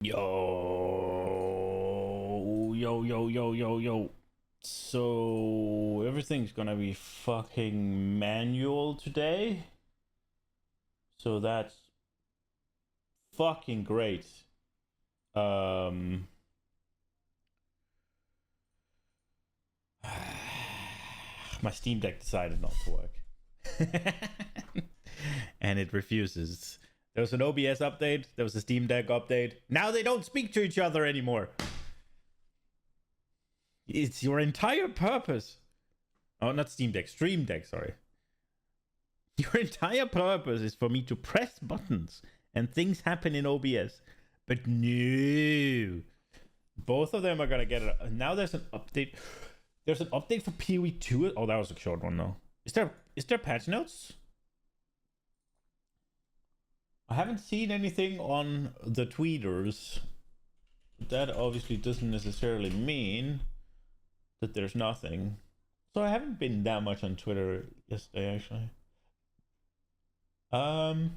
Yo. So everything's gonna be fucking manual today. So that's fucking great. My Steam Deck decided not to work. And it refuses. There was an OBS update, there was a Steam Deck update. Now they don't speak to each other anymore. It's your entire purpose. Oh, not Steam Deck, Stream Deck, sorry. Your entire purpose is for me to press buttons and things happen in OBS. But no. Both of them are gonna get it. Now there's an update. There's an update for PoE 2. Oh, that was a short one though. Is there patch notes? I haven't seen anything on the tweeters. That obviously doesn't necessarily mean that there's nothing. So I haven't been that much on Twitter yesterday, actually. No.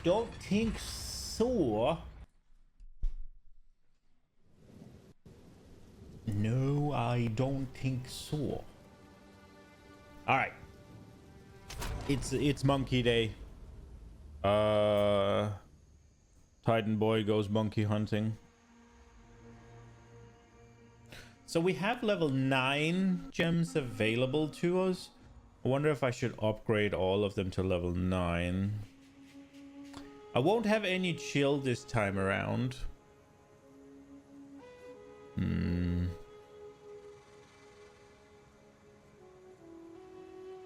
Don't think so. No, I don't think so. All right. It's monkey day. Titan boy goes monkey hunting. So we have level 9 gems available to us. I wonder if I should upgrade all of them to level 9. I won't have any chill this time around.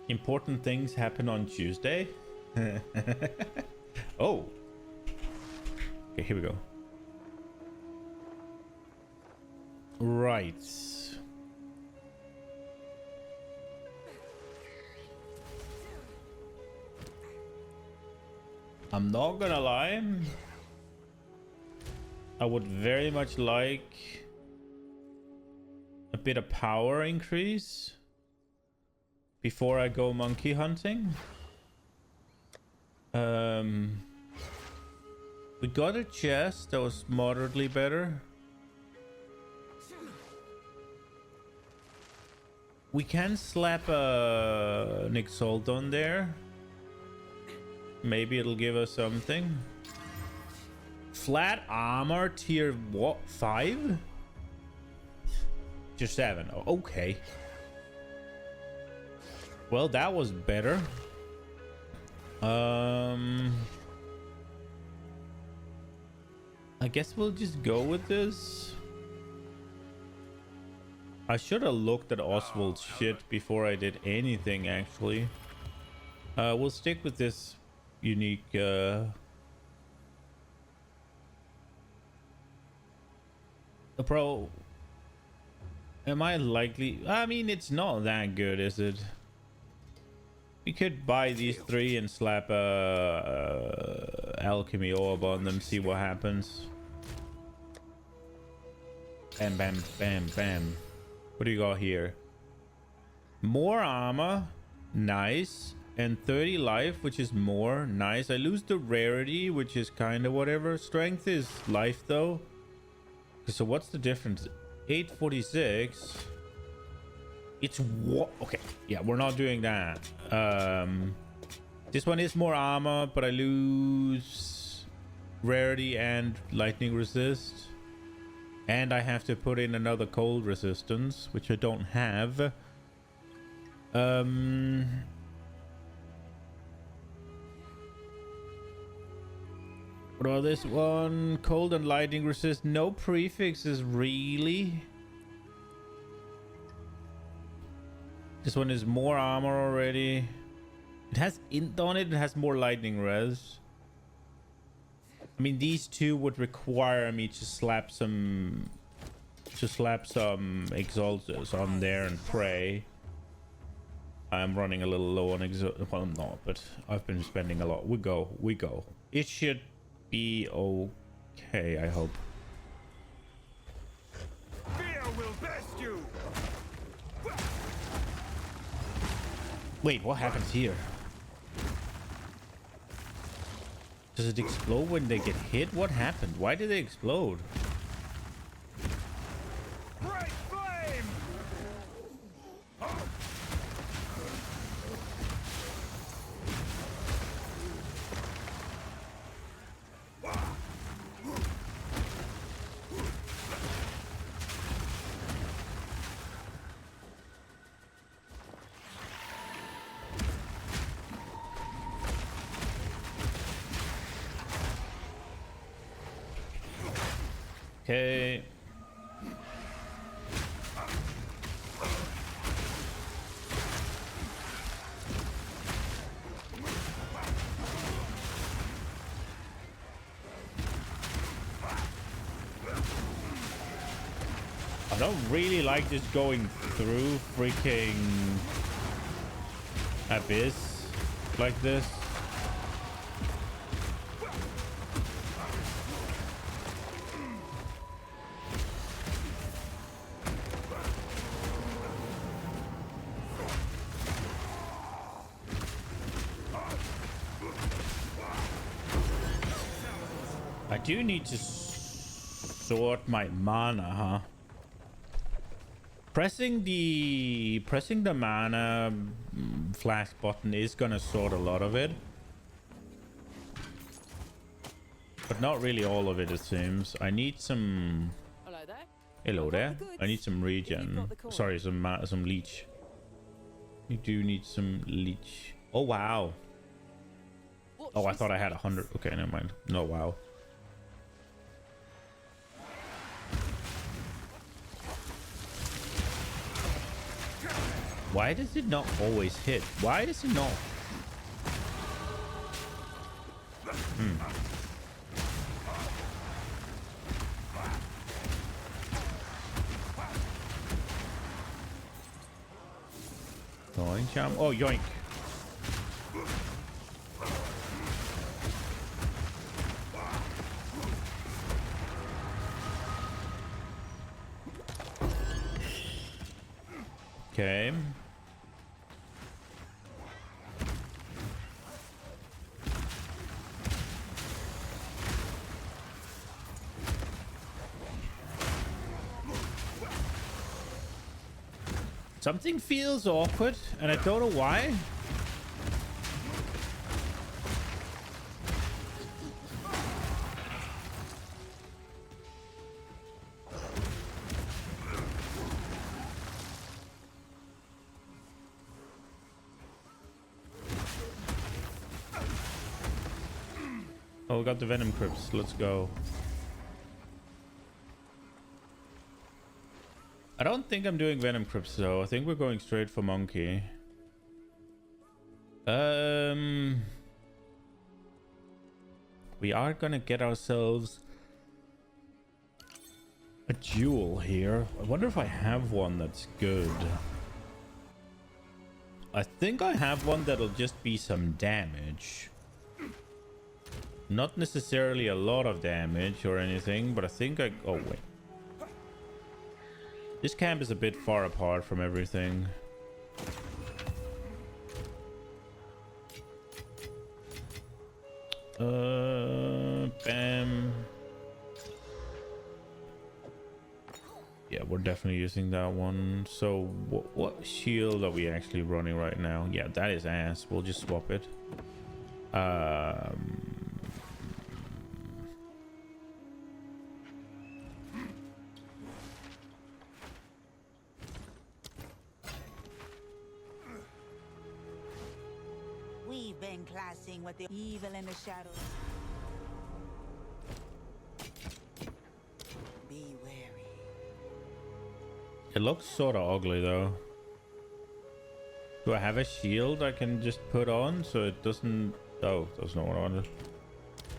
Important things happen on Tuesday. Oh. Okay, here we go. Right. I'm not gonna lie. I would very much like a bit of power increase before I go monkey hunting. We got a chest that was moderately better. We can slap an Exile on there. Maybe it'll give us something. Flat armor tier what? 5? Just 7. Oh, okay. Well, that was better. I guess we'll just go with this. I should have looked at Oswald's shit before I did anything, actually. We'll stick with this unique Bro, am I likely? I mean, it's not that good, is it? We could buy these 3 and slap alchemy orb on them, see what happens. Bam, bam, bam, bam. What do you got here? More armor, nice. And 30 life, which is more, nice. I lose the rarity, which is kind of whatever. Strength is life though. Okay, so what's the difference? 846. It's what? Okay, yeah, we're not doing that. This one is more armor, but I lose rarity and lightning resist. And I have to put in another cold resistance, which I don't have. What about this one? Cold and lightning resist. No prefixes, really. This one is more armor already. It has int on it. It has more lightning res. I mean, these two would require me to slap some exalters on there and pray. I'm running a little low on exo. Well, I'm not, but I've been spending a lot. We go. It should be okay, I hope. Fear will best you. Wait, what happens here? Does it explode when they get hit? What happened? Why did they explode? Bright flame. Okay. I don't really like just going through freaking Abyss like this. I do need to sort my mana, huh? Pressing the mana flash button is gonna sort a lot of it, but not really all of it, it seems. I need some. Hello there. Hello there. I need some regen. Sorry, some leech. You do need some leech. Oh wow. Oh, I thought I had 100. Okay, never mind. No, wow. Why does it not always hit? Why does it not? Yoink, jump. Oh, yoink. Okay. Something feels awkward, and I don't know why. Oh, we got the Venom Crypts. Let's go. I don't think I'm doing Venom Crypts though. I think we're going straight for Monkey. We are gonna get ourselves a jewel here. I wonder if I have one that's good. I think I have one that'll just be some damage. Not necessarily a lot of damage or anything, but I think I... Oh, wait. This camp is a bit far apart from everything. Bam. Yeah, we're definitely using that one. So, what shield are we actually running right now? Yeah, that is ass. We'll just swap it. We've been classing with the evil in the shadows. Be wary. It looks sort of ugly though. Do I have a shield I can just put on so it doesn't... Oh, that's not what I wanted.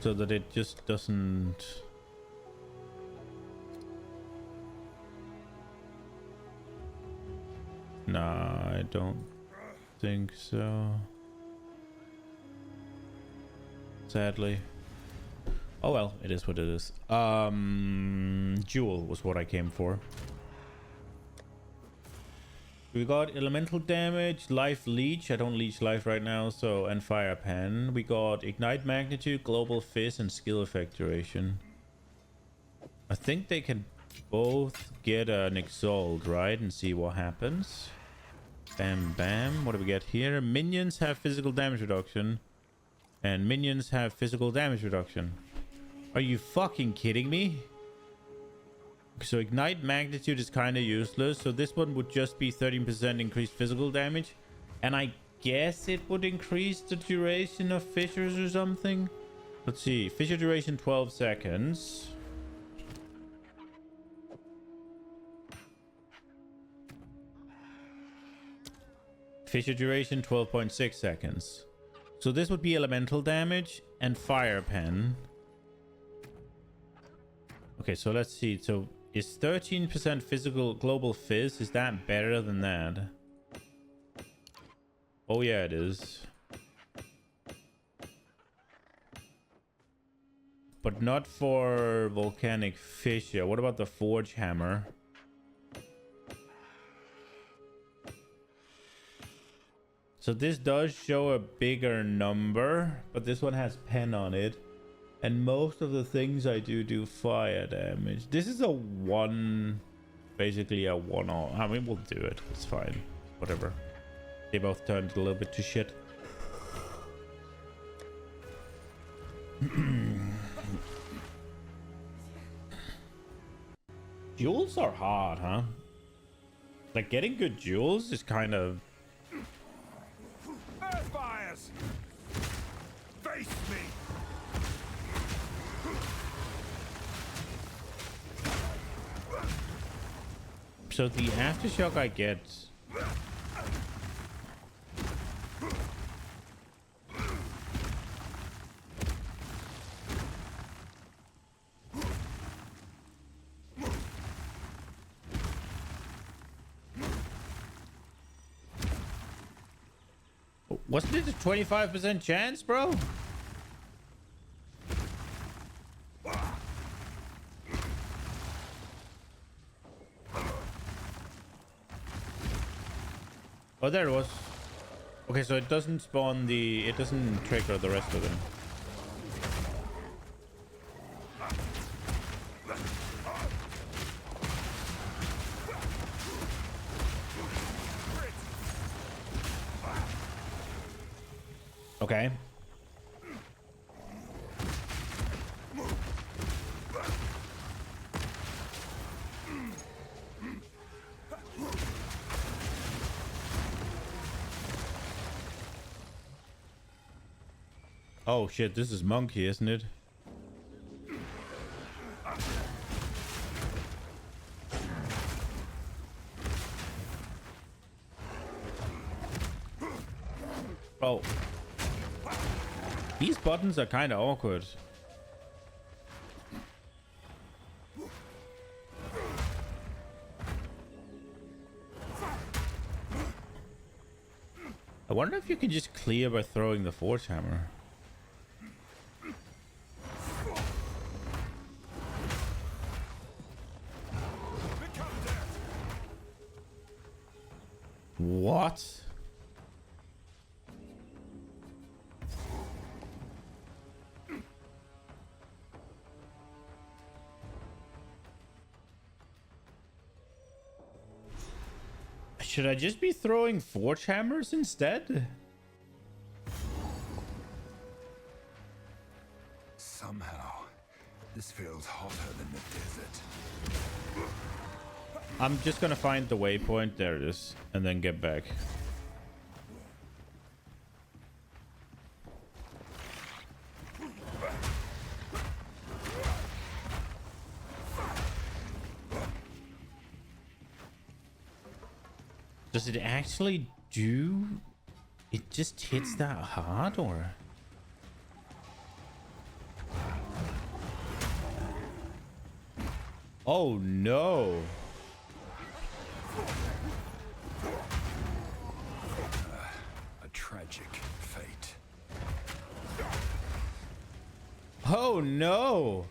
So that it just doesn't... Nah, I don't think so. Sadly. Oh well, it is what it is. Jewel was what I came for. We got elemental damage, life leech. I don't leech life right now, so and fire pen. We got ignite magnitude, global fizz, and skill effect duration. I think they can both get an exalt, right? And see what happens. Bam, bam. What do we get here? Minions have physical damage reduction. And minions have physical damage reduction. Are you fucking kidding me? So ignite magnitude is kind of useless. So this one would just be 13% increased physical damage. And I guess it would increase the duration of fissures or something. Let's see. Fissure duration 12 seconds. Fissure duration 12.6 seconds. So this would be elemental damage and fire pen. Okay, so let's see. So is 13% physical global fizz? Is that better than that? Oh yeah, it is. But not for volcanic fissure. What about the forge hammer? So this does show a bigger number, but this one has pen on it. And most of the things I do fire damage. This is a one, basically a one-all. I mean, we'll do it. It's fine. Whatever. They both turned a little bit to shit. Jewels are hard, huh? Like, getting good jewels is kind of... Fires! Face me! So the aftershock I get... Wasn't it a 25% chance, bro? Oh, there it was. Okay, so it doesn't spawn the... It doesn't trigger the rest of them. Okay. Oh shit, this is monkey, isn't it? Oh. These buttons are kind of awkward. I wonder if you can just clear by throwing the forge hammer. What? Should I just be throwing forge hammers instead? Somehow, this feels hotter than the desert. I'm just gonna find the waypoint. There it is. And then get back. Does it actually do... It just hits that hard, or... Oh no. Oh no!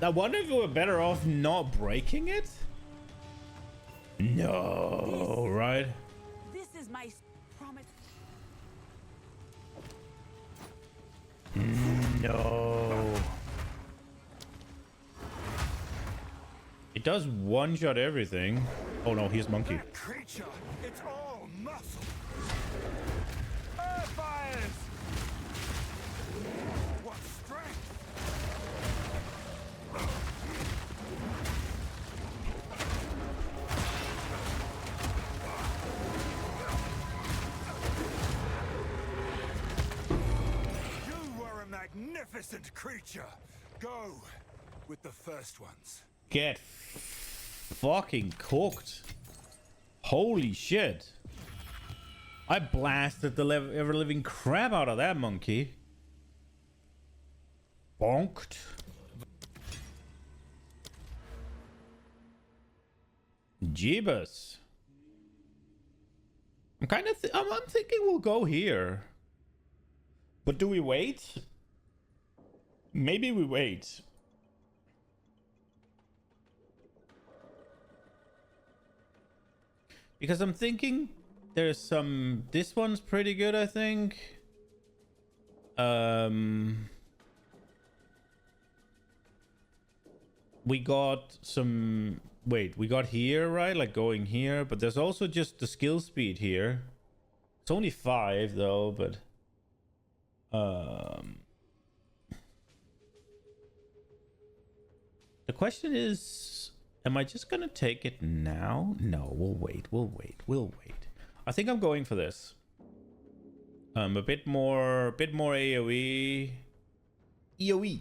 I wonder if we were better off not breaking it? No, right? This is my promise. No. It does one-shot everything. Oh no, here's Monkey. That creature, it's all muscle. Earth fires! What strength! You are a magnificent creature. Go with the first ones. Get fucking cooked. Holy shit. I blasted the ever-living crap out of that monkey. Bonked. Jeebus. I'm kind of I'm thinking we'll go here. But do we wait? Maybe we wait. Because I'm thinking there's some... This one's pretty good, I think. We got some... Wait, we got here, right? Like going here. But there's also just the skill speed here. It's only 5, though, but... The question is... Am I just gonna take it now? No, we'll wait. We'll wait. I think I'm going for this. A bit more AoE. EOE.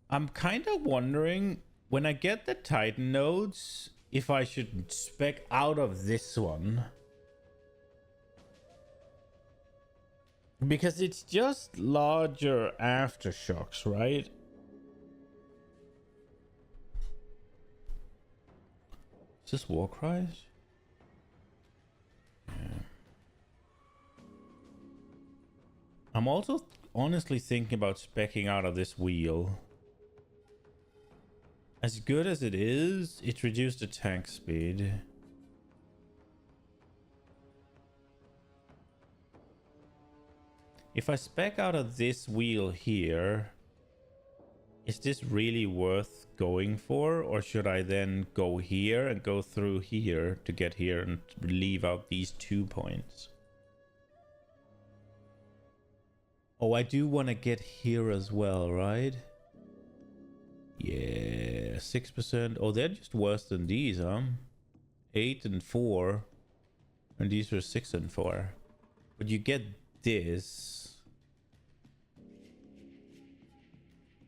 I'm kind of wondering when I get the Titan nodes if I should spec out of this one. Because it's just larger aftershocks, right? Is this war cries? Yeah. I'm also honestly thinking about speccing out of this wheel. As good as it is, it reduced attack speed. If I spec out of this wheel here, is this really worth going for? Or should I then go here and go through here to get here and leave out these 2 points? Oh, I do want to get here as well, right? Yeah, 6%. Oh, they're just worse than these, huh? 8 and 4. And these are 6 and 4. But you get this.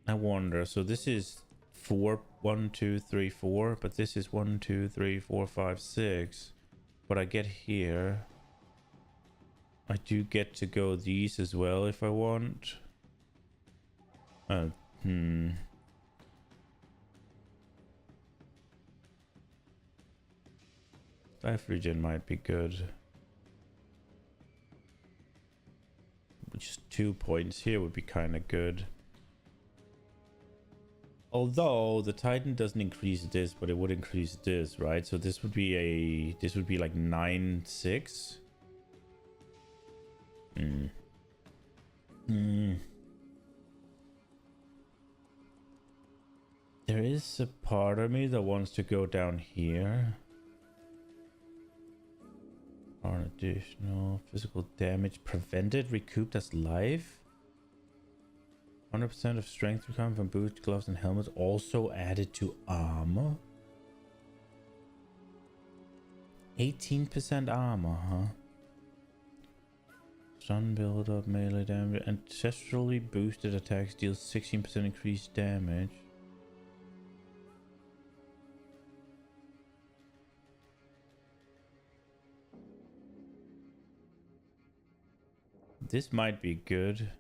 I wonder. So this is 4, 1, 2, 3, 4. But this is 1, 2, 3, 4, 5, 6. But I get here. I do get to go these as well if I want. Life regen might be good. Just 2 points here would be kind of good. Although the Titan doesn't increase this, but it would increase this, right? So this would be like 9, 6. There is a part of me that wants to go down here. Or additional physical damage prevented, recouped as life. 100% of strength recovered from boots, gloves, and helmets also added to armor. 18% armor, huh? Stun build-up, melee damage, ancestrally boosted attacks deal 16% increased damage. This might be good.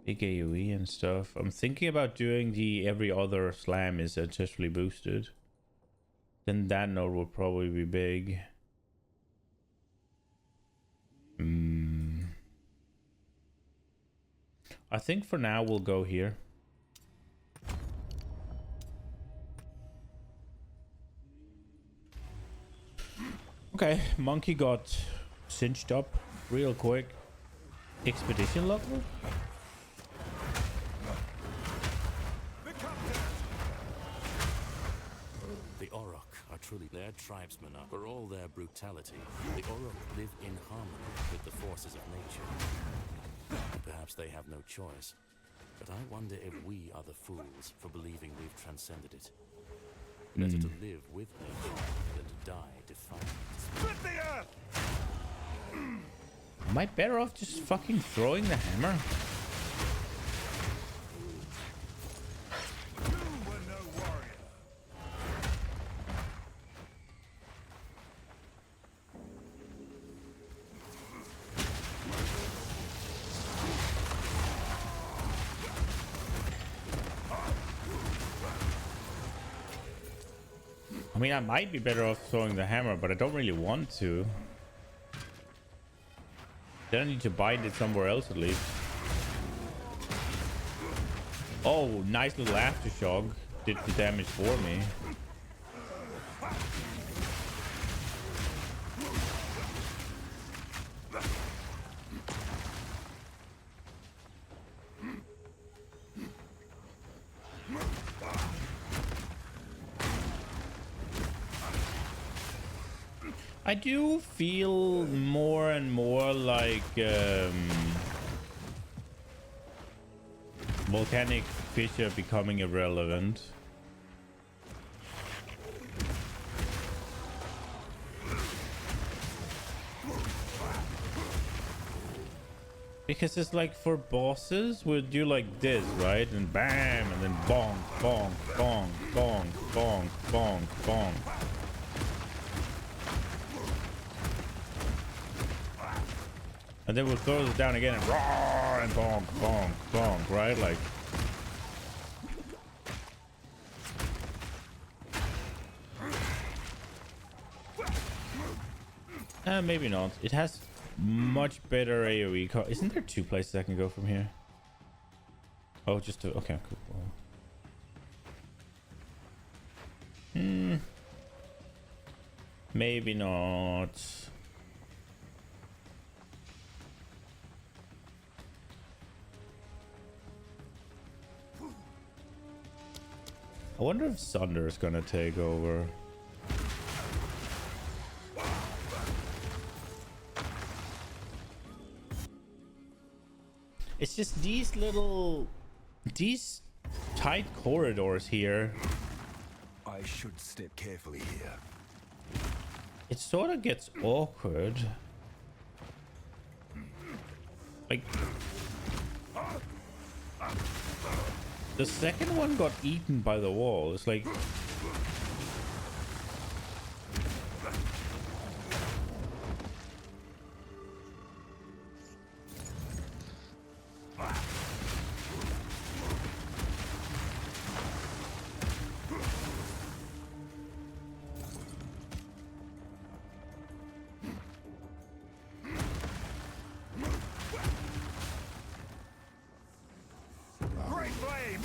Big AoE and stuff. I'm thinking about doing the every other slam is ancestrally boosted. Then that node will probably be big. I think for now we'll go here. Okay, monkey got cinched up real quick. Expedition logbook? The Orok are truly their tribesmen are. For all their brutality, the Orok live in harmony with the forces of nature. Perhaps they have no choice. But I wonder if we are the fools for believing we've transcended it. Better to live with nature than to die defying it. Split the earth! Am I better off just fucking throwing the hammer? You were no warrior. I mean, I might be better off throwing the hammer, but I don't really want to. Then I need to bind it somewhere else at least. Oh, nice little aftershock. Did the damage for me. I do feel more and more like volcanic fissure becoming irrelevant. Because it's like for bosses, we'll do like this, right? And bam, and then bonk, bonk, bonk, bonk, bonk, bonk, bonk. And then we'll close it down again and roar and bonk, bonk, bonk, right? Like. Maybe not. It has much better AoE. Isn't there two places I can go from here? Oh, just to. Okay, cool. Maybe not. I wonder if Sunder is gonna take over. It's just these tight corridors here. I should step carefully here. It sort of gets awkward. Like, the second one got eaten by the wall. It's like, Great flame!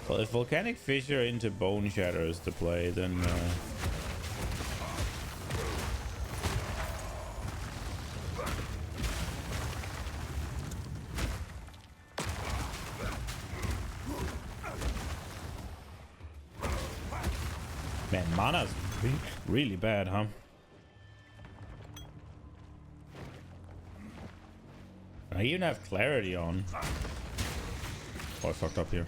well, if Volcanic Fissure into Bone Shatter is the play, then man, mana's really bad, huh? I even have clarity on. Oh, I fucked up here.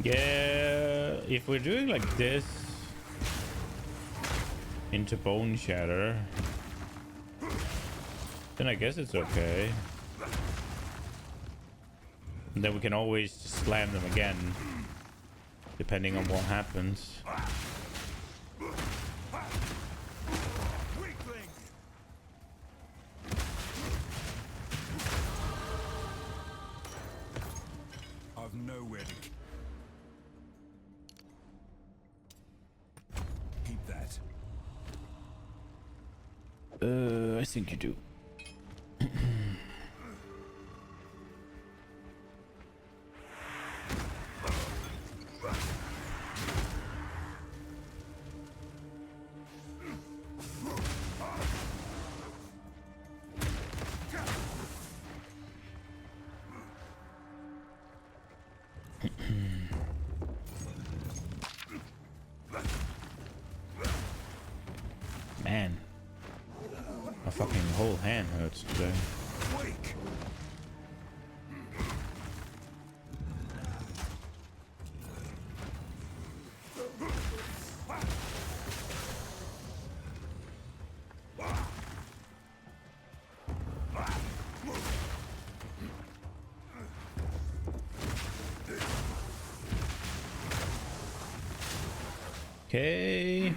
Yeah, if we're doing like this into Bone Shatter, then I guess it's okay. And then we can always just slam them again, depending on what happens. Weakling! I've nowhere to keep that. I think you do. Man, my fucking whole hand hurts today. Weak! Okay.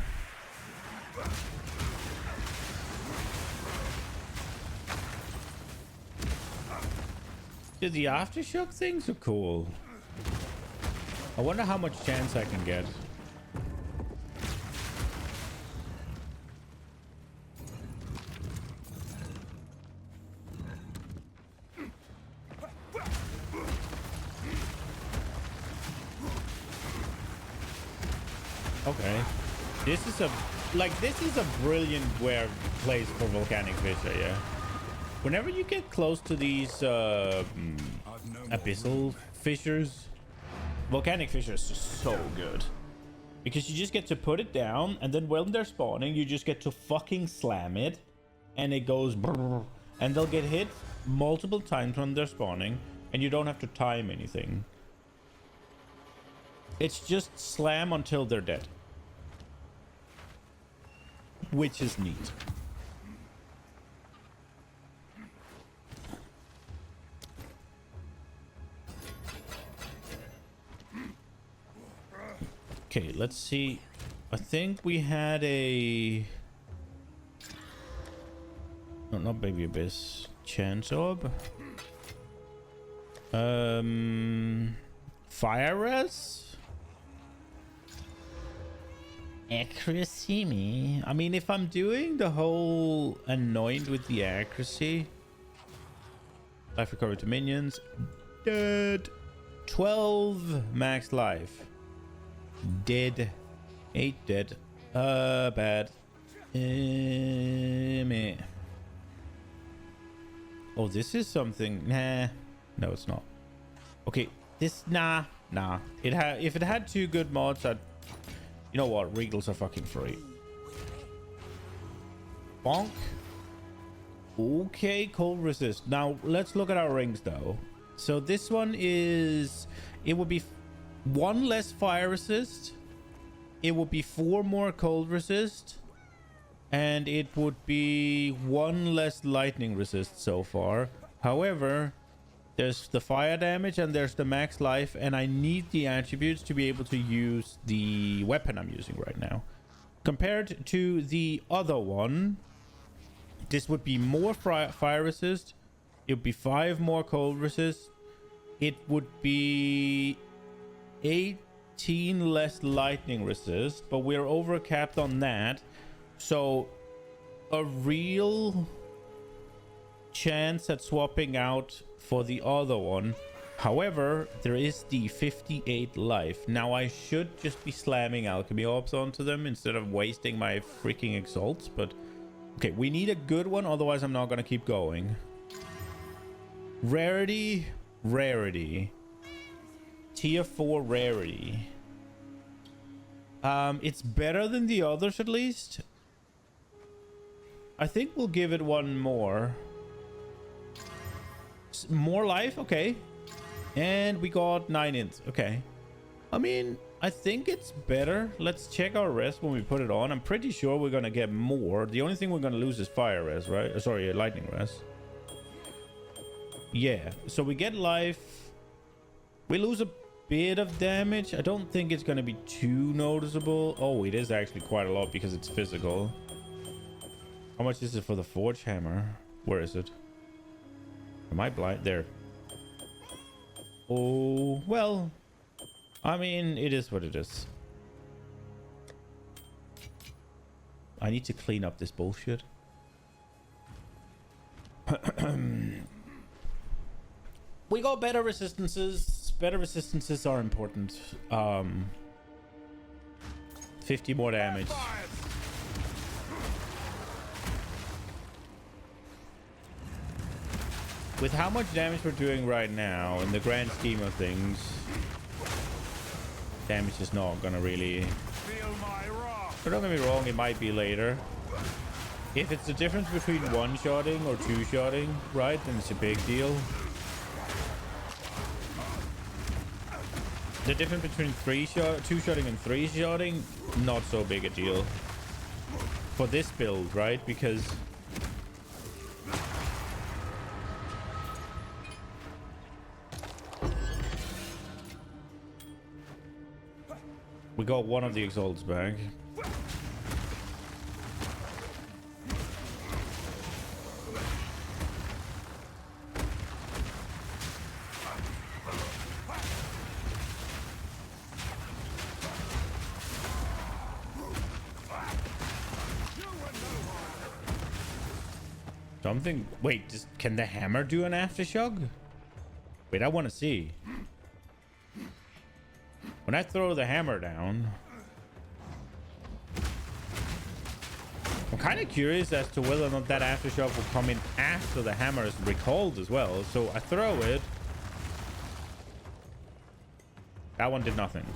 Dude, the aftershock things are cool. I wonder how much chance I can get. Okay. This is a brilliant place for volcanic fissure, yeah. Whenever you get close to these abyssal fissures, volcanic fissure is just so good. Because you just get to put it down, and then when they're spawning, you just get to fucking slam it, and it goes brrr, and they'll get hit multiple times when they're spawning, and you don't have to time anything. It's just slam until they're dead. Which is neat. Okay, let's see. I think we had a... No, not Baby Abyss. Chance Orb. Fire Res? Accuracy me. I mean, if I'm doing the whole annoyed with the accuracy, life recovery to minions, dead. 12 max life, dead. 8 dead. Bad. Meh. Oh, this is something. Nah, no, it's not. Okay, this nah. If it had 2 good mods, I'd. You know what? Regals are fucking free. Bonk. Okay, cold resist. Now, let's look at our rings, though. So this one is... It would be 1 less fire resist. It would be 4 more cold resist. And it would be 1 less lightning resist so far. However... There's the fire damage and there's the max life, and I need the attributes to be able to use the weapon I'm using right now. Compared to the other one, this would be more fire resist. It would be 5 more cold resist. It would be 18 less lightning resist, but we're overcapped on that. So a real chance at swapping out for the other one. However, there is the 58 life. Now I should just be slamming alchemy orbs onto them instead of wasting my freaking exalts, but okay, we need a good one, otherwise I'm not gonna keep going. Rarity. Tier 4 rarity. It's better than the others, at least. I think we'll give it 1 more. More life, okay. And we got 9 ints, okay. I mean, I think it's better. Let's check our res when we put it on. I'm pretty sure we're gonna get more. The only thing we're gonna lose is fire res, right? Sorry, lightning res. Yeah, so we get life. We lose a bit of damage. I don't think it's gonna be too noticeable. Oh, it is actually quite a lot because it's physical. How much is it for the forge hammer? Where is it? Am I blind? There. Oh, well. I mean, it is what it is. I need to clean up this bullshit. We got better resistances. Better resistances are important. 50 more damage. With how much damage we're doing right now, in the grand scheme of things, damage is not gonna really... But don't get me wrong, it might be later. If it's the difference between one-shotting or two-shotting, right, then it's a big deal. The difference between two-shotting and three-shotting, not so big a deal. For this build, right, because... we got one of the exalts back. Something. Wait, can the hammer do an aftershock? Wait, I want to see. When I throw the hammer down, I'm kind of curious as to whether or not that aftershock will come in after the hammer is recalled as well. So I throw it. That one did nothing.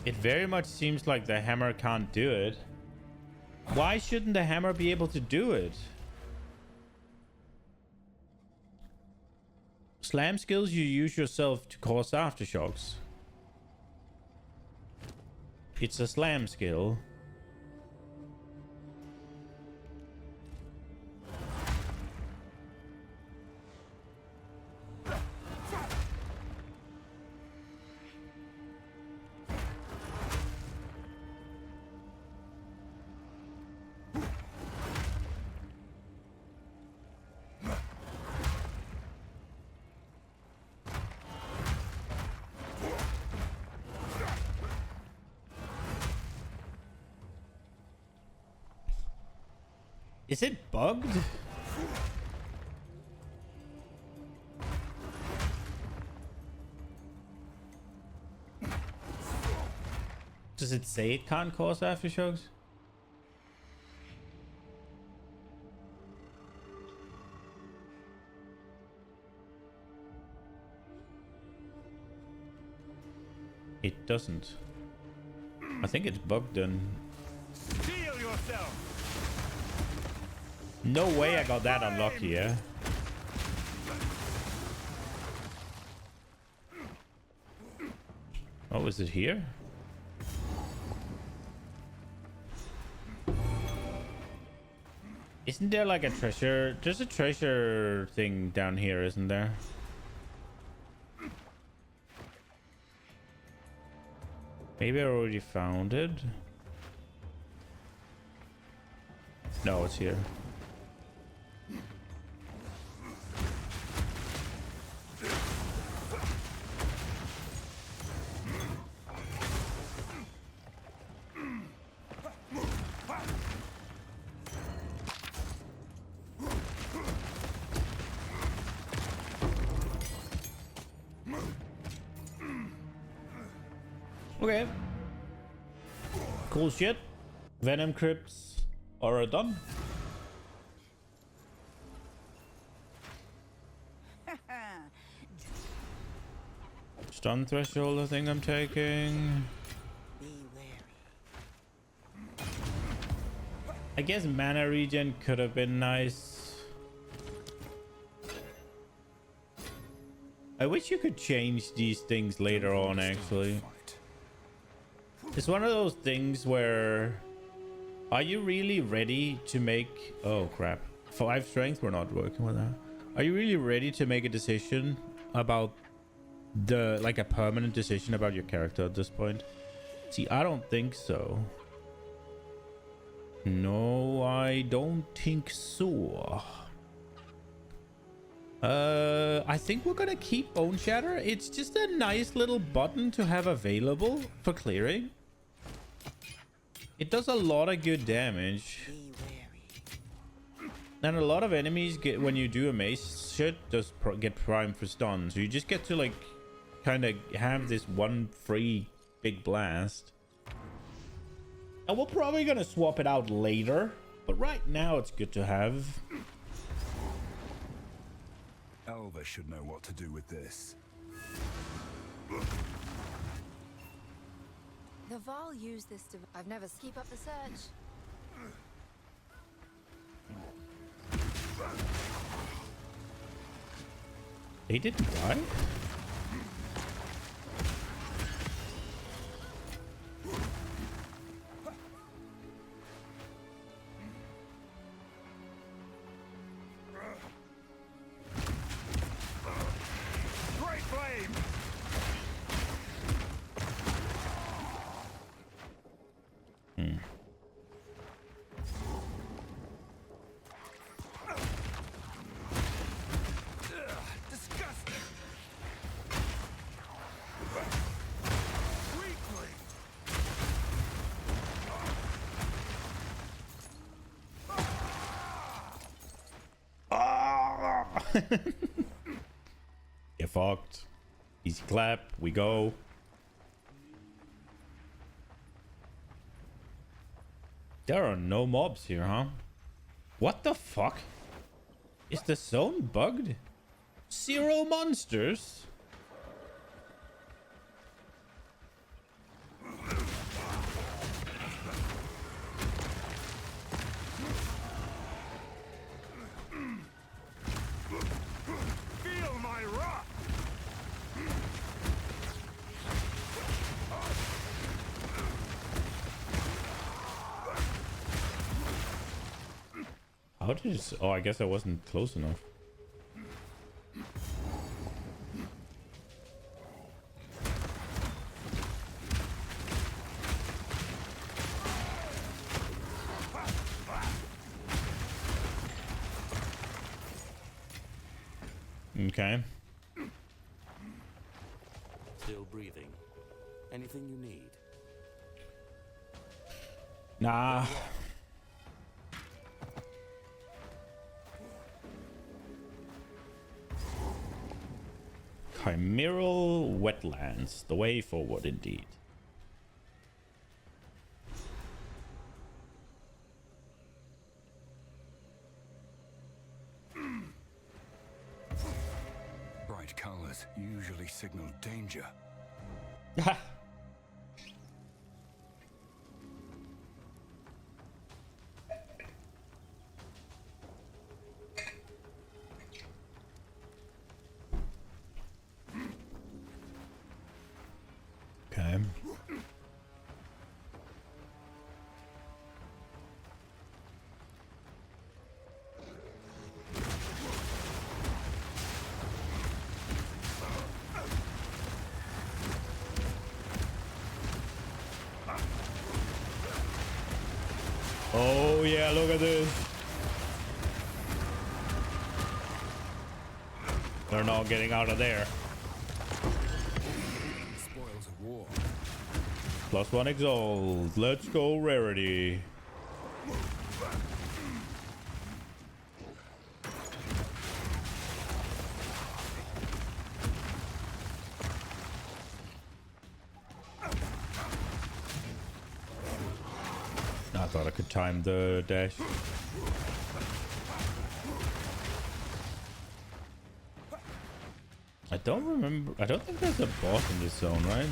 It very much seems like the hammer can't do it. Why shouldn't the hammer be able to do it? Slam skills you use yourself to cause aftershocks. It's a slam skill. Is it bugged? Does it say it can't cause aftershocks? It doesn't. I think it's bugged then. Heal yourself. No way I got that unlucky, yeah? Oh, was it here? Isn't there like a treasure? There's a treasure thing down here, isn't there? Maybe I already found it. No, it's here. Okay. Cool shit. Venom crypts are done. Stun threshold, I think I'm taking. Be wary. I guess mana regen could have been nice. I wish you could change these things later on, actually. It's one of those things where... Are you really ready to make... Oh, crap. 5 strength, we're not working with that. Are you really ready to make a decision about the... Like a permanent decision about your character at this point? See, I don't think so. No, I don't think so. I think we're gonna keep Bone Shatter. It's just a nice little button to have available for clearing. It does a lot of good damage. Be wary. And a lot of enemies get, when you do a mace shit, just get primed for stun. So you just get to like kind of have this one free big blast. And we're probably gonna swap it out later, but right now it's good to have. Elva should know what to do with this. The Val used this to... I've never... Keep up the search. They didn't die? Great flame! Disgusting! Weakling! Get fucked. Easy clap. We go. There are no mobs here, huh? What the fuck? Is the zone bugged? 0 monsters? Feel my wrath! How did it... Oh, I guess I wasn't close enough. Okay. Still breathing. Anything you need? Nah. Chimeral wetlands. The way forward indeed. Bright colors usually signal danger. Okay. Oh yeah, look at this. They're not getting out of there. Spoils of war. +1 Exile. Let's go rarity. I thought I could time the dash. I don't remember. I don't think there's a boss in this zone, right?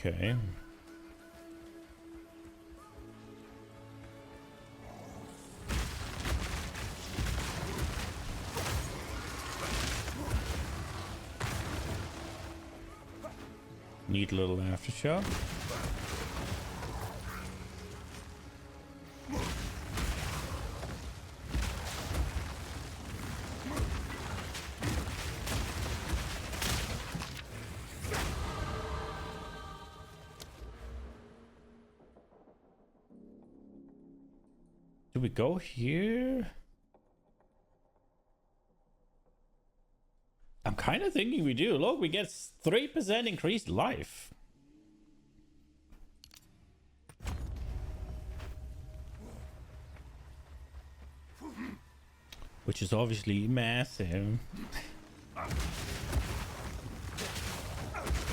Okay. Neat little aftershock. Do we go here? I'm kind of thinking we do. Look, we get 3% increased life. Which is obviously massive.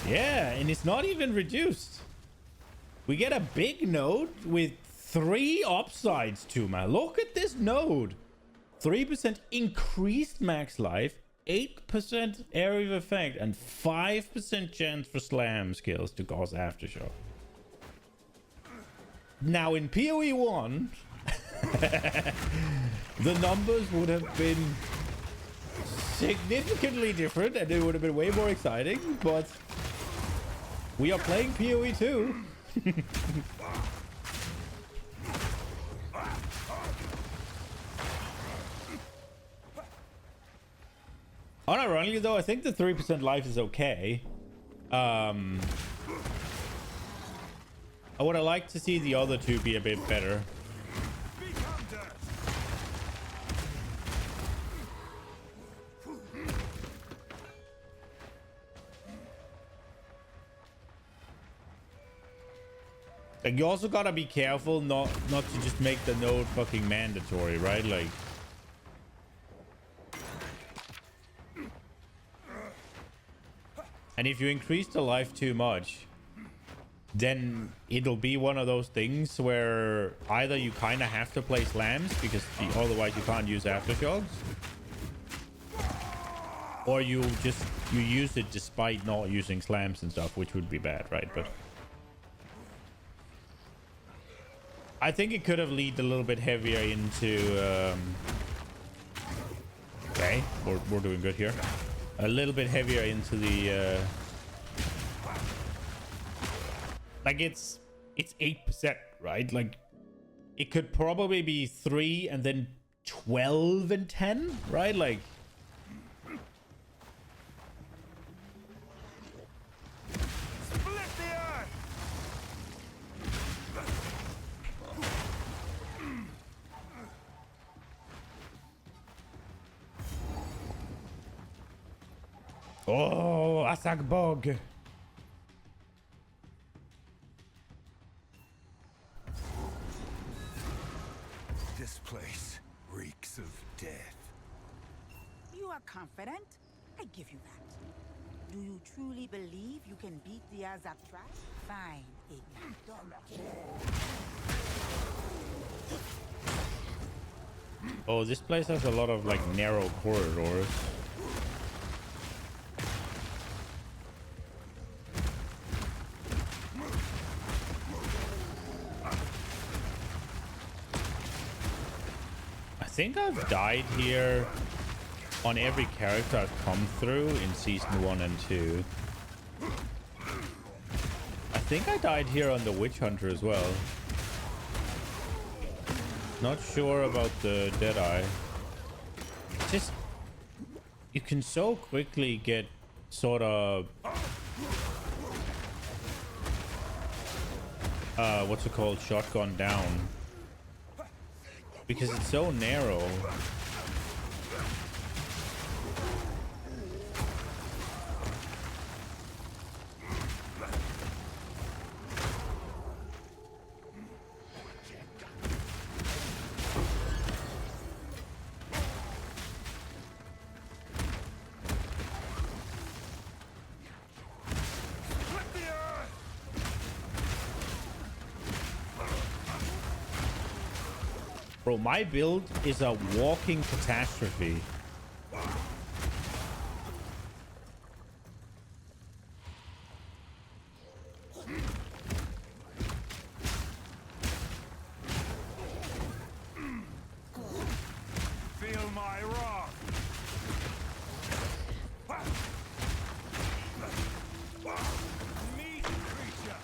Yeah, and it's not even reduced. We get a big node with 3 upsides to man. Look at this node. 3% increased max life, 8% area of effect, and 5% chance for slam skills to cause aftershock. Now in PoE 1, the numbers would have been significantly different and it would have been way more exciting, but we are playing PoE 2. Unironically though, I think the 3% life is okay. I would have liked to see the other two be a bit better. Like, you also gotta be careful not to just make the node fucking mandatory, right? Like, and if you increase the life too much, then it'll be one of those things where either you kind of have to play slams because otherwise you can't use aftershocks, or you use it despite not using slams and stuff, which would be bad, right? But I think it could have leaned a little bit heavier into okay, we're doing good here. A little bit heavier into the like it's 8%, right? Like it could probably be 3 and then 12 and 10, right? Like Split the earth! oh, Asak Bog. This place reeks of death. You are confident? I give you that. Do you truly believe you can beat the Azak tribe? Fine, Ignat. Oh, this place has a lot of like narrow corridors. I think I've died here on every character I've come through in season 1 and 2. I think I died here on the Witch Hunter as well. Not sure about the Deadeye. Just, you can so quickly get sort of what's it called, shotgun down. because it's so narrow. Bro, my build is a walking catastrophe. Feel my wrath. Meat creature.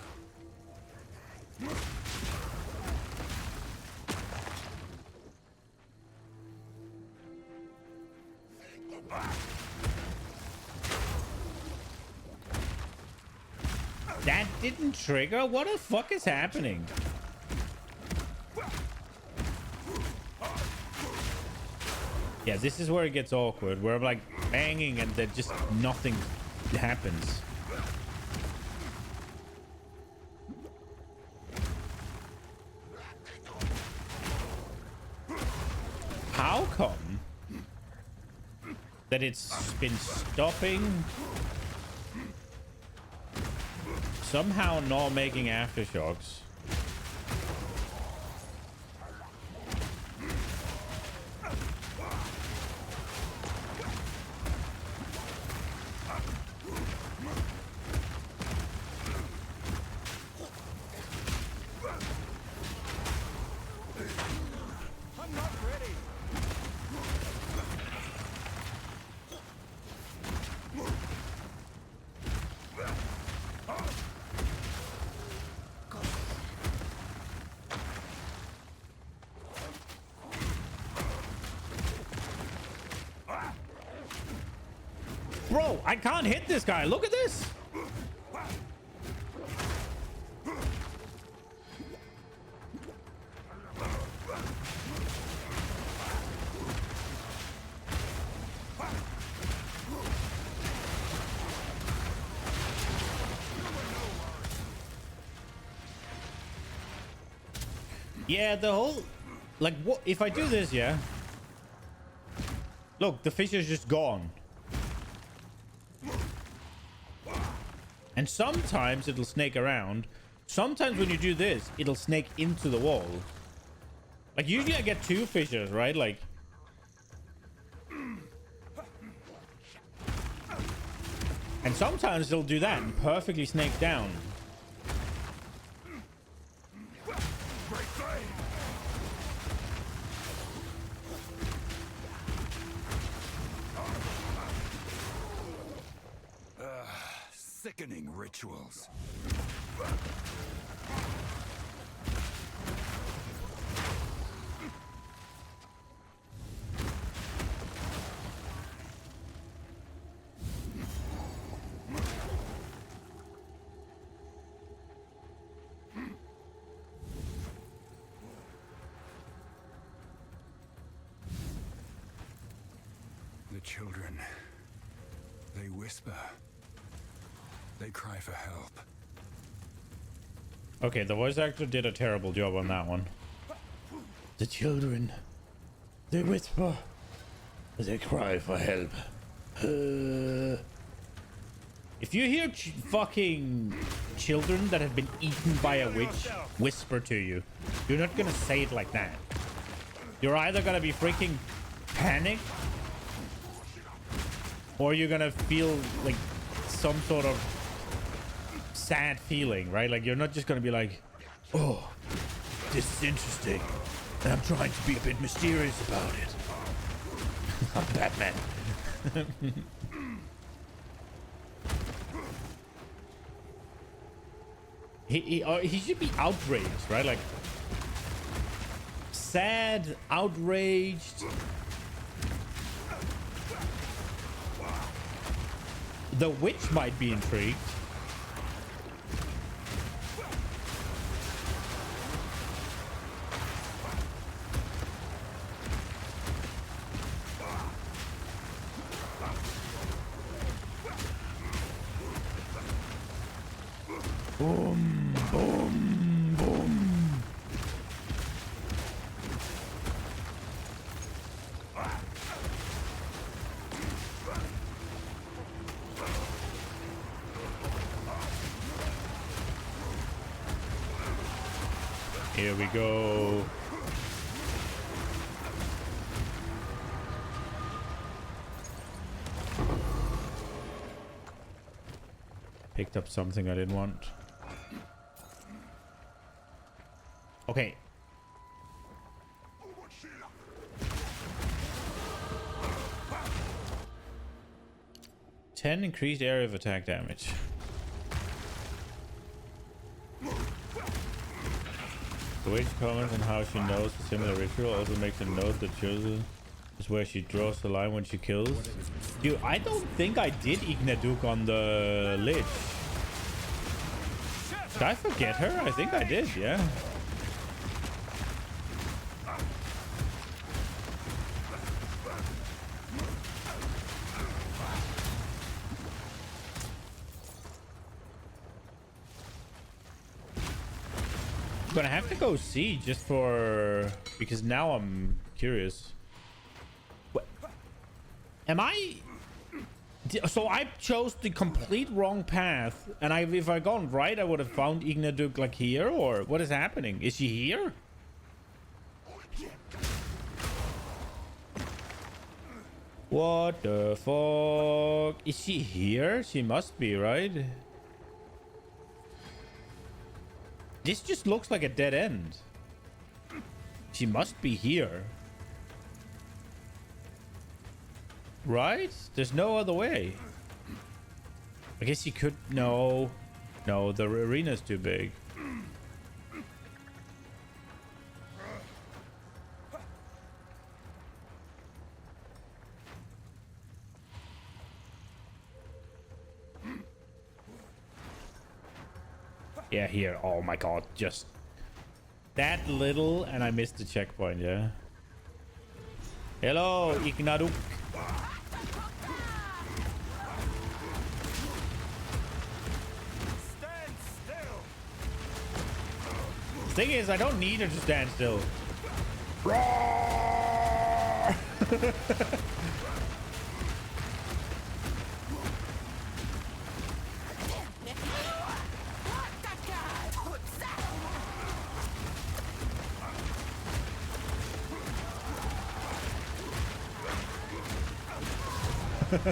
That didn't trigger? What the fuck is happening? Yeah, this is where it gets awkward, where I'm like banging and then just nothing happens. How come that it's been stopping, somehow not making aftershocks? I'm not ready. Bro, I can't hit this guy. Look at this. Yeah, the whole, like, what if I do this? Yeah, look, the fish is just gone. And sometimes it'll snake around. Sometimes when you do this, it'll snake into the wall. Like, usually I get two fishes, right? Like, and sometimes it'll do that and perfectly snake down. Sickening rituals. The children, they whisper. They cry for help. Okay, the voice actor did a terrible job on that one. The children, they whisper, they cry for help. If you hear fucking children that have been eaten by a witch whisper to you, you're not gonna say it like that. You're either gonna be freaking panicked, or you're gonna feel like some sort of sad feeling, right? Like, you're not just gonna be like, oh, this is interesting and I'm trying to be a bit mysterious about it. I'm Batman. He should be outraged, right? Like, sad, outraged. The witch might be intrigued. Boom, boom, boom. Here we go. Picked up something I didn't want. Okay. Ten increased area of attack damage. The way she comments on how she knows the similar ritual also makes a note that shows is where she draws the line when she kills. Dude, I don't think I did Ignaduk on the Lich. Did I forget her? I think I did, yeah. I'm gonna have to go see just for because now I'm curious. What? Am I? So I chose the complete wrong path, and if I gone right, I would have found Ignaduk like here, or what is happening? Is she here? What the fuck? Is she here? She must be, right? This just looks like a dead end. She must be here. Right? There's no other way. I guess you could... No. No, the arena's too big. Yeah, here. Oh my god. Just that little and I missed the checkpoint, yeah. Hello, Ignaduk. Stand still. Thing is, I don't need her to stand still. Roar! Your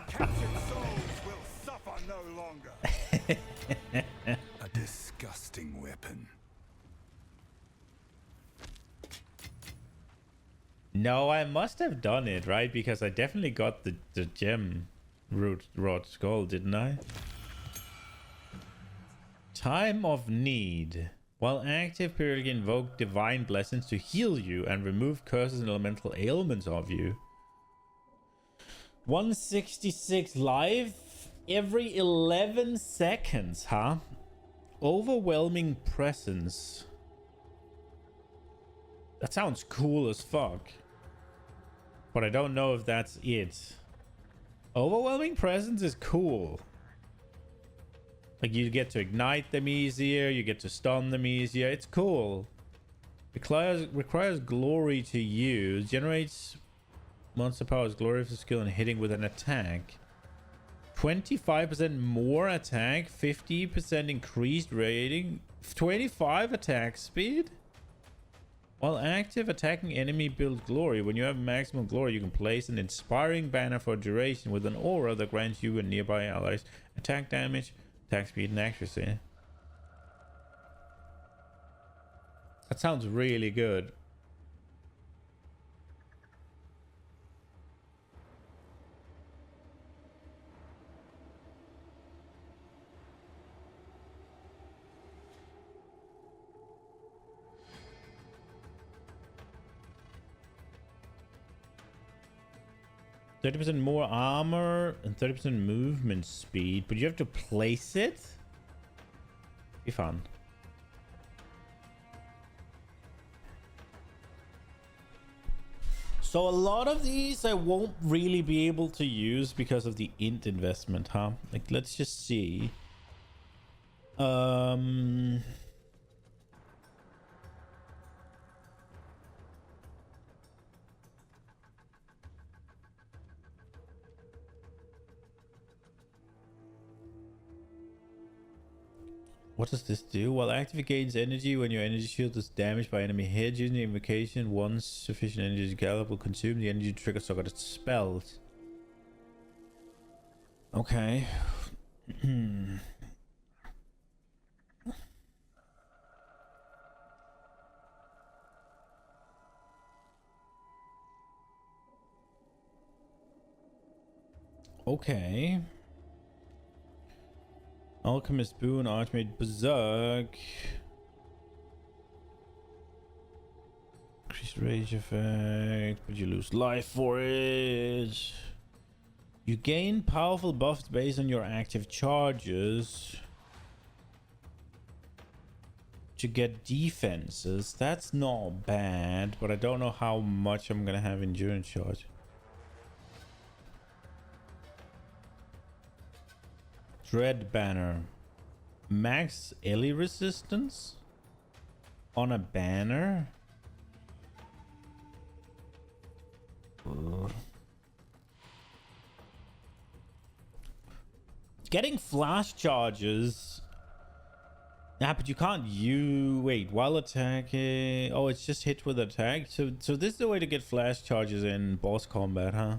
captured souls will suffer no longer. A disgusting weapon. No, I must have done it, right? Because I definitely got the gem wrought skull, didn't I? Time of need. While active, periodically invoke divine blessings to heal you and remove curses and elemental ailments of you. 166 life every 11 seconds, huh? Overwhelming presence. That sounds cool as fuck. But I don't know if that's it. Overwhelming presence is cool. Like, you get to ignite them easier, you get to stun them easier. It's cool. Requires glory to use. Generates monster powers glory for skill and hitting with an attack. 25% more attack, 50% increased rating, 25 attack speed. While active, attacking enemy builds glory. When you have maximum glory, you can place an inspiring banner for duration with an aura that grants you and nearby allies attack damage, attack speed, and accuracy. That sounds really good. %30 more armor and 30% movement speed, but you have to place it. Be fun. So a lot of these I won't really be able to use because of the int investment, huh? Like, let's just see. What does this do? While active, it gains energy when your energy shield is damaged by enemy hit. Using the invocation, once sufficient energy to gallop will consume the energy to trigger targeted spells. Okay. Okay. Alchemist Boon, Archmage Berserk. Increased rage effect, but you lose life for it. You gain powerful buffs based on your active charges to get defenses. That's not bad, but I don't know how much I'm gonna have endurance charge. Dread Banner. Max Ellie resistance on a banner. Getting flash charges. Nah, but you can't wait, while attacking. Oh, it's just hit with attack. So this is the way to get flash charges in boss combat, huh?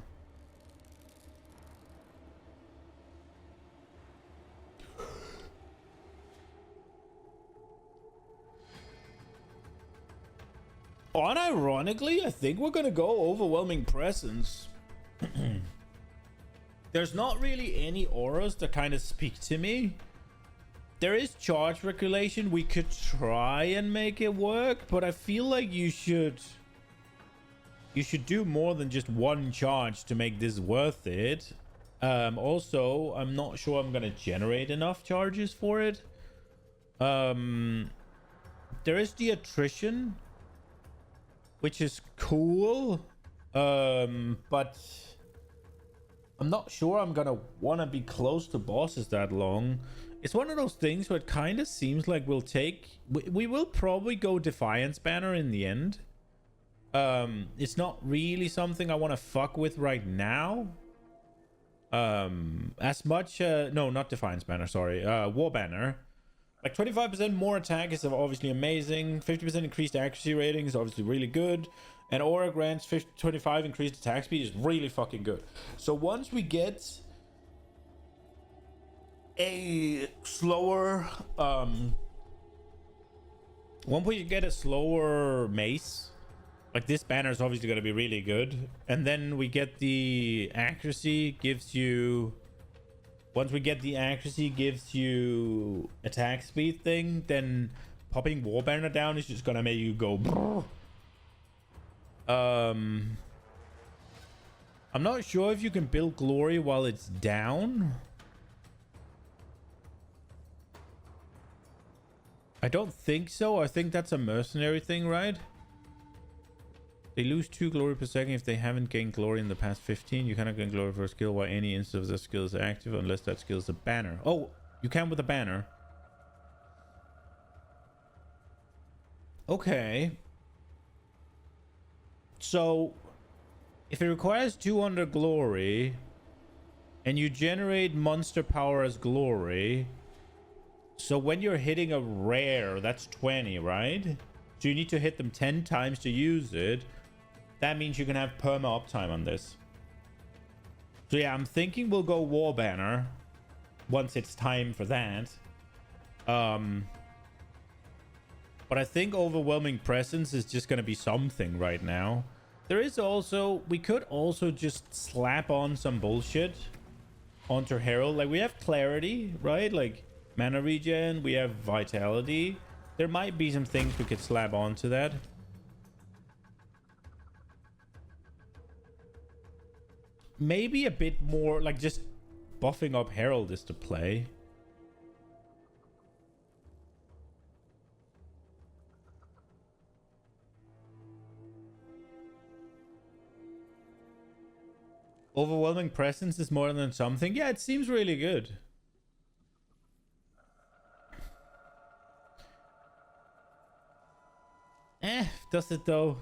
Unironically, I think we're gonna go Overwhelming Presence. There's not really any auras that kind of speak to me. There is charge regulation. We could try and make it work, but I feel like you should do more than just one charge to make this worth it. Also, I'm not sure I'm gonna generate enough charges for it. There is the attrition, which is cool, but I'm not sure I'm gonna want to be close to bosses that long. It's one of those things where it kind of seems like we will probably go Defiance Banner in the end. It's not really something I want to fuck with right now. As much no, not Defiance Banner, sorry, War Banner. Like 25% more attack is obviously amazing. 50% increased accuracy rating is obviously really good. And Aura grants 25 increased attack speed is really fucking good. So once we get a slower mace, like this banner is obviously going to be really good. And then we get the accuracy gives you attack speed thing, then popping War Banner down is just gonna make you go brrr. I'm not sure if you can build glory while it's down. I don't think so. I think that's a mercenary thing, right? They lose 2 glory per second if they haven't gained glory in the past 15. You cannot gain glory for a skill while any instance of the skill is active unless that skill is a banner. Oh, you can with a banner. Okay. So, if it requires 200 glory and you generate monster power as glory, so when you're hitting a rare, that's 20, right? So you need to hit them 10 times to use it. That means you can have perma uptime on this. So yeah, I'm thinking we'll go War Banner once it's time for that. But I think Overwhelming Presence is just going to be something right now. We could also just slap on some bullshit onto Herald. Like, we have Clarity, right? Like, mana regen, we have Vitality. There might be some things we could slap onto that. Maybe a bit more, like, just buffing up Herald is to play. Overwhelming presence is more than something. Yeah, it seems really good. Does it though?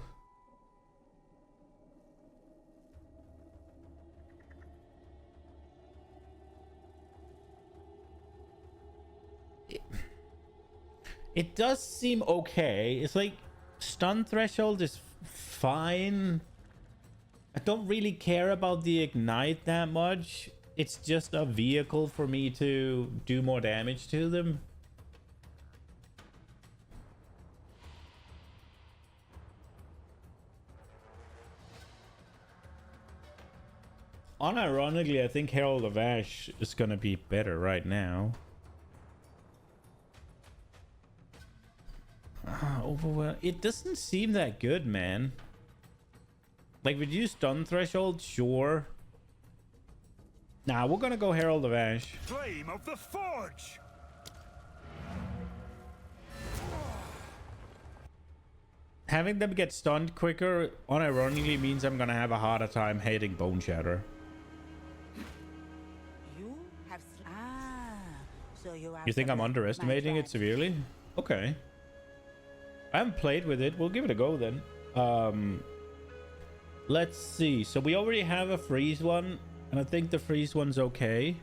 It does seem okay. It's like stun threshold is fine. I don't really care about the ignite that much. It's just a vehicle for me to do more damage to them. Unironically, I think Herald of Ash is gonna be better right now. Overwhelm. It doesn't seem that good, man. Like, reduce stun threshold, sure. Nah, we're gonna go Herald of Ash. Flame of the Forge! Having them get stunned quicker, unironically, means I'm gonna have a harder time hating Bone Shatter. You have so you have You think I'm selected my underestimating it tribe. severely? Okay. I haven't played with it. We'll give it a go then. Let's see. So we already have a freeze one, and I think the freeze one's okay.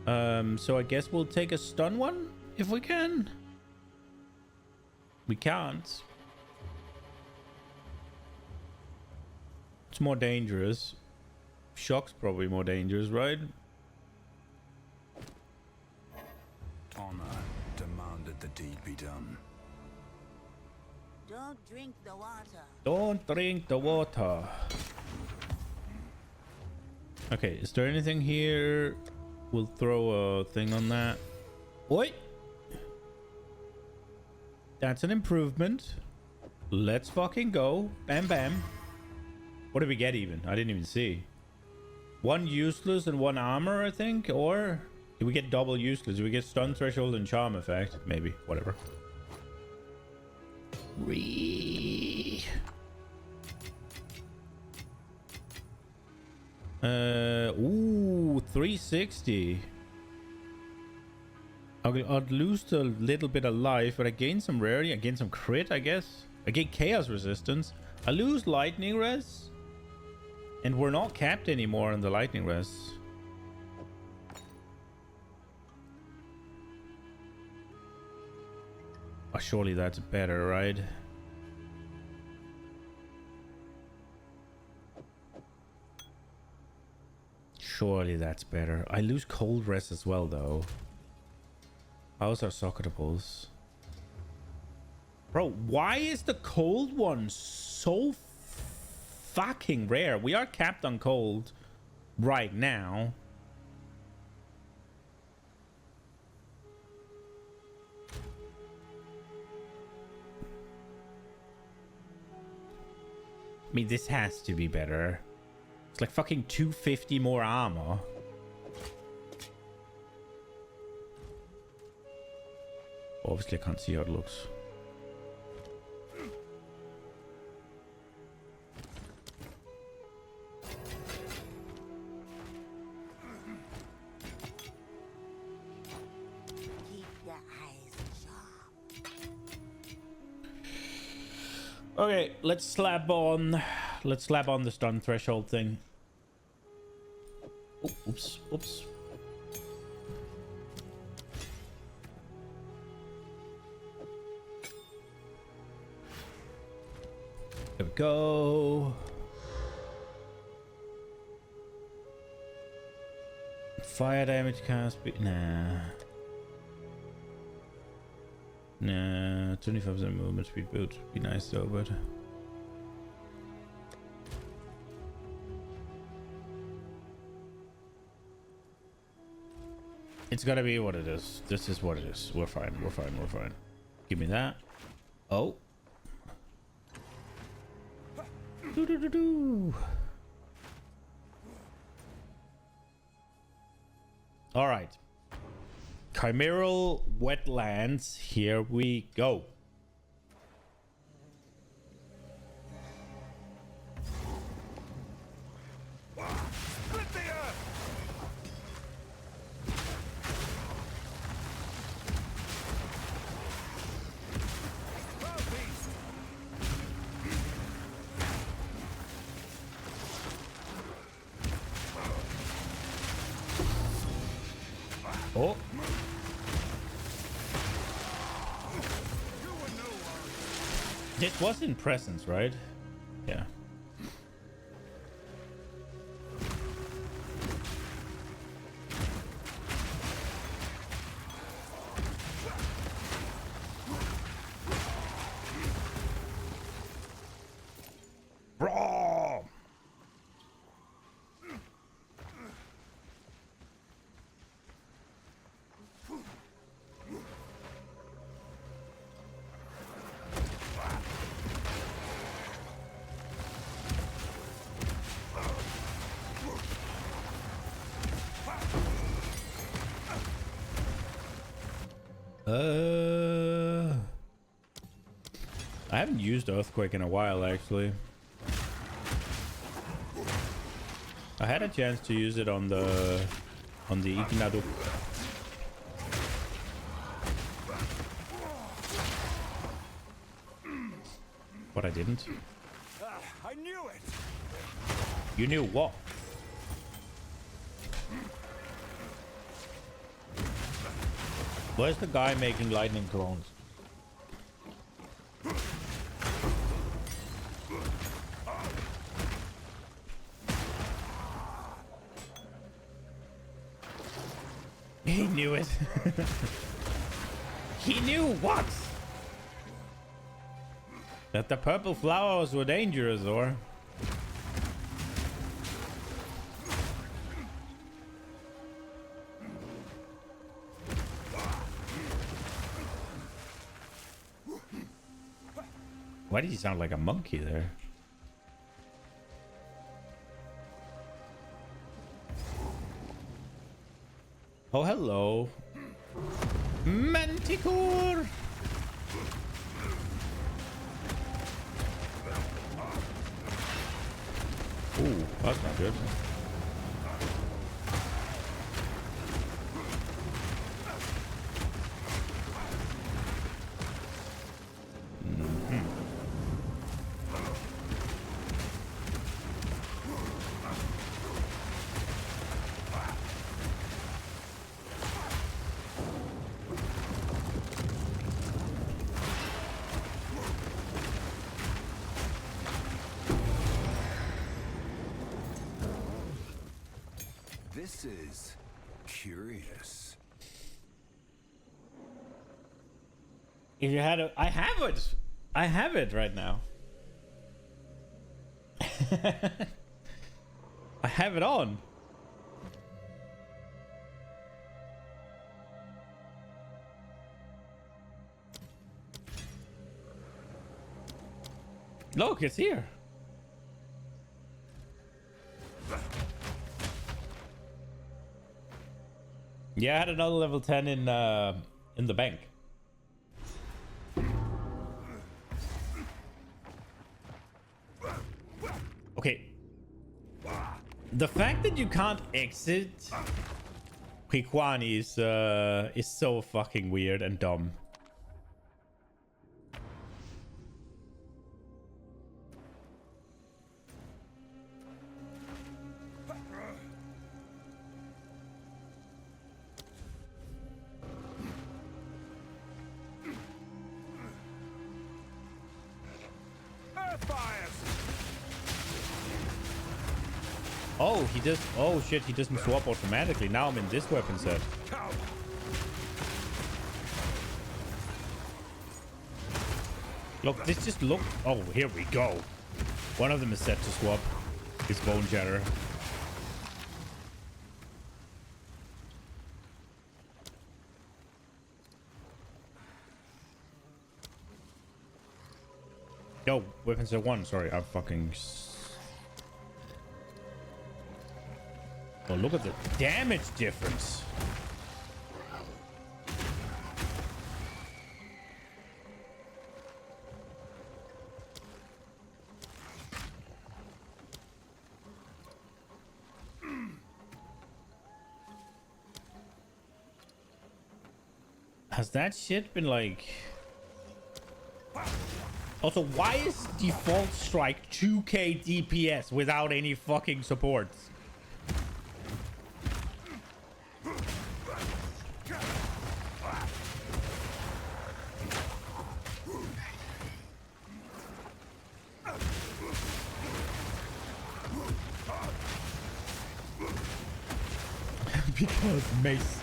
So I guess we'll take a stun one if we can. We can't. It's more dangerous. Shock's probably more dangerous, right? Honor demanded the deed be done. Don't drink the water. Don't drink the water. Okay, is there anything here? We'll throw a thing on that. Oi! That's an improvement. Let's fucking go. Bam, bam. What did we get even? I didn't even see. One useless and one armor, I think? Or did we get double useless? Did we get stun threshold and charm effect? Maybe. Whatever. Ooh, 360. I'll lose a little bit of life, but I gain some rarity. I gain some crit, I guess. I gain chaos resistance. I lose lightning res. And we're not capped anymore on the lightning res. Oh, surely that's better, right? Surely that's better. I lose cold rest as well, though. How's our socketables? Bro, why is the cold one so fucking rare? We are capped on cold right now. I mean, this has to be better. It's like fucking 250 more armor. Obviously, I can't see how it looks. Keep your eyes sharp. Okay, let's slap on the stun threshold thing. Oh, oops, oops. There we go. Fire damage cast. Nah. Nah, 25% movement speed build. Be nice though, but. It's gotta be what it is. This is what it is. We're fine. We're fine. We're fine. Give me that. Oh. Do. All right. Chimeral wetlands. Here we go. Oh. This was in presence, right? Yeah. Bro. I haven't used Earthquake in a while, actually. I had a chance to use it on the Ignado. But I didn't. I knew it. You knew what? Where's the guy making lightning clones? He knew it. He knew what? That the purple flowers were dangerous, or? Why did he sound like a monkey there? Oh, hello. Manticore! Ooh, that's not good. This is curious. If you had a... I have it! I have it right now. I have it on. Look, it's here. Yeah, I had another level 10 in the bank. Okay. The fact that you can't exit Kikwani is so fucking weird and dumb. Oh, he does. Oh shit, he doesn't swap automatically. Now I'm in this weapon set. Look, this just look. Oh, here we go. One of them is set to swap. His bone shatter. Yo, weapon set 1. Sorry, I'm fucking. Oh, look at the damage difference. Has that shit been like... Also, why is default strike 2k DPS without any fucking supports? because mace.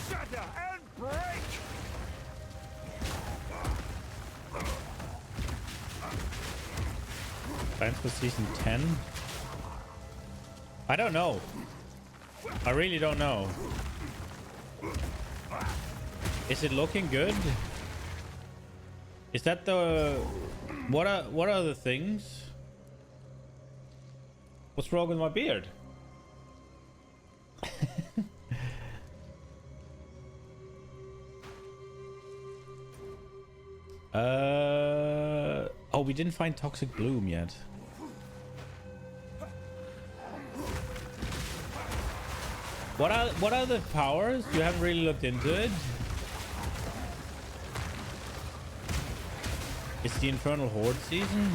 Shatter and break! Plans for season 10? I don't know. I really don't know. Is it looking good? Is that the... What are the things? What's wrong with my beard? Oh, we didn't find Toxic Bloom yet. What are the powers? You haven't really looked into it. It's the Infernal Horde season.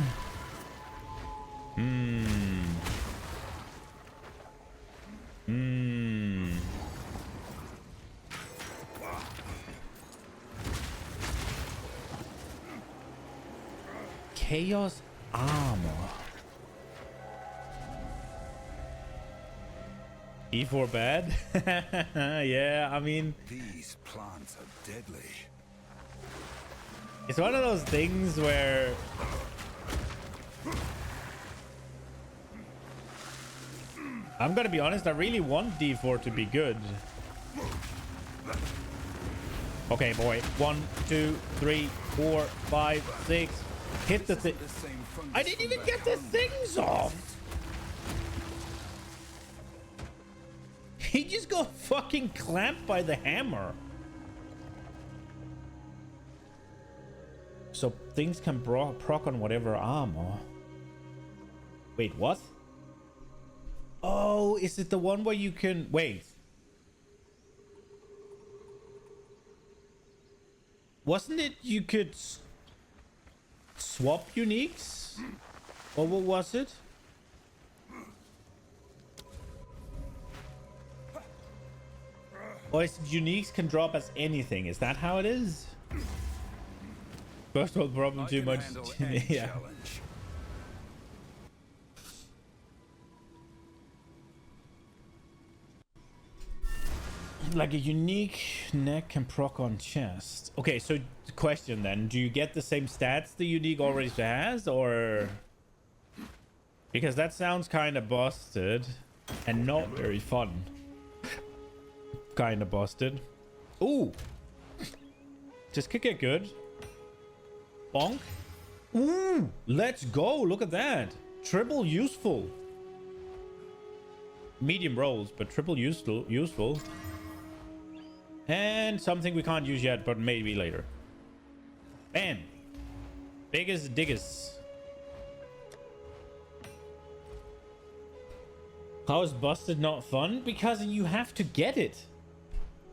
Chaos Armor. E4 bad? Yeah, I mean... These plants are deadly. It's one of those things where... I'm gonna be honest, I really want D4 to be good. Okay, boy. 1, 2, 3, 4, 5, 6. Hit the thing. I didn't even get the things off. He just got fucking clamped by the hammer. So things can proc on whatever armor. Wait, what? Oh, is it the one where you can... Wait. Wasn't it you could swap uniques? Or what was it? Or is it uniques can drop as anything? Is that how it is? First world problem too much. Yeah. Challenge. Like a unique neck can proc on chest. Okay, so the question then, do you get the same stats the unique already has, or... Because that sounds kind of busted and not very fun. Kind of busted. Ooh! Just could get good. Bonk. Ooh! Let's go! Look at that! Triple useful. Medium rolls, but triple useful. And something we can't use yet, but maybe later. Bam! Biggest diggers. How is busted not fun? Because you have to get it.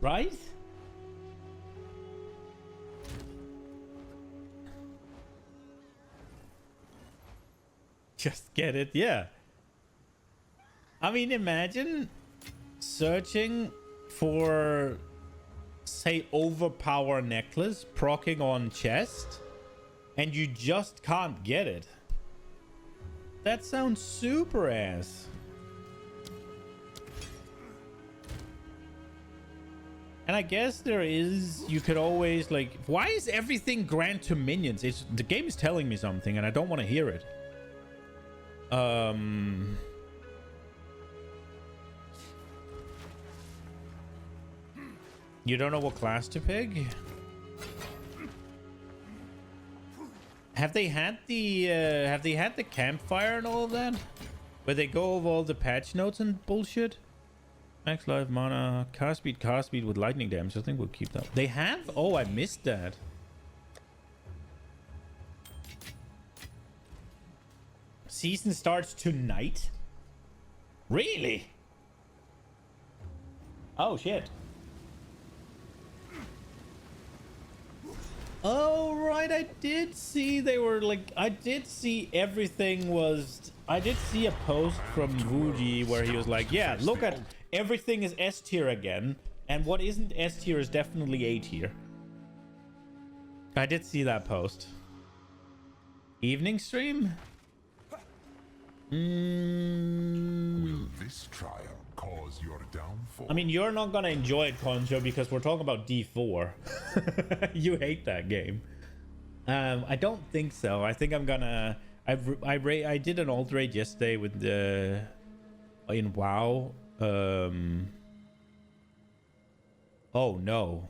Right? Just get it, yeah. I mean, imagine searching for, say, overpower necklace, procking on chest, and you just can't get it. That sounds super ass. And I guess there is, you could always, like, why is everything grant to minions? It's, the game is telling me something and I don't want to hear it. You don't know what class to pick? Have they had the campfire and all of that? Where they go over all the patch notes and bullshit? Max life mana, cast speed with lightning damage. I think we'll keep that. They have? Oh, I missed that. Season starts tonight? Really? Oh, shit. Oh, right. I did see they were like, I did see everything was, I did see a post from Wuji where he was like, yeah, look at everything is S tier again. And what isn't S tier is definitely A tier. I did see that post. Evening stream? Will this trial cause your downfall? I mean, you're not gonna enjoy it, Conjo, because we're talking about D4. You hate that game. I don't think so. I think I'm gonna. I did an alt raid yesterday with the in WoW. Oh no.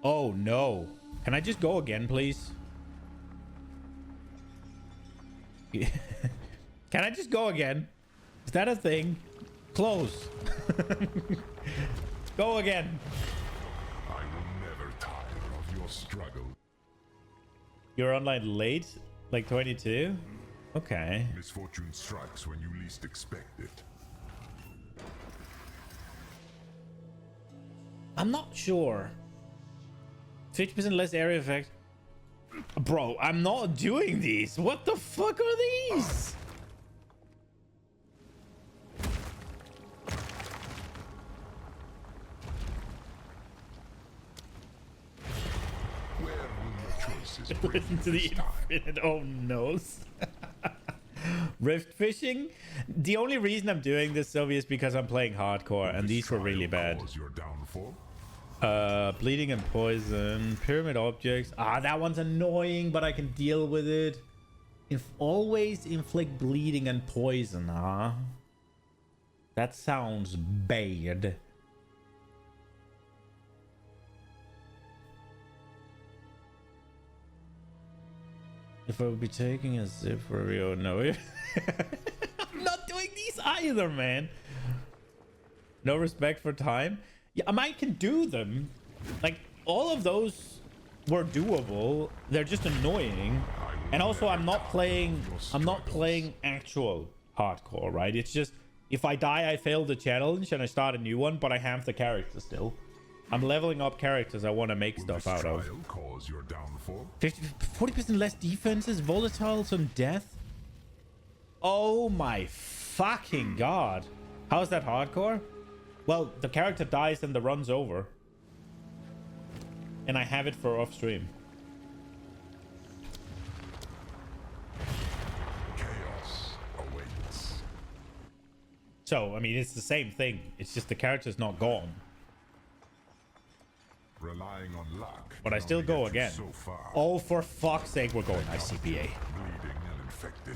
Oh no. Can I just go again, please? Can I just go again? Is that a thing? Close. Go again. I will never tire of your struggle. You're online late? Like 22? Okay. Misfortune strikes when you least expect it. I'm not sure. 50% less area effect. Bro, I'm not doing these. What the fuck are these? Where will your choices bring Listen to you the this time? infinite. Oh no. Rift fishing. The only reason I'm doing this, Sylvia, is because I'm playing hardcore, and these were really bad. Cause your downfall? Bleeding and poison, pyramid objects. Ah, that one's annoying, but I can deal with it. If always inflict bleeding and poison, huh? That sounds bad. If I would be taking a zip for real, no. I'm not doing these either, man. No respect for time. Yeah, I can do them. Like, all of those were doable. They're just annoying. And also, I'm not playing actual hardcore, right? It's just, if I die, I fail the challenge and I start a new one, but I have the character still. I'm leveling up characters I want to make stuff out of. Cause your downfall? 40% less defenses, volatiles on death. Oh my fucking god. How is that hardcore? Well, the character dies and the run's over. And I have it for off stream. Chaos awaits. So, I mean, it's the same thing. It's just the character's not gone. Relying on luck. But I still go again. So far. Oh, for fuck's sake, we're going ICBA. Bleeding and infected.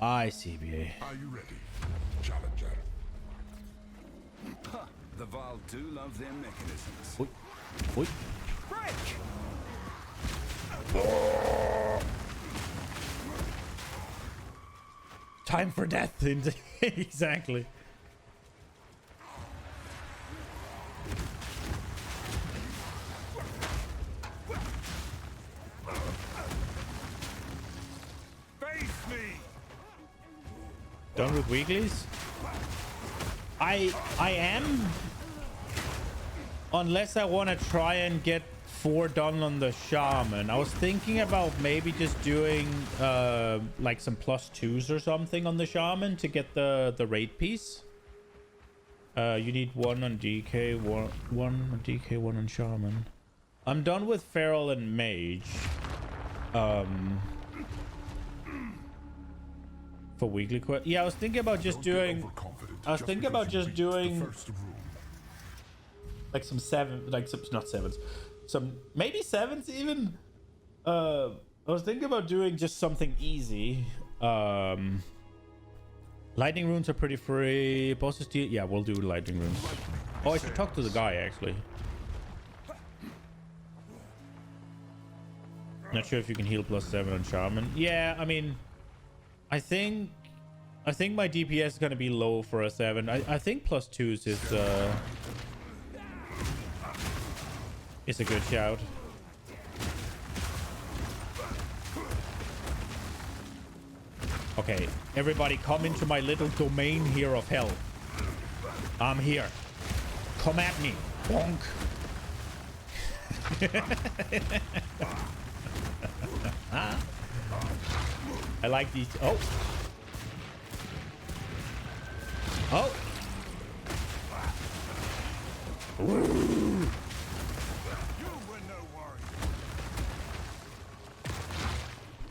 ICBA. Are you ready, Challenger? The Val do love their mechanisms. Oi. Oi. Break! Time for death. Exactly. Face me! Done with weeklies? I am, unless I want to try and get 4 done on the shaman. I was thinking about maybe just doing like some +2s or something on the shaman to get the raid piece. You need 1 on DK, 1 on DK, 1 on shaman. I'm done with feral and mage. For weekly quest. Yeah, I was thinking about just doing. I was thinking about just doing like some not sevens, some maybe 7s even. I was thinking about doing just something easy. Lightning runes are pretty free. Bosses deal. Yeah, we'll do lightning runes. Oh, I should talk to the guy actually. Not sure if you can heal +7 on shaman. Yeah, I mean, I think my DPS is gonna be low for a 7. I think +2s is a good shout. Okay, everybody come into my little domain here of hell. I'm here. Come at me. Bonk. I like these. Oh. Oh. You were no warrior.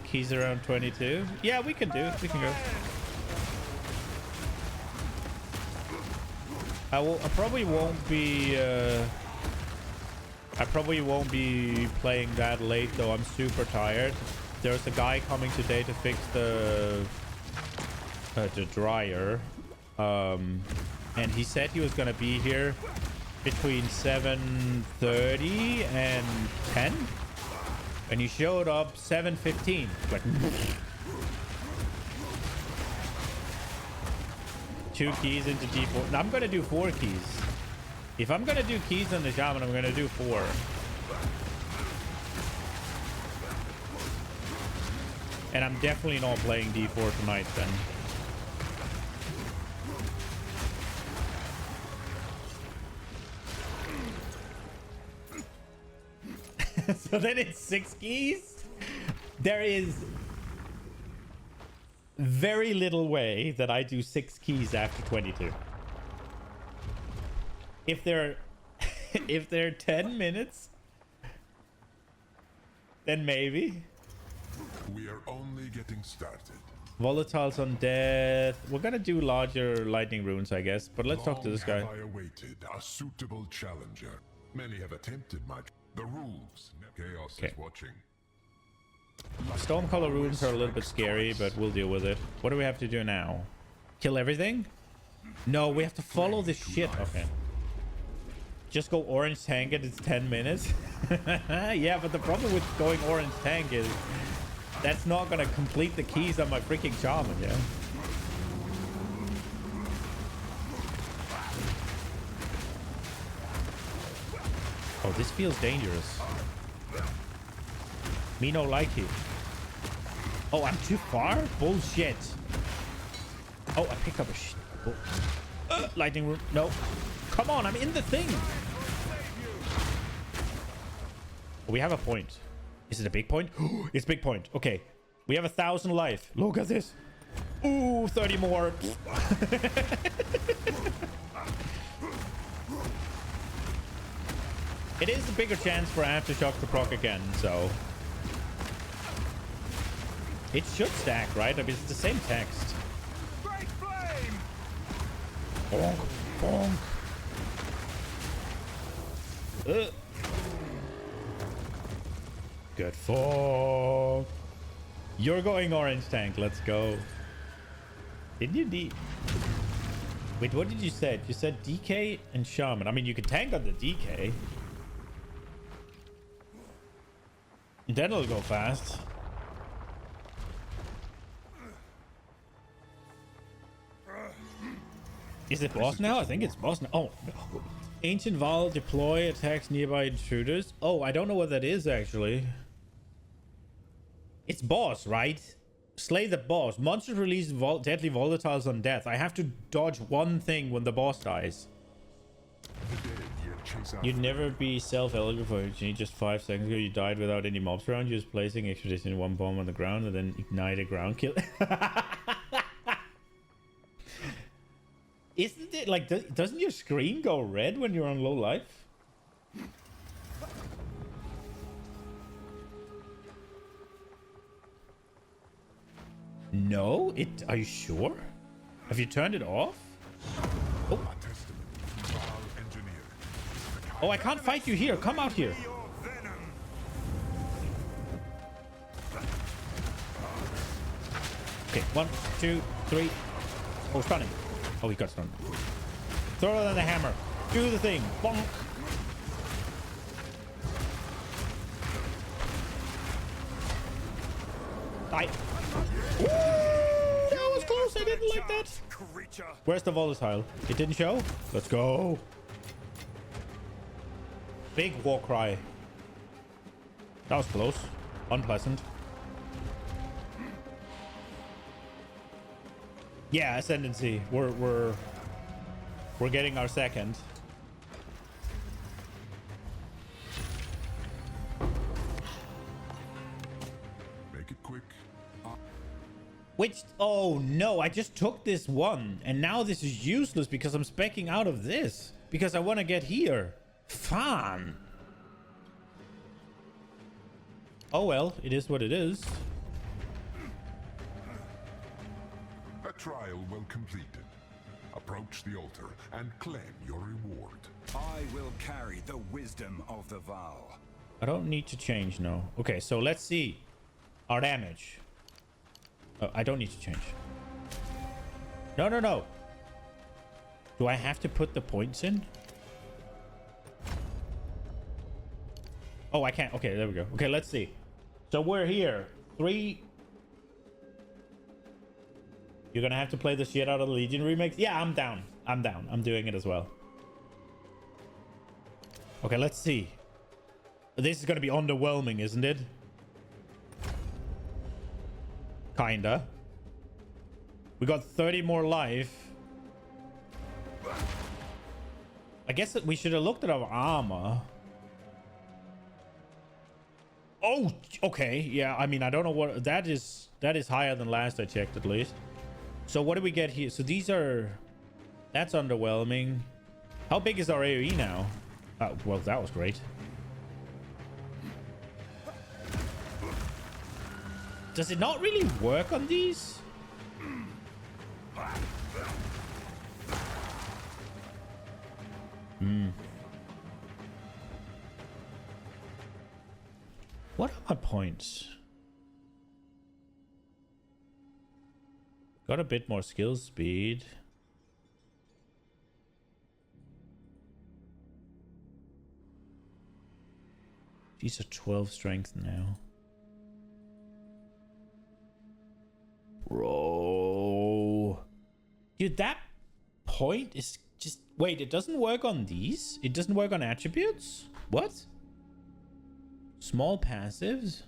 Keys around 22. Yeah, we can do it. We can go. I probably won't be. I probably won't be playing that late though. I'm super tired. There's a guy coming today to fix the dryer, and he said he was gonna be here between 7:30 and 10, and he showed up 7:15. Like 2 keys into D4. I'm gonna do 4 keys. If I'm gonna do keys on the shaman, I'm gonna do 4. And I'm definitely not playing D4 tonight then. So then it's 6 keys. There is very little way that I do 6 keys after 22. If they're 10 minutes, then maybe. We are only getting started. Volatiles on death. We're gonna do larger lightning runes, I guess. But let's talk to this guy. Long have I awaited a suitable challenger. Many have attempted the rules. Chaos is watching. Stormcaller runes are a little bit scary, but we'll deal with it. What do we have to do now? Kill everything? No, we have to follow this shit. Okay. Just go orange tank it. It's 10 minutes. Yeah, but the problem with going orange tank is that's not gonna complete the keys on my freaking shaman, yeah? Oh, this feels dangerous. Me no like it. Oh, I'm too far? Bullshit. Oh, I picked up a shit. Lightning room. No. Come on, I'm in the thing. Oh, we have a point. Is it a big point? It's a big point. Okay. We have 1,000 life. Look at this. Ooh, 30 more. It is a bigger chance for Aftershock to proc again, so... It should stack, right? I mean, it's the same text. Great flame! Bonk, bonk. Good fuck. You're going orange tank. Let's go. Didn't you Wait, what did you say? You said DK and Shaman. I mean, you can tank on the DK. Then it'll go fast. Is it boss now? I think it's boss now. Oh, no. Ancient Val deploy attacks nearby intruders. Oh, I don't know what that is actually. It's boss, right? Slay the boss. Monsters release deadly volatiles on death. I have to dodge one thing when the boss dies. You'd never be self-eligible for it. Just 5 seconds ago, you died without any mobs around. You just placing expedition 1 bomb on the ground and then ignite a ground kill. Isn't it like, doesn't your screen go red when you're on low life? No, are you sure? Have you turned it off? Oh. Oh, I can't fight you here. Come out here. Okay, 1, 2, 3. Oh, stunning. Oh, he got stunned. Throw it on the hammer. Do the thing. Bonk. Die. Ooh, that was close. I didn't like that. Where's the volatile? It didn't show? Let's go. Big war cry. That was close. Unpleasant. Yeah, ascendancy. We're getting our second. Which, oh no, I just took this one and now this is useless because I'm speccing out of this because I want to get here. Fun. Oh well, it is what it is. A trial well completed. Approach the altar and claim your reward. I will carry the wisdom of the Val. I don't need to change, no. Okay, so let's see. Our damage. Oh, I don't need to change. No, no, no. Do I have to put the points in? Oh, I can't. Okay, there we go. Okay, let's see. So we're here. 3. You're gonna have to play the shit out of the Legion remix? Yeah, I'm down. I'm down. I'm doing it as well. Okay, let's see. This is gonna be underwhelming, isn't it? Kinda. We got 30 more life. I guess that we should have looked at our armor. Oh, okay. Yeah, I mean, I don't know what that is. That is higher than last I checked, at least. So what do we get here? So these are... That's underwhelming. How big is our AoE now? Oh, well, that was great. Does it not really work on these? What are my points? Got a bit more skill speed. These are 12 strength now. Bro. Dude, that point is just... Wait, it doesn't work on these? It doesn't work on attributes? What? Small passives?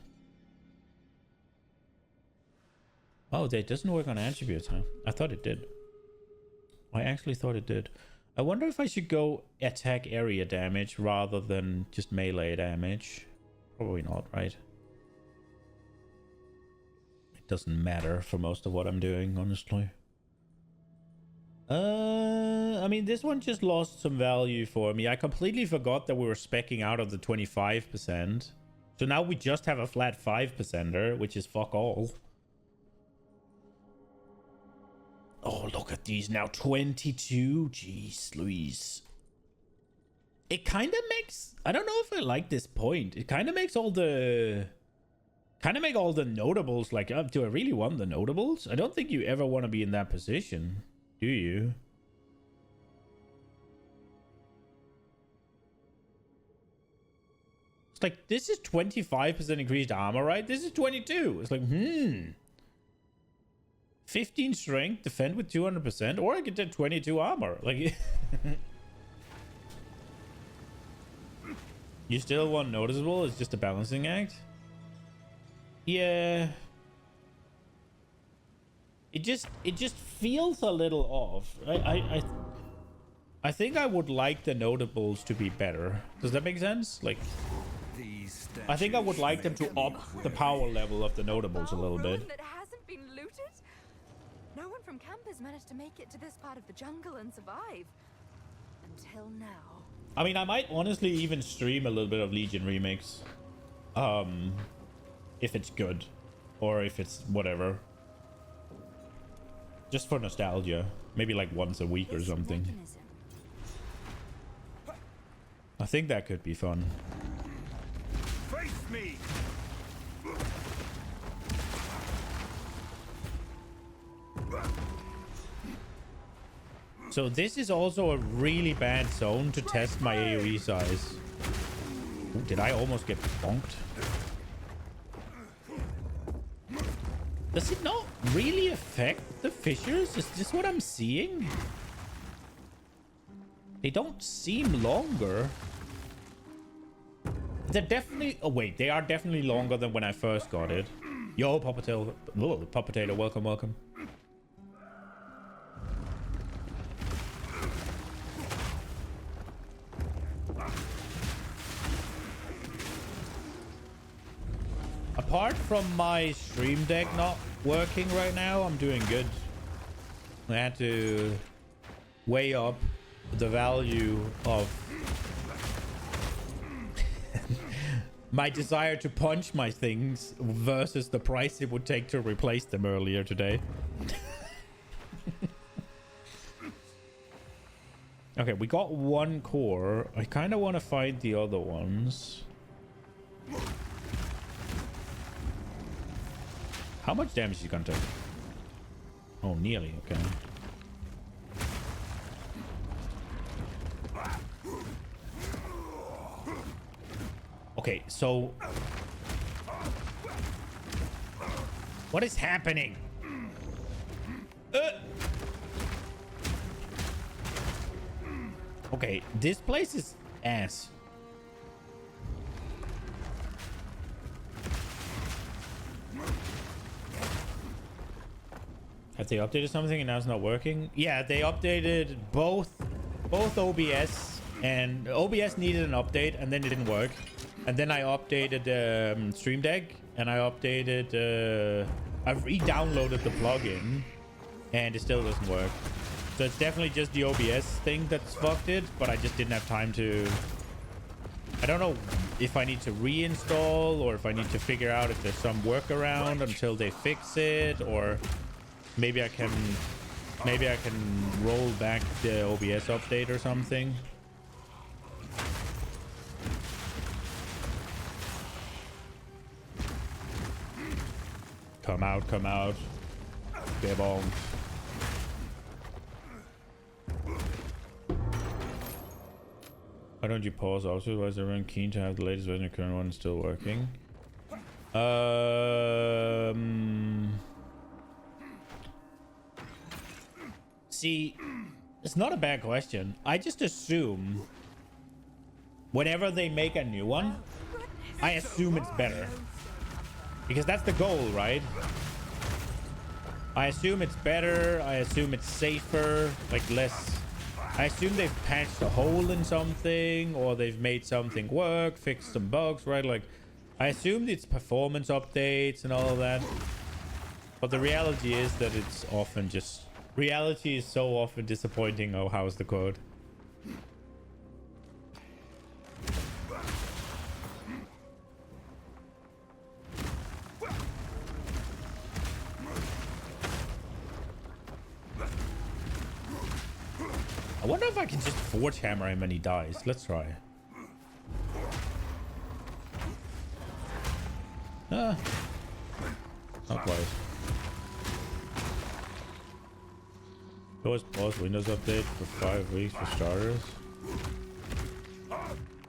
Oh, that doesn't work on attributes, huh? I thought it did. I actually thought it did. I wonder if I should go attack area damage rather than just melee damage. Probably not, right? It doesn't matter for most of what I'm doing, honestly. I mean, this one just lost some value for me. I completely forgot that we were speccing out of the 25%. So now we just have a flat 5%er, which is fuck all. Oh, look at these now. 22. Jeez, Louise. It kind of makes... I don't know if I like this point. It kind of makes all the... Kind of make all the notables like... do I really want the notables? I don't think you ever want to be in that position. Do you? It's like, this is 25% increased armor, right? This is 22. It's like, 15 strength, defend with 200%, or I could get 22 armor. Like, you still want noticeable? It's just a balancing act. Yeah. It just feels a little off. I think I would like the notables to be better. Does that make sense? Like, I think I would like them to up the power level of the notables a little bit. That hasn't been looted? No one from camp has managed to make it to this part of the jungle and survive. Until now. I mean, I might honestly even stream a little bit of Legion Remix. If it's good. Or if it's whatever. Just for nostalgia. Maybe like once a week or something. I think that could be fun. Face me! So this is also a really bad zone to test my AoE size. Ooh, did I almost get bonked? Does it not really affect the fissures? Is this what I'm seeing? They don't seem longer. They're definitely... Oh, wait. They are definitely longer than when I first got it. Yo, Potato. Oh, Potato. Welcome, welcome. Apart from my stream deck not working right now, I'm doing good. I had to weigh up the value of my desire to punch my things versus the price it would take to replace them earlier today. Okay, we got one core. I kind of want to find the other ones. How much damage is he gonna take? Oh, nearly. Okay. Okay, so what is happening? Okay, this place is ass. Have they updated something and now it's not working? Yeah, they updated both OBS, and OBS needed an update and then it didn't work. And then I updated Stream Deck, and I updated I've re-downloaded the plugin and it still doesn't work. So it's definitely just the OBS thing that's fucked it, but I just didn't have time to... I don't know if I need to reinstall or if I need to figure out if there's some workaround until they fix it, or maybe I can roll back the OBS update or something. Come out, come out. Get on. Why don't you pause also? Why is everyone keen to have the latest version of current one still working? See, it's not a bad question. I just assume whenever they make a new one, I assume it's better. Because that's the goal, right? I assume it's better. I assume it's safer, like less... I assume they've patched a hole in something, or they've made something work, fixed some bugs, right? Like, I assumed it's performance updates and all of that. But the reality is that it's often just... Reality is so often disappointing. Oh, how's the code? I wonder if I can just forge hammer him and he dies. Let's try. Not quite. Always pause Windows update for 5 weeks for starters.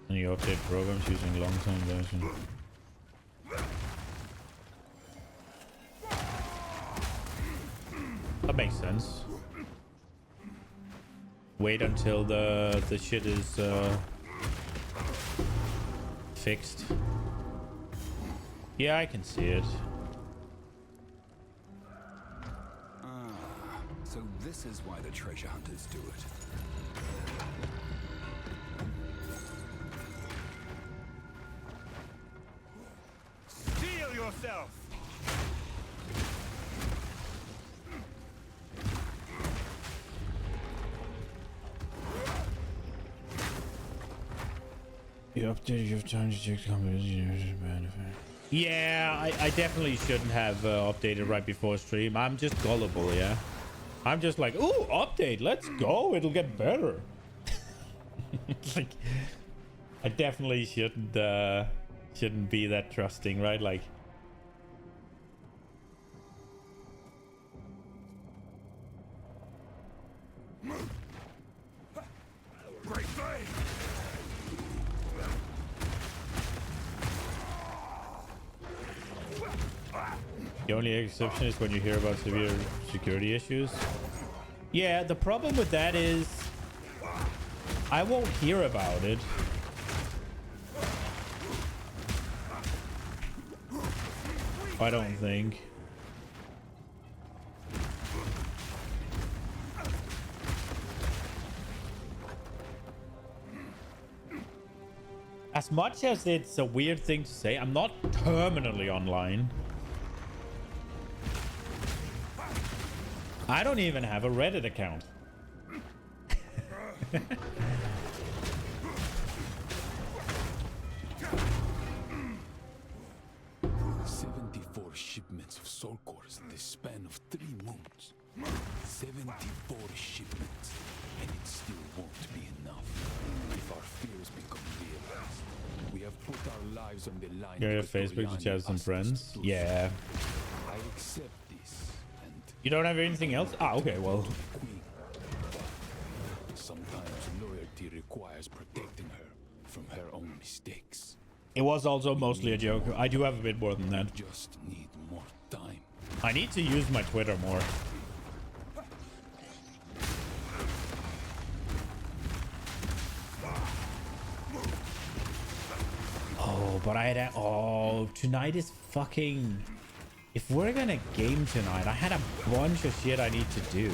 And you update programs using long-term version. That makes sense. Wait until the shit is fixed. Yeah, I can see it. So this is why the treasure hunters do it. Steel yourself! You updated, you have time to check the company's benefit. Yeah, I definitely shouldn't have updated right before stream. I'm just gullible, yeah. I'm just like, ooh, update, let's go, it'll get better. Like, I definitely shouldn't be that trusting, right? Like, Great thing! the only exception is when you hear about severe security issues. Yeah, the problem with that is I won't hear about it. I don't think. As much as it's a weird thing to say, I'm not terminally online. I don't even have a Reddit account. 74 shipments of soul cores in the span of 3 moons. 74 shipments, and it still won't be enough. If our fears become realized, we have put our lives on the line. You have because Facebook to Oriani chat with some asked us friends? to do Yeah. so. I accept this, and You don't have anything else? Ah, okay, well. the Queen. Sometimes loyalty requires protecting her from her own mistakes. It was also mostly a joke. I do have a bit more than that. Just need more time. I need to use my Twitter more. Oh, but I had oh, tonight is fucking... If we're gonna game tonight, I had a bunch of shit I need to do.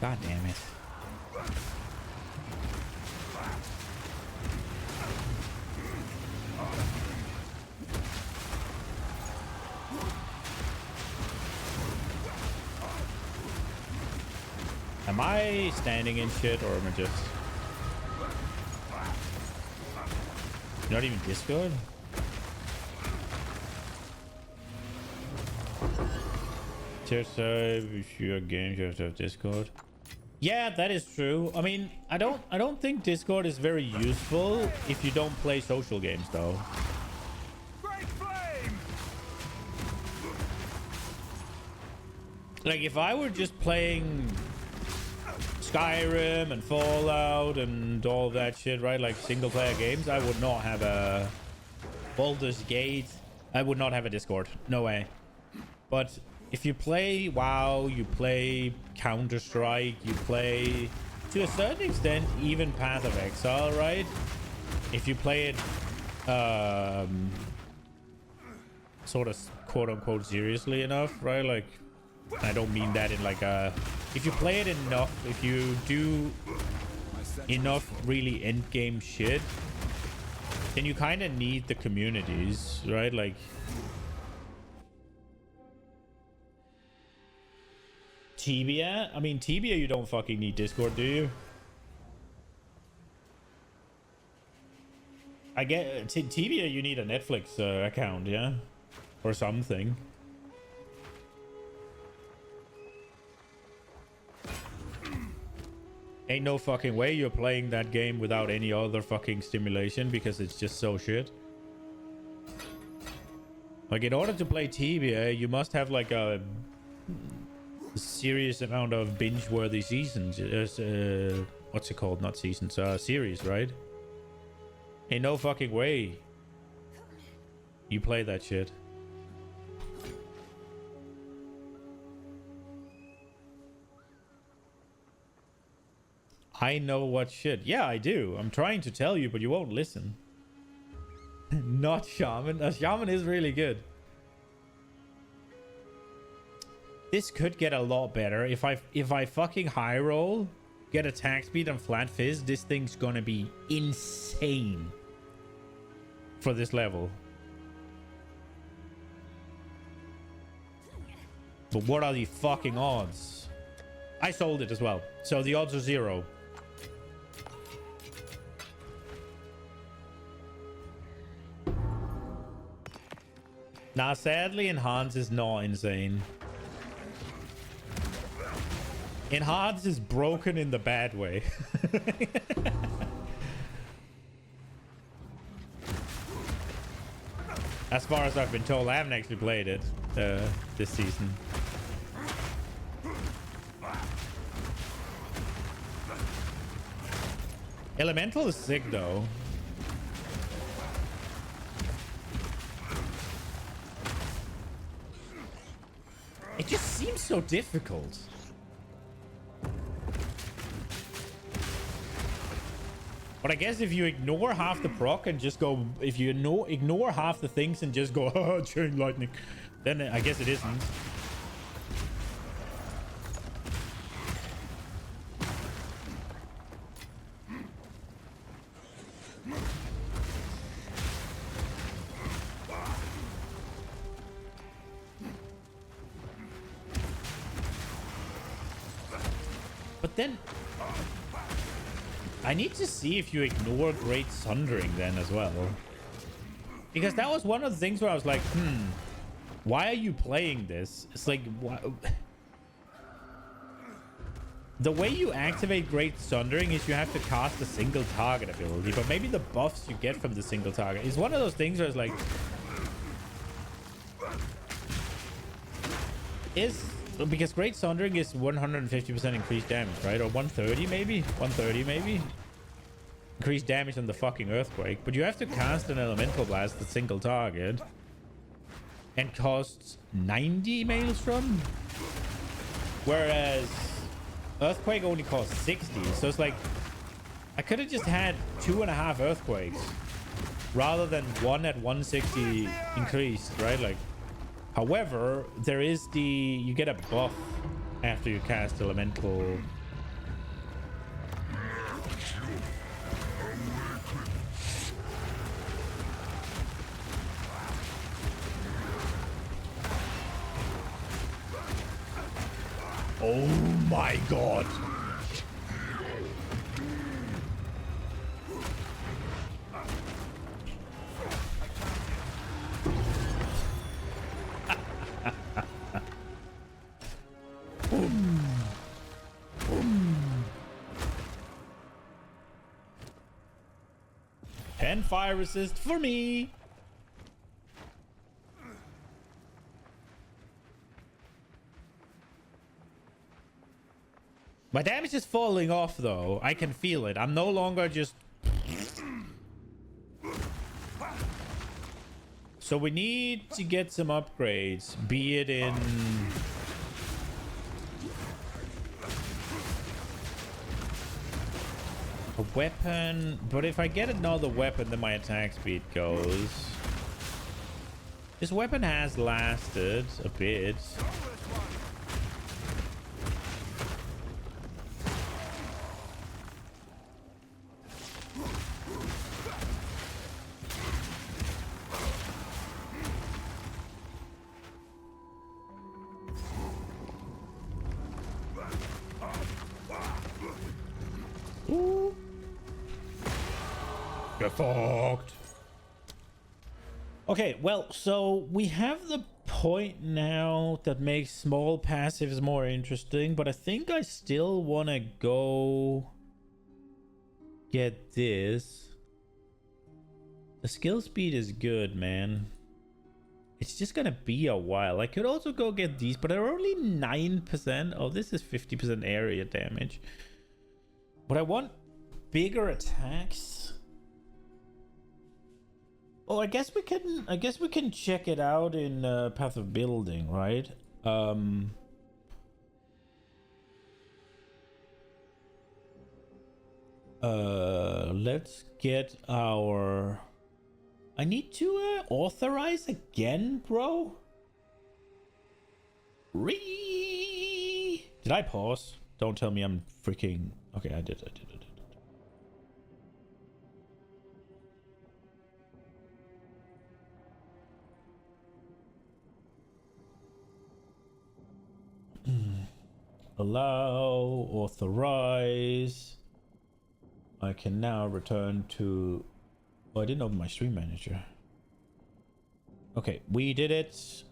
God damn it. Am I standing in shit or am I just... Not even Discord? Tier sub, if you're games, you have to have Discord. Yeah, that is true. I mean, I don't think Discord is very useful if you don't play social games though. Great flame! Like if I were just playing Skyrim and Fallout and all that shit, right? Like single player games, I would not have a Baldur's Gate. I would not have a Discord. No way. But if you play WoW, you play Counter-Strike, you play, to a certain extent, even Path of Exile, right? If you play it sort of quote-unquote seriously enough, right? Like, I don't mean that in like a... If you play it enough, if you do enough really end-game shit, then you kind of need the communities, right? Like... Tibia? I mean, Tibia, you don't fucking need Discord, do you? I get... Tibia, you need a Netflix account, yeah? Or something. Ain't no fucking way you're playing that game without any other fucking stimulation because it's just so shit. Like, in order to play Tibia, you must have like a serious amount of binge-worthy seasons. What's it called? Not seasons. Series, right? Ain't no fucking way you play that shit. I know what shit. Yeah, I do. I'm trying to tell you, but you won't listen. Not Shaman. Shaman is really good. This could get a lot better. If I fucking high roll, get attack speed and flat fizz, this thing's gonna be insane for this level. But what are the fucking odds? I sold it as well, so the odds are 0. Now, sadly, Enhance is not insane. Enhance is broken in the bad way. As far as I've been told, I haven't actually played it this season. Elemental is sick, though. It just seems so difficult. But I guess if you ignore half the proc and just go... If you ignore half the things and just go, oh, chain lightning, then I guess it isn't. But then I need to see if you ignore Great Sundering then as well. Because that was one of the things where I was like, why are you playing this? It's like, the way you activate Great Sundering is you have to cast a single target ability, but maybe the buffs you get from the single target is one of those things where it's like, because Great Sundering is 150% increased damage, right? Or 130 maybe? 130 maybe? Increased damage on the fucking Earthquake. But you have to cast an Elemental Blast at single target. And costs 90 Maelstrom. Whereas Earthquake only costs 60. So it's like, I could have just had 2.5 Earthquakes. Rather than one at 160 increased, right? Like, however, there is you get a buff after you cast Elemental. Oh my god. Boom. Boom. 10 fire resist for me. My damage is falling off though. I can feel it. I'm no longer just... So we need to get some upgrades. Be it in... a weapon. But if I get another weapon, then my attack speed goes. This weapon has lasted a bit. Ooh. Get fucked. Okay, well, so we have the point now that makes small passives more interesting, but I think I still want to go get this. The skill speed is good, man. It's just gonna be a while. I could also go get these, but they're only 9%. Oh, this is 50% area damage. But I want bigger attacks. Oh, I guess we can check it out in Path of Building, right? Let's get our... I need to authorize again, bro. Did I pause? Don't tell me I'm freaking... Okay, I did. Allow, authorize. I can now return to... Oh, I didn't open my stream manager. Okay, we did it.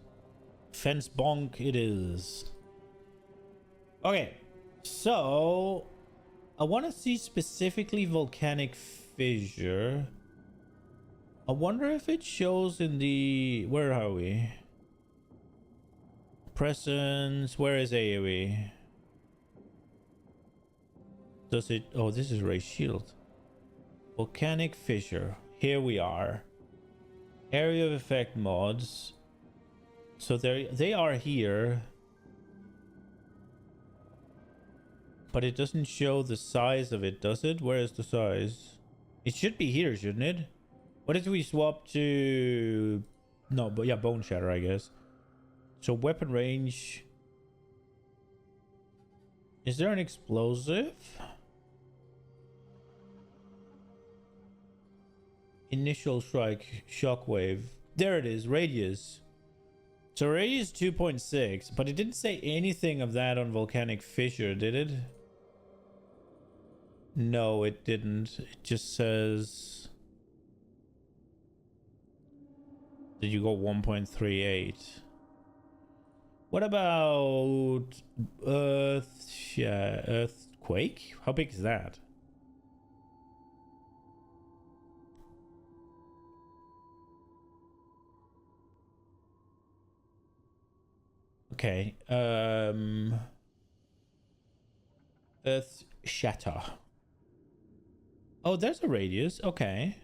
Fence bonk it is. Okay, so... I want to see specifically volcanic fissure. I wonder if it shows in the... Where are we? Presence. Where is AoE? Does it... Oh, this is Ray Shield. Volcanic fissure. Here we are. Area of effect mods. So they are here. But it doesn't show the size of it, does it? Where is the size? It should be here, shouldn't it? What if we swap to... No, but yeah, Bone Shatter, I guess. So weapon range... Is there an explosive? Initial strike, shockwave. There it is, radius. So radius 2.6, but it didn't say anything of that on volcanic fissure, did it? No, it didn't. It just says that you got 1.38. What about earthquake? How big is that? Okay. Earth shatter. Oh, there's a radius. Okay.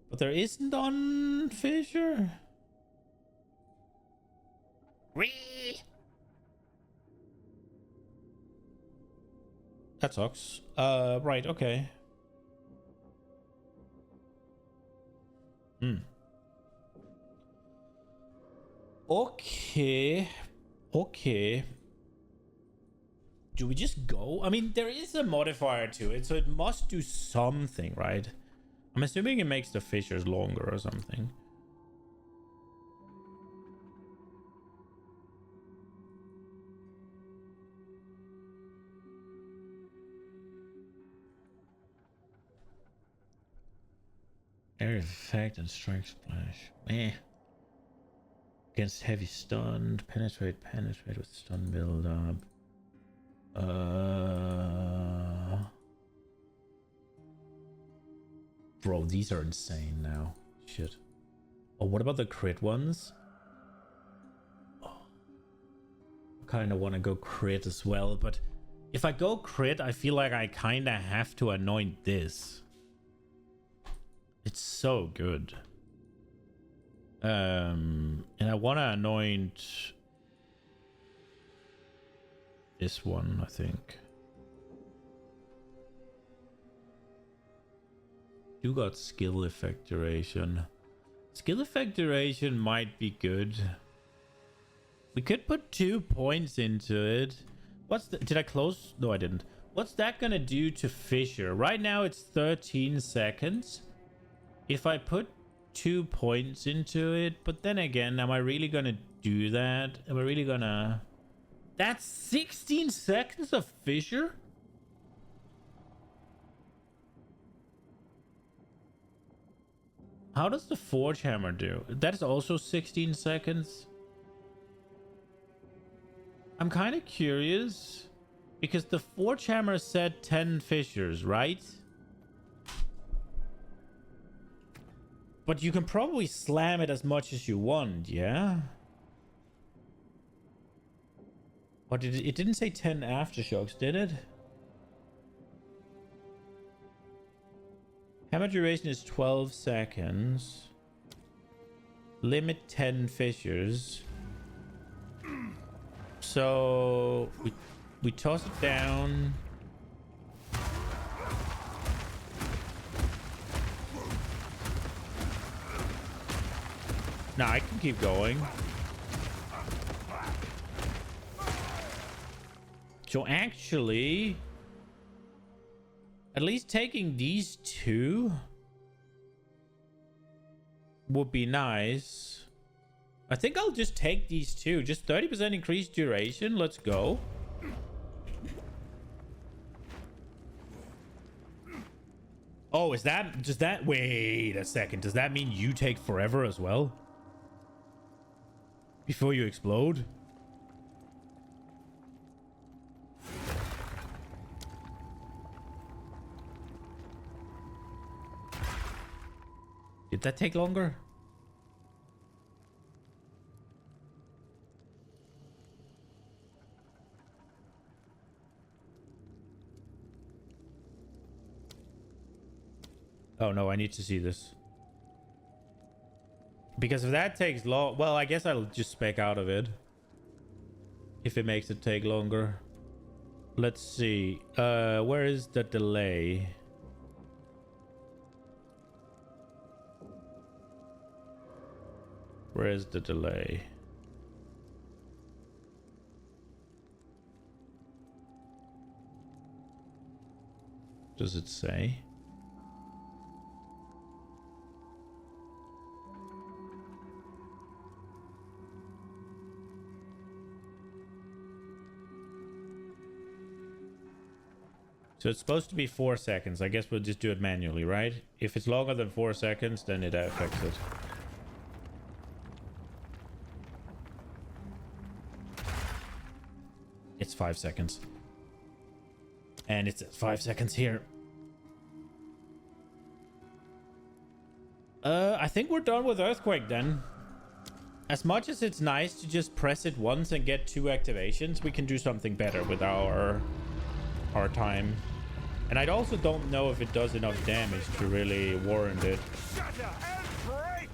But there isn't on fissure. That sucks. Right, okay. Okay. Okay. Do we just go? I mean, there is a modifier to it, so it must do something, right? I'm assuming it makes the fissures longer or something. Area of effect and strike splash. Meh. Against heavy stun. Penetrate with stun build up. Bro, these are insane now. Shit. Oh, what about the crit ones? Oh. I kind of want to go crit as well, but if I go crit, I feel like I kind of have to anoint this. It's so good. And I want to anoint this one, I think. You got skill effect duration. Skill effect duration might be good. We could put 2 points into it. What's the... Did I close? No, I didn't. What's that gonna do to fissure? Right now it's 13 seconds. If I put 2 points into it, but then again, am I really gonna do that? Am I really gonna... That's 16 seconds of fissure? How does the Forge Hammer do? That is also 16 seconds. I'm kind of curious because the Forge Hammer said 10 fissures, right? But you can probably slam it as much as you want, yeah? What did it didn't say 10 aftershocks, did it? Hammer duration is 12 seconds. Limit 10 fissures. So we toss it down. Nah, I can keep going. So actually, at least taking these two would be nice. I think I'll just take these two. Just 30% increased duration. Let's go. Oh, is that... Does that... Wait a second. Does that mean you take forever as well? Before you explode? Did that take longer? Oh no, I need to see this. Because if that takes long... Well, I guess I'll just spec out of it. If it makes it take longer. Let's see. Where is the delay? Where is the delay? Does it say? So So it's supposed to be 4 seconds. I guess we'll just do it manually, right? If it's longer than 4 seconds, then it affects it. It's 5 seconds. And it's 5 seconds here. I think we're done with Earthquake then. As much as it's nice to just press it once and get 2 activations, we can do something better with our time. And I also don't know if it does enough damage to really warrant it. Shatter and break!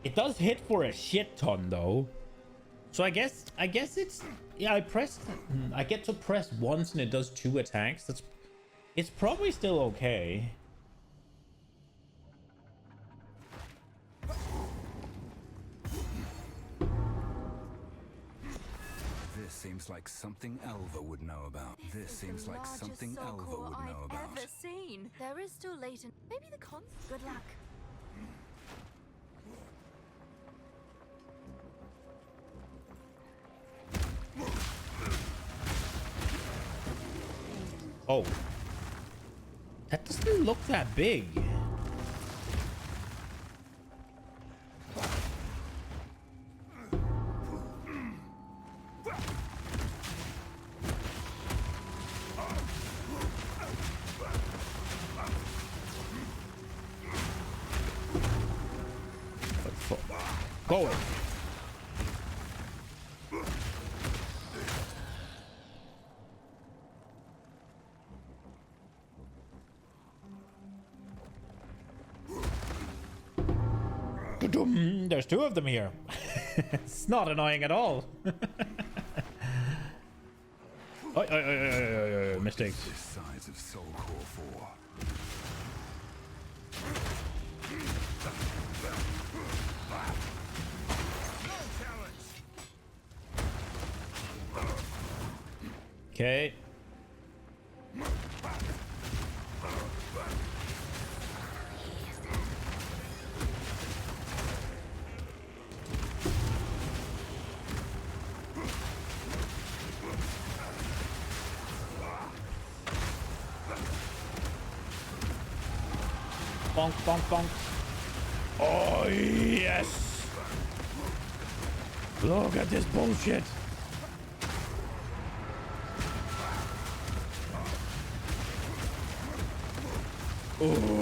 It does hit for a shit ton though. So I guess it's, yeah, I get to press once and it does 2 attacks. It's probably still okay. This seems like something Elva would know about. This seems like something Elva would know about. Ever seen. There is still latent. Maybe the con. Good luck. Oh. That doesn't look that big. Go it. There's 2 of them here. It's not annoying at all. Mistakes. This size of Soul Core 4. Okay. Bonk, bonk, bonk. Oh, yes. Look at this bullshit. Ooh.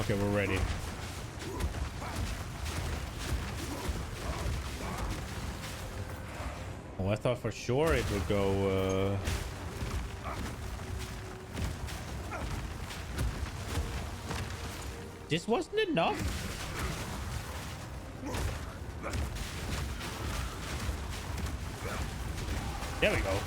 Okay, we're ready. Oh, I thought for sure it would go, This wasn't enough? There we go.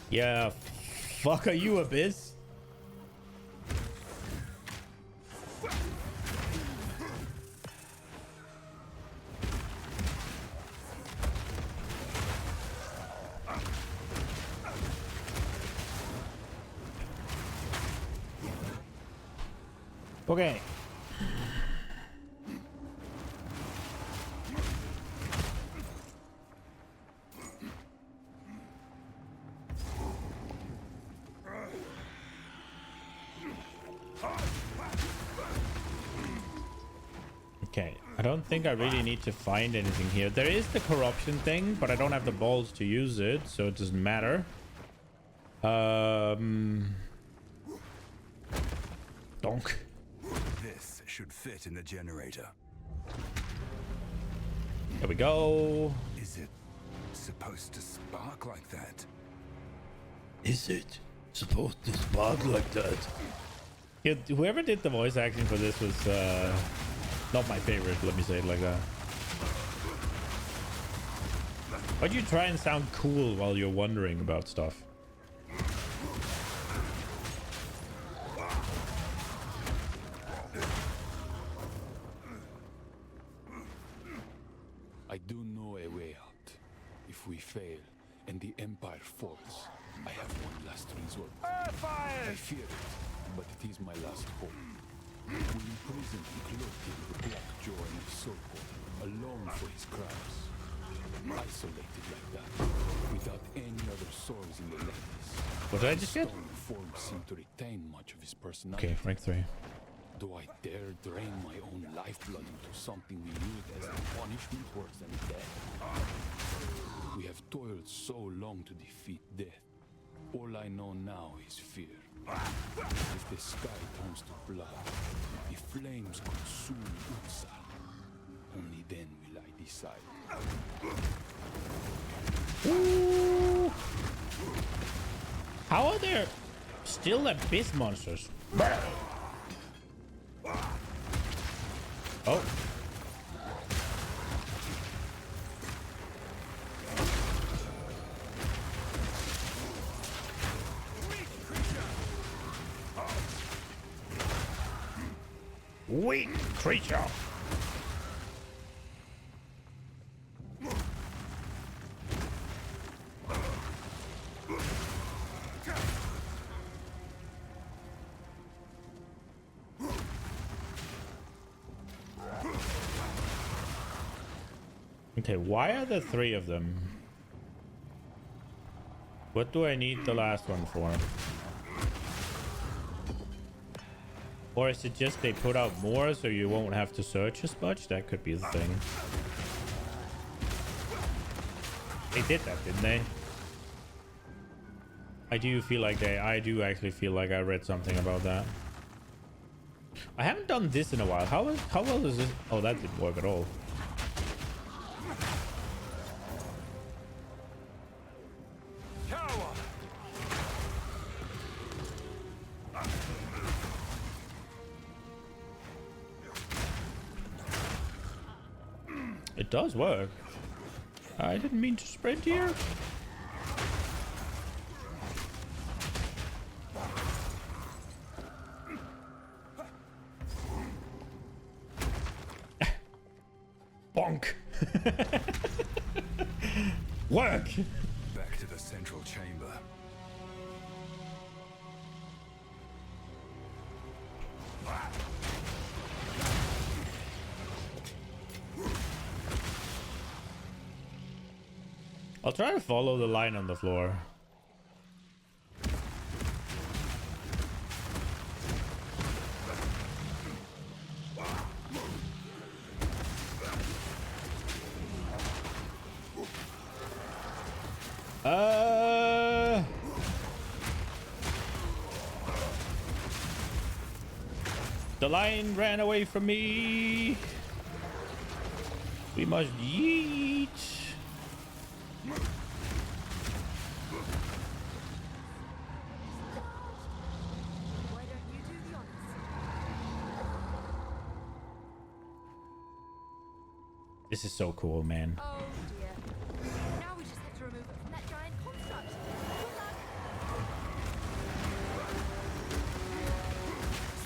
Yeah, fuck are you, Abyss? Okay. Okay, I don't think I really need to find anything here. There is the corruption thing, but I don't have the balls to use it, so it doesn't matter. Donk. This should fit in the generator. There we go. Is it supposed to spark like that? Is it supposed to spark like that? Yeah, whoever did the voice acting for this was Not my favorite, let me say it like that. Why'd you try and sound cool while you're wondering about stuff? I do know a way out. If we fail and the Empire falls, I have one last resort. I fear it, but it is my last hope. We imprison and cloak him with Black Jaw and Soulcore, alone for his crimes. Isolated like that, without any other souls in the ladies. What did I just get? Stone forms seem to retain much of his personality. Okay, rank 3. Do I dare drain my own lifeblood into something we used as a punishment worse than death? We have toiled so long to defeat death. All I know now is fear. If the sky turns to blood, if flames consume Exile, only then will I decide. Ooh. How are there still abyss monsters? Oh. Weak creature. Okay, why are there 3 of them? What do I need the last one for? Or is it just they put out more so you won't have to search as much? That could be the thing. They did that, didn't they? I do actually feel like I read something about that. I haven't done this in a while. How well is this? Oh, that didn't work at all. It does work. I didn't mean to sprint here. Bonk. Work. Back to the central chamber. I'll try to follow the line on the floor. The line ran away from me. We must yeet. Why don't you do the honors? This is so cool, man. Oh dear. Now we just have to remove it from that giant construct. Good luck.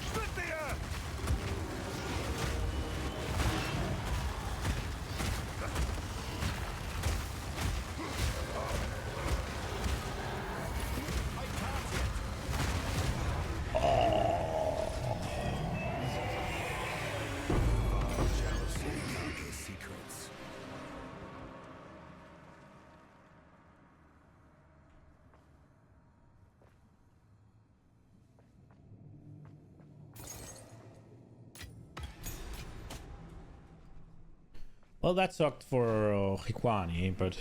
Split the earth! Secrets. Well, that sucked for Hikwani, but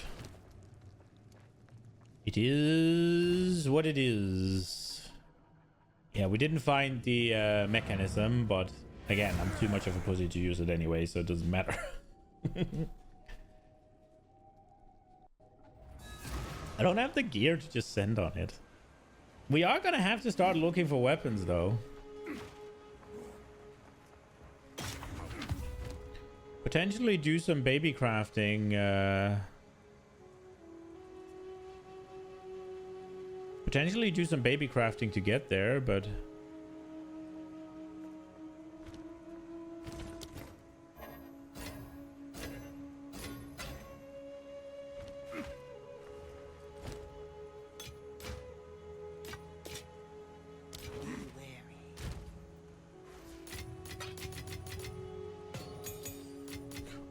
it is what it is. Yeah, we didn't find the mechanism, but again, I'm too much of a pussy to use it anyway, so it doesn't matter. I don't have the gear to just send on it. We are gonna have to start looking for weapons, though. Potentially do some baby crafting. Potentially do some baby crafting to get there, but...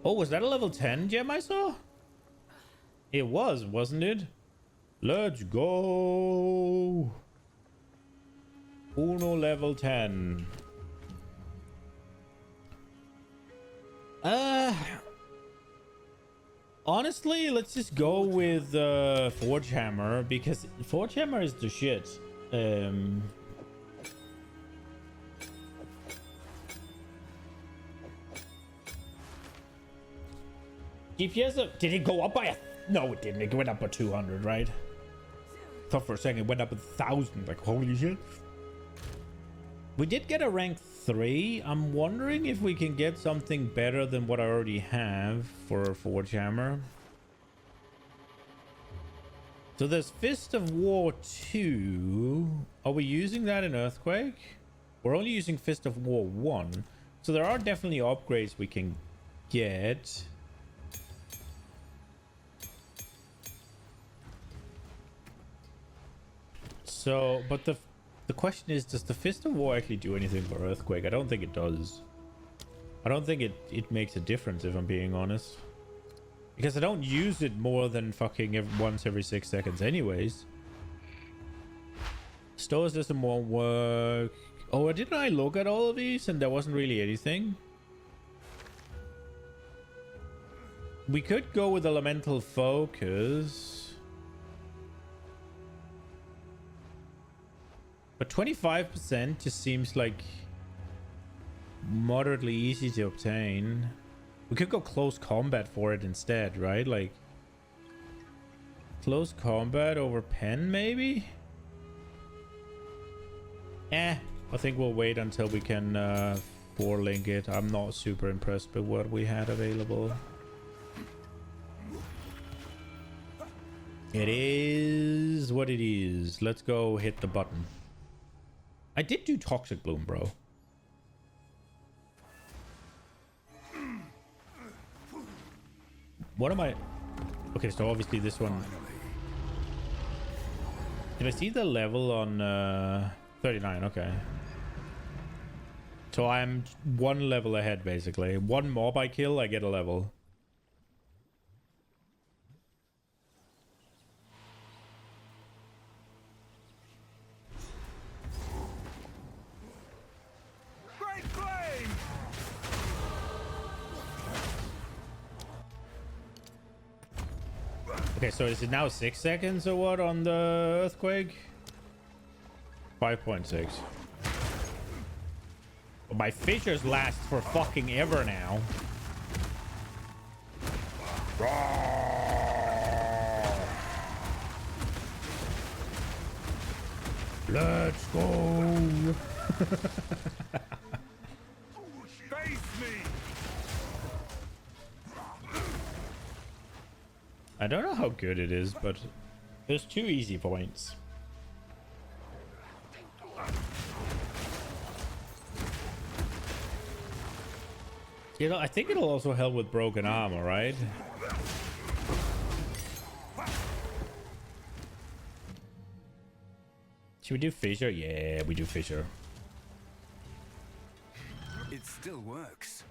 Oh, was that a level 10 gem I saw? It was, wasn't it? Let's go. Uno level 10. Honestly, let's just go with Forge Hammer, because Forge Hammer is the shit. DPS did it go up by a... No, it didn't. It went up by 200, right? Thought for a second it went up 1,000. Like, holy shit. We did get a rank 3. I'm wondering if we can get something better than what I already have for Forge Hammer. So there's Fist of War 2. Are we using that in Earthquake? We're only using Fist of War 1. So there are definitely upgrades we can get. So, but the question is, does the Fist of War actually do anything for Earthquake? I don't think it does. I don't think it makes a difference, if I'm being honest. Because I don't use it more than fucking once every 6 seconds anyways. Stores doesn't more work. Oh, didn't I look at all of these and there wasn't really anything? We could go with Elemental Focus. But 25% just seems like moderately easy to obtain. We could go close combat for it instead, right? Like close combat over pen, maybe? I think we'll wait until we can 4-link it. I'm not super impressed with what we had available. It is what it is. Let's go hit the button. I did do Toxic Bloom, bro. What am I... Okay, so obviously this one... Did I see the level on 39? Okay. So I'm 1 level ahead, basically. 1 mob I kill, I get a level. Okay, so is it now 6 seconds or what on the Earthquake? 5.6. Well, my fissures last for fucking ever now. Let's go. Face me. I don't know how good it is, but there's 2 easy points. You know, I think it'll also help with broken armor, right? Should we do fissure? Yeah, we do fissure. It still works.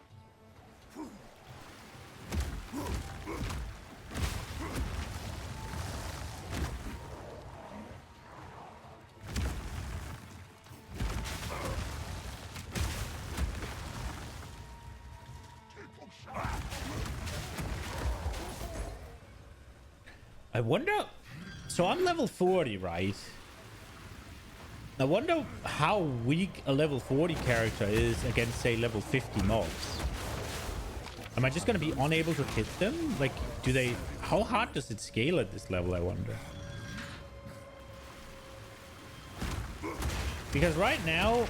I wonder... So I'm level 40, right? I wonder how weak a level 40 character is against, say, level 50 mobs. Am I just going to be unable to hit them? Like, do they... How hard does it scale at this level, I wonder? Because right now...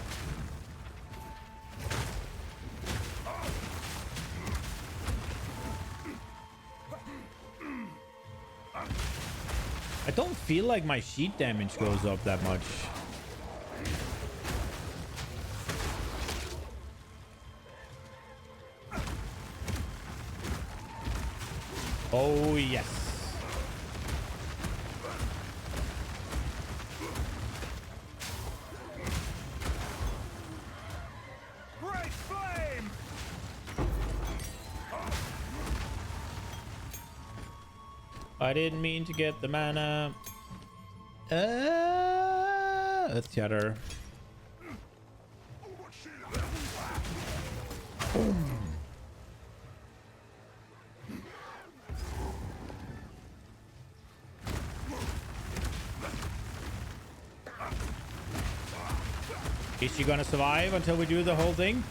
I don't feel like my sheet damage goes up that much. Oh, yes. Great flame! I didn't mean to get the mana. Earth Shatter. Is she gonna survive until we do the whole thing?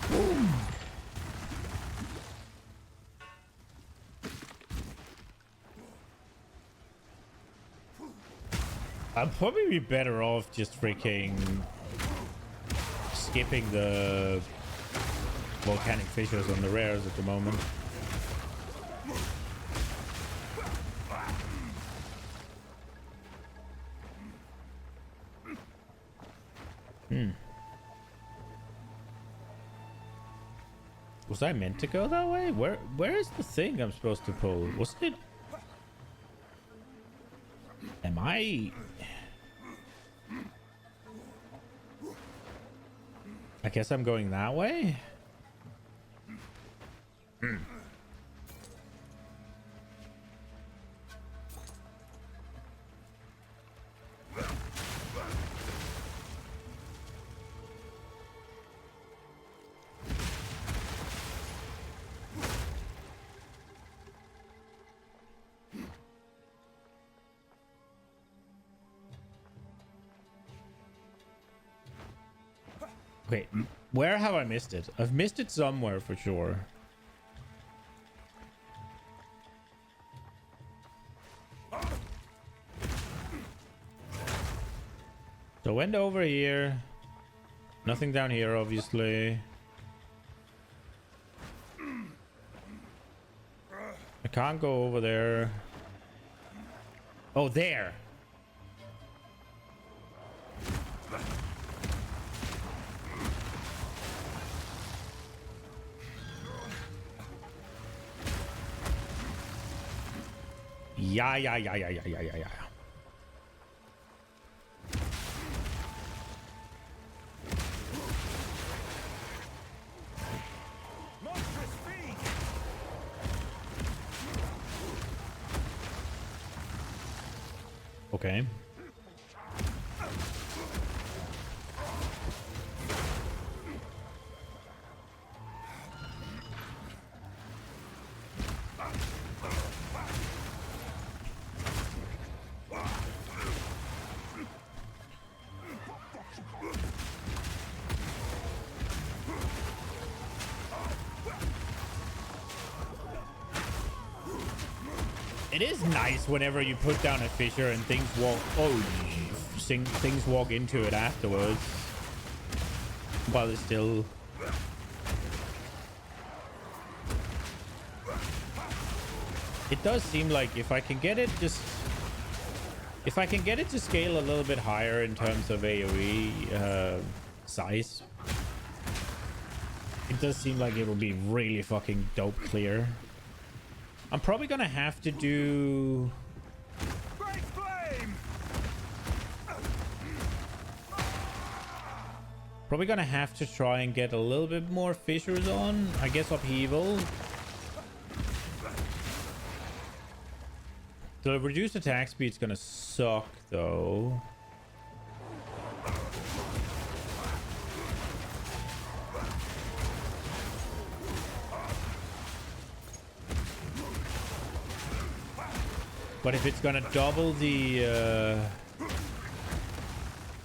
I'd probably be better off just freaking skipping the volcanic fissures on the rares at the moment. Was I meant to go that way? Where is the thing I'm supposed to pull? Wasn't it? Am I guess I'm going that way. Wait, where have I missed it? I've missed it somewhere for sure. So went over here. Nothing down here, obviously. I can't go over there. Oh, there. Yeah. Monstrous feet! Okay. It is nice whenever you put down a fissure and things walk. Oh, things walk into it afterwards, while it's still. It does seem like if I can get it to scale a little bit higher in terms of AoE size, it does seem like it will be really fucking dope clear. I'm probably gonna have to do. Great flame! Probably gonna have to try and get a little bit more fissures on. I guess upheaval. The reduced attack speed's gonna suck though. But if it's gonna double the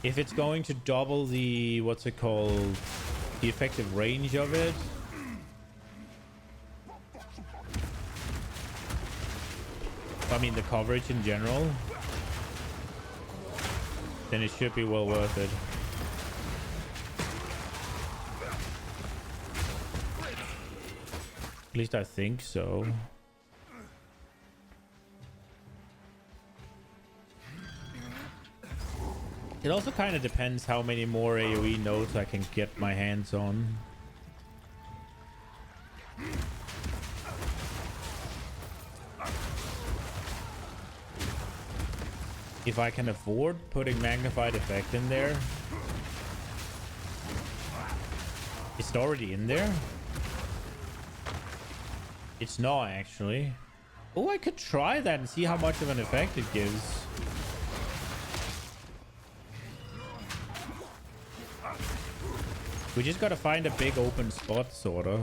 if it's going to double the what's it called, the effective range of it, I mean the coverage in general, then it should be well worth it. At least I think so. It also kind of depends how many more AoE nodes I can get my hands on. If I can afford putting magnified effect in there. Is it already in there? It's not actually. Oh, I could try that and see how much of an effect it gives. We just gotta find a big open spot, sorta.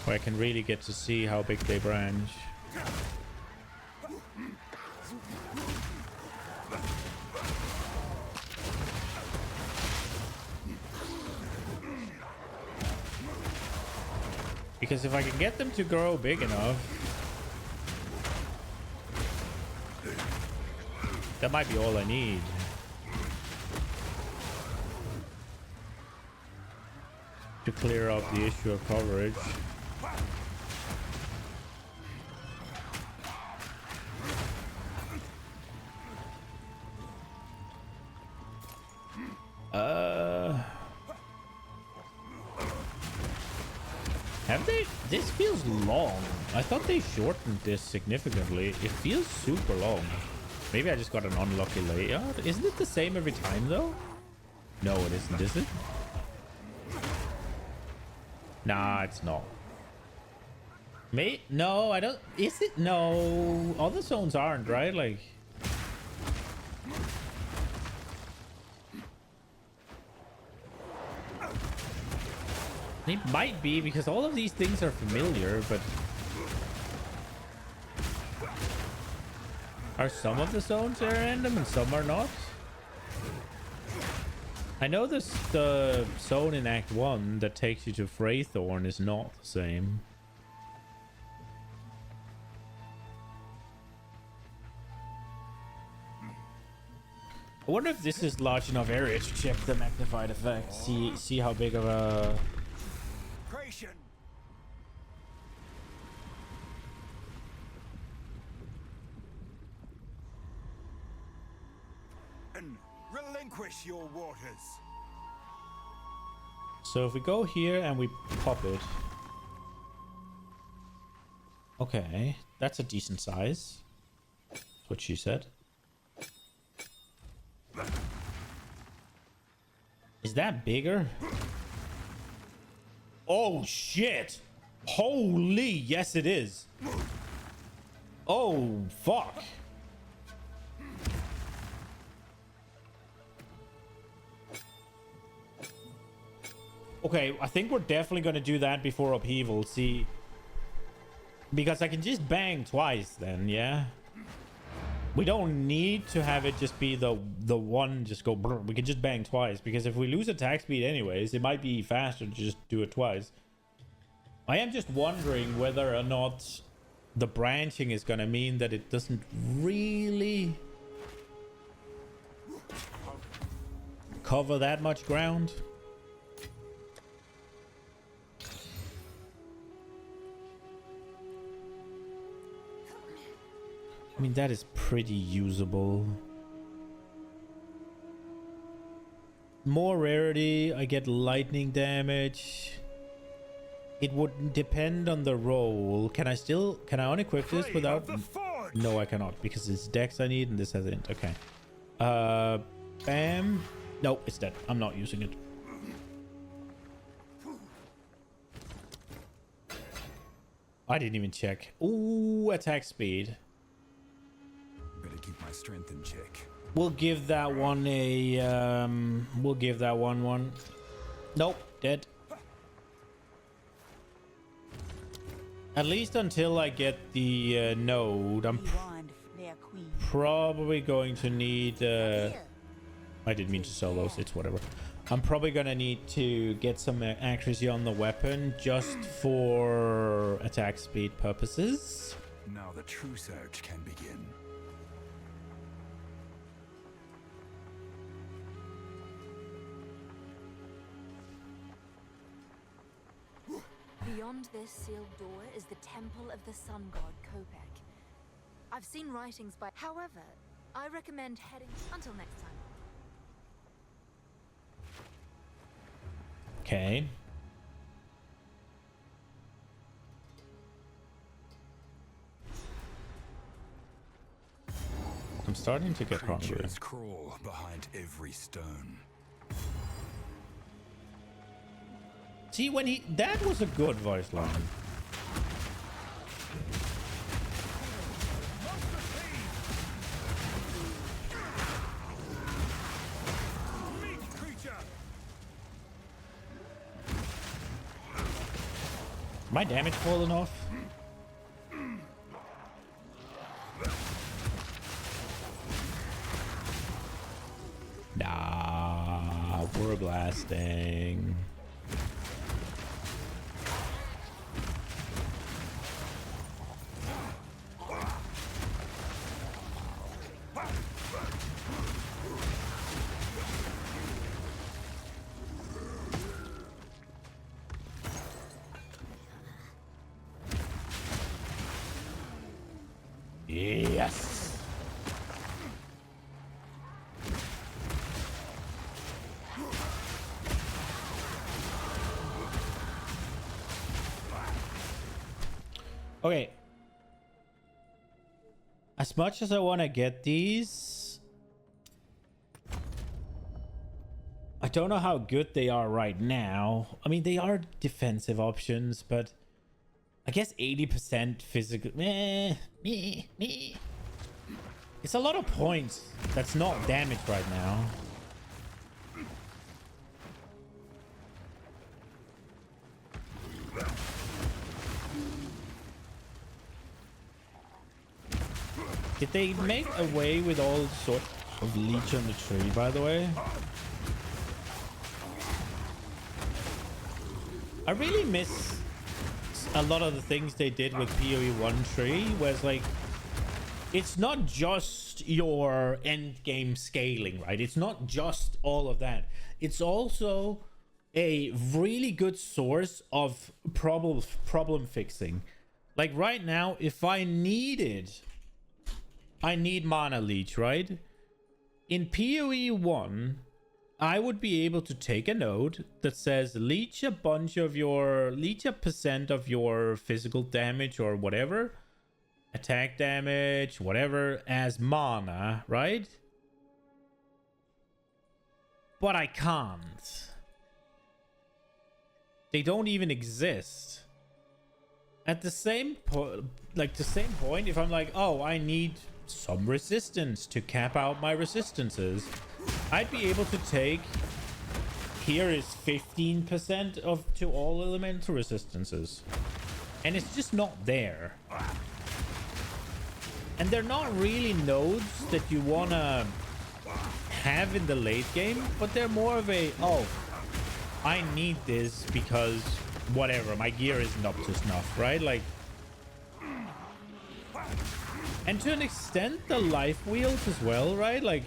Where I can really get to see how big they branch. Because if I can get them to grow big enough, that might be all I need. To clear up the issue of coverage. Have they? This feels long. I thought they shortened this significantly. It feels super long. Maybe I just got an unlucky layout. Isn't it the same every time though? No, it isn't, is it? Nah, it's not. Mate, no, I don't. Is it? No, other zones aren't, right? Like, it might be because all of these things are familiar, but are some of the zones are random and some are not? I know the zone in Act 1 that takes you to Freythorn is not the same. I wonder if this is large enough area to check the magnified effect. See how big of a... Creation. And relinquish your waters. So if we go here and we pop it. Okay, that's a decent size. That's what she said. Is that bigger? Oh shit! Holy, yes it is. Oh fuck. Okay, I think we're definitely gonna do that before upheaval. See, because I can just bang twice then, yeah. We don't need to have it just be the one just go brr. We can just bang twice, because if we lose attack speed anyways, it might be faster to just do it twice. I am just wondering whether or not the branching is gonna mean that it doesn't really cover that much ground. I mean, that is pretty usable. More rarity, I get lightning damage. It would depend on the roll. Can I unequip this without? No, I cannot, because it's dex I need and this has int. Okay. Bam. No, it's dead. I'm not using it. I didn't even check. Ooh, attack speed. Better keep my strength in check. We'll give that one a we'll give that one. Nope, dead. At least until I get the node, I'm probably going to need I didn't mean to sell those, it's whatever. I'm probably gonna need to get some accuracy on the weapon just for attack speed purposes. Now the true search can begin. Beyond this sealed door is the temple of the sun god Kopek. I've seen writings by... However, I recommend heading... Until next time. Okay. I'm starting to get hungry. Creatures crawl behind every stone. See, when he... That was a good voice line. My damage falling off? Nah, we're blasting. Yes. Okay. As much as I want to get these, I don't know how good they are right now. I mean, they are defensive options, but I guess 80% physical. It's a lot of points. That's not damage right now. Did they make away with all sorts of leech on the tree, by the way? I really miss a lot of the things they did with PoE 1 tree, where it's like, it's not just your end game scaling, right? It's not just all of that. It's also a really good source of problem fixing. Like right now, if I need mana leech, right? In PoE 1, I would be able to take a node that says leech a percent of your physical damage or whatever, attack damage, whatever, as mana, right? But I can't. They don't even exist. At the same point, if I'm like, oh, I need some resistance to cap out my resistances, I'd be able to take, here is 15% of to all elemental resistances, and it's just not there. And they're not really nodes that you want to have in the late game, but they're more of a, oh, I need this because whatever, my gear isn't up to snuff, right? Like, and to an extent, the life wheels as well, right? Like,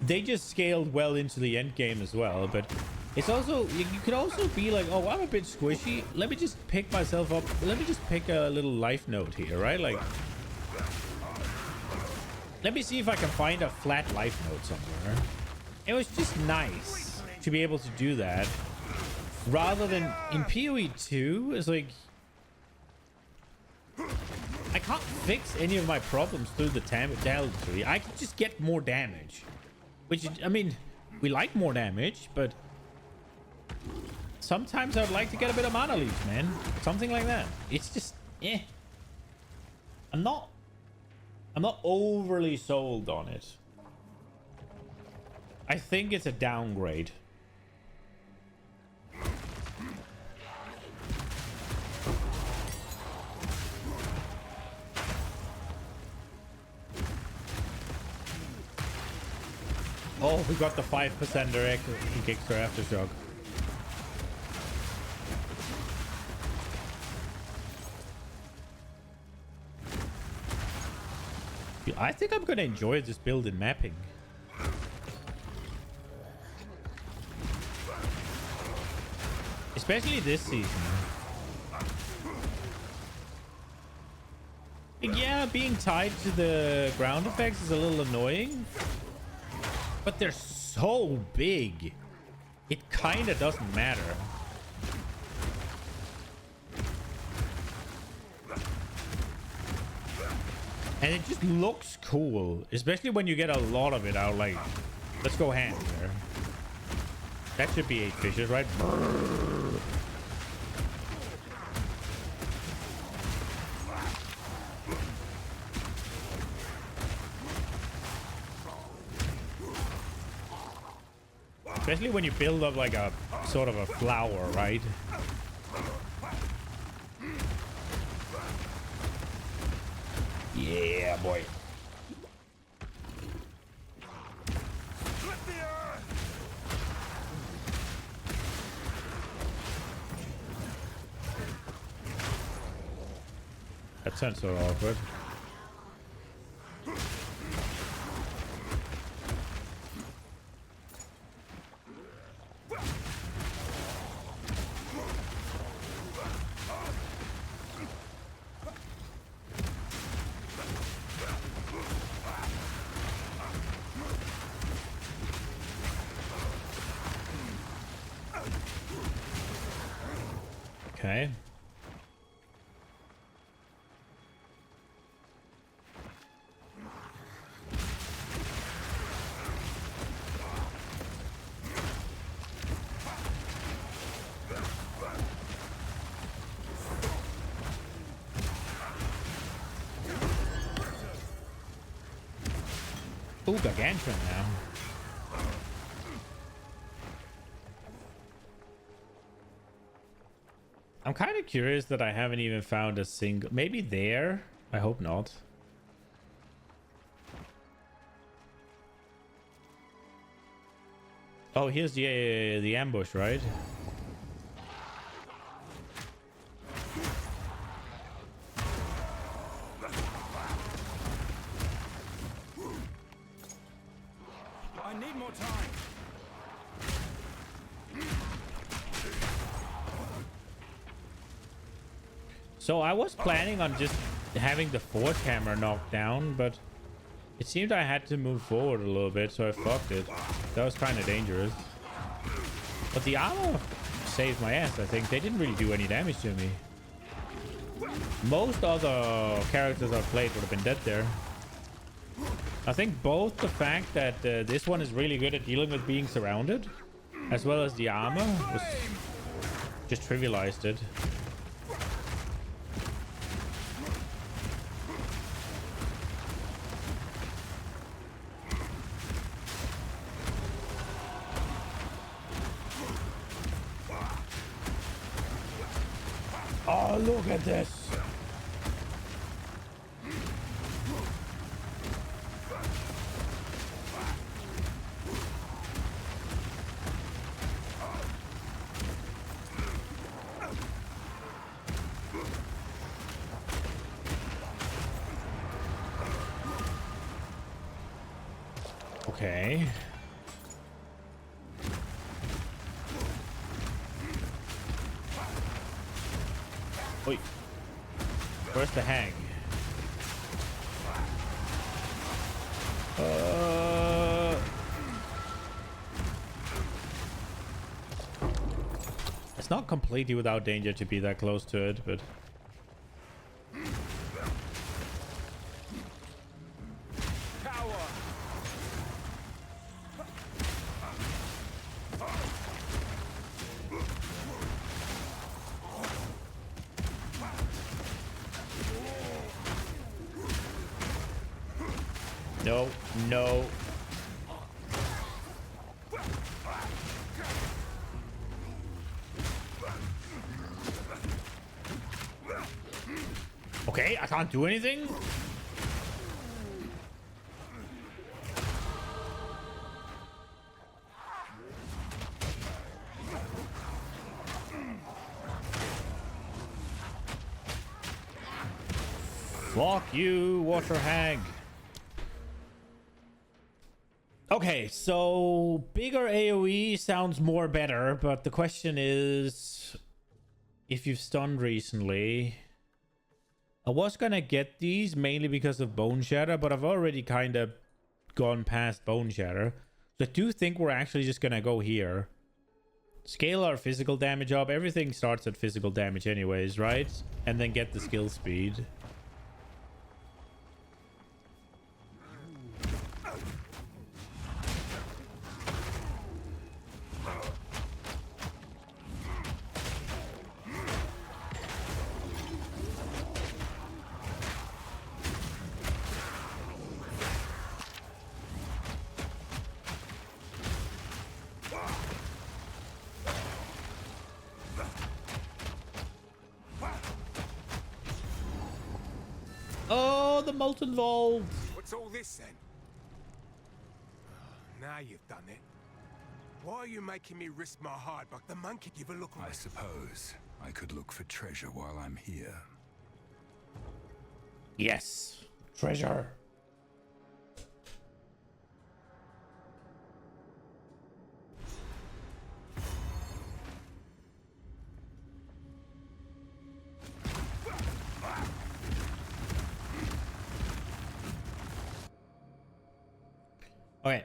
they just scaled well into the end game as well, but it's also, you could also be like, oh, I'm a bit squishy. Let me just pick myself up. Let me just pick a little life node here, right? Like, let me see if I can find a flat life node somewhere. It was just nice to be able to do that, rather than in PoE 2. It's like, I can't fix any of my problems through the talent tree. I can just get more damage, which, I mean, we like more damage, but sometimes I'd like to get a bit of mana leech, man. Something like that. It's just, eh. I'm not overly sold on it. I think it's a downgrade. Oh, we got the 5% direct extra aftershock. I think I'm gonna enjoy this build in mapping. Especially this season. Yeah, being tied to the ground effects is a little annoying. But they're so big. It kind of doesn't matter. And it just looks cool. Especially when you get a lot of it out. Like, let's go hand there. That should be 8 fishes, right? Brrr. Especially when you build up like a sort of a flower, right? Yeah, boy. That sounds so awkward. Okay. Ooh, gargantuan now. I'm kind of curious that I haven't even found a single... Maybe there? I hope not. Oh, here's the ambush, right? I need more time. So I was planning on just having the force hammer knocked down, but it seemed I had to move forward a little bit, so I fucked it. That was kind of dangerous. But the armor saved my ass, I think. They didn't really do any damage to me. Most other characters I've played would have been dead there. I think both the fact that this one is really good at dealing with being surrounded, as well as the armor, was just trivialized it. Oh, look at this. Okay. Wait. Where's the hag? It's not completely without danger to be that close to it, but... No, no. Okay, I can't do anything? Fuck you, water hag. Okay, so bigger AoE sounds more better, but the question is, if you've stunned recently, I was gonna get these mainly because of Bone Shatter, but I've already kind of gone past Bone Shatter. So I do think we're actually just gonna go here. Scale our physical damage up. Everything starts at physical damage anyways, right? And then get the skill speed. Oh, the Molten Vault! What's all this then? Now you've done it. Why are you making me risk my hide like the monkey? Give a look I around. suppose I could look for treasure while I'm here. Yes! Treasure! Okay.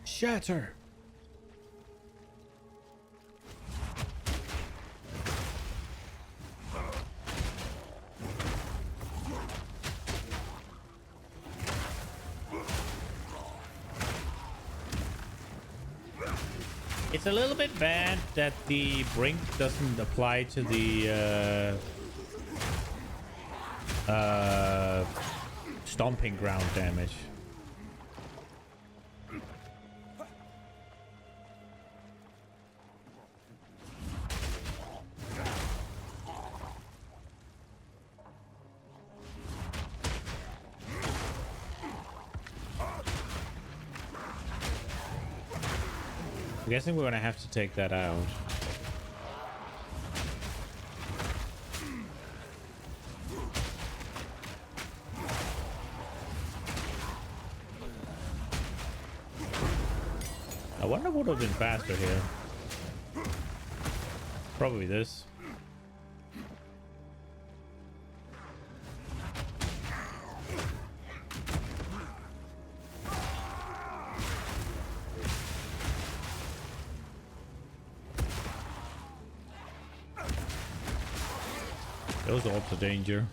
Shatter! It's a little bit bad that the brink doesn't apply to the stomping ground damage. I'm guessing we're gonna have to take that out. I wonder what would have been faster here. Probably this. Those are up to danger.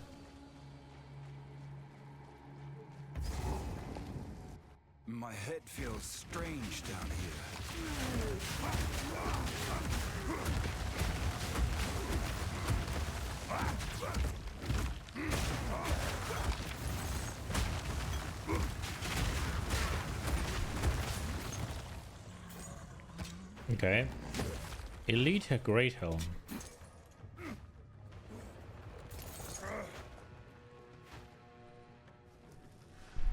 My head feels strange down here. Okay. Elite Great Helm.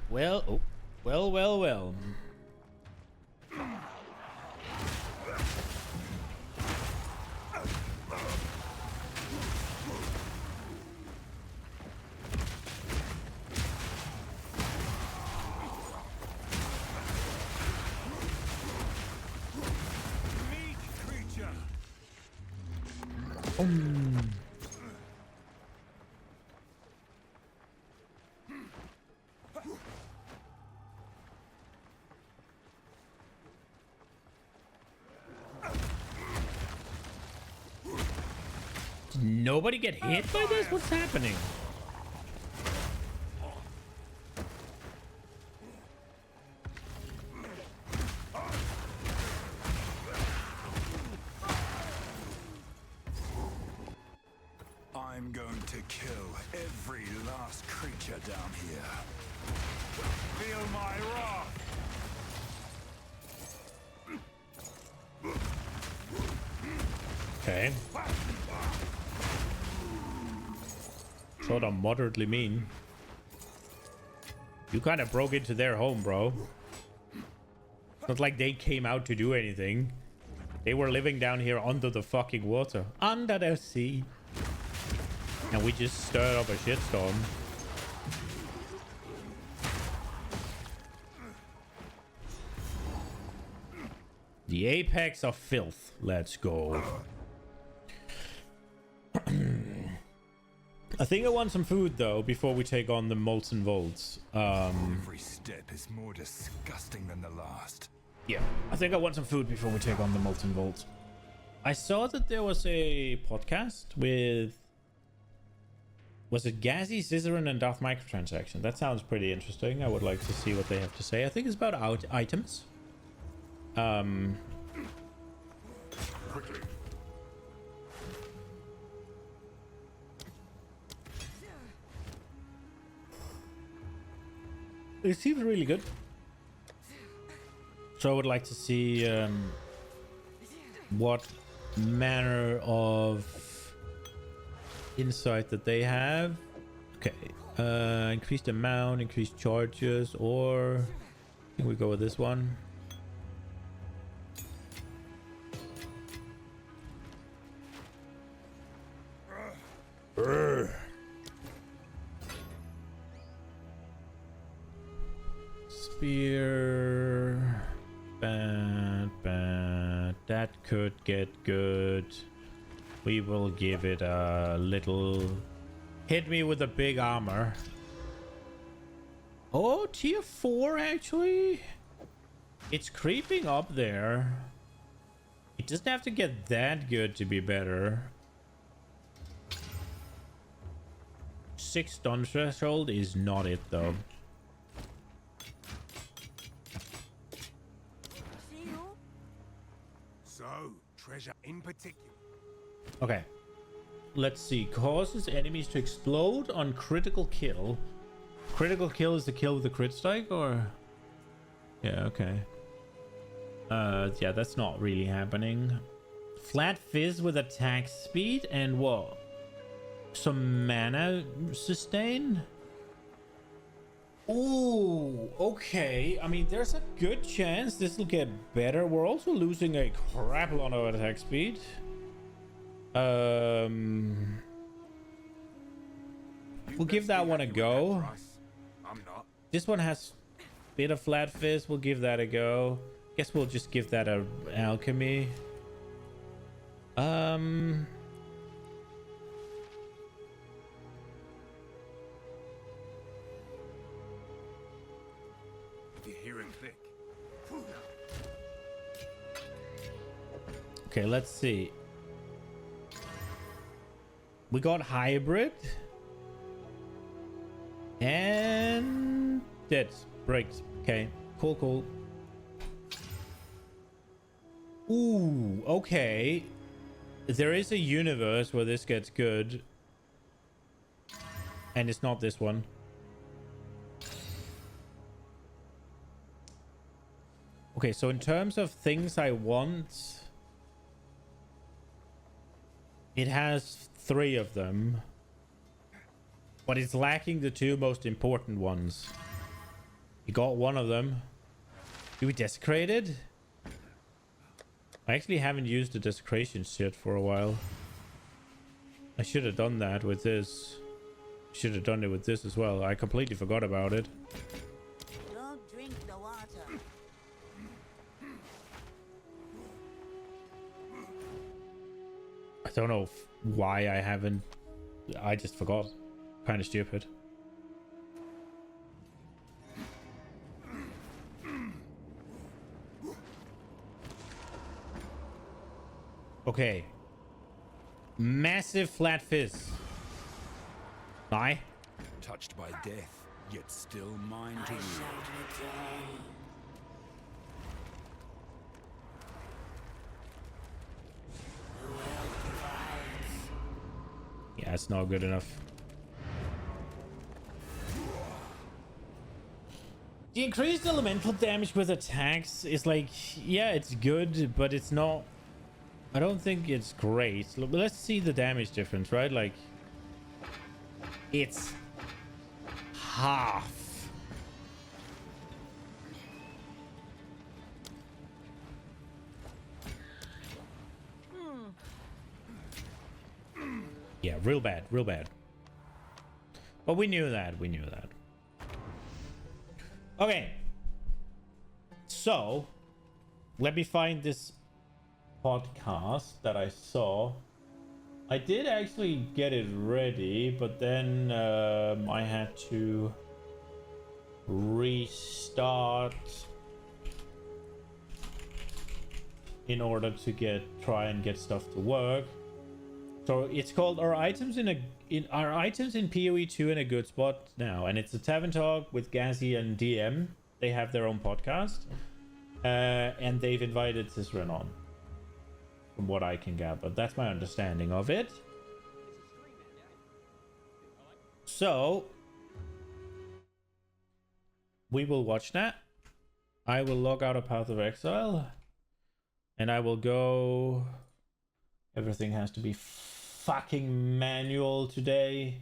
Well, oh, well. Meat creature. Did nobody get hit by this? What's happening? I'm going to kill every last creature down here. Feel my wrath. Okay. Sort of moderately mean. You kind of broke into their home, bro. It's not like they came out to do anything. They were living down here under the fucking water. Under the sea. And we just stirred up a shitstorm. The apex of filth. Let's go. I think I want some food though before we take on the molten vaults. Every step is more disgusting than the last. Yeah, I think I want some food before we take on the molten vaults. I saw that there was a podcast with, was it Gazi, Scissorin, and Darth Microtransaction? That sounds pretty interesting. I would like to see what they have to say. I think it's about items. Quickly. It seems really good. So I would like to see what manner of insight that they have. Okay. Increased amount, increased charges, or I think we go with this one. Spear. Bad. That could get good. We will give it a little. Hit me with a big armor. Oh, tier 4 actually. It's creeping up there. It doesn't have to get that good to be better. 6 stun threshold is not it though. So, treasure in particular. Okay. Let's see. Causes enemies to explode on critical kill. Critical kill is the kill with the crit strike, or? Yeah, okay. Yeah, that's not really happening. Flat fizz with attack speed and what? Some mana sustain? Ooh, okay. I mean, there's a good chance this will get better. We're also losing a crap lot of attack speed. We'll give that one a go. I'm not. This one has a bit of flat fizz. We'll give that a go. Guess we'll just give that a alchemy. If you're hearing thick. Okay, let's see. We got hybrid. And dead. Breaks. Okay. Cool, cool. Ooh, okay. There is a universe where this gets good. And it's not this one. Okay, so in terms of things I want, it has 3 of them. But it's lacking the 2 most important ones. You got one of them. Do we desecrate it? I actually haven't used the desecration shit for a while. I should have done that with this. Should have done it with this as well. I completely forgot about it. Don't drink the water. I don't know why I haven't. I just forgot. Kind of stupid. Okay. Massive flat fizz. Die. Touched by death, yet still mine to wield. Yeah, it's not good enough. The increased elemental damage with attacks is like, yeah, it's good, but it's not. I don't think it's great. Let's see the damage difference, right? Like, it's half. Yeah, real bad, real bad. But we knew that, we knew that. Okay. So, let me find this podcast that I saw. I did actually get it ready, but then I had to restart in order to try and get stuff to work. So it's called Are Items in PoE 2 in a Good Spot Now? And it's a Tavern Talk with Gazi and DM. They have their own podcast. And they've invited Ciceron on, from what I can gather. That's my understanding of it. So we will watch that. I will log out of Path of Exile. And I will go... Everything has to be fucking manual today.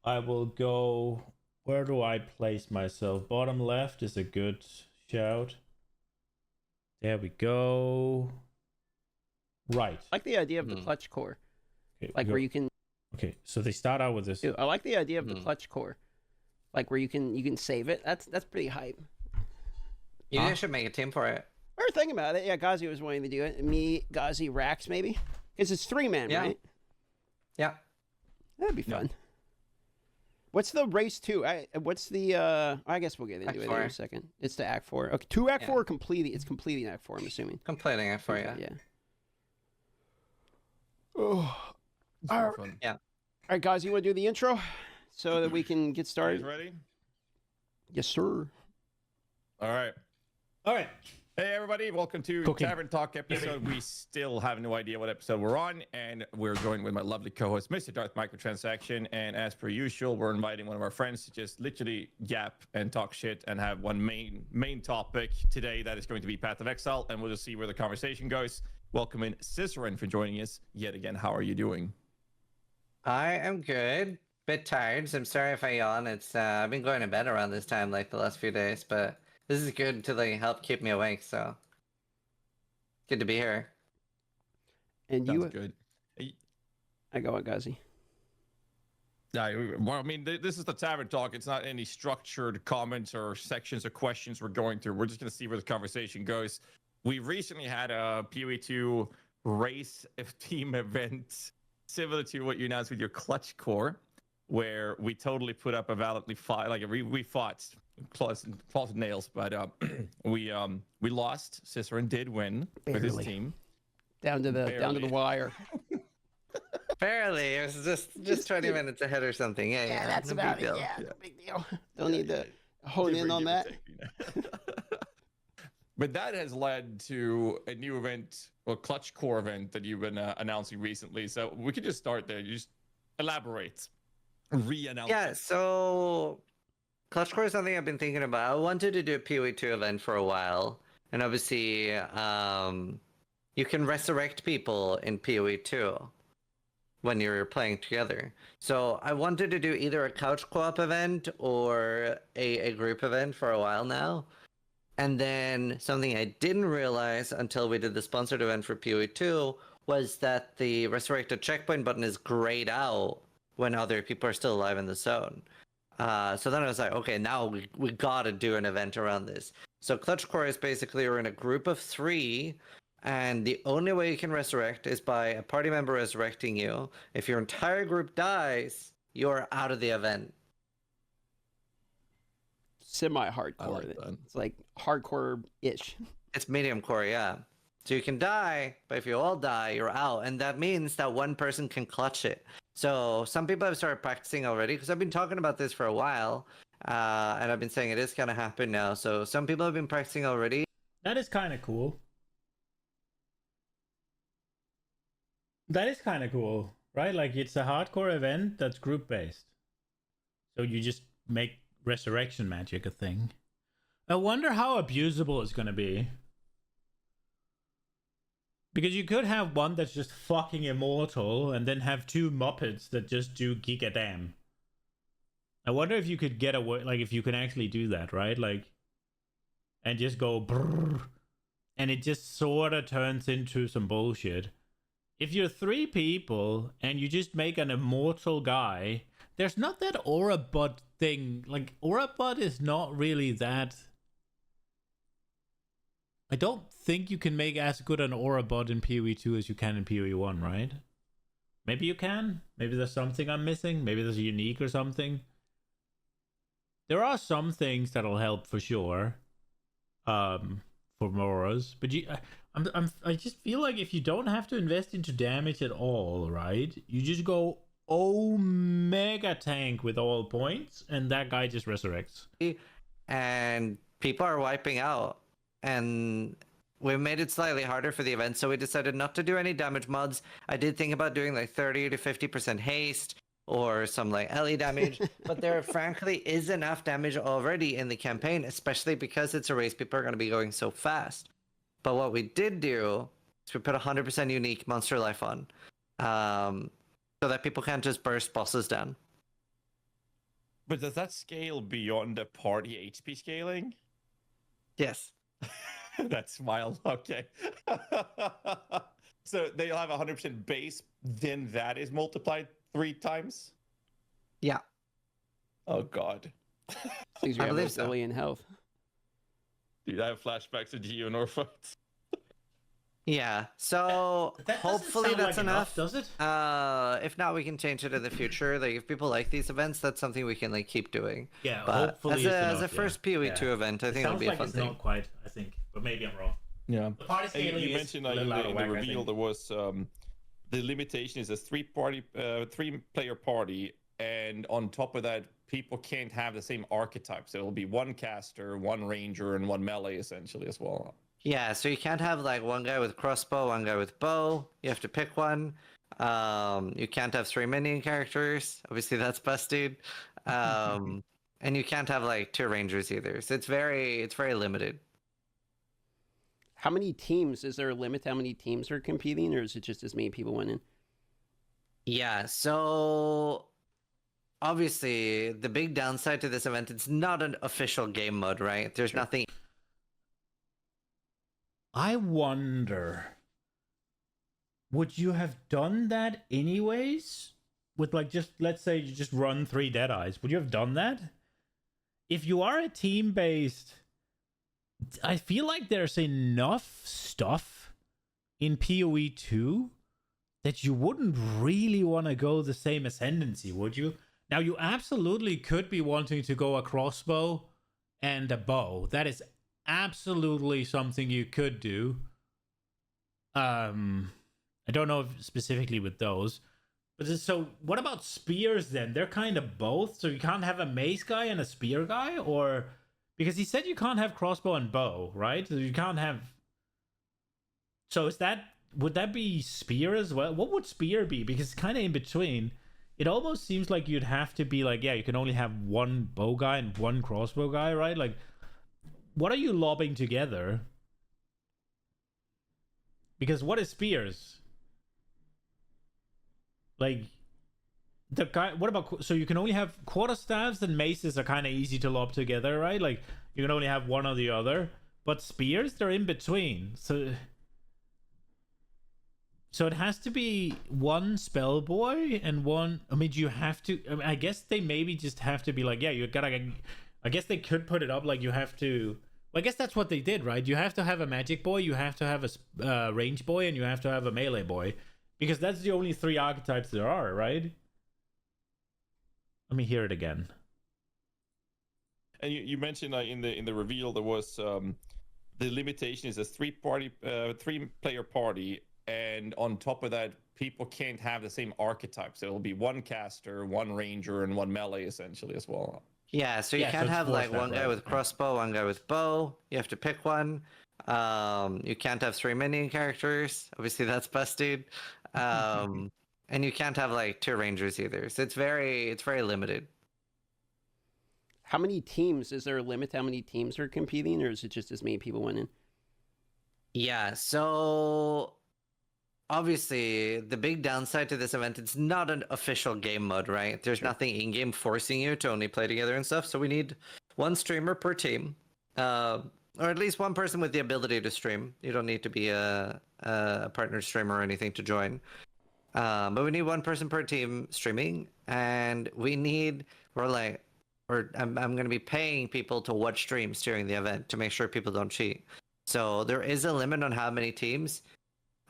I will go... Where do I place myself? Bottom left is a good shout. There we go. Right. I like the idea of the clutch core. Okay, like where you can... Okay, so they start out with this. Dude, I like the idea of the clutch core. Like where you can save it. That's pretty hype. You guys should make a team for it. We were thinking about it. Yeah, Gazi was wanting to do it. Me, Gazi, Rax, maybe. Because it's 3-man, right? Yeah. That'd be fun. What's the race 2? What's the... I guess we'll get into it in a second. It's the Act 4. Okay, 2 Act 4 completely... It's completely Act 4, I'm assuming. Completing Act 4, yeah. Yeah. Oh. All right. Yeah. All right, guys, you want to do the intro so that we can get started? You guys ready? Yes, sir. All right. Hey, everybody. Welcome to Tavern Talk episode. We still have no idea what episode we're on, and we're joined with my lovely co-host, Mr. Darth Microtransaction. And as per usual, we're inviting one of our friends to just literally yap and talk shit and have one main topic today that is going to be Path of Exile, and we'll just see where the conversation goes. Welcome in Ciceron for joining us yet again. How are you doing? I am good. Bit tired, so I'm sorry if I yawn. It's I've been going to bed around this time like the last few days, but this is good to like help keep me awake, so good to be here. And Sounds good. I go at Gazi. Well, I mean, this is the Tavern Talk. It's not any structured comments or sections or questions we're going through. We're just going to see where the conversation goes. We recently had a PoE2 race team event similar to what you announced with your Clutch Core, where we totally put up a validly fight. Like we fought claws and nails, but we lost. Ciceron did win with his team. Down to the wire. Barely. It was just 20 minutes ahead or something. Yeah, that's no about big it. deal. Yeah, no big deal. Don't need to hone in on that. But that has led to a new event, or Clutch Core event that you've been announcing recently. So we could just start there. You just elaborate, re-announce. Yeah, so Clutch Core is something I've been thinking about. I wanted to do a PoE2 event for a while. And obviously, you can resurrect people in PoE2 when you're playing together. So I wanted to do either a couch co-op event or a group event for a while now. And then something I didn't realize until we did the sponsored event for PoE2 was that the resurrected checkpoint button is grayed out when other people are still alive in the zone. So then I was like, okay, now we gotta do an event around this. So Clutch Core is basically you're in a group of 3, and the only way you can resurrect is by a party member resurrecting you. If your entire group dies, you're out of the event. Semi-hardcore. like that. It's like hardcore-ish. It's medium core, yeah. So you can die, but if you all die, you're out. And that means that one person can clutch it. So some people have started practicing already, because I've been talking about this for a while. And I've been saying it is going to happen now. So some people have been practicing already. That is kind of cool. That is kind of cool, right? Like, it's a hardcore event that's group-based. So you just make resurrection magic a thing. I wonder how abusable it's going to be. Because you could have one that's just fucking immortal and then have 2 Muppets that just do gigadam. I wonder if you could get away, like if you can actually do that, right? Like, and just go brrr, and it just sort of turns into some bullshit. If you're 3 people and you just make an immortal guy, there's not that aura bud thing. Like, aura bud is not really that I don't think you can make as good an aura bot in PoE 2 as you can in PoE 1, right? Maybe you can. Maybe there's something I'm missing. Maybe there's a unique or something. There are some things that'll help for sure. For auras, but I just feel like if you don't have to invest into damage at all, right? You just go Omega tank with all points, and that guy just resurrects. And people are wiping out, and we made it slightly harder for the event, so we decided not to do any damage mods. I did think about doing like 30 to 50% haste or some like LE damage, but there frankly is enough damage already in the campaign, especially because it's a race people are going to be going so fast. But what we did do is we put 100% unique monster life on, so that people can't just burst bosses down. But does that scale beyond the party HP scaling? Yes. That's wild. Okay. So they'll have 100% base, then that is multiplied 3 times? Yeah. Oh, God. Please, you have a billion health. Dude, I have flashbacks to Geonor fights. Yeah, so hopefully that's enough. Does it? If not, we can change it in the future. Like, if people like these events, that's something we can like keep doing. Yeah, but hopefully as a first PoE 2 event, I think it'll be a fun thing. Not quite, I think, but maybe I'm wrong. Yeah. The party scaling you mentioned in the reveal there was the limitation is a 3-player party, and on top of that, people can't have the same archetype. So it'll be 1 caster, 1 ranger, and 1 melee essentially as well. Yeah, so you can't have like 1 guy with crossbow, 1 guy with bow. You have to pick one. You can't have 3 minion characters. Obviously, that's busted. And you can't have like 2 rangers either. So it's very limited. How many teams? Is there a limit to how many teams are competing, or is it just as many people winning? Yeah, so obviously the big downside to this event, it's not an official game mode, right? There's nothing. I wonder, would you have done that anyways? With like, just let's say you just run 3 Deadeyes. Would you have done that? If you are a team-based, I feel like there's enough stuff in PoE 2 that you wouldn't really want to go the same ascendancy, would you? Now, you absolutely could be wanting to go a crossbow and a bow. That is absolutely something you could do. I don't know if specifically with those. But so what about spears then? They're kind of both. So you can't have a mace guy and a spear guy? Or because he said you can't have crossbow and bow, right? So you can't have. So is that, would that be spear as well? What would spear be? Because it's kind of in between. It almost seems like you'd have to be like, yeah, you can only have 1 bow guy and 1 crossbow guy, right? Like, what are you lobbing together? Because what is spears? Like, the guy. What about, so you can only have quarterstaffs and maces are kind of easy to lob together, right? Like, you can only have one or the other. But spears, they're in between. So it has to be 1 spell boy and 1. I mean, do you have to? I mean, I guess they maybe just have to be like, yeah, you gotta. I guess they could put it up like you have to. Well, I guess that's what they did, right? You have to have a magic boy, you have to have a range boy, and you have to have a melee boy, because that's the only 3 archetypes there are, right? Let me hear it again. And you mentioned in the reveal there was the limitation is a 3-player party, and on top of that, people can't have the same archetype. So it'll be 1 caster, 1 ranger, and 1 melee essentially as well. Yeah, so you can't have like 1 guy with crossbow, 1 guy with bow. You have to pick one. You can't have 3 minion characters. Obviously, that's busted. And you can't have like 2 rangers either. So it's very limited. How many teams? Is there a limit to how many teams are competing, or is it just as many people winning? Yeah, so obviously the big downside to this event, it's not an official game mode, right? There's nothing in-game forcing you to only play together and stuff. So we need 1 streamer per team, or at least 1 person with the ability to stream. You don't need to be a partner streamer or anything to join. But we need 1 person per team streaming, and I'm going to be paying people to watch streams during the event to make sure people don't cheat. So there is a limit on how many teams.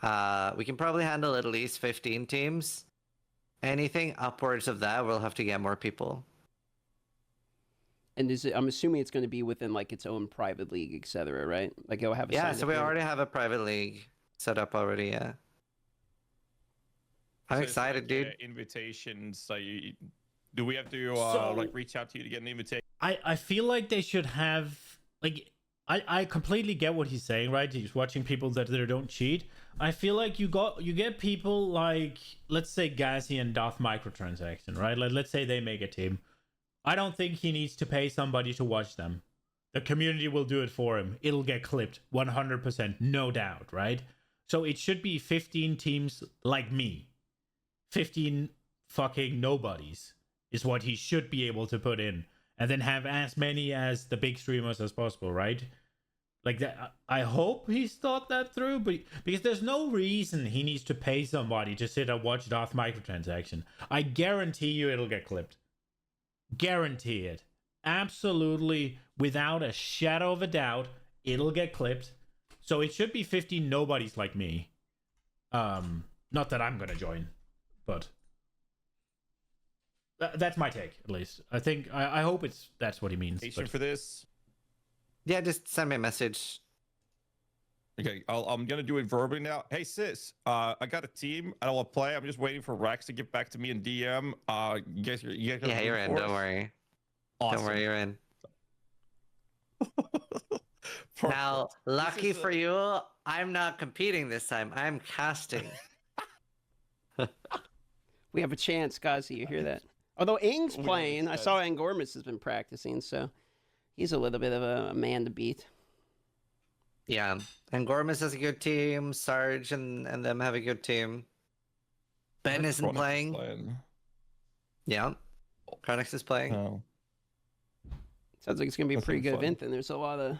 We can probably handle at least 15 teams. Anything upwards of that, we'll have to get more people. And I'm assuming it's going to be within like its own private league, etc. Right? Like it'll have a Yeah, sign so up we for it. already have a private league set up already. Yeah, I'm So it's excited, like, dude. Invitations. So do we have to like reach out to you to get an invitation? I feel like they should have like I completely get what he's saying, right? He's watching people that don't cheat. I feel like you get people like, let's say Gazi and Doth microtransaction, right? Like let's say they make a team. I don't think he needs to pay somebody to watch them. The community will do it for him. It'll get clipped 100%, no doubt, right? So it should be 15 teams like me. 15 fucking nobodies is what he should be able to put in. And then have as many as the big streamers as possible, right? Like that. I hope he's thought that through, but because there's no reason he needs to pay somebody to sit and watch Darth microtransaction. I guarantee you it'll get clipped. Guarantee it. Absolutely, without a shadow of a doubt, it'll get clipped. So it should be 15 nobodies like me. Not that I'm gonna join, but that's my take, at least. I think I hope that's what he means. For this. Yeah, just send me a message. Okay, I'm gonna do it verbally now. Hey sis, I got a team. I don't want to play. I'm just waiting for Rex to get back to me in DM. You guys yeah, you're in. Don't worry. Awesome. Don't worry, you're in. Now, lucky for you, I'm not competing this time. I'm casting. We have a chance, Gazi. You hear that? Although Ing's playing, I saw Angormus has been practicing, so he's a little bit of a man to beat. Yeah, and Gormus has a good team. Sarge and them have a good team. Ben isn't playing. Yeah, Chronix is playing. Oh. Sounds like it's gonna be a pretty good event. And there's a lot of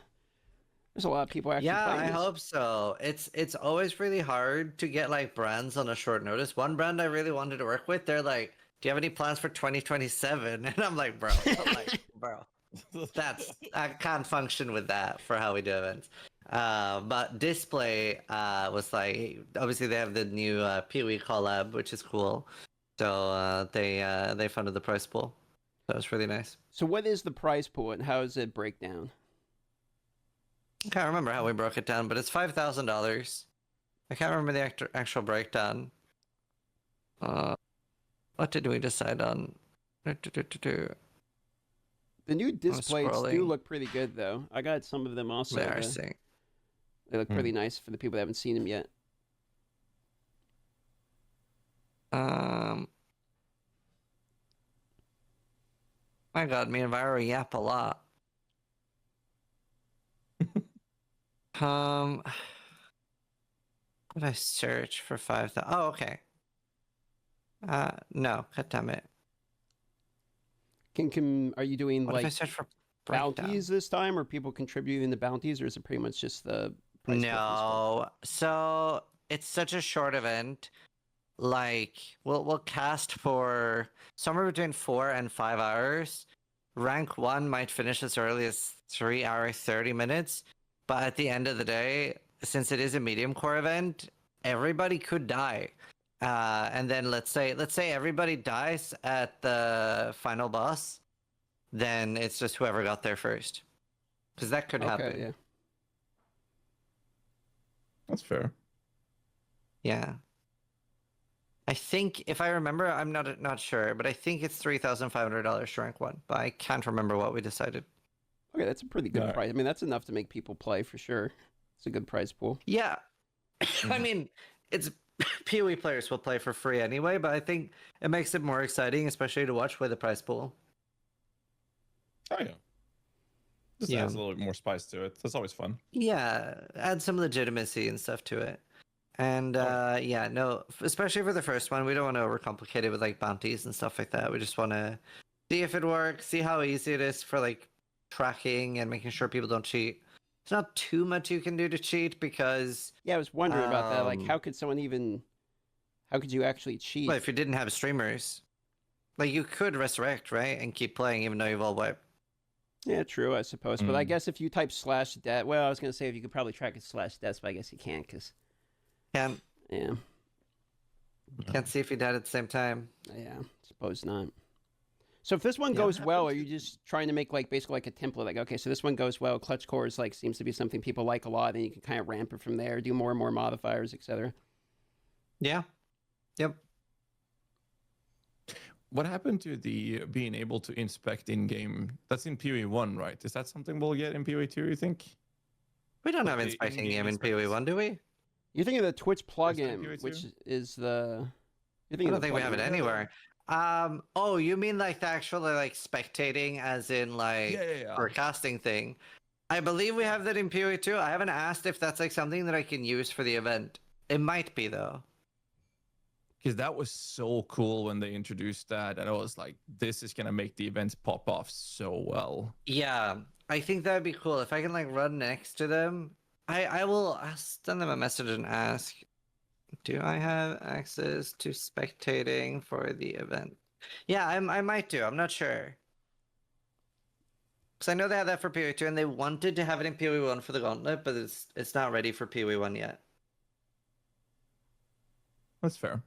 people actually. Yeah, playing I this. hope so. It's always really hard to get like brands on a short notice. One brand I really wanted to work with, they're like, "Do you have any plans for 2027?" And I'm like, "Bro, I can't function with that for how we do events." But Display was like, obviously they have the new Pee-wee collab, which is cool. So they funded the prize pool. That was really nice. So what is the prize pool and how does it break down? I can't remember how we broke it down, but it's $5,000. I can't remember the actual breakdown. What did we decide on? The new displays do look pretty good, though. I got some of them also. They are sick. They look pretty nice for the people that haven't seen them yet. My God, me and Viro yap a lot. What did I search for 5,000? Oh, okay. No, god damn it. Are you doing what like if I search for bounties this time, or people contributing the bounties, or is it pretty much just the price? No, so it's such a short event. Like we'll cast for somewhere between 4 and 5 hours. Rank 1 might finish as early as 3 hours 30 minutes, but at the end of the day, since it is a medium core event, everybody could die. And then let's say everybody dies at the final boss, then it's just whoever got there first, because that could happen. Yeah. That's fair. Yeah. I think, if I remember, I'm not sure, but I think it's $3,500 to rank 1, but I can't remember what we decided. Okay, that's a pretty good price. I mean, that's enough to make people play for sure. It's a good prize pool. Yeah. I mean, it's PoE players will play for free anyway, but I think it makes it more exciting, especially to watch with the prize pool. Oh, yeah. Just adds a little bit more spice to it. That's always fun. Yeah, add some legitimacy and stuff to it. And yeah, no, especially for the first one, we don't want to overcomplicate it with like bounties and stuff like that. We just want to see if it works, see how easy it is for like tracking and making sure people don't cheat. It's not too much you can do to cheat because... Yeah, I was wondering about that. Like, how could you actually cheat? Well, if you didn't have streamers. Like, you could resurrect, right? And keep playing even though you've all wiped. Yeah, true, I suppose. But I guess if you type /death, well, I was gonna say if you could probably track it /death, but I guess you can't, cause Can't. Yeah. Can't see if he died at the same time. Yeah, suppose not. So if this one goes well, are you just trying to make like basically like a template? Like, okay, so this one goes well. Clutch cores like seems to be something people like a lot, and you can kind of ramp it from there, do more and more modifiers, etc. Yeah. Yep. What happened to the being able to inspect in-game? That's in PoE 1, right? Is that something we'll get in PoE 2, you think? We don't have inspecting game in PoE 1, do we? You're thinking of the Twitch plugin, which is the... I don't think we have it anywhere. Oh, you mean like the actual like spectating as in like forecasting thing? I believe we have that in PoE 2. I haven't asked if that's like something that I can use for the event. It might be though. Because that was so cool when they introduced that, and I was like, this is gonna make the events pop off so well. Yeah, I think that'd be cool if I can like run next to them. I'll send them a message and ask, do I have access to spectating for the event? Yeah, I might do. I'm not sure. Because I know they had that for PoE 2, and they wanted to have it in PoE 1 for the Gauntlet, but it's not ready for PoE 1 yet. That's fair.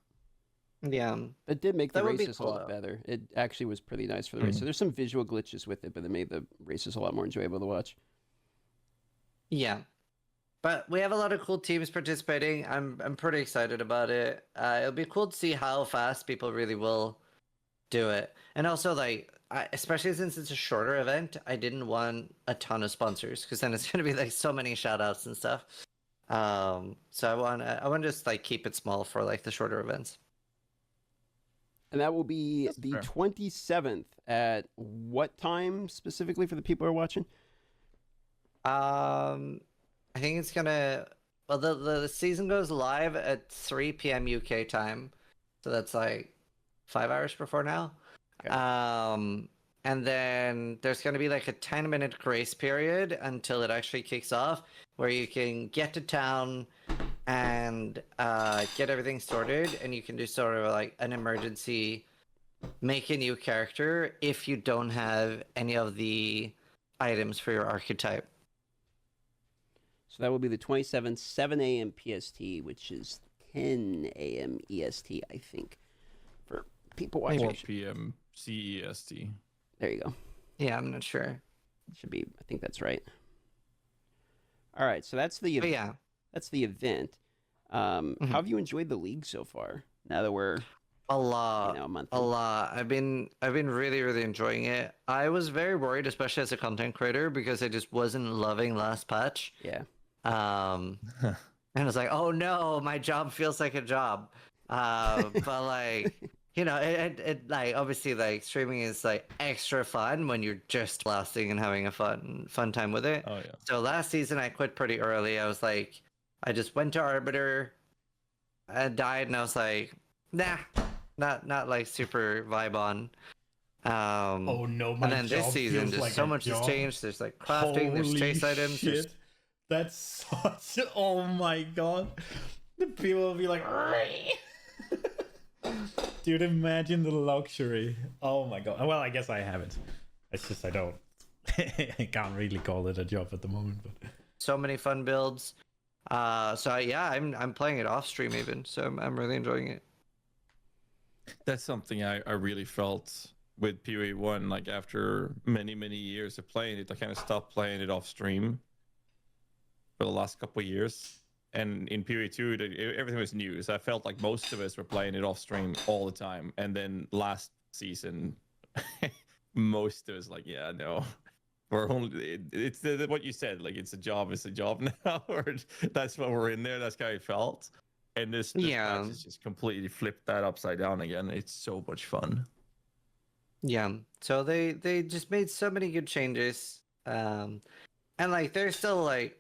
Yeah. It did make the races a lot better. It actually was pretty nice for the race. So there's some visual glitches with it, but it made the races a lot more enjoyable to watch. Yeah. But we have a lot of cool teams participating. I'm pretty excited about it. It'll be cool to see how fast people really will do it. And also, like, especially since it's a shorter event, I didn't want a ton of sponsors because then it's going to be like so many shout outs and stuff. So I want to just like keep it small for like the shorter events. And that will be the 27th at what time specifically for the people who are watching? I think it's gonna. Well, the season goes live at 3 p.m. UK time, so that's like 5 hours before now. Okay. And then there's gonna be like a 10-minute grace period until it actually kicks off, where you can get to town and get everything sorted, and you can do sort of like an emergency make a new character if you don't have any of the items for your archetype. So that will be the 27th, 7 a.m. PST, which is 10 a.m. EST, I think, for people watching. 4 p.m. CEST. There you go. Yeah, I'm not sure. Should be. I think that's right. All right, so that's the that's the event. How have you enjoyed the league so far? Now that we're a lot, a month. A lot. I've been really enjoying it. I was very worried, especially as a content creator, because I just wasn't loving last patch. Yeah. And I was like, oh no, my job feels like a job. But like, you know, it like obviously like streaming is like extra fun when you're just blasting and having a fun time with it. Oh yeah. So last season I quit pretty early. I was like, I just went to Arbiter, I died, and I was like, nah, not like super vibe on. Oh no, my and then this season, there's like so much has changed. There's like crafting, there's chase items. Shit. That's such. Oh my god, the people will be like, dude, imagine the luxury. Oh my god. Well, I guess I haven't. It's just I don't. I can't really call it a job at the moment, but so many fun builds. So yeah, I'm playing it off stream even, so I'm really enjoying it. That's something I really felt with PoE 1. Like after many years of playing it, I kind of stopped playing it off stream for the last couple of years. And in PoE 2, everything was new, so I felt like most of us were playing it off stream all the time. And then last season, most of us like, yeah, no. We're only it's what you said, like it's a job now, or that's what we're in there. That's how it felt, and this patch has just completely flipped that upside down again. It's so much fun. Yeah, so they just made so many good changes, and like there's still like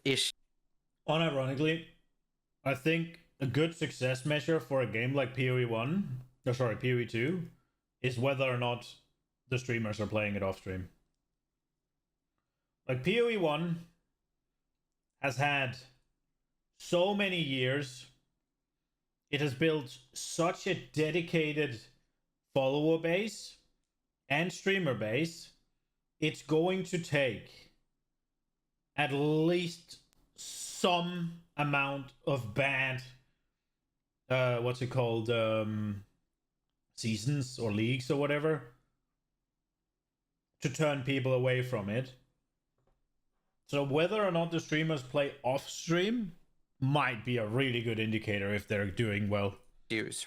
issues. Unironically, I think a good success measure for a game like PoE 2, is whether or not the streamers are playing it off stream. Like PoE 1 has had so many years. It has built such a dedicated follower base and streamer base it's going to take at least some amount of bad what's it called, seasons or leagues or whatever, to turn people away from it. So whether or not the streamers play off stream might be a really good indicator if they're doing well.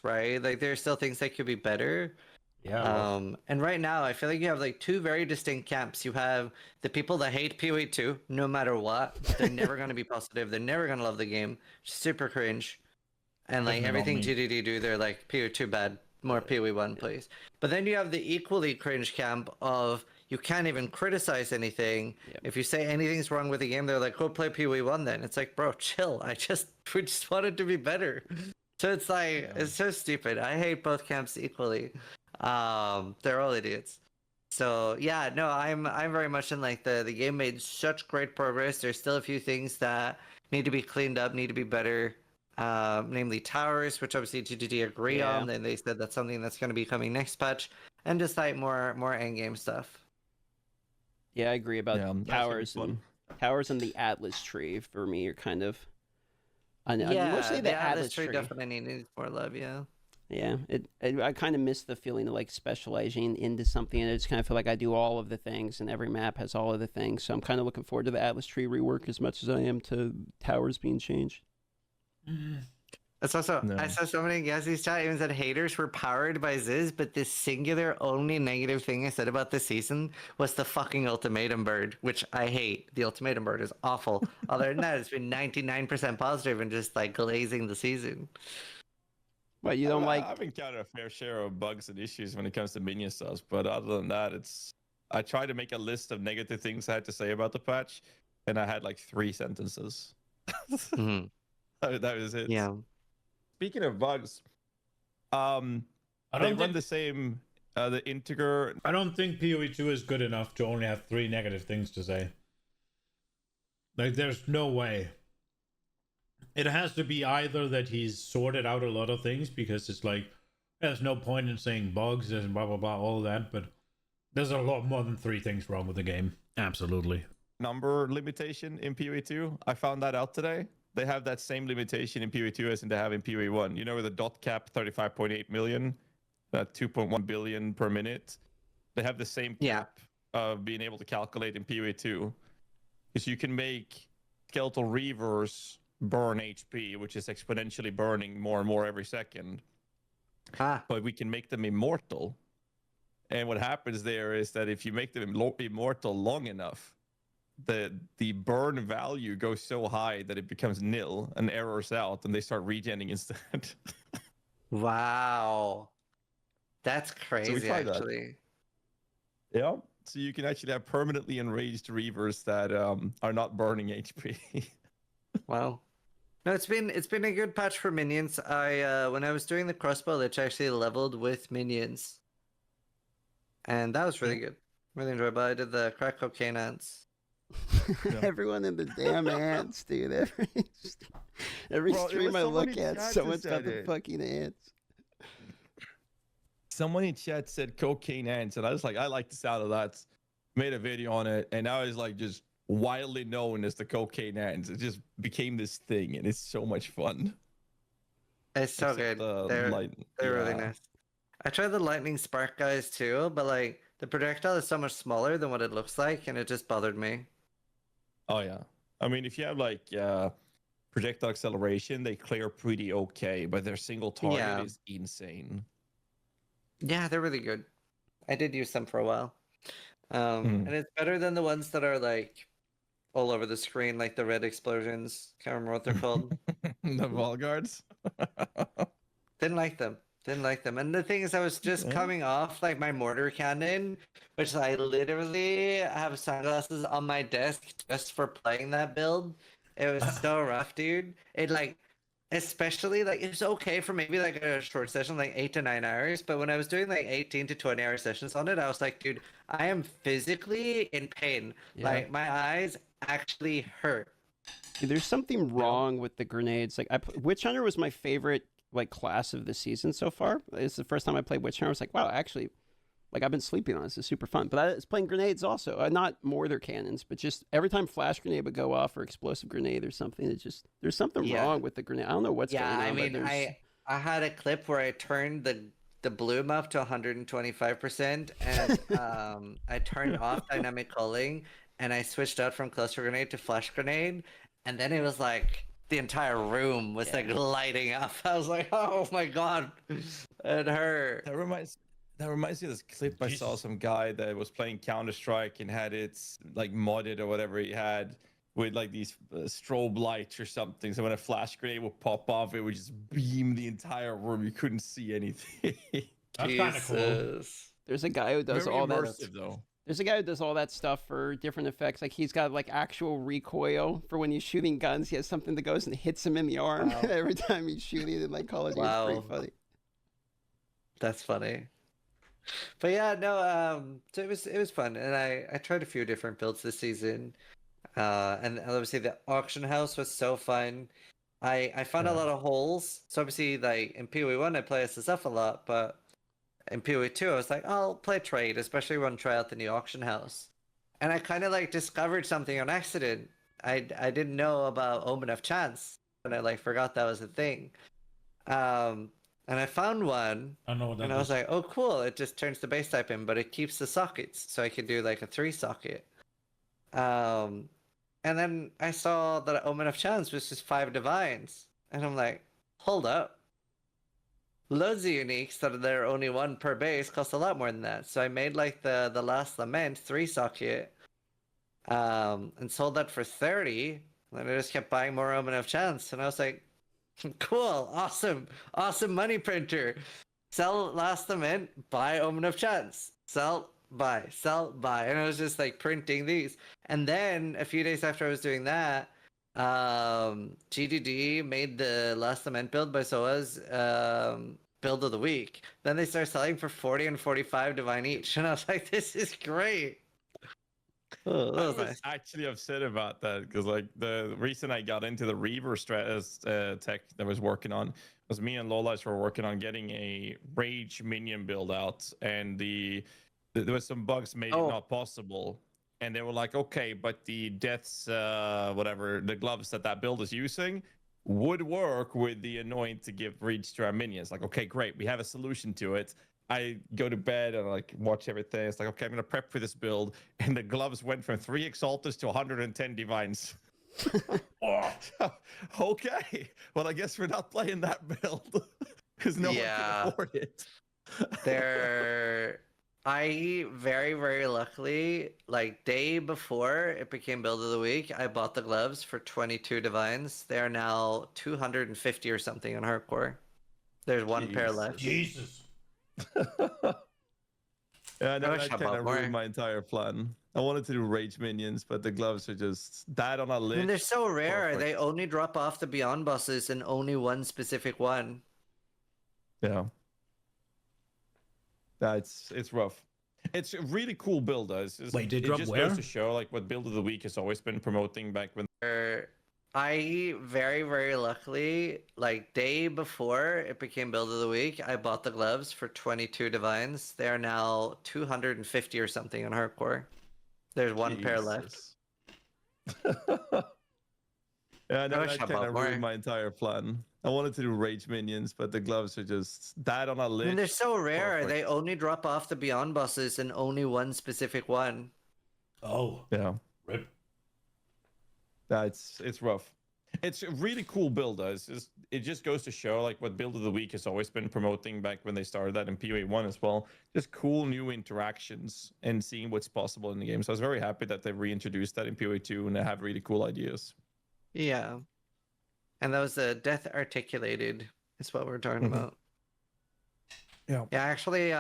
Right? Like there's still things that could be better. Yeah. And right now I feel like you have like two very distinct camps. You have the people that hate PoE 2 no matter what. They're never gonna be positive. They're never gonna love the game. Super cringe. And like everything GDD do, they're like PoE 2 bad. More PoE 1 please. But then you have the equally cringe camp of you can't even criticize anything. Yep. If you say anything's wrong with the game, they're like, go play PoE 1 then. It's like, bro, chill. We just want it to be better. So it's like, it's so stupid. I hate both camps equally. They're all idiots. So yeah, no, I'm very much in like the game made such great progress. There's still a few things that need to be cleaned up, need to be better. Namely towers, which obviously GGD agree on, and they said that's something that's going to be coming next patch, and just like more endgame stuff. Yeah, I agree about towers and the Atlas tree for me are kind of. Mostly the Atlas tree definitely needs more love. Yeah. Yeah, I kind of miss the feeling of like specializing into something, and I just kind of feel like I do all of the things, and every map has all of the things. So I'm kind of looking forward to the Atlas tree rework as much as I am to towers being changed. That's also I saw somebody in Gazi's chat even said haters were powered by Ziz, but the singular only negative thing I said about this season was the fucking ultimatum bird, which I hate. The ultimatum bird is awful. Other than that, it's been 99% positive and just like glazing the season. But you don't like? I've encountered a fair share of bugs and issues when it comes to minion stuff, but other than that, I tried to make a list of negative things I had to say about the patch, and I had like 3 sentences. Mm-hmm. That was it. Yeah. Speaking of bugs, they run the same, the integer. I don't think PoE 2 is good enough to only have 3 negative things to say. Like, there's no way. It has to be either that he's sorted out a lot of things, because it's like, there's no point in saying bugs and blah, blah, blah, all that, but there's a lot more than 3 things wrong with the game. Absolutely. Number limitation in PoE 2. I found that out today. They have that same limitation in PoE 2 as they have in PoE 1. You know, with the dot cap 35.8 million, 2.1 billion per minute. They have the same cap of being able to calculate in PoE 2. Because you can make skeletal reavers burn HP, which is exponentially burning more and more every second. But we can make them immortal. And what happens there is that if you make them immortal long enough, the burn value goes so high that it becomes nil and errors out, and they start regenning instead. Wow, that's crazy. So actually, yeah. So you can actually have permanently enraged reavers that are not burning HP. Wow. No, it's been a good patch for minions. I when I was doing the crossbow, it's actually leveled with minions, and that was really good. Really enjoyable. I did the crack cocaine ants. Everyone in the damn ants, dude. Every stream I look at, someone's got the fucking ants. Someone in chat said cocaine ants, and I was like, I like the sound of that. Made a video on it, and now it's like just widely known as the cocaine ants. It just became this thing, and it's so much fun. It's so good. They're really nice. I tried the lightning spark guys too, but like the projectile is so much smaller than what it looks like, and it just bothered me. Oh yeah, I mean, if you have like projectile acceleration, they clear pretty okay, but their single target is insane. Yeah, they're really good. I did use them for a while, and it's better than the ones that are like all over the screen, like the red explosions. Can't remember what they're called. The Volgards. Didn't like them. And the thing is, I was just coming off like my mortar cannon, which I literally have sunglasses on my desk just for playing that build. It was so rough, dude. It like, especially like, it's okay for maybe like a short session, like 8 to 9 hours. But when I was doing like 18 to 20 hour sessions on it, I was like, dude, I am physically in pain. Yeah. Like my eyes actually hurt. Dude, there's something wrong with the grenades. Like Witch Hunter was my favorite like class of the season so far. It's the first time I played Witch Hunter. I was like, wow, actually, Like I've been sleeping on it. It's super fun. But I was playing grenades also. Not mortar cannons, but just every time flash grenade would go off or explosive grenade or something, it's just there's something wrong with the grenade. I don't know what's going on. I mean, but I had a clip where I turned the bloom up to 125%, and I turned off dynamic culling, and I switched out from cluster grenade to flash grenade, and then it was like the entire room was like lighting up. I was like, oh my god, it hurt. That reminds me of this clip I saw some guy that was playing Counter-Strike and had it like modded or whatever he had with like these strobe lights or something. So when a flash grenade would pop off, it would just beam the entire room. You couldn't see anything. That's kind of cool. There's a guy who does Very all immersive, that. Though. There's a guy who does all that stuff for different effects. Like he's got like actual recoil for when he's shooting guns. He has something that goes and hits him in the arm every time he's shooting it. Like Call of Duty. It's pretty funny. That's funny. But yeah, no. So it was fun, and I tried a few different builds this season. And obviously the auction house was so fun. I found a lot of holes. So obviously, like in PoE 1, I play SSF a lot, but in PoE 2, I was like, I'll play trade, especially when try out the new auction house. And I kind of like discovered something on accident. I didn't know about Omen of Chance, and I like forgot that was a thing. And I found one, and I was like, oh cool, it just turns the base type in, but it keeps the sockets, so I can do like a 3-socket. And then I saw that Omen of Chance was just 5 divines, and I'm like, hold up. Loads of uniques that there are only 1 per base cost a lot more than that. So I made like the Last Lament 3-socket, and sold that for 30. And I just kept buying more Omen of Chance, and I was like, cool, awesome money printer. Sell Last Lament, buy Omen of Chance. Sell, buy. And I was just like printing these. And then a few days after I was doing that, GDD made the Last Lament build by Soa's build of the week. Then they started selling for 40 and 45 divine each. And I was like, this is great. Oh, I was actually upset about that because like the reason I got into the Reaver tech that I was working on was me and Lolites were working on getting a Rage minion build out, and there was some bugs made it not possible. And they were like, okay, but the deaths, whatever, the gloves that build is using would work with the anoint to give reach to our minions. Like, okay, great, we have a solution to it. I go to bed and like watch everything. It's like, okay, I'm gonna prep for this build, and the gloves went from 3 Exalters to 110 Divines. Okay, well, I guess we're not playing that build because no one can afford it. I very, very luckily, like day before it became build of the week, I bought the gloves for 22 divines. They are now 250 or something on hardcore. There's 1 pair left. Jesus. Yeah, no, that kind of ruined my entire plan. I wanted to do Rage minions, but the gloves are just died on a list. And they're so rare. They only drop off the Beyond bosses in only one specific one. Yeah. It's rough. It's a really cool build, though. Wait, they drop just where? goes to show like what build of the week has always been promoting back when. I very, very luckily, like day before it became build of the week, I bought the gloves for 22 divines. They are now 250 or something on hardcore. There's 1 pair left. Yeah, no, that kind of ruined my entire plan. I wanted to do Rage minions, but the gloves are just died on a list. And they're so rare. They only drop off the Beyond bosses in only one specific one. Oh. Yeah. Rip. Yeah, it's rough. It's a really cool build, though. It just goes to show like what build of the week has always been promoting back when they started that in PoE 1 as well. Just cool new interactions and seeing what's possible in the game. So I was very happy that they reintroduced that in PoE 2 and they have really cool ideas. Yeah. And that was the Death Articulated is what we're talking about. Yeah. Yeah, I actually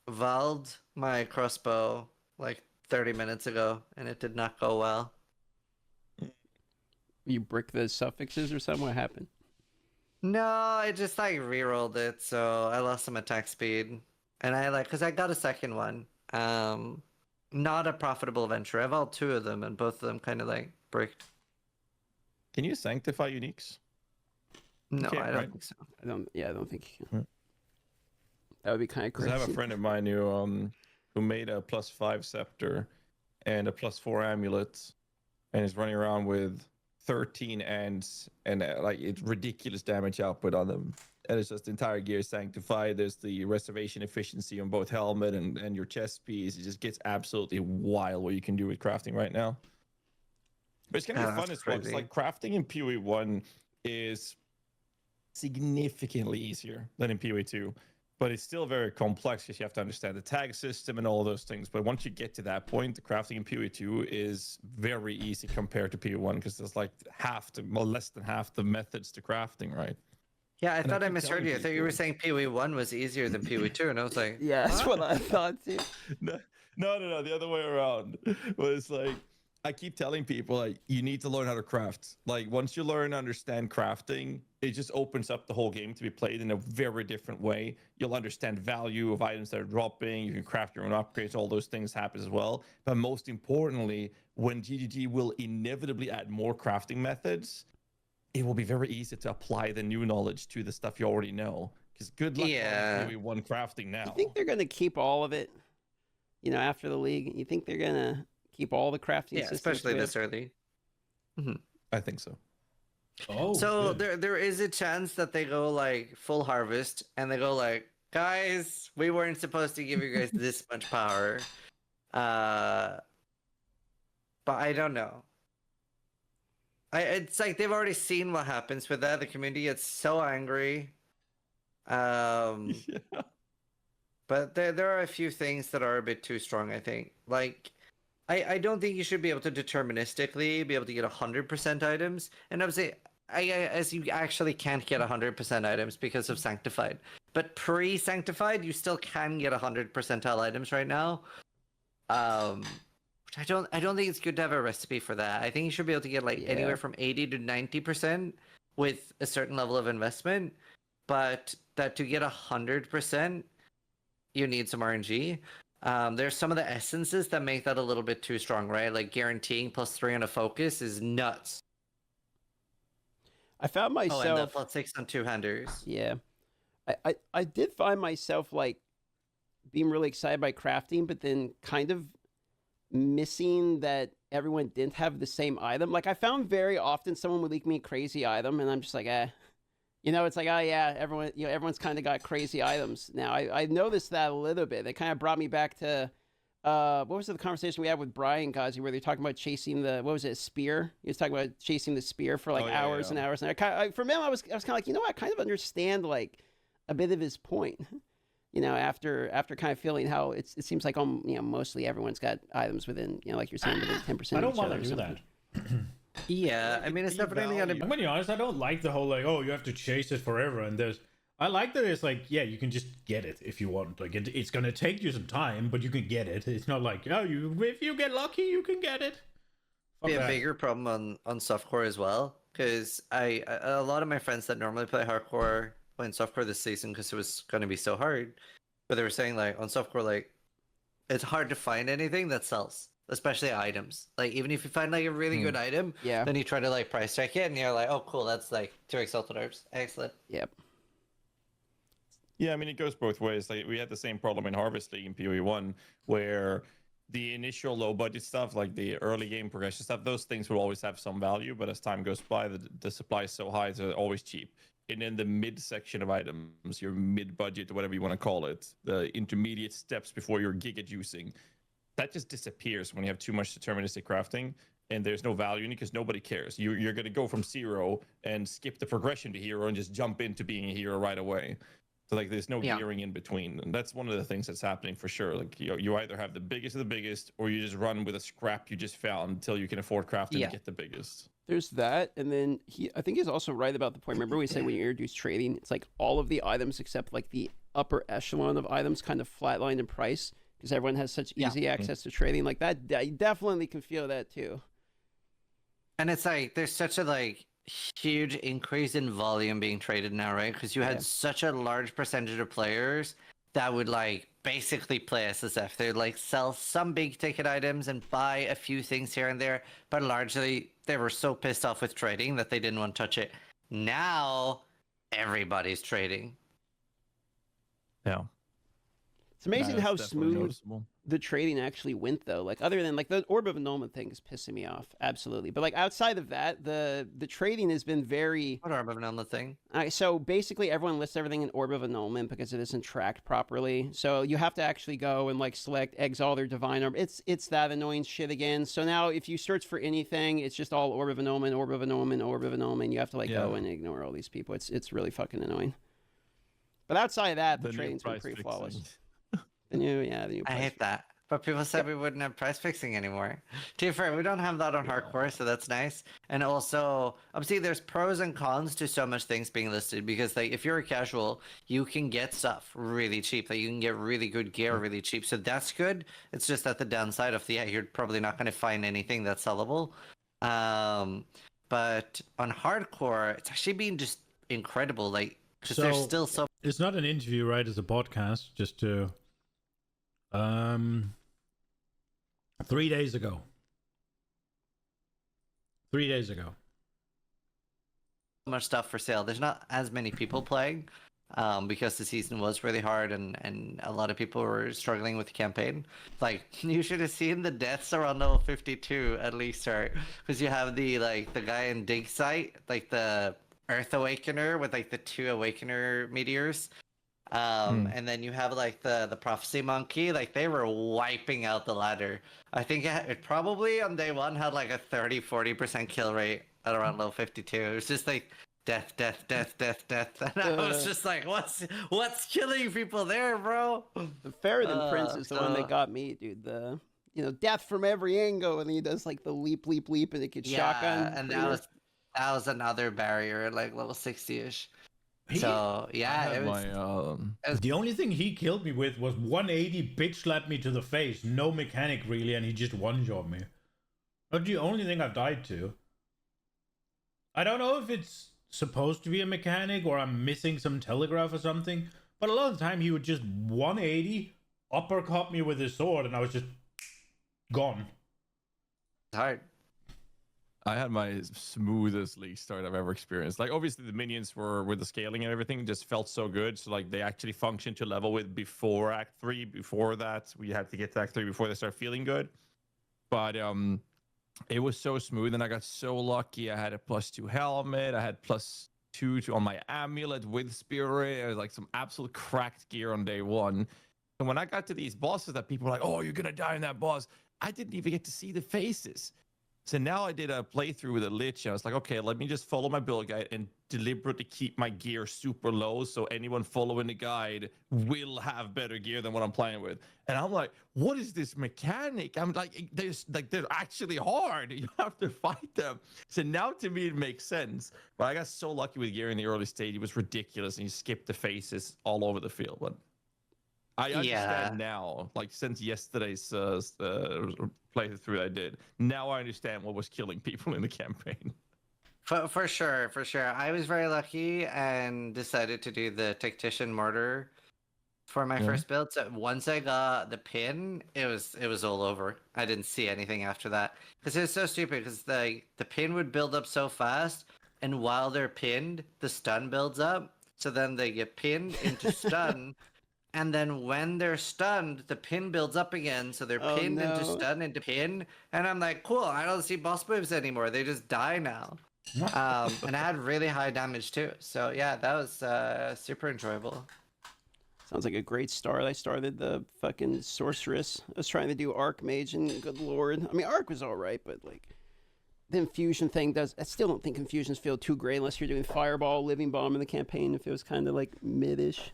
Vald my crossbow like 30 minutes ago and it did not go well. You brick the suffixes or something? What happened? No, I just like rerolled it, so I lost some attack speed. And I because I got a second one. Not a profitable venture. I've all 2 of them and both of them kind of like bricked. Can you sanctify uniques? No, I don't think so. I don't think you can. That would be kind of Because crazy. I have a friend of mine who made a +5 scepter and a +4 amulet, and is running around with 13 ants and like it's ridiculous damage output on them. And it's just the entire gear sanctified. There's the reservation efficiency on both helmet and your chest piece. It just gets absolutely wild what you can do with crafting right now. But it's gonna be fun as well. It's like crafting in PoE 1 is significantly easier than in PoE 2. But it's still very complex because you have to understand the tag system and all those things. But once you get to that point, the crafting in PoE 2 is very easy compared to PoE 1 because there's like less than half the methods to crafting, right? Yeah, I thought I misheard you. I thought you were saying PoE 1 was easier than PoE 2, and I was like, yeah, that's what I thought too. No, the other way around. Was like, I keep telling people, like, you need to learn how to craft. Like, once you learn and understand crafting, it just opens up the whole game to be played in a very different way. You'll understand value of items that are dropping. You can craft your own upgrades. All those things happen as well. But most importantly, when GGG will inevitably add more crafting methods, it will be very easy to apply the new knowledge to the stuff you already know. Because good luck on one crafting now. You think they're going to keep all of it, after the league? You think they're going to keep all the crafting systems? Especially this early. Mm-hmm. I think so. Oh, so there is a chance that they go like full harvest and they go like, guys, we weren't supposed to give you guys this much power. But I don't know. It's like they've already seen what happens with that. The community gets so angry. But there are a few things that are a bit too strong, I think. Like, I don't think you should be able to deterministically be able to get 100% items. And obviously, as you actually can't get 100% items because of Sanctified. But pre-Sanctified, you still can get 100 percentile items right now. I don't think it's good to have a recipe for that. I think you should be able to get like anywhere from 80 to 90% with a certain level of investment. But that to get 100%, you need some RNG. There's some of the essences that make that a little bit too strong, right? Like guaranteeing +3 on a focus is nuts. I found myself... Oh, and the +6 on 2-handers. Yeah. I did find myself like being really excited by crafting, but then kind of missing that everyone didn't have the same item. Like I found very often someone would leak me a crazy item and I'm just like, it's like, oh yeah, everyone's kind of got crazy items now. I noticed that a little bit. It kind of brought me back to what was the conversation we had with Brian Gazi where they're talking about chasing the spear? He was talking about chasing the spear for like hours and hours. And for me, I was kind of like, I kind of understand like a bit of his point. After kind of feeling how it seems like mostly everyone's got items within like you're saying within 10%. I don't want to do that. Yeah, I mean it's definitely gonna be. I'm gonna be honest. I don't like the whole like, oh, you have to chase it forever. And I like that it's like, yeah, you can just get it if you want. Like it's gonna take you some time, but you can get it. It's not like, oh, if you get lucky, you can get it. Be a bigger problem on softcore as well, because a lot of my friends that normally play hardcore playing softcore this season because it was going to be so hard, but they were saying like on softcore like it's hard to find anything that sells, especially items. Like even if you find like a really good item, then you try to like price check it and you're like, oh cool, that's like 2 exalted orbs. Excellent. Yep. Yeah, I mean it goes both ways. Like we had the same problem in Harvest League in PoE 1 where the initial low budget stuff, like the early game progression stuff, those things will always have some value, but as time goes by, the supply is so high, they're always cheap. And in the mid section of items, your mid budget, whatever you want to call it, the intermediate steps before you're giga juicing, that just disappears when you have too much deterministic crafting and there's no value in it because nobody cares. You're going to go from 0 and skip the progression to hero and just jump into being a hero right away. So like there's no gearing in between. And that's one of the things that's happening for sure. Like you either have the biggest of the biggest or you just run with a scrap you just found until you can afford crafting to get the biggest. There's that, and then I think he's also right about the point. Remember we said when you introduce trading, it's like all of the items except like the upper echelon of items kind of flatlined in price because everyone has such easy access to trading. Like that, you definitely can feel that too. And it's like there's such a like huge increase in volume being traded now, right? Because you had such a large percentage of players that would like basically play SSF. They'd like sell some big ticket items and buy a few things here and there, but largely they were so pissed off with trading that they didn't want to touch it. Now everybody's trading. Yeah. It's amazing That's how definitely smooth noticeable. the trading actually went, though. Like, other than like the Orb of Annulment thing is pissing me off, absolutely. But like outside of that, the trading has been very. What Orb of Annulment thing? So basically, everyone lists everything in Orb of Annulment because it isn't tracked properly. So you have to actually go and like select Exile or Divine Orb. It's that annoying shit again. So now if you search for anything, it's just all Orb of Annulment, Orb of Annulment, Orb of Annulment. You have to like go and ignore all these people. It's really fucking annoying. But outside of that, the trading's been pretty flawless. The new I hate that. But people said we wouldn't have price fixing anymore. To be fair, we don't have that on hardcore, so that's nice. And also, obviously, there's pros and cons to so much things being listed because, like, if you're a casual, you can get stuff really cheap. Like, you can get really good gear really cheap. So that's good. It's just that the downside of you're probably not going to find anything that's sellable. But on hardcore, it's actually been just incredible. Like, because there's still so. It's not an interview, right? It's a podcast. Just to. 3 days ago. 3 days ago. So much stuff for sale. There's not as many people playing because the season was really hard and a lot of people were struggling with the campaign. Like, you should have seen the deaths around level 52 at least, right? Because you have the guy in Dig Site, like the Earth Awakener with like the 2 Awakener meteors. And then you have like the Prophecy Monkey, like they were wiping out the ladder. I think it probably on day 1 had like a 30-40% kill rate at around level 52. It was just like death. And I was just like, what's killing people there, bro? The Ferritin Prince is the one that got me, dude. The death from every angle, and he does like the leap, and it gets shotgun. And that was another barrier at like level 60ish. So yeah, it was. The only thing he killed me with was 180 bitch slapped me to the face. No mechanic really, and he just one-shot me. That's the only thing I've died to. I don't know if it's supposed to be a mechanic or I'm missing some telegraph or something, but a lot of the time he would just 180 uppercut me with his sword, and I was just gone. It's hard. I had my smoothest league start I've ever experienced. Like, obviously the minions were with the scaling and everything just felt so good. So like they actually functioned to level with before Act 3. Before that, we had to get to Act 3 before they start feeling good. But it was so smooth, and I got so lucky. I had a +2 helmet. I had +2 on my amulet with spirit. I was like some absolute cracked gear on day 1. And when I got to these bosses that people were like, "Oh, you're gonna die in that boss," I didn't even get to see the faces. So now I did a playthrough with a Lich, and I was like, okay, let me just follow my build guide and deliberately keep my gear super low so anyone following the guide will have better gear than what I'm playing with. And I'm like, what is this mechanic? I'm like, they're actually hard. You have to fight them. So now to me it makes sense. But I got so lucky with gear in the early stage. It was ridiculous, and you skipped the faces all over the field. But I understand now, like since yesterday's playthrough I did, now I understand what was killing people in the campaign. For sure. I was very lucky and decided to do the Tactician Mortar for my first build. So once I got the pin, it was all over. I didn't see anything after that because it was so stupid. Because the pin would build up so fast, and while they're pinned, the stun builds up. So then they get pinned into stun. And then when they're stunned, the pin builds up again. So they're pinned into stun into pin. And I'm like, cool, I don't see boss moves anymore. They just die now. And I had really high damage too. So yeah, that was super enjoyable. Sounds like a great start. I started the fucking Sorceress. I was trying to do Archmage, and good lord. I mean, Arc was alright, but like, the Infusion thing does... I still don't think Infusions feel too great unless you're doing Fireball, Living Bomb in the campaign. If it was kind of like mid-ish.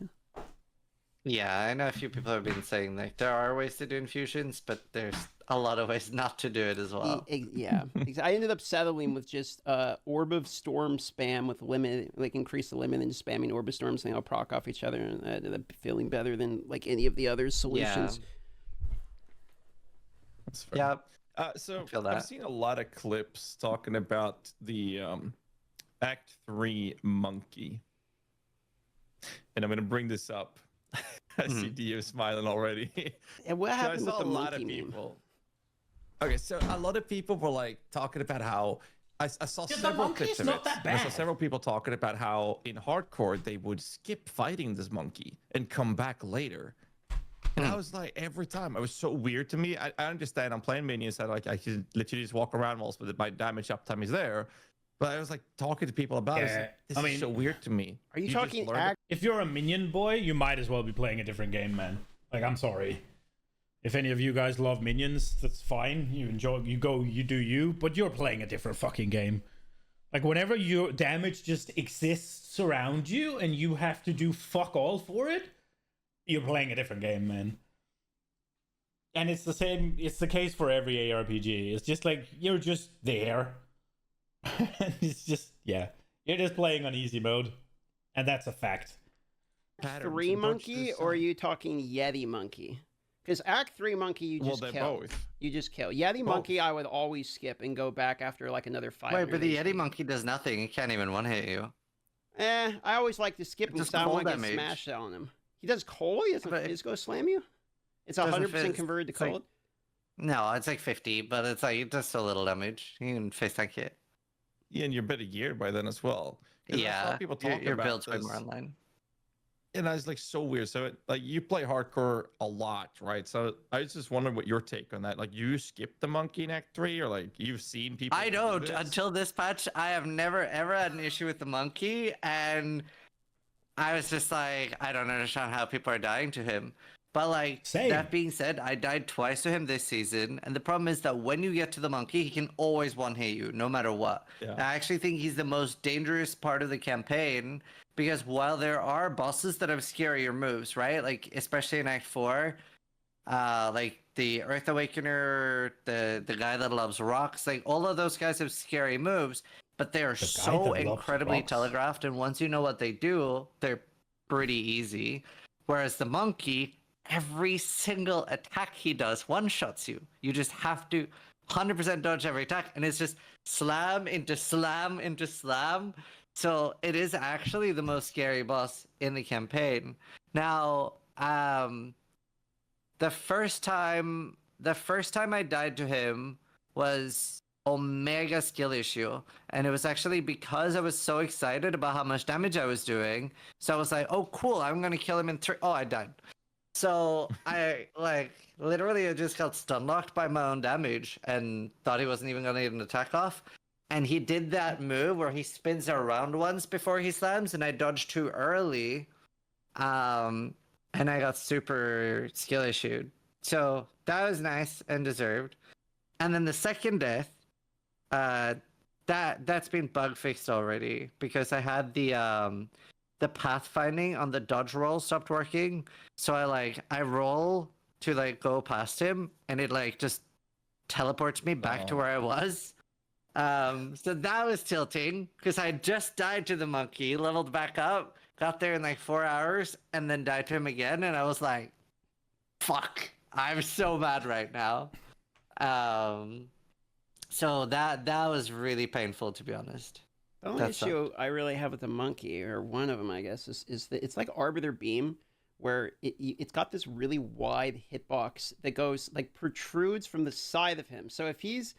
Yeah, I know a few people have been saying like there are ways to do infusions, but there's a lot of ways not to do it as well. Yeah, I ended up settling with just Orb of Storm spam with limit, like increase the limit and just spamming Orb of Storms, and they'll proc off each other, and I ended up feeling better than like any of the other solutions. That's fair. Yeah. So I've seen a lot of clips talking about the Act 3 monkey, and I'm going to bring this up. I see Dio smiling already. And what happened with the lot of people? Okay, so a lot of people were like talking about how I saw several clips of it. I saw several people talking about how in hardcore they would skip fighting this monkey and come back later. And I was like, every time, it was so weird to me. I understand I'm playing minions that like I can literally just walk around whilst my damage uptime is there. But I was like talking to people about it. Like, this is so weird to me. Are you just talking learn it- If you're a minion boy, you might as well be playing a different game, man. Like, I'm sorry. If any of you guys love minions, that's fine. You enjoy, you go, you do you, but you're playing a different fucking game. Like, whenever your damage just exists around you and you have to do fuck all for it, you're playing a different game, man. And it's the same, it's the case for every ARPG. It's just like, you're just there. And it's just, yeah. You're just playing on easy mode. And that's a fact. patterns 3 and dodge monkey, this, or are you talking Yeti monkey? Because Act 3 monkey, you just they're kill. both. You just kill. Yeti monkey, I would always skip and go back after like another 5. Wait, but the Yeti monkey does nothing. He can't even one-hit you. I always like to skip him Just because I don't cold want to get damage. smashed on him. He does cold? He doesn't But he's going to slam you? It's doesn't 100% fit- converted to it's like- cold? No, it's like 50, but it's like it does so little damage. You can face tank it. Yeah, and you're better geared by then as well. 'Cause I saw Yeah, people your, talking your about build's way this. more online. And I was like, so weird. So like you play hardcore a lot, right? So I was just wondering what your take on that. Like you skip the monkey in Act 3, or like you've seen people. I do don't. this? Until this patch, I have never ever had an issue with the monkey, and I was just like, I don't understand how people are dying to him. But like Same. that being said, I died twice to him this season, and the problem is that when you get to the monkey, he can always one-hit you, no matter what. Yeah. I actually think he's the most dangerous part of the campaign because while there are bosses that have scarier moves, right? Like especially in Act 4, like the Earth Awakener, the guy that loves rocks, like all of those guys have scary moves, but they are The guy so that loves incredibly rocks? telegraphed, and once you know what they do, they're pretty easy. Whereas the monkey, every single attack he does one-shots you. You just have to 100% dodge every attack, and it's just slam into slam into slam. So it is actually the most scary boss in the campaign. Now, the first time I died to him was Omega skill issue, and it was actually because I was so excited about how much damage I was doing. So I was like, "Oh, cool! I'm gonna kill him in 3." Oh, I died. So I like literally I just got stun locked by my own damage and thought he wasn't even gonna get an attack off. And he did that move where he spins around once before he slams, and I dodged too early. And I got super skill issued. So that was nice and deserved. And then the second death, that's been bug fixed already because I had the pathfinding on the dodge roll stopped working. So I roll to like go past him, and it like just teleports me back to where I was. So that was tilting because I just died to the monkey, leveled back up, got there in like 4 hours, and then died to him again. And I was like, fuck, I'm so mad right now. So that was really painful, to be honest. The only issue I really have with the monkey, or one of them, I guess, is that it's like Arbiter Beam, where it's got this really wide hitbox that goes, like, protrudes from the side of him. So if he's,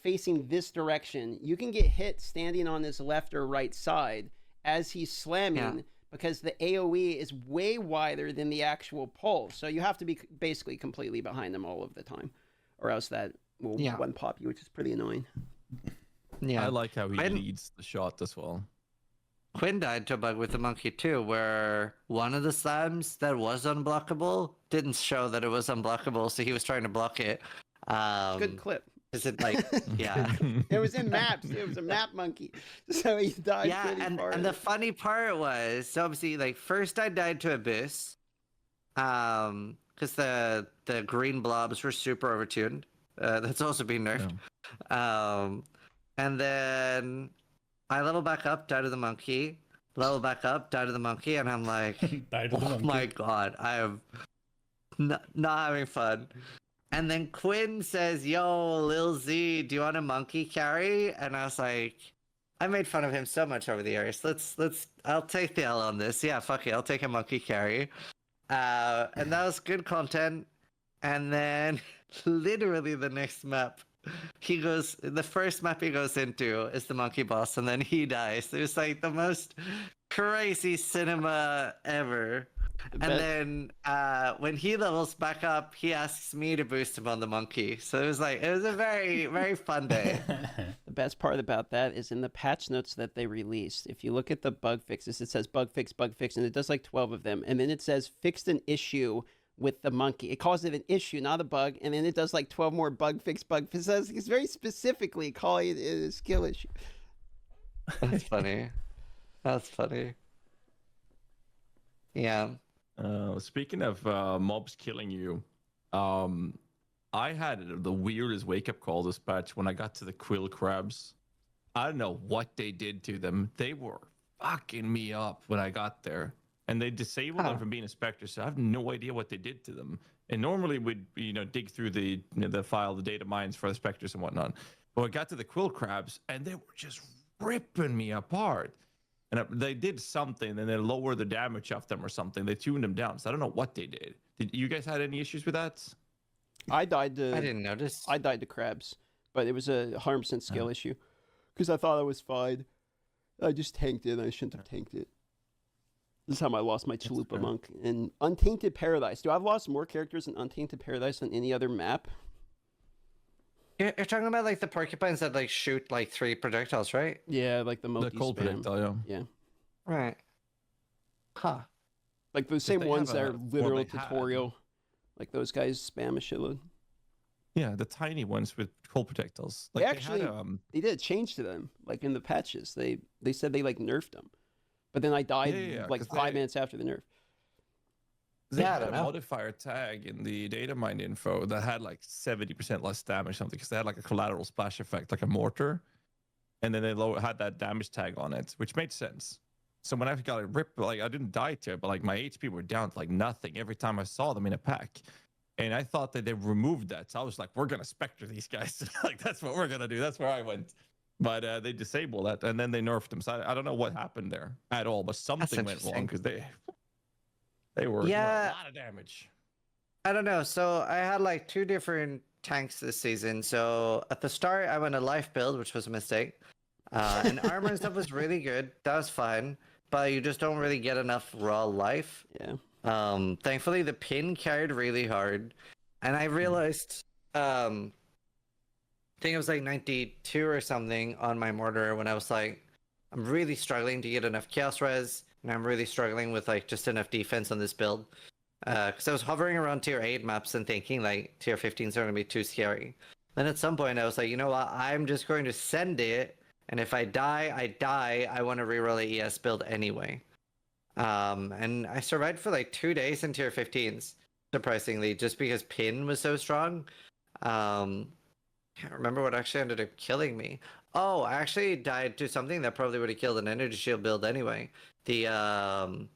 facing this direction, you can get hit standing on his left or right side as he's slamming because the AoE is way wider than the actual pulse. So you have to be basically completely behind them all of the time, or else that will one pop you, which is pretty annoying. Yeah, I like how he leads the shot as well. Quinn died to a bug with the monkey too, where one of the slams that was unblockable didn't show that it was unblockable, so he was trying to block it. Good clip. Is it like, yeah. It was in maps. It was a map monkey. So he died pretty far. And the funny part was, so obviously, like, first I died to Abyss, because the green blobs were super overtuned. That's also been nerfed. Yeah. And then I level back up, die to the monkey, level back up, die to the monkey, and I'm like, oh my god, I am not having fun. And then Quinn says, yo, Lil Z, do you want a monkey carry? And I was like, I made fun of him so much over the years. I'll take the L on this. Yeah, fuck it, I'll take a monkey carry. And that was good content. And then literally the next map, the first map he goes into is the monkey boss, and then he dies. It was like the most crazy cinema ever. And bet. then when he levels back up, he asks me to boost him on the monkey. So it was a very, very fun day. The best part about that is in the patch notes that they released. If you look at the bug fixes, it says bug fix, and it does like 12 of them. And then it says fixed an issue with the monkey. It calls it an issue, not a bug. And then it does like 12 more bug fix. It says it's very specifically calling it a skill issue. That's funny. That's funny. Yeah. Speaking of mobs killing you, I had the weirdest wake-up call this patch when I got to the quill crabs. I don't know what they did to them. They were fucking me up when I got there. And they disabled them from being a specter, so I have no idea what they did to them. And normally we'd, dig through the file, the data mines for the specters and whatnot. But I got to the quill crabs, and they were just ripping me apart. And they did something, and they lowered the damage of them or something. They tuned them down, so I don't know what they did. Did you guys had any issues with that? I didn't notice. I died to crabs, but it was a 100% skill issue because I thought I was fine. I just tanked it. I shouldn't have tanked it. This time I lost my Chalupa monk in Untainted Paradise. Do I've lost more characters in Untainted Paradise than any other map? You're talking about like the porcupines that like shoot like 3 projectiles, right? Yeah, like the multi-spam. The cold projectile, yeah. Right. Huh. Like the same ones that are literal tutorial. Like those guys spam a shitload. Yeah, the tiny ones with cold projectiles. Like they actually they did a change to them. Like in the patches, they said they like nerfed them, but then I died like 5 minutes after the nerf. They had a modifier tag in the data mine info that had like 70% less damage or something because they had like a collateral splash effect, like a mortar, and then they had that damage tag on it, which made sense. So when I got a rip, like I didn't die to it, but like my HP were down to like nothing every time I saw them in a pack. And I thought that they removed that. So I was like, we're going to Spectre these guys. Like, that's what we're going to do. That's where I went. But they disabled that and then they nerfed them. So I don't know what happened there at all, but something went wrong because they were a lot of damage. I don't know. So I had like 2 different tanks this season. So at the start, I went a life build, which was a mistake. And armor and stuff was really good. That was fine. But you just don't really get enough raw life. Yeah. Thankfully, the pin carried really hard. And I realized, I think it was like 92 or something on my mortar when I was like, I'm really struggling to get enough chaos res. And I'm really struggling with like just enough defense on this build. Because I was hovering around tier 8 maps and thinking like tier 15s are going to be too scary. Then at some point I was like, you know what? I'm just going to send it. And if I die, I die. I want to reroll a ES build anyway. And I survived for like 2 days in tier 15s, surprisingly, just because pin was so strong. Can't remember what actually ended up killing me. Oh, I actually died to something that probably would have killed an energy shield build anyway. The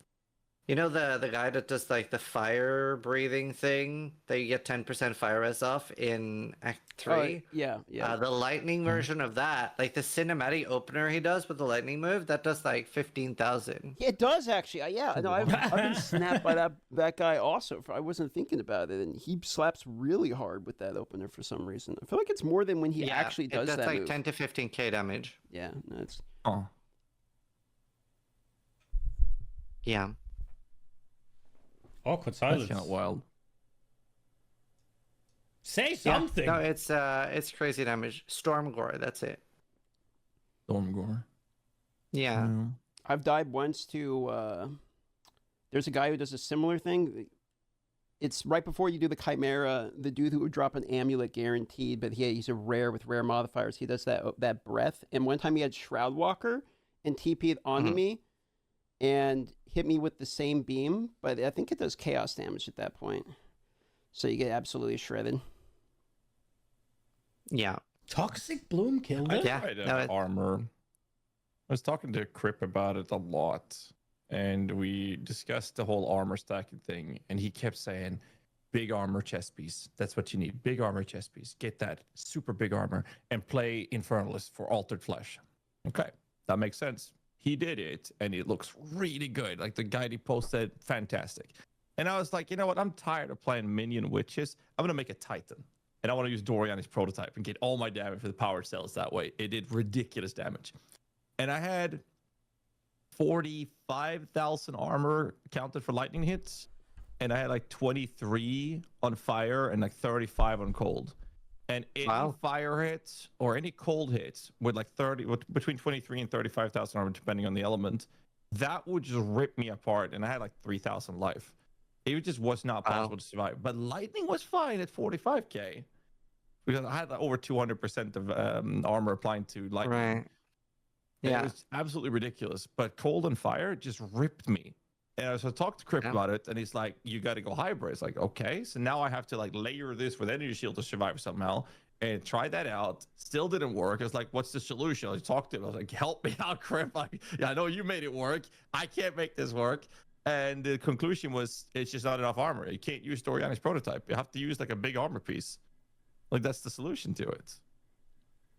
you know the guy that does like the fire breathing thing that you get 10% fire res off in Act 3? Yeah. The lightning version of that, like the cinematic opener he does with the lightning move, that does like 15,000. It does actually. Yeah, no, I've been snapped by that guy also. I wasn't thinking about it, and he slaps really hard with that opener for some reason. I feel like it's more than when he actually does that. That's like move. 10 to 15k damage. Yeah, no, it's. Oh. Yeah. Awkward silence. That's kind of wild. Say something. No, it's crazy damage. Stormgore, that's it. Stormgore. Yeah. I've died once to. There's a guy who does a similar thing. It's right before you do the Chimera. The dude who would drop an amulet guaranteed, but he's a rare with rare modifiers. He does that breath. And one time he had Shroudwalker and TP'd onto me, and hit me with the same beam, but I think it does chaos damage at that point. So you get absolutely shredded. Yeah. Toxic Bloom killed it? Yeah. Armor. I was talking to Crip about it a lot, and we discussed the whole armor stacking thing, and he kept saying, big armor chest piece. That's what you need. Big armor chest piece. Get that super big armor and play Infernalist for Altered Flesh. Okay, that makes sense. He did it, and it looks really good. Like the guide he posted, fantastic. And I was like, you know what? I'm tired of playing minion witches. I'm gonna make a Titan, and I want to use Doriani's prototype and get all my damage for the power cells that way. It did ridiculous damage, and I had 45,000 armor counted for lightning hits, and I had like 23 on fire and like 35 on cold. And any fire hits or any cold hits with like between 23 and 35,000 armor, depending on the element, that would just rip me apart. And I had like 3,000 life. It just was not possible to survive. But lightning was fine at 45k because I had like over 200% of armor applying to lightning. Right. Yeah. It was absolutely ridiculous. But cold and fire just ripped me. And so I talked to Crypt about it, and he's like, "You got to go hybrid." It's like, okay, so now I have to like layer this with energy shield to survive somehow. And try that out. Still didn't work. I was like, "What's the solution?" I talked to him. I was like, "Help me out, Crypt. Like, yeah, I know you made it work. I can't make this work." And the conclusion was, it's just not enough armor. You can't use Doriani's prototype. You have to use like a big armor piece. Like that's the solution to it.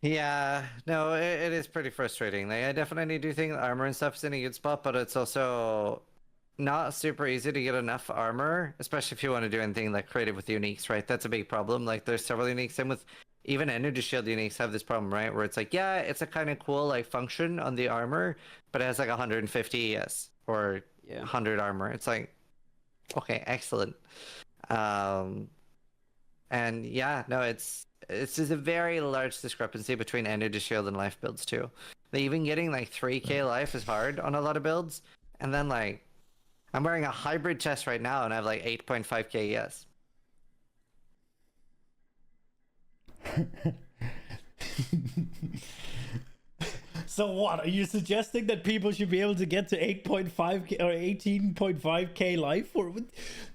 Yeah, no, it is pretty frustrating. Like, I definitely do think armor and stuff is in a good spot, but it's also not super easy to get enough armor, especially if you want to do anything like creative with uniques, right? That's a big problem. Like there's several uniques, and with even energy shield uniques have this problem, right? Where it's like, yeah, it's a kind of cool like function on the armor, but it has like 150 ES or 100 armor. It's like, okay, excellent. And yeah, no, it's just a very large discrepancy between energy shield and life builds too. Even getting like 3k life is hard on a lot of builds, and then like I'm wearing a hybrid chest right now and I have like 8.5k ES. So what? Are you suggesting that people should be able to get to 8.5k or 18.5k life? Or what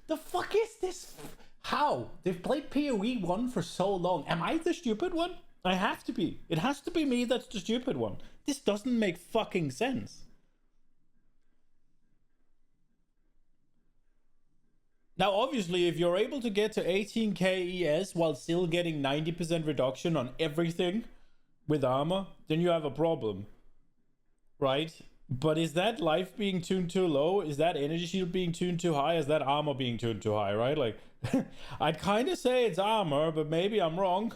the fuck is this? How? They've played PoE 1 for so long. Am I the stupid one? I have to be. It has to be me that's the stupid one. This doesn't make fucking sense. Now, obviously, if you're able to get to 18k ES while still getting 90% reduction on everything with armor, then you have a problem, right? But is that life being tuned too low? Is that energy shield being tuned too high? Is that armor being tuned too high, right? Like, I'd kind of say it's armor, but maybe I'm wrong.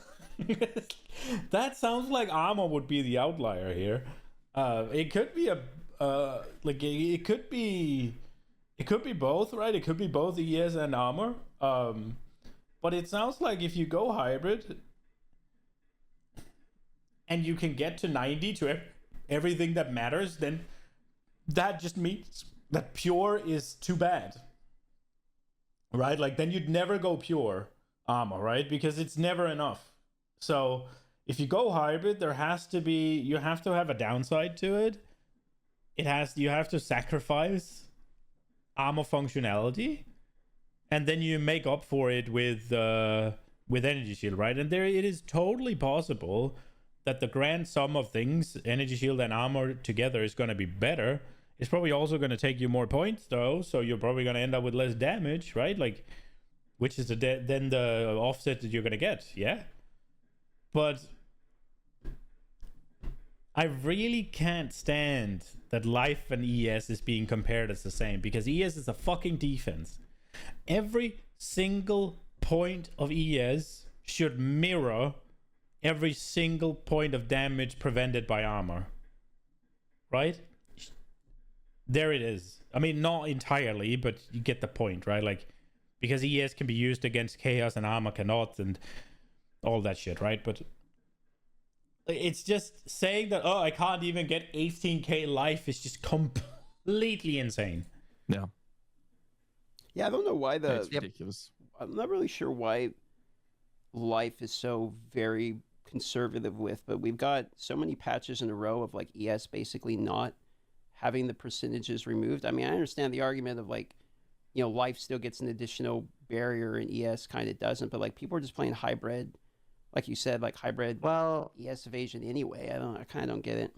That sounds like armor would be the outlier here. It could be it could be... It could be both, right? It could be both ES and armor. But it sounds like if you go hybrid and you can get to 90 to everything that matters, then that just means that pure is too bad. Right? Like then you'd never go pure armor, right? Because it's never enough. So if you go hybrid, you have to have a downside to it. You have to sacrifice armor functionality, and then you make up for it with energy shield, right? And it is totally possible that the grand sum of things, energy shield and armor together, is going to be better. It's probably also going to take you more points though, so you're probably going to end up with less damage, right? Like, which is then the offset that you're going to get, yeah? But I really can't stand that life and ES is being compared as the same, because ES is a fucking defense. Every single point of ES should mirror every single point of damage prevented by armor. Right? There it is. I mean, not entirely, but you get the point, right? Like, because ES can be used against chaos and armor cannot, and all that shit, right? But it's just saying that, oh, I can't even get 18k life is just completely insane. Yeah. Yeah, I don't know why It's ridiculous. I'm not really sure why life is so very conservative with, but we've got so many patches in a row of like ES basically not having the percentages removed. I mean, I understand the argument of like, you know, life still gets an additional barrier and ES kind of doesn't, but like people are just playing hybrid. Like you said, like hybrid ES evasion anyway. I kind of don't get it.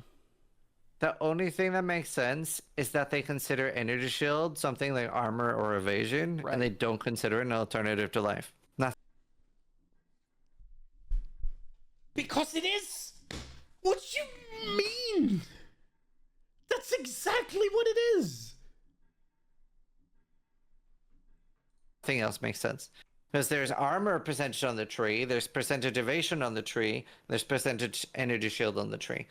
The only thing that makes sense is that they consider energy shield something like armor or evasion, and they don't consider it an alternative to life. Nothing. Because it is. What you mean? That's exactly what it is. Nothing else makes sense. Because there's armor percentage on the tree, there's percentage evasion on the tree, there's percentage energy shield on the tree.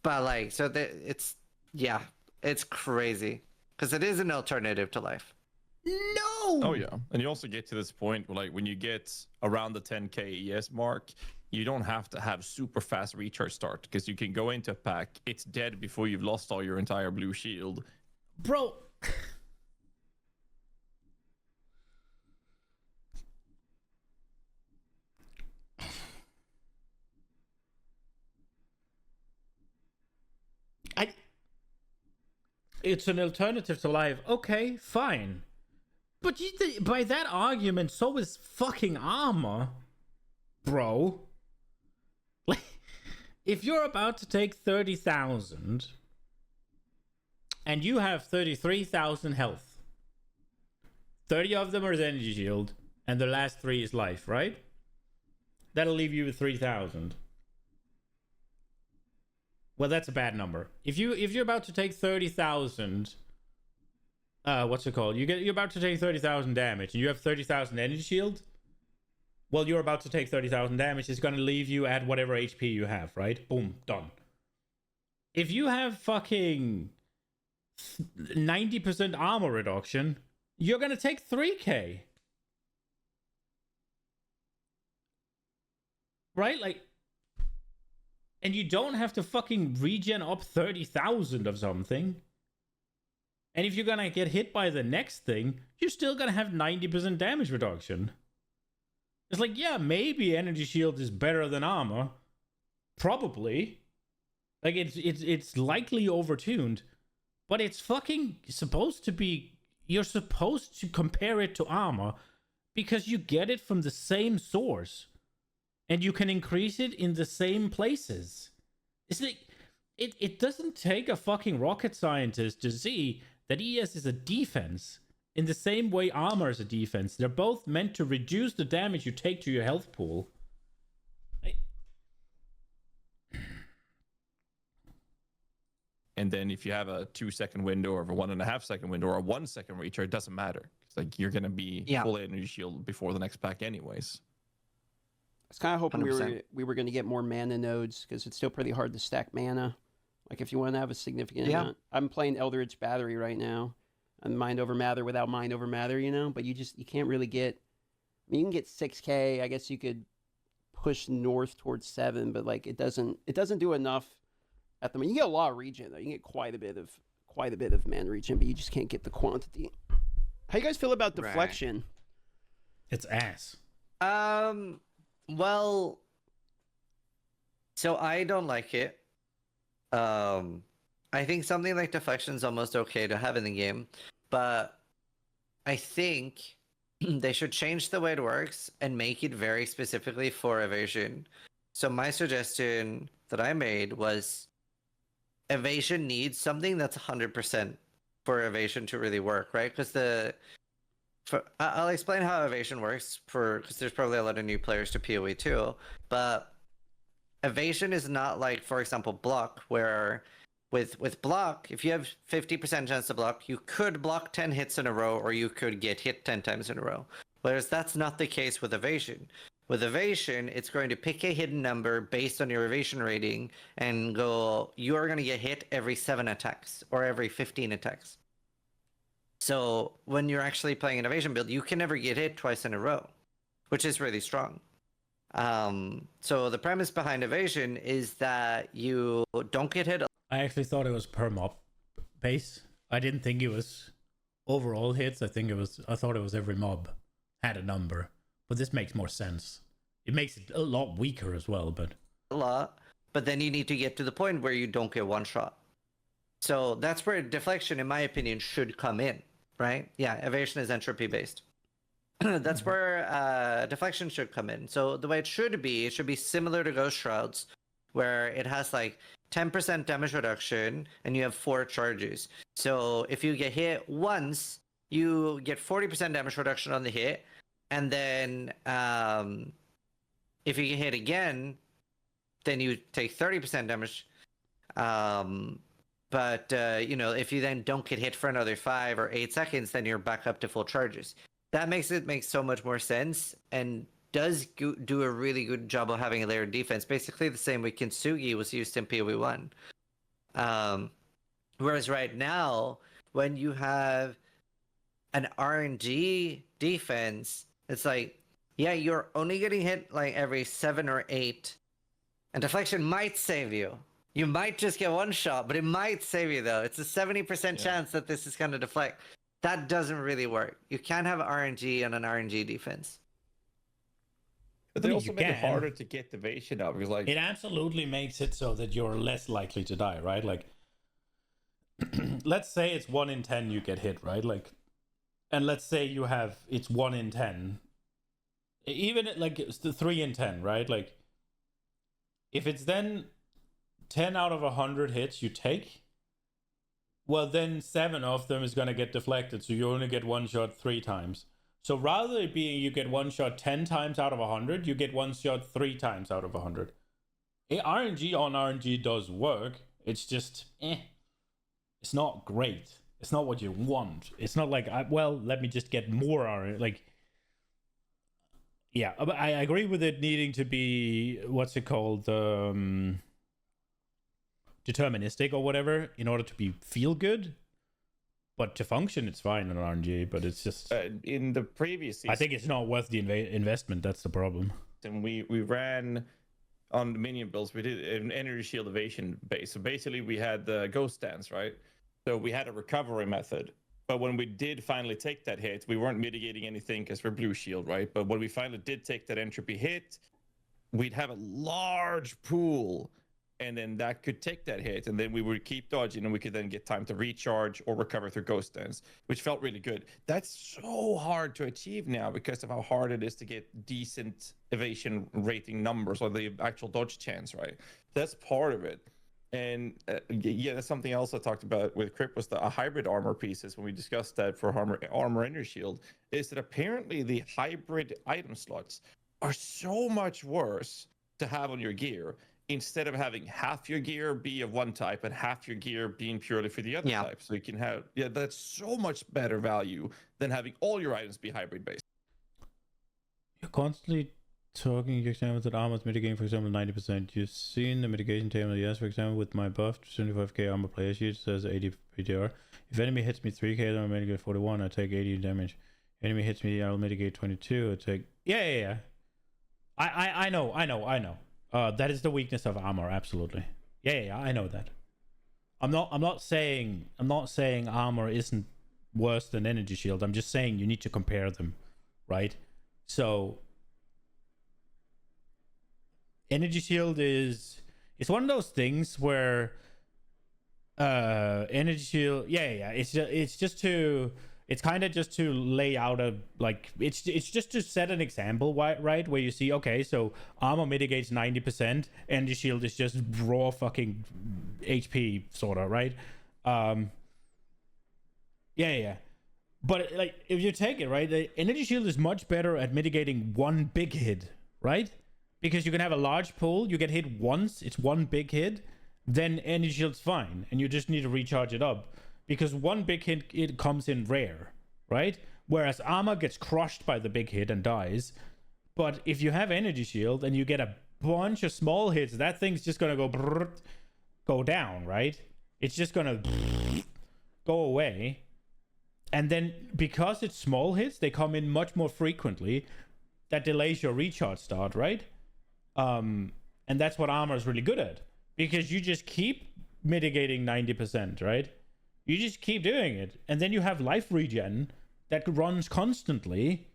But like, so it's Yeah, it's crazy because it is an alternative to life. No. Oh yeah, and you also get to this point where, like, when you get around the 10k ES mark, you don't have to have super fast recharge start because you can go into a pack. It's dead before you've lost all your entire blue shield, Bro. It's an alternative to life. Okay, fine. But by that argument, so is fucking armor, bro. Like, if you're about to take 30,000 and you have 33,000 health, 30 of them are the energy shield, and the last 3 is life, right? That'll leave you with 3,000. Well, that's a bad number. If you're about to take 30,000, what's it called? You're about to take 30,000 damage, and you have 30,000 energy shield. Well, you're about to take 30,000 damage. It's gonna leave you at whatever HP you have, right? Boom, done. If you have fucking 90% armor reduction, you're gonna take 3k, right? Like. And you don't have to fucking regen up 30,000 of something. And if you're gonna get hit by the next thing, you're still gonna have 90% damage reduction. It's like, yeah, maybe energy shield is better than armor. Probably. Like, it's likely overtuned. But it's fucking supposed to be... You're supposed to compare it to armor because you get it from the same source. And you can increase it in the same places. It's like, it doesn't take a fucking rocket scientist to see that ES is a defense in the same way armor is a defense. They're both meant to reduce the damage you take to your health pool. and then if you have a 2-second window or a 1.5-second window or a 1-second recharge, it doesn't matter. It's like you're gonna be full energy shield before the next pack anyways. I was kind of hoping 100%. we were going to get more mana nodes because it's still pretty hard to stack mana. Like if you want to have a significant amount. I'm playing Eldritch Battery right now. I'm Mind Over Matter without Mind Over Matter, you know? But you can't really get... I mean, you can get 6k. I guess you could push north towards 7, but like it doesn't do enough at the moment. You get a lot of regen though. You can get quite a bit of mana regen, but you just can't get the quantity. How you guys feel about deflection? Right. It's ass. Well, so I don't like it. I think something like deflection is almost okay to have in the game, but I think they should change the way it works and make it very specifically for evasion. So my suggestion that I made was evasion needs something that's 100% for evasion to really work, right? Because I'll explain how evasion works because there's probably a lot of new players to PoE too. But evasion is not like, for example, block, where with block, if you have 50% chance to block, you could block 10 hits in a row, or you could get hit 10 times in a row. Whereas that's not the case with evasion. With evasion, it's going to pick a hidden number based on your evasion rating and go, you are going to get hit every 7 attacks or every 15 attacks. So when you're actually playing an evasion build, you can never get hit twice in a row, which is really strong. So the premise behind evasion is that you don't get hit. I actually thought it was per mob base. I didn't think it was overall hits. I thought it was every mob had a number. But this makes more sense. It makes it a lot weaker as well, but A lot, but then you need to get to the point where you don't get one shot. So that's where deflection, in my opinion, should come in, right? Yeah, evasion is entropy based. That's where deflection should come in. So the way it should be similar to Ghost Shrouds, where it has like 10% damage reduction and you have 4 charges. So if you get hit once, you get 40% damage reduction on the hit, and then if you get hit again, then you take 30% damage. But if you then don't get hit for another 5 or 8 seconds, then you're back up to full charges. That makes it make so much more sense, and does do a really good job of having a layered defense. Basically the same way Kintsugi was used in PoE 1. Whereas right now, when you have an RNG defense, it's like, yeah, you're only getting hit like every 7 or 8, and deflection might save you. You might just get one shot, but it might save you though. It's a 70% chance that this is going to deflect. That doesn't really work. You can't have RNG on an RNG defense. But they also make it harder to get evasion up, because like it absolutely makes it so that you're less likely to die, right? Like, let's say it's 1 in 10 you get hit, right? Like, and let's say you have it's 1 in 10, even like it's the 3 in 10, right? Like, if it's then 10 out of 100 hits you take, well, then 7 of them is going to get deflected, so you only get one shot 3 times. So rather than being you get one shot 10 times out of 100, you get one shot 3 times out of 100. RNG on RNG does work. It's just, it's not great. It's not what you want. It's not like, well, let me just get more RNG. Like, yeah, but I agree with it needing to be, what's it called? Deterministic or whatever in order to feel good. But to function, it's fine on RNG, but it's just... in the previous season, I think it's not worth the investment. That's the problem. And we ran on the minion builds, we did an energy shield evasion base. So basically we had the ghost dance, right? So we had a recovery method. But when we did finally take that hit, we weren't mitigating anything because we're blue shield, right? But when we finally did take that entropy hit, we'd have a large pool, and then that could take that hit, and then we would keep dodging, and we could then get time to recharge or recover through ghost dance, which felt really good. That's so hard to achieve now because of how hard it is to get decent evasion rating numbers or the actual dodge chance, right? That's part of it. And yeah, that's something else I talked about with Crypt was the hybrid armor pieces when we discussed that for armor energy shield, is that apparently the hybrid item slots are so much worse to have on your gear, instead of having half your gear be of one type and half your gear being purely for the other type. So you can have, that's so much better value than having all your items be hybrid based. You're constantly talking, you example, that armor's mitigating, for example, 90%. You've seen the mitigation table, yes, for example, with my buff, 75k armor player sheet says 80 PTR. If enemy hits me 3k, then I'll mitigate 41, I take 80 damage. Enemy hits me, I'll mitigate 22, I take... Yeah. I know. That is the weakness of armor, absolutely. Yeah, I know that. I'm not saying armor isn't worse than energy shield. I'm just saying you need to compare them, right? So energy shield it's one of those things where energy shield, it's kind of just to lay out a, like, it's just to set an example, right? Where you see, okay, so armor mitigates 90%, energy shield is just raw fucking HP, sort of, right? But, like, if you take it, right, the energy shield is much better at mitigating one big hit, right? Because you can have a large pool, you get hit once, it's one big hit, then energy shield's fine, and you just need to recharge it up. Because one big hit, it comes in rare, right? Whereas armor gets crushed by the big hit and dies. But if you have energy shield and you get a bunch of small hits, that thing's just gonna go down, right? It's just gonna go away. And then because it's small hits, they come in much more frequently. That delays your recharge start, right? And that's what armor is really good at. Because you just keep mitigating 90%, right? You just keep doing it. And then you have life regen that runs constantly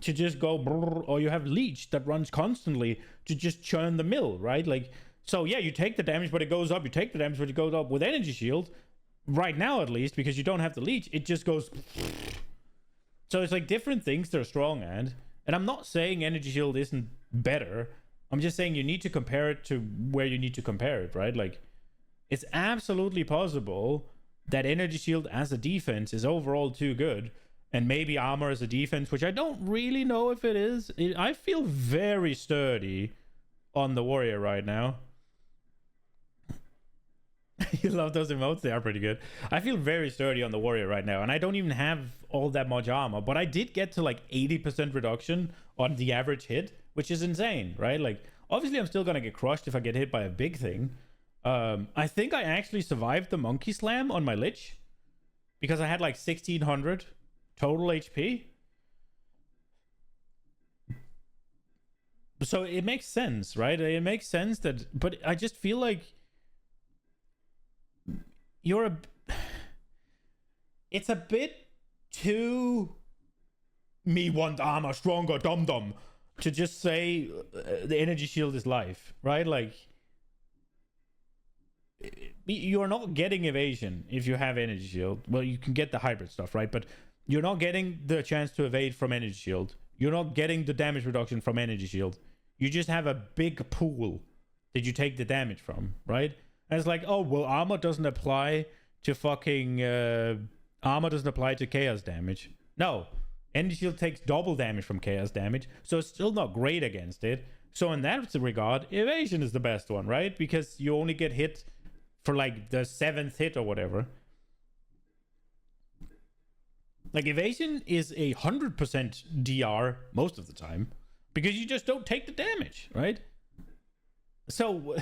to just go, or you have leech that runs constantly to just churn the mill, right? Like, so yeah, you take the damage, but it goes up. You take the damage, but it goes up. With energy shield, right now at least, because you don't have the leech, it just goes. So it's like different things they're strong at. And I'm not saying energy shield isn't better. I'm just saying you need to compare it to where you need to compare it, right? Like, it's absolutely possible that energy shield as a defense is overall too good, and maybe armor as a defense, which I don't really know if it is. I feel very sturdy on the warrior right now. You love those emotes? They are pretty good. I feel very sturdy on the warrior right now, and I don't even have all that much armor, but I did get to like 80% reduction on the average hit, which is insane, right? Like, obviously I'm still gonna get crushed if I get hit by a big thing, I think I actually survived the monkey slam on my lich because I had like 1600 total HP. So it makes sense, right? It makes sense that, but I just feel like it's a bit too me want armor stronger dum dum to just say the energy shield is life, right? Like, you're not getting evasion if you have energy shield. Well, you can get the hybrid stuff, right? But you're not getting the chance to evade from energy shield. You're not getting the damage reduction from energy shield. You just have a big pool that you take the damage from, right? And it's like, oh, well, armor doesn't apply to fucking armor doesn't apply to chaos damage. No, energy shield takes double damage from chaos damage, so it's still not great against it. So in that regard, evasion is the best one, right? Because you only get hit for like the 7th hit or whatever. Like, evasion is 100% DR most of the time because you just don't take the damage, right? So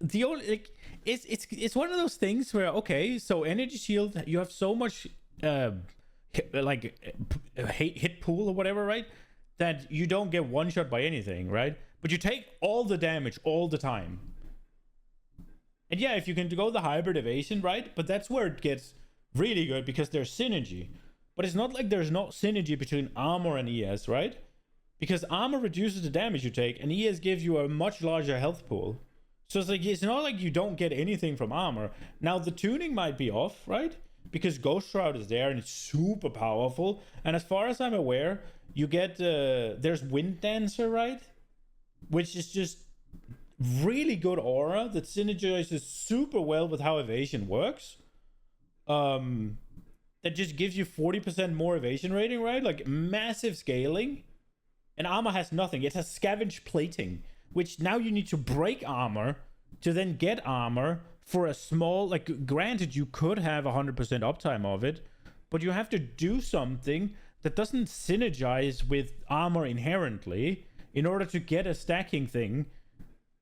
the only, like, it's one of those things where, okay, so energy shield, you have so much hit pool or whatever, right? That you don't get one shot by anything, right? But you take all the damage all the time. And yeah, if you can go the hybrid evasion, right? But that's where it gets really good because there's synergy. But it's not like there's no synergy between armor and ES, right? Because armor reduces the damage you take and ES gives you a much larger health pool. So it's like, it's not like you don't get anything from armor. Now the tuning might be off, right? Because Ghost Shroud is there and it's super powerful. And as far as I'm aware, you get, there's Wind Dancer, right? Which is just really good aura that synergizes super well with how evasion works. That just gives you 40% more evasion rating, right? Like, massive scaling. And armor has nothing. It has scavenge plating, which now you need to break armor to then get armor for a small, like, granted, you could have 100% uptime of it, but you have to do something that doesn't synergize with armor inherently in order to get a stacking thing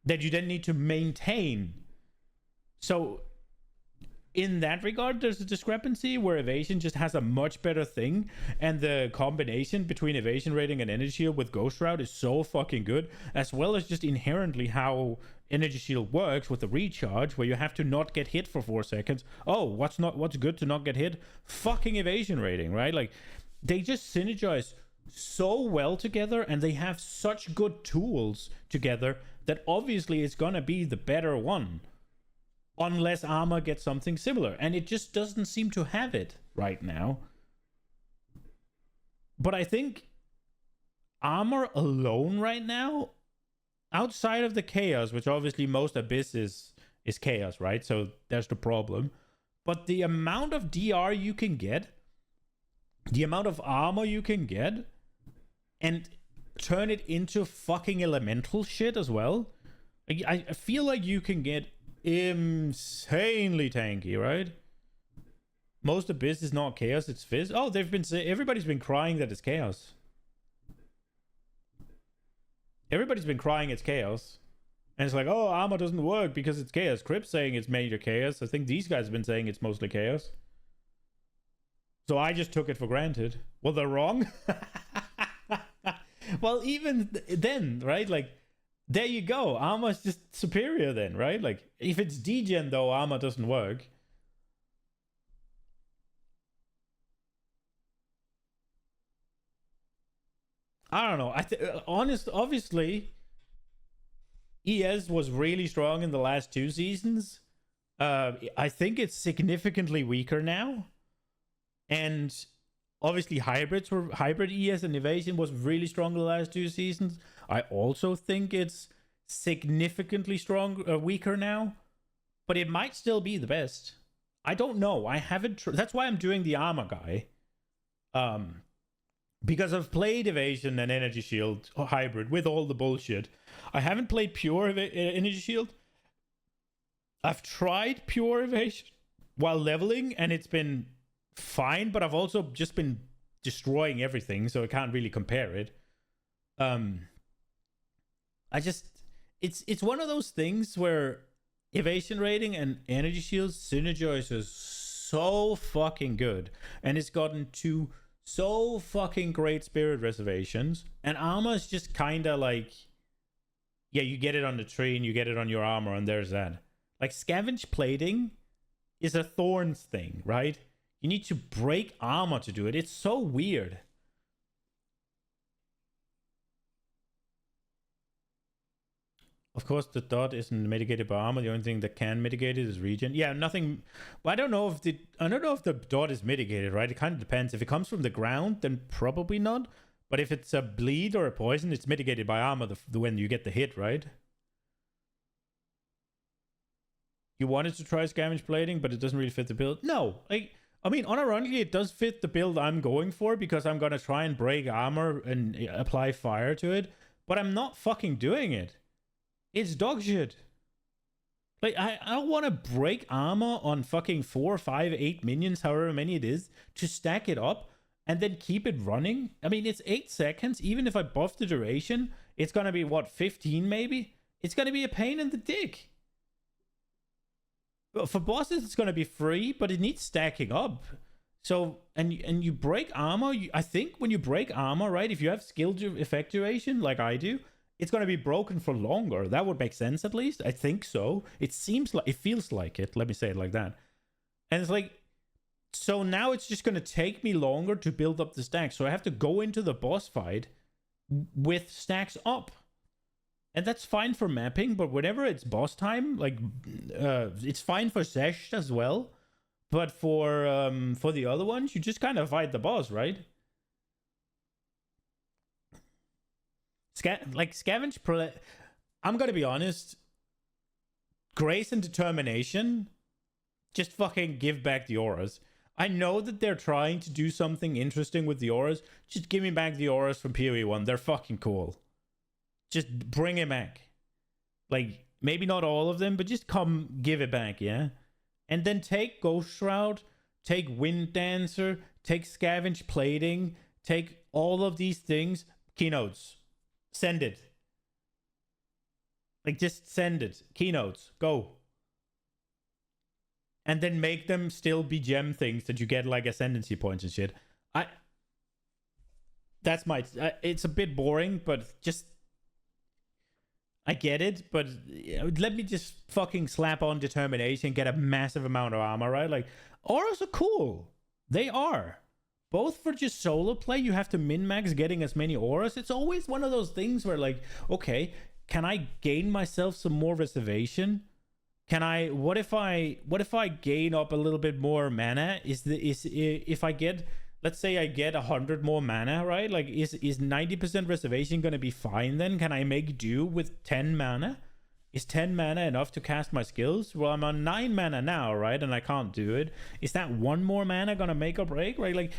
that you then need to maintain. So in that regard, there's a discrepancy where evasion just has a much better thing, and the combination between evasion rating and energy shield with Ghost Shroud is so fucking good, as well as just inherently how energy shield works with the recharge, where you have to not get hit for 4 seconds. Oh, what's good to not get hit? Fucking evasion rating, right? Like, they just synergize so well together, and they have such good tools together that obviously it's gonna be the better one. Unless armor gets something similar. And it just doesn't seem to have it right now. But I think armor alone right now, outside of the chaos, which obviously most Abyss is chaos, right? So that's the problem. But the amount of DR you can get, the amount of armor you can get, and turn it into fucking elemental shit as well. I feel like you can get insanely tanky, right? Most Abyss is not chaos, it's Fizz. Oh, everybody's been crying that it's chaos. Everybody's been crying it's chaos. And it's like, oh, armor doesn't work because it's chaos. Crip's saying it's major chaos. I think these guys have been saying it's mostly chaos. So I just took it for granted. Well, they're wrong. Well, even then, right? Like, there you go. Armor's just superior then, right? Like, if it's degen, though, armor doesn't work. I don't know. Obviously, ES was really strong in the last 2 seasons. I think it's significantly weaker now. And obviously, hybrid ES and evasion was really strong in the last 2 seasons. I also think it's significantly weaker now, but it might still be the best. I don't know. I haven't. That's why I'm doing the armor guy. Because I've played evasion and energy shield hybrid with all the bullshit. I haven't played pure energy shield. I've tried pure evasion while leveling, and it's been fine, but I've also just been destroying everything, so I can't really compare it. It's one of those things where evasion rating and energy shields synergizes so fucking good, and it's gotten to so fucking great spirit reservations, and armor is just kind of like, yeah, you get it on the tree and you get it on your armor, and there's that. Like, scavenge plating is a thorns thing, right? You need to break armor to do it. It's so weird. Of course, the dot isn't mitigated by armor. The only thing that can mitigate it is regen. Yeah, nothing. Well, I don't know if the dot is mitigated, right? It kind of depends. If it comes from the ground, then probably not. But if it's a bleed or a poison, it's mitigated by armor when you get the hit, right? You wanted to try scavenge plating, but it doesn't really fit the build. No, like, I mean, unironically, it does fit the build I'm going for, because I'm gonna try and break armor and apply fire to it. But I'm not fucking doing it. It's dog shit. Like, I don't want to break armor on fucking 4, 5, 8 minions, however many it is, to stack it up and then keep it running. I mean, it's 8 seconds. Even if I buff the duration, it's going to be, what, 15 maybe? It's going to be a pain in the dick. But for bosses, it's going to be free, but it needs stacking up. So, and you break armor. I think when you break armor, right, if you have skill effect duration, like I do, it's going to be broken for longer. That would make sense, at least. I think so. It feels like it. Let me say it like that. And it's like, so now it's just going to take me longer to build up the stacks. So I have to go into the boss fight with stacks up. And that's fine for mapping, but whenever it's boss time, like, it's fine for Sesh as well. But for the other ones, you just kind of fight the boss, right? Scavenge. I'm gonna be honest. Grace and determination, just fucking give back the auras. I know that they're trying to do something interesting with the auras. Just give me back the auras from PoE 1. They're fucking cool. Just bring it back. Like, maybe not all of them, but just come give it back, yeah? And then take Ghost Shroud, take Wind Dancer, take Scavenge Plating, take all of these things. Keynotes. Send it. Like, just send it. Keynotes. Go. And then make them still be gem things that you get, like, ascendancy points and shit. That's my... it's a bit boring, but just... I get it, but let me just fucking slap on determination, get a massive amount of armor, right? Like, auras are cool. They are. Both for just solo play, you have to min-max getting as many auras. It's always one of those things where, like, okay, can I gain myself some more reservation? What if I gain up a little bit more mana? If I get, let's say I get 100 more mana, right? Like, is 90% reservation gonna be fine then? Can I make do with 10 mana? Is 10 mana enough to cast my skills? Well, I'm on 9 mana now, right? And I can't do it. Is that 1 more mana gonna make or break, right? Like,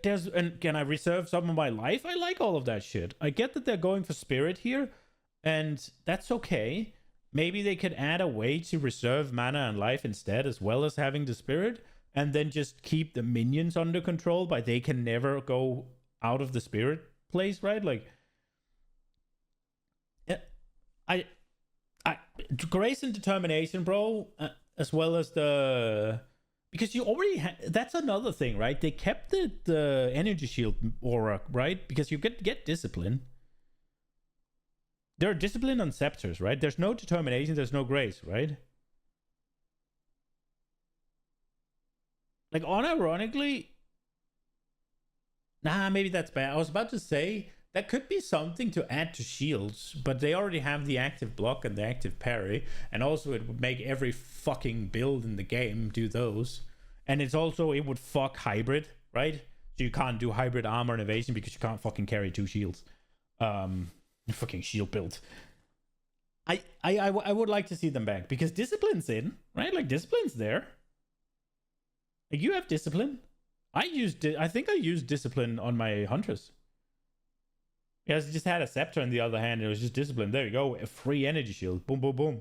there's, and can I reserve some of my life? I like all of that shit. I get that they're going for spirit here, and that's okay. Maybe they could add a way to reserve mana and life instead, as well as having the spirit, and then just keep the minions under control, but they can never go out of the spirit place, right? Like, I grace and determination, bro, as well as the... Because you already that's another thing, right? They kept the energy shield aura, right? Because you get discipline. There are discipline on scepters, right? There's no determination, there's no grace, right? Like, unironically... Nah, maybe that's bad. I was about to say, that could be something to add to shields, but they already have the active block and the active parry, and also it would make every fucking build in the game do those. And it's also, it would fuck hybrid, right? So you can't do hybrid armor and evasion because you can't fucking carry 2 shields. Fucking shield build. I would like to see them back, because discipline's in, right? Like, discipline's there. Like, you have discipline. I think I used discipline on my hunters. Yes, I just had a scepter in the other hand. It was just discipline. There you go. A free energy shield. Boom, boom, boom.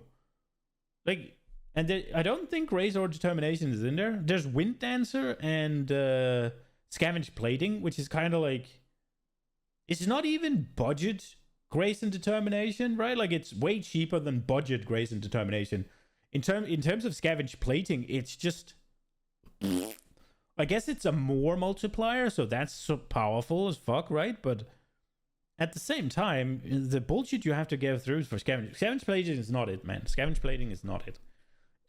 Like, and I don't think Grace or Determination is in there. There's Wind Dancer and Scavenge Plating, which is kind of like... It's not even budget Grace and Determination, right? Like it's way cheaper than budget Grace and Determination. In terms of scavenge plating, it's just, I guess it's a more multiplier, so that's so powerful as fuck, right? But at the same time, the bullshit you have to get through for scavenge plating is not it, man. Scavenge plating is not it.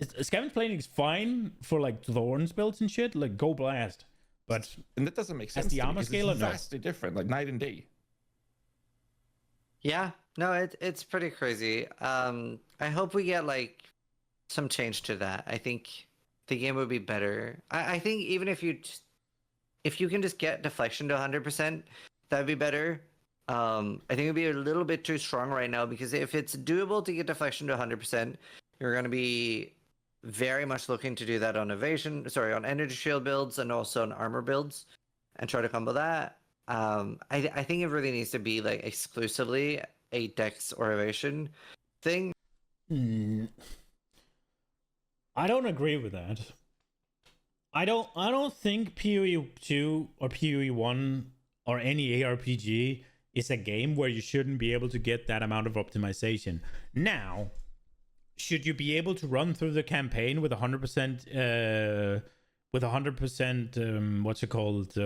Scavenge plating is fine for like thorns builds and shit, like go blast. But and that doesn't make sense. As the armor scaler, it's vastly different, like night and day. Yeah, no, it's pretty crazy. I hope we get like some change to that. I think the game would be better. I think even if you can just get deflection to 100%, that'd be better. I think it'd be a little bit too strong right now, because if it's doable to get deflection to 100%, you're going to be very much looking to do that on on energy shield builds and also on armor builds, and try to combo that. I think it really needs to be like exclusively a dex or evasion thing. I don't agree with that. I don't think PoE 2 or PoE 1 or any ARPG is a game where you shouldn't be able to get that amount of optimization. Now, should you be able to run through the campaign with 100% what's it called,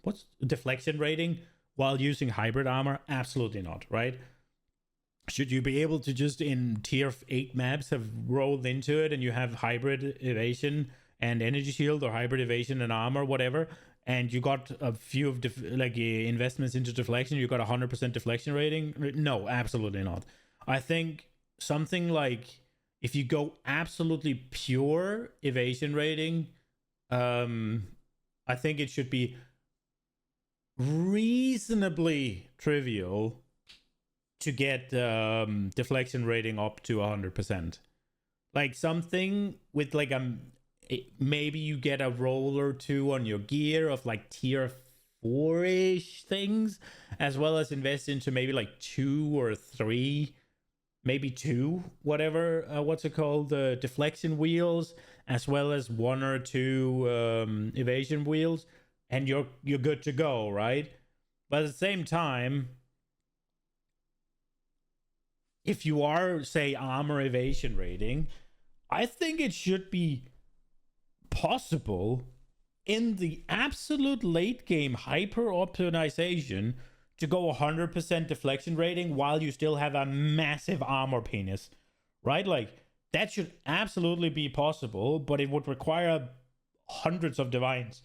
what's deflection rating while using hybrid armor? Absolutely not, right? Should you be able to just in tier 8 maps have rolled into it and you have hybrid evasion and energy shield, or hybrid evasion and armor, whatever, and you got a few of investments into deflection, you got 100% deflection rating? No, absolutely not. I think something like, if you go absolutely pure evasion rating, I think it should be reasonably trivial to get deflection rating up to 100%. Like something with like maybe you get a roll or two on your gear of like tier 4-ish things, as well as invest into maybe like 2 or 3, maybe 2, whatever, what's it called, deflection wheels, as well as 1 or 2 evasion wheels, and you're good to go, right? But at the same time, if you are, say, armor evasion rating, I think it should be possible in the absolute late game hyper optimization to go 100% deflection rating while you still have a massive armor penis, right? Like, that should absolutely be possible, but it would require hundreds of divines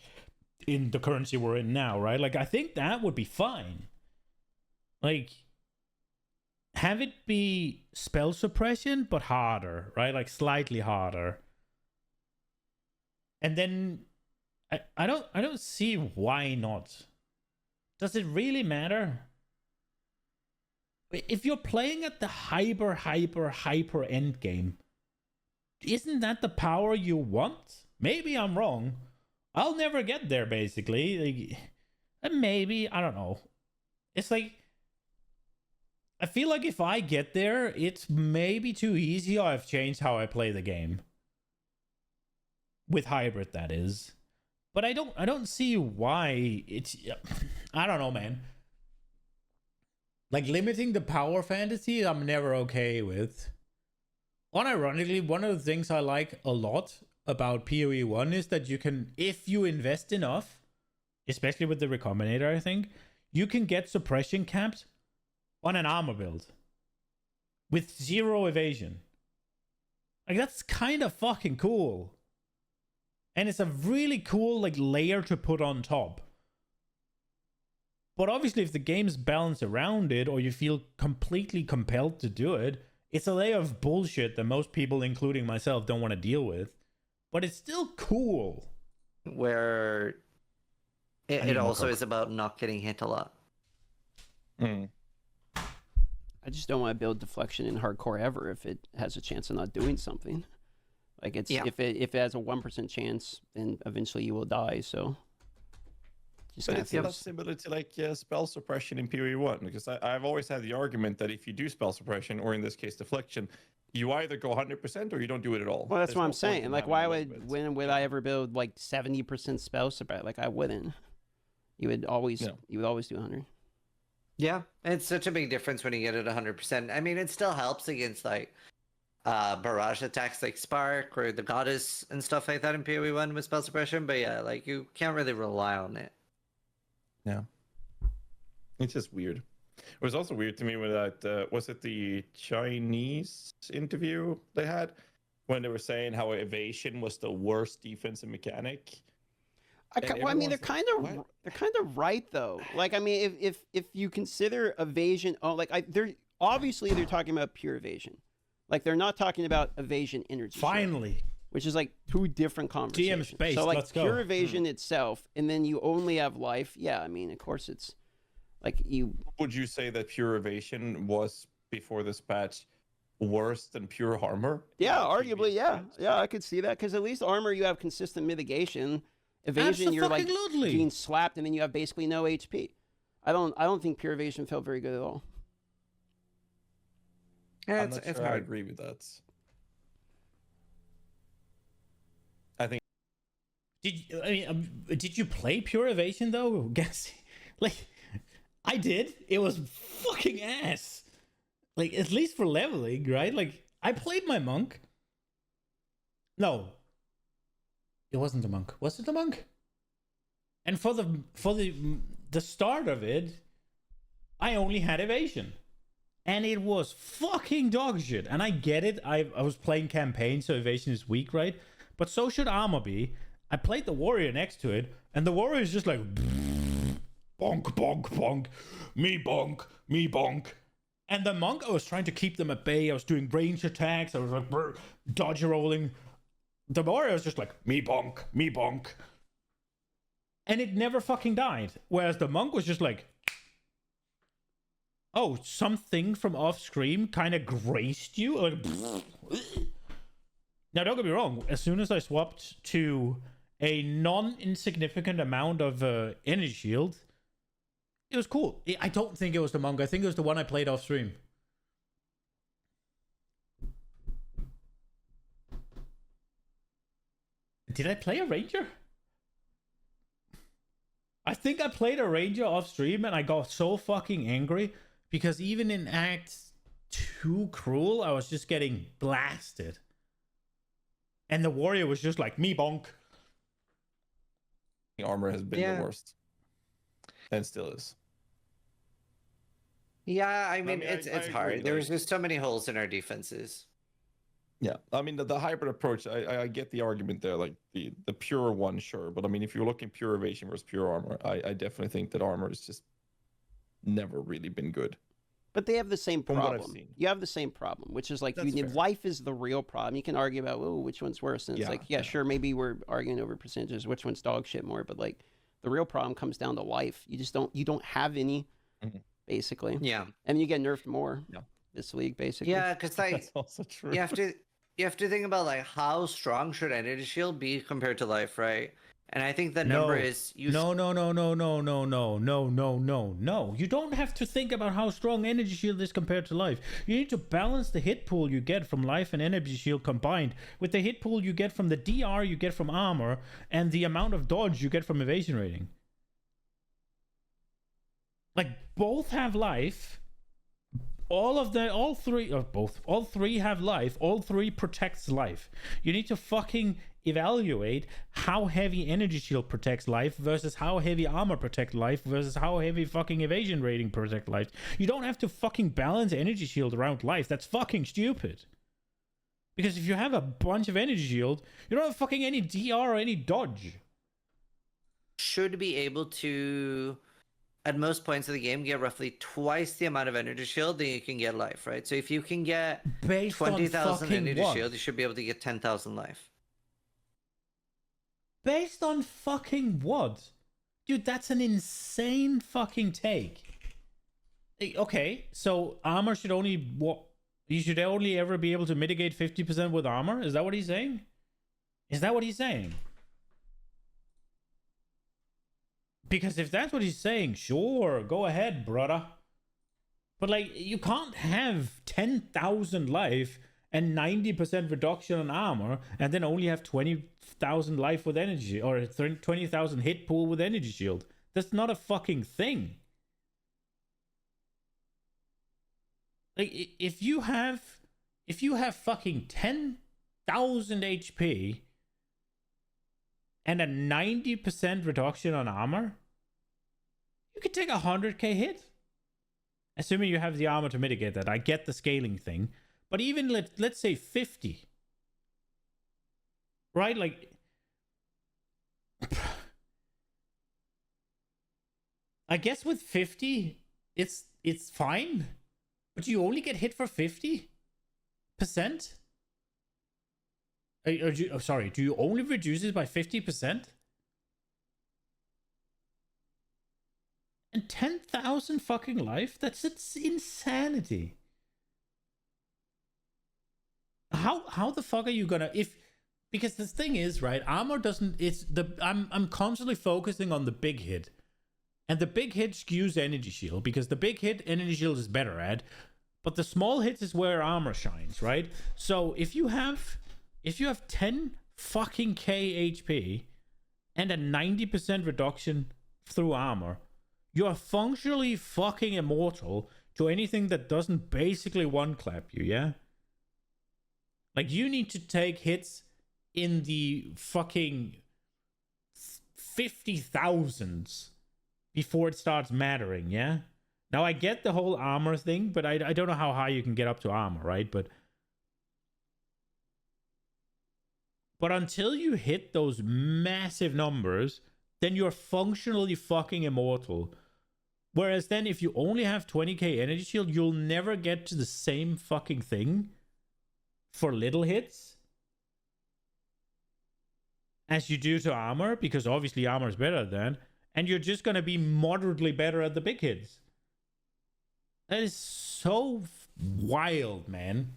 in the currency we're in now, right? Like, I think that would be fine. Like, have it be spell suppression, but harder, right? Like, slightly harder. And then, I don't see why not. Does it really matter? If you're playing at the hyper end game, isn't that the power you want? Maybe I'm wrong. I'll never get there, basically. Like, maybe, I don't know. It's like, I feel like if I get there, it's maybe too easy, or I've changed how I play the game. With hybrid, that is. But I don't see why it's... I don't know, man. Like, limiting the power fantasy, I'm never okay with. Unironically, one of the things I like a lot about PoE 1 is that you can, if you invest enough, especially with the Recombinator, I think, you can get suppression caps on an armor build with 0 evasion. Like, that's kind of fucking cool. And it's a really cool, like, layer to put on top. But obviously, if the game's balanced around it, or you feel completely compelled to do it, it's a layer of bullshit that most people, including myself, don't want to deal with. But it's still cool. Where it also is about not getting hit a lot. I just don't want to build deflection in hardcore ever if it has a chance of not doing something. Like, it's if it has a 1% chance, then eventually you will die. So, but it's not similar to like spell suppression in PoE 1, because I've always had the argument that if you do spell suppression, or in this case deflection, you either go 100% or you don't do it at all. Well, that's what I'm saying. Like, why would I ever build like 70% spell suppression? Like, I wouldn't. You would always do 100. Yeah, it's such a big difference when you get it 100%. I mean, it still helps against like barrage attacks like Spark or the Goddess and stuff like that in PoE 1 with spell suppression, but yeah, like you can't really rely on it. Yeah. It's just weird. It was also weird to me when that was it the Chinese interview they had when they were saying how evasion was the worst defensive mechanic. Well, I mean, they're kind of right though. Like, I mean, if you consider evasion, they're obviously they're talking about pure evasion. Like, they're not talking about evasion energy. Finally. Which is like two different conversations. DM space. So like let's go. pure evasion itself, and then you only have life. Yeah, I mean, of course it's like you. Would you say that pure evasion was before this patch worse than pure armor? Yeah, arguably, yeah, I could see that because at least armor you have consistent mitigation. Evasion, you're like being slapped, and then you have basically no HP. I don't think pure evasion felt very good at all. Yeah, I'm not sure I agree with that. I think. Did you play pure evasion though? Guess, like, I did. It was fucking ass. Like, at least for leveling, right? Like, I played my monk. No, it wasn't a monk. Was it a monk? And for the start of it, I only had evasion. And it was fucking dog shit. And I get it. I was playing campaign, so evasion is weak, right? But so should armor be. I played the warrior next to it, and the warrior is just like bonk, bonk, bonk, me bonk, me bonk. And the monk, I was trying to keep them at bay. I was doing range attacks. I was like dodge rolling. The warrior was just like me bonk, me bonk. And it never fucking died. Whereas the monk was just like, oh, something from off screen kind of graced you. Like, now, don't get me wrong. As soon as I swapped to a non-insignificant amount of energy shield, it was cool. I don't think it was the monk. I think it was the one I played off stream. Did I play a ranger? I think I played a ranger off stream and I got so fucking angry because even in Act 2 Cruel, I was just getting blasted. And the warrior was just like, me bonk. The armor has been the worst. And still is. Yeah, I mean, it's hard. There's just so many holes in our defenses. Yeah, I mean, the hybrid approach, I get the argument there, like the pure one, sure. But I mean, if you're looking pure evasion versus pure armor, I definitely think that armor has just never really been good. But they have the same From what I've problem. seen. You have the same problem, which is like That's fair. life is the real problem. You can argue about, oh, which one's worse. And it's like, sure, maybe we're arguing over percentages, which one's dog shit more. But like the real problem comes down to life. You don't have any, basically. Yeah. And you get nerfed more this league, basically. Yeah, because like, That's also true. you have to think about like how strong should energy shield be compared to life, right? And I think the number is No. You don't have to think about how strong energy shield is compared to life. You need to balance the hit pool you get from life and energy shield combined with the hit pool you get from the DR you get from armor and the amount of dodge you get from evasion rating. Like, both have life. All three have life. All three protects life. You need to fucking evaluate how heavy energy shield protects life versus how heavy armor protect life versus how heavy fucking evasion rating protect life. You don't have to fucking balance energy shield around life. That's fucking stupid. Because if you have a bunch of energy shield, you don't have fucking any DR or any dodge. Should be able to, at most points of the game, get roughly twice the amount of energy shield that you can get life, right? So if you can get 20,000 energy shield, you should be able to get 10,000 life. Based on fucking what? Dude, that's an insane fucking take. Okay, so armor should only... You should only ever be able to mitigate 50% with armor? Is that what he's saying? Is that what he's saying? Because if that's what he's saying, sure, go ahead, brother. But, like, you can't have 10,000 life and 90% reduction on armor and then only have 20,000 life with energy or 20,000 hit pool with energy shield. That's not a fucking thing. Like if you have fucking 10,000 HP and a 90% reduction on armor, you could take a 100k hit. Assuming you have the armor to mitigate that. I get the scaling thing. But even let's say 50. Right? Like I guess with 50 it's fine. But you only get hit for 50%? Sorry, do you only reduce it by 50%? And 10,000 fucking life? It's insanity. How the fuck are you gonna because the thing is, right, armor doesn't I'm constantly focusing on the big hit. And the big hit skews energy shield because the big hit energy shield is better at, but the small hits is where armor shines, right? So if you have 10 fucking K HP and a 90% reduction through armor, you're functionally fucking immortal to anything that doesn't basically one clap you, yeah? Like you need to take hits in the fucking 50,000s before it starts mattering, yeah? Now I get the whole armor thing, but I don't know how high you can get up to armor, right? But until you hit those massive numbers, then you're functionally fucking immortal. Whereas then if you only have 20k energy shield, you'll never get to the same fucking thing for little hits as you do to armor, because obviously armor is better than, and you're just going to be moderately better at the big hits. That is so wild, man.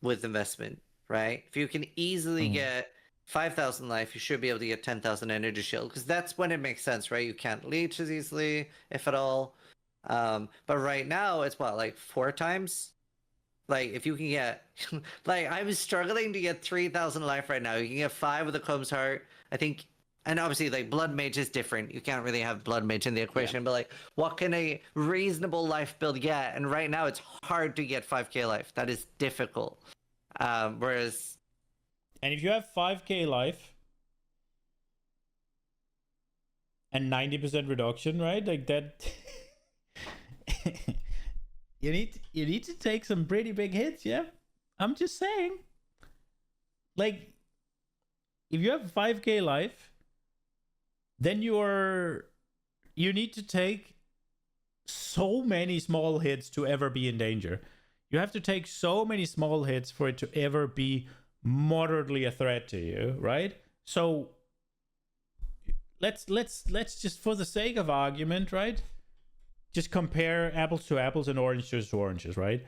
With investment, right? If you can easily get 5,000 life, you should be able to get 10,000 energy shield, because that's when it makes sense, right? You can't leech as easily, if at all. But right now, it's what, like 4 times? Like, if you can get... like, I'm struggling to get 3,000 life right now. You can get 5 with the Club's Heart. I think... And obviously, like, Blood Mage is different. You can't really have Blood Mage in the equation. But, like, what can a reasonable life build get? And right now, it's hard to get 5k life. That is difficult. Whereas... And if you have 5k life and 90% reduction, right? Like that... you need to take some pretty big hits, yeah? I'm just saying. Like, if you have 5k life, then you need to take so many small hits to ever be in danger. You have to take so many small hits for it to ever be moderately a threat to you, right? So let's just, for the sake of argument, right, just compare apples to apples and oranges to oranges, right?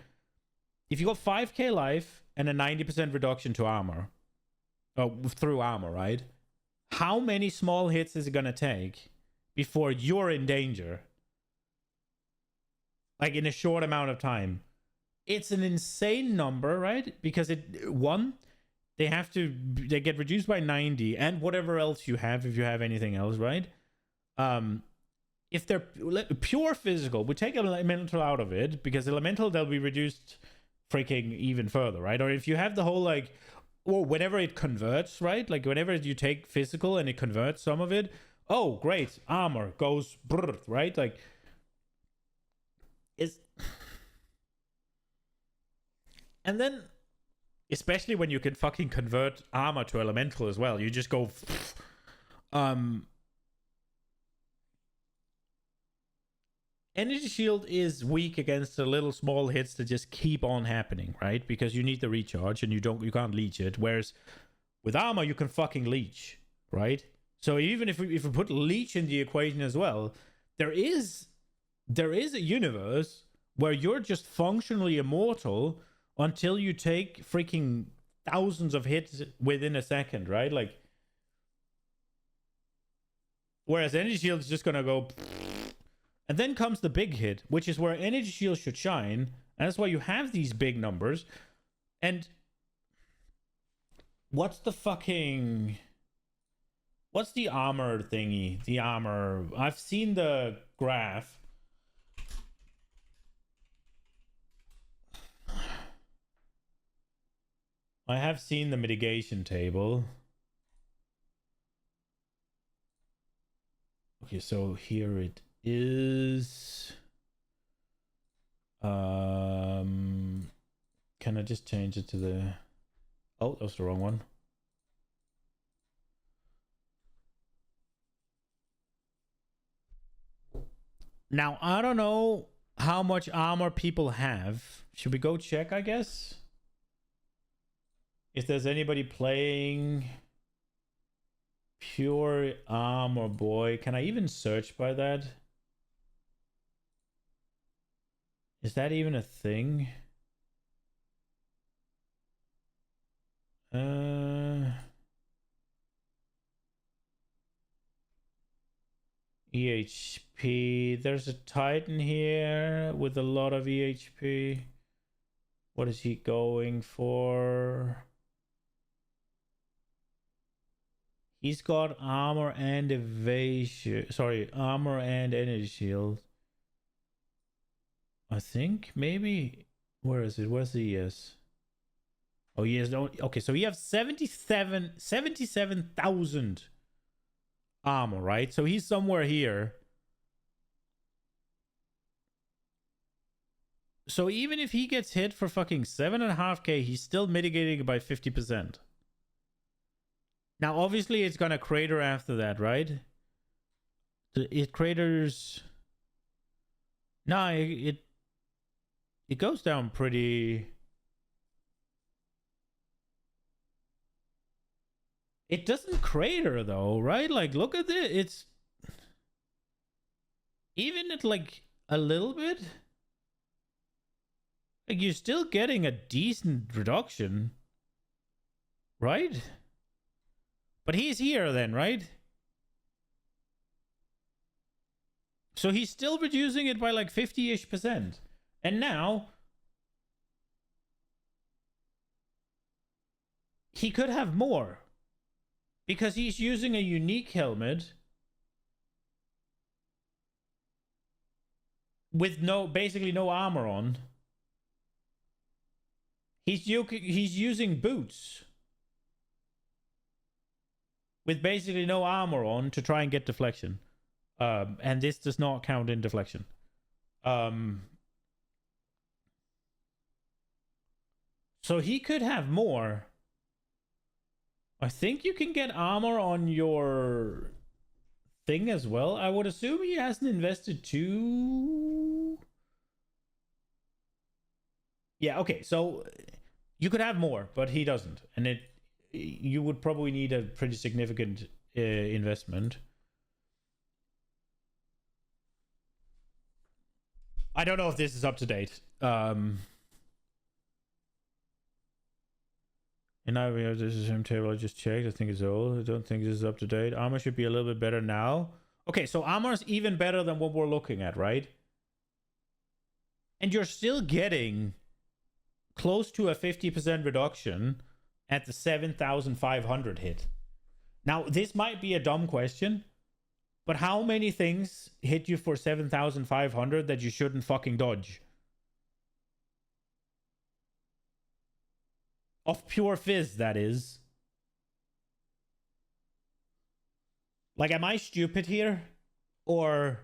If you got 5k life and a 90% reduction to armor, through armor, right? How many small hits is it gonna take before you're in danger? Like in a short amount of time. It's an insane number, right? Because they get reduced by 90 and whatever else you have, if you have anything else, right? If they're pure physical, we take elemental out of it, because elemental, they'll be reduced freaking even further, right? Or if you have the whole, like, well, whenever it converts, right? Like whenever you take physical and it converts some of it, oh, great, armor goes, brrr, right? Like, and then, especially when you can fucking convert armor to elemental as well, you just go, Energy shield is weak against the little small hits that just keep on happening, right? Because you need the recharge and you can't leech it. Whereas with armor, you can fucking leech, right? So even if we put leech in the equation as well, there is a universe where you're just functionally immortal until you take freaking thousands of hits within a second, right? Like, whereas energy shield is just gonna go. And then comes the big hit, which is where energy shield should shine. And that's why you have these big numbers. And what's the armor thingy? The armor. I've seen the graph. I have seen the mitigation table. Okay, so here it is. Can I just change it to the... Oh, that was the wrong one. Now, I don't know how much armor people have. Should we go check, I guess? If there's anybody playing pure armor boy. Can I even search by that? Is that even a thing? EHP. There's a Titan here with a lot of EHP. What is he going for? He's got armor and evasion. Sorry, armor and energy shield. I think maybe. Where is it? Where's the ES? Oh, he has no. Okay, so he has 77,000 armor, right? So he's somewhere here. So even if he gets hit for fucking 7.5k, he's still mitigating it by 50%. Now, obviously, it's gonna crater after that, right? It craters. No, it goes down pretty. It doesn't crater though, right? Like, look at it. It's even at like a little bit. Like, you're still getting a decent reduction, right? But he's here then, right? So he's still reducing it by like 50-ish%. And now he could have more because he's using a unique helmet with basically no armor on. He's using boots with basically no armor on to try and get deflection. And this does not count in deflection. So he could have more. I think you can get armor on your thing as well. I would assume he hasn't invested too... Yeah, okay, so you could have more, but he doesn't. And you would probably need a pretty significant investment. I don't know if this is up to date. And now we have this same table I just checked. I think it's old. I don't think this is up to date. Armor should be a little bit better now. Okay, so armor is even better than what we're looking at, right? And you're still getting close to a 50% reduction at the 7,500 hit. Now, this might be a dumb question, but how many things hit you for 7,500 that you shouldn't fucking dodge? Of pure fizz, that is. Like, am I stupid here? Or...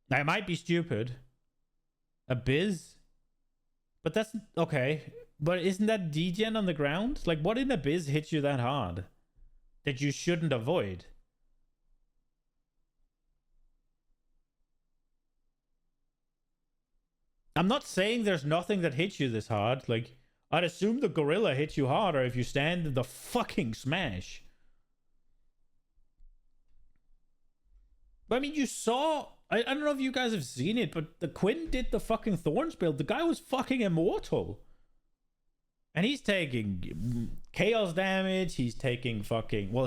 I might be stupid. Abyss? But that's... Okay. But isn't that degen on the ground? Like, what in Abyss hits you that hard? That you shouldn't avoid? I'm not saying there's nothing that hits you this hard. Like, I'd assume the gorilla hits you harder if you stand in the fucking smash. But I mean, you saw... I don't know if you guys have seen it, but the Quinn did the fucking Thorns build. The guy was fucking immortal. And he's taking chaos damage. He's taking fucking... Well,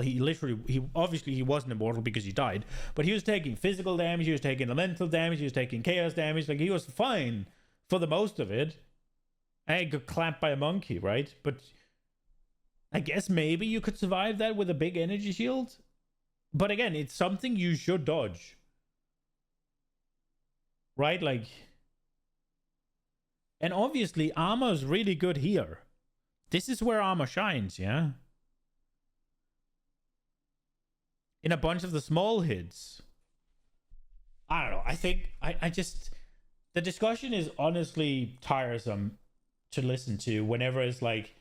obviously he wasn't immortal because he died. But he was taking physical damage. He was taking elemental damage. He was taking chaos damage. Like, he was fine for the most of it. And he got clamped by a monkey, right? But I guess maybe you could survive that with a big energy shield. But again, it's something you should dodge. Right? Like... And obviously, armor is really good here. This is where armor shines, yeah? In a bunch of the small hits. I don't know. I think... I just... The discussion is honestly tiresome to listen to whenever it's like,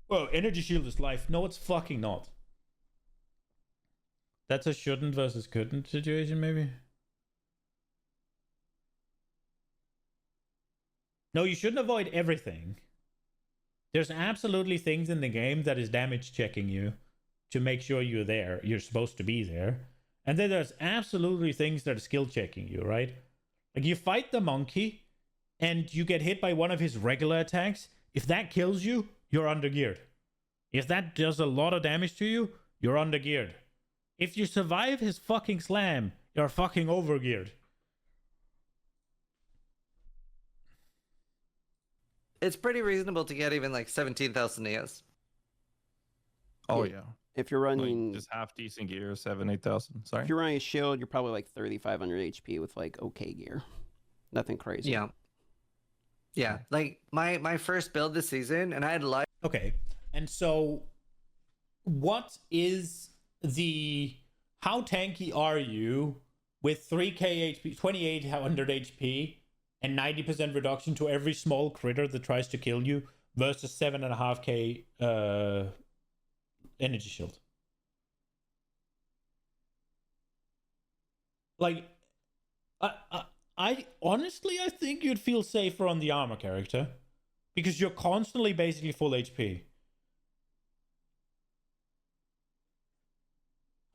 well, energy shield is life. No, it's fucking not. That's a shouldn't versus couldn't situation, maybe? No, you shouldn't avoid everything. There's absolutely things in the game that is damage checking you to make sure you're there. You're supposed to be there. And then there's absolutely things that are skill checking you, right? Like you fight the monkey and you get hit by one of his regular attacks. If that kills you, you're undergeared. If that does a lot of damage to you, you're undergeared. If you survive his fucking slam, you're fucking overgeared. It's pretty reasonable to get even like 17,000 ES. Oh yeah. If you're running like just half decent gear, 8,000. Sorry. If you're running a shield, you're probably like 3,500 HP with like okay gear. Nothing crazy. Yeah. Yeah. Like my first build this season, and I had life. Okay. And so what is the... How tanky are you with 3k HP, 2,800 HP, and 90% reduction to every small critter that tries to kill you versus 7.5k energy shield? Like, I honestly, I think you'd feel safer on the armor character because you're constantly basically full HP.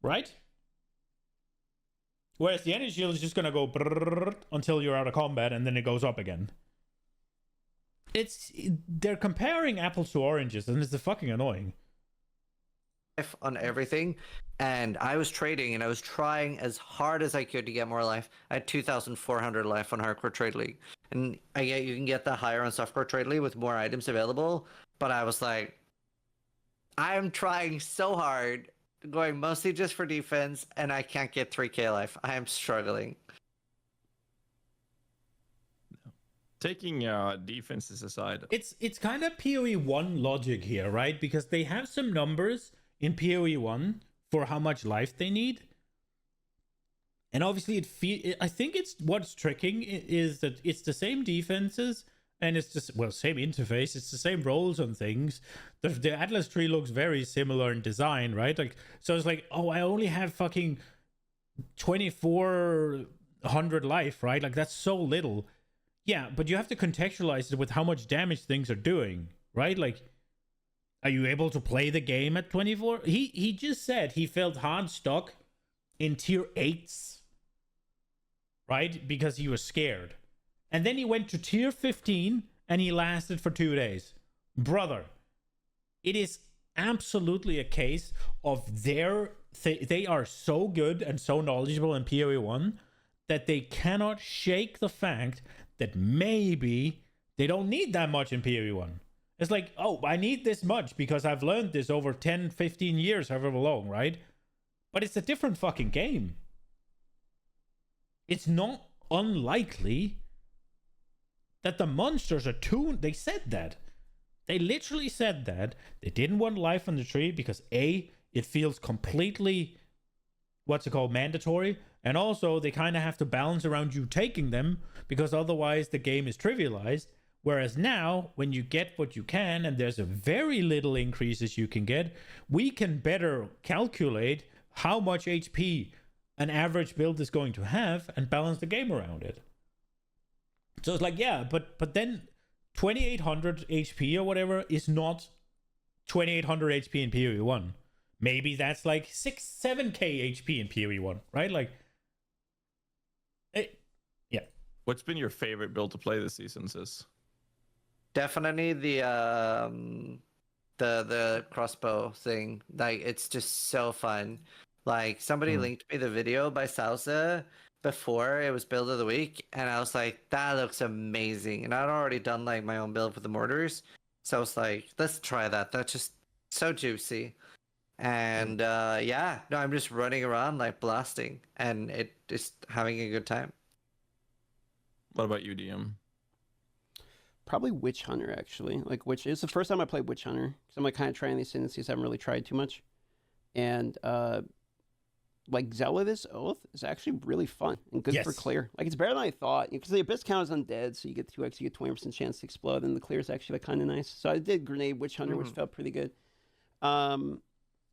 Right? Whereas the energy shield is just gonna go until you're out of combat and then it goes up again. They're comparing apples to oranges and it's fucking annoying. On everything, and I was trading and I was trying as hard as I could to get more life. I had 2,400 life on Hardcore Trade League, and I get you can get that higher on Softcore Trade League with more items available. But I was like, I'm trying so hard, going mostly just for defense, and I can't get 3k life. I am struggling. Taking defenses aside, it's kind of PoE 1 logic here, right? Because they have some numbers in PoE 1 for how much life they need. And obviously I think it's what's tricking is that it's the same defenses and it's just, well, same interface, it's the same roles on things. The Atlas tree looks very similar in design, right? Like, so it's like, oh, I only have fucking 2,400 life, right? Like, that's so little. Yeah, but you have to contextualize it with how much damage things are doing, right? Like, are you able to play the game at 24? He just said he felt hard stuck in tier 8s, right? Because he was scared. And then he went to tier 15 and he lasted for 2 days. Brother, it is absolutely a case of they are so good and so knowledgeable in PoE 1 that they cannot shake the fact that maybe they don't need that much in PoE 1. It's like, oh, I need this much because I've learned this over 10, 15 years, however long, right? But it's a different fucking game. It's not unlikely that the monsters are tuned. They said that. They literally said that. They didn't want life on the tree because A, it feels completely, mandatory. And also, they kind of have to balance around you taking them because otherwise the game is trivialized. Whereas now, when you get what you can, and there's a very little increases you can get, we can better calculate how much HP an average build is going to have and balance the game around it. So it's like, yeah, but then 2,800 HP or whatever is not 2,800 HP in PoE 1. Maybe that's like 7k HP in PoE 1, right? Like, yeah. What's been your favorite build to play this season, Sis? Definitely the crossbow thing. Like, it's just so fun. Like, somebody linked me the video by Salsa before it was build of the week, and I was like, that looks amazing. And I'd already done like my own build for the mortars, so I was like, let's try that. That just so juicy. And yeah, no, I'm just running around like blasting, and it just having a good time. What about you, DM? Probably Witch Hunter, actually. Like, it's the first time I played Witch Hunter, because I'm like kind of trying these tendencies I haven't really tried too much. And like Zealot's Oath is actually really fun and good for clear. Like, it's better than I thought, because the Abyss count is undead, so you get 2x, you get 20% chance to explode, and the clear is actually like kind of nice. So I did Grenade Witch Hunter, which felt pretty good.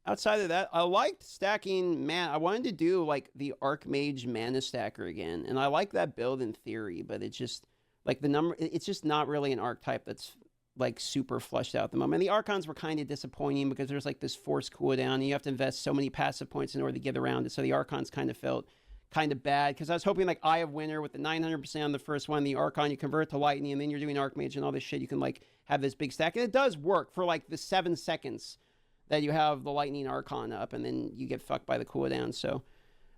Outside of that, I liked stacking mana. I wanted to do like the Archmage mana stacker again, and I like that build in theory, but it's just like it's just not really an archetype that's like super flushed out at the moment. And the Archons were kind of disappointing because there's like this force cooldown, and you have to invest so many passive points in order to get around it. So the Archons kind of felt kind of bad, because I was hoping like Eye of Winter with the 900% on the first one, the Archon, you convert to Lightning, and then you're doing Archmage and all this shit. You can like have this big stack, and it does work for like the 7 seconds that you have the Lightning Archon up, and then you get fucked by the cooldown. So,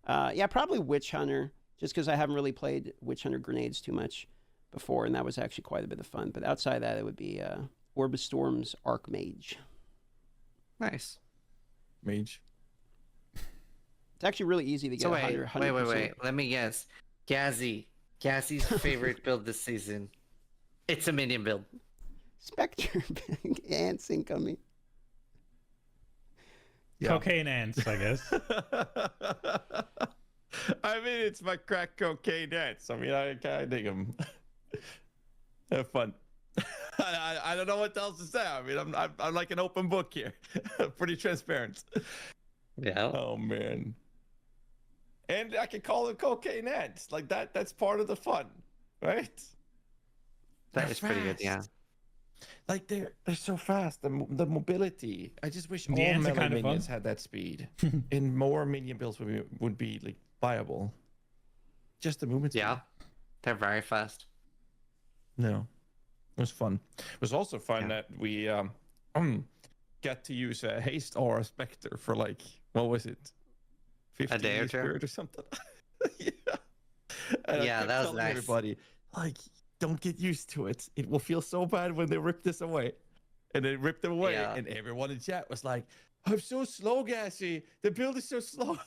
yeah, probably Witch Hunter, just because I haven't really played Witch Hunter grenades too much before, and that was actually quite a bit of fun. But outside of that, it would be Orb of Storm's Archmage. Nice. Mage. It's actually really easy to get. So wait. Let me guess. Gazzy's favorite build this season. It's a minion build. Spectre ants incoming. Yeah. Cocaine ants, I guess. I mean, it's my crack cocaine ants. I mean, I kind of dig them. Have fun. I don't know what else to say. I mean, I'm like an open book here. Pretty transparent. Yeah. Oh man. And I can call it cocaine ants. Like that's part of the fun, right? That is pretty good, yeah. Like they're so fast. The mobility. I just wish all ants melee are kind of minions fun. had that speed, and more minion builds would be like viable. Just the movement speed. Yeah, they're very fast. No, it was fun. It was also fun that we got to use a haste aura specter for like, what was it, 50 a day or two or something. Yeah. And yeah, that was nice. Everybody, like, don't get used to it. It will feel so bad when they rip this away. And they ripped them away, and everyone in chat was like, I'm so slow, Gassy. The build is so slow.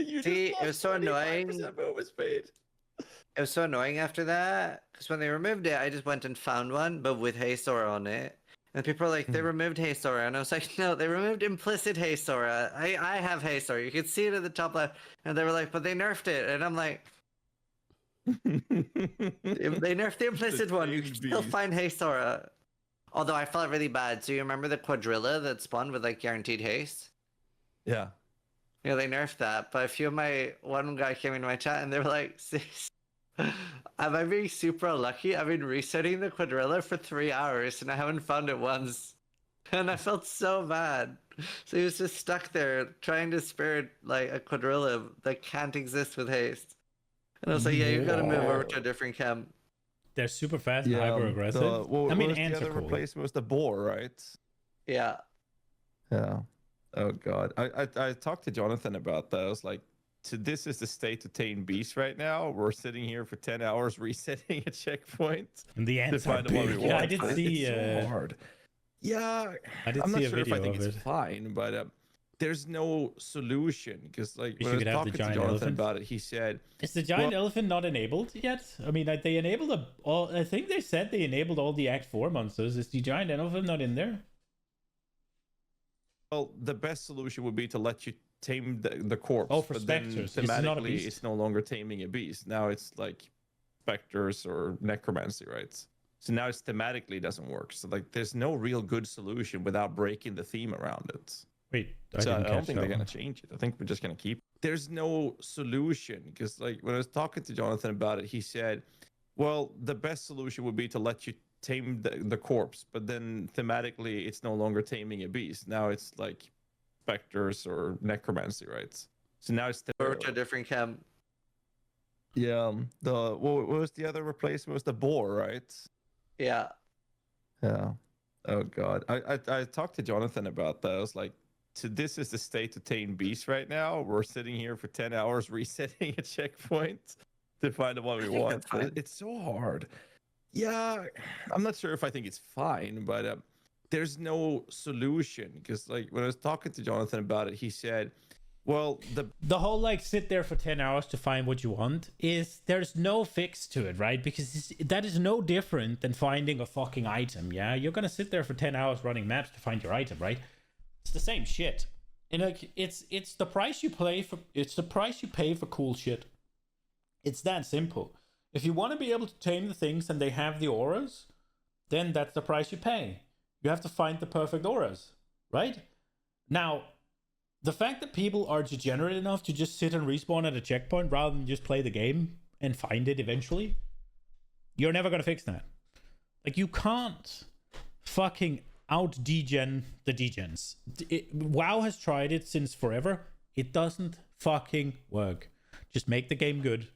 See, it was so annoying. Movement speed. It was so annoying after that, because when they removed it, I just went and found one, but with haste aura on it. And people are like, they removed haste aura. And I was like, no, they removed implicit haste aura. I have haste aura. You can see it at the top left. And they were like, but they nerfed it. And I'm like, if they nerfed the implicit one, you can still find haste aura. Although I felt really bad. So you remember the Quadrilla that spawned with like guaranteed haste? Yeah. Yeah, they nerfed that. But one guy came into my chat and they were like, am I being super unlucky? I've been resetting the Quadrilla for 3 hours and I haven't found it once. And I felt so bad. So he was just stuck there trying to spirit like a Quadrilla that can't exist with haste. And I was like, yeah, you've got to move over to a different camp. They're super fast and hyper aggressive. I mean, ants the are other cool. replacement was the boar, right? Yeah. Yeah. Oh god. I talked to Jonathan about that. I was like, so this is the state of tame beast right now. We're sitting here for 10 hours resetting a checkpoint. And the ants are big. Yeah, I did see. It's so hard. Yeah, I'm not sure if I think it's fine, but there's no solution, because like when I was talking to Jonathan about it, he said, "Is the giant elephant not enabled yet? I mean, like, they enabled all. I think they said they enabled all the Act 4 monsters. Is the giant elephant not in there?" Well, the best solution would be to let you tame the corpse. Oh, for specters. Thematically, it's no longer taming a beast. Now it's like specters or necromancy, right? So now it's thematically doesn't work. So like, there's no real good solution without breaking the theme around it. Wait, I don't think they're gonna change it. I think we're just gonna keep. There's no solution, because like when I was talking to Jonathan about it, he said, well, the best solution would be to let you tame the corpse, but then thematically it's no longer taming a beast. Now it's like specters or necromancy, right? So now it's over to a different camp. Yeah. What was the other replacement? It was the boar, right? Yeah. Yeah. Oh god. I talked to Jonathan about that. I was like, so this is the state of tame beast right now. We're sitting here for 10 hours resetting a checkpoint to find the one we want. It's so hard. Yeah, I'm not sure if I think it's fine, but there's no solution, because like when I was talking to Jonathan about it, he said, well, the whole like sit there for 10 hours to find what you want is there's no fix to it, right? Because that is no different than finding a fucking item. Yeah, you're gonna sit there for 10 hours running maps to find your item, right? It's the same shit. And like it's the price you pay for cool shit. It's that simple. If you want to be able to tame the things and they have the auras, then that's the price you pay. You have to find the perfect auras, right? Now, the fact that people are degenerate enough to just sit and respawn at a checkpoint rather than just play the game and find it eventually, you're never going to fix that. Like, you can't fucking out-degen the degens. WoW has tried it since forever. It doesn't fucking work. Just make the game good,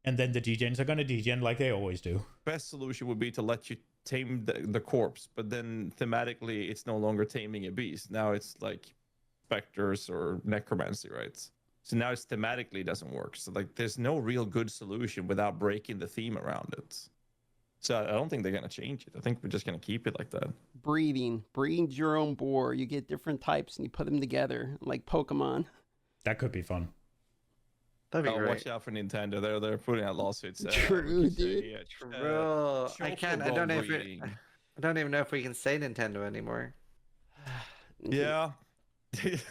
and then the degens are going to degen like they always do. best solution would be to let you tame the corpse, but then thematically it's no longer taming a beast. Now it's like specters or necromancy, right? So now it's thematically doesn't work. So like there's no real good solution without breaking the theme around it. So I don't think they're gonna change it. I think we're just gonna keep it like that. Breeding your own boar. You get different types and you put them together like Pokemon. That could be fun. That'd be great. Watch out for Nintendo. They're putting out lawsuits. True, dude. True. I can't. I don't know if I don't even know if we can say Nintendo anymore. Yeah.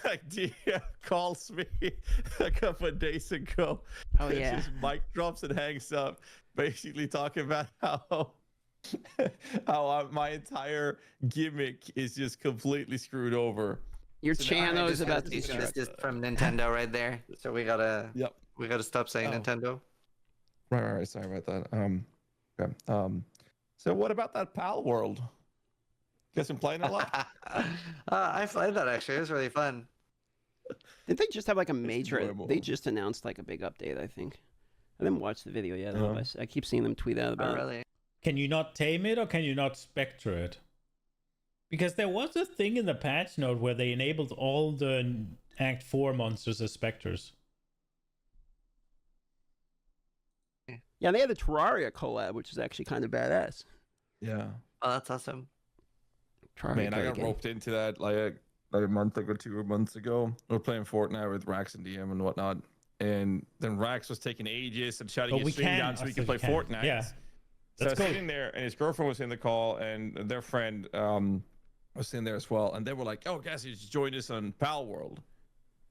Like Dia calls me a couple of days ago. Oh yeah. Just mic drops and hangs up, basically talking about how my entire gimmick is just completely screwed over. Your channel is about to be This is from Nintendo right there. So we gotta. Yep. We gotta stop saying Nintendo. Right. Sorry about that. Okay. So what about that PAL world? You guys been playing a lot? I played that actually. It was really fun. Did they just have like a major? enjoyable. They just announced like a big update. I think. I didn't watch the video yet. I keep seeing them tweet out about Oh, really? Can you not tame it or can you not spectre it? Because there was a thing in the patch note where they enabled all the Act 4 monsters as specters. Yeah, they had the Terraria collab, which is actually kind of badass. Yeah. Oh, that's awesome. Terraria Man, I great got game. roped into that like a month ago, 2 months ago. We were playing Fortnite with Rax and DM and whatnot. And then Rax was taking ages and shutting his stream down so we could play Fortnite. Yeah. So I That's was cool. sitting there, and his girlfriend was in the call, and their friend was in there as well. And they were like, "Oh, guys, you just joined us on Pal World."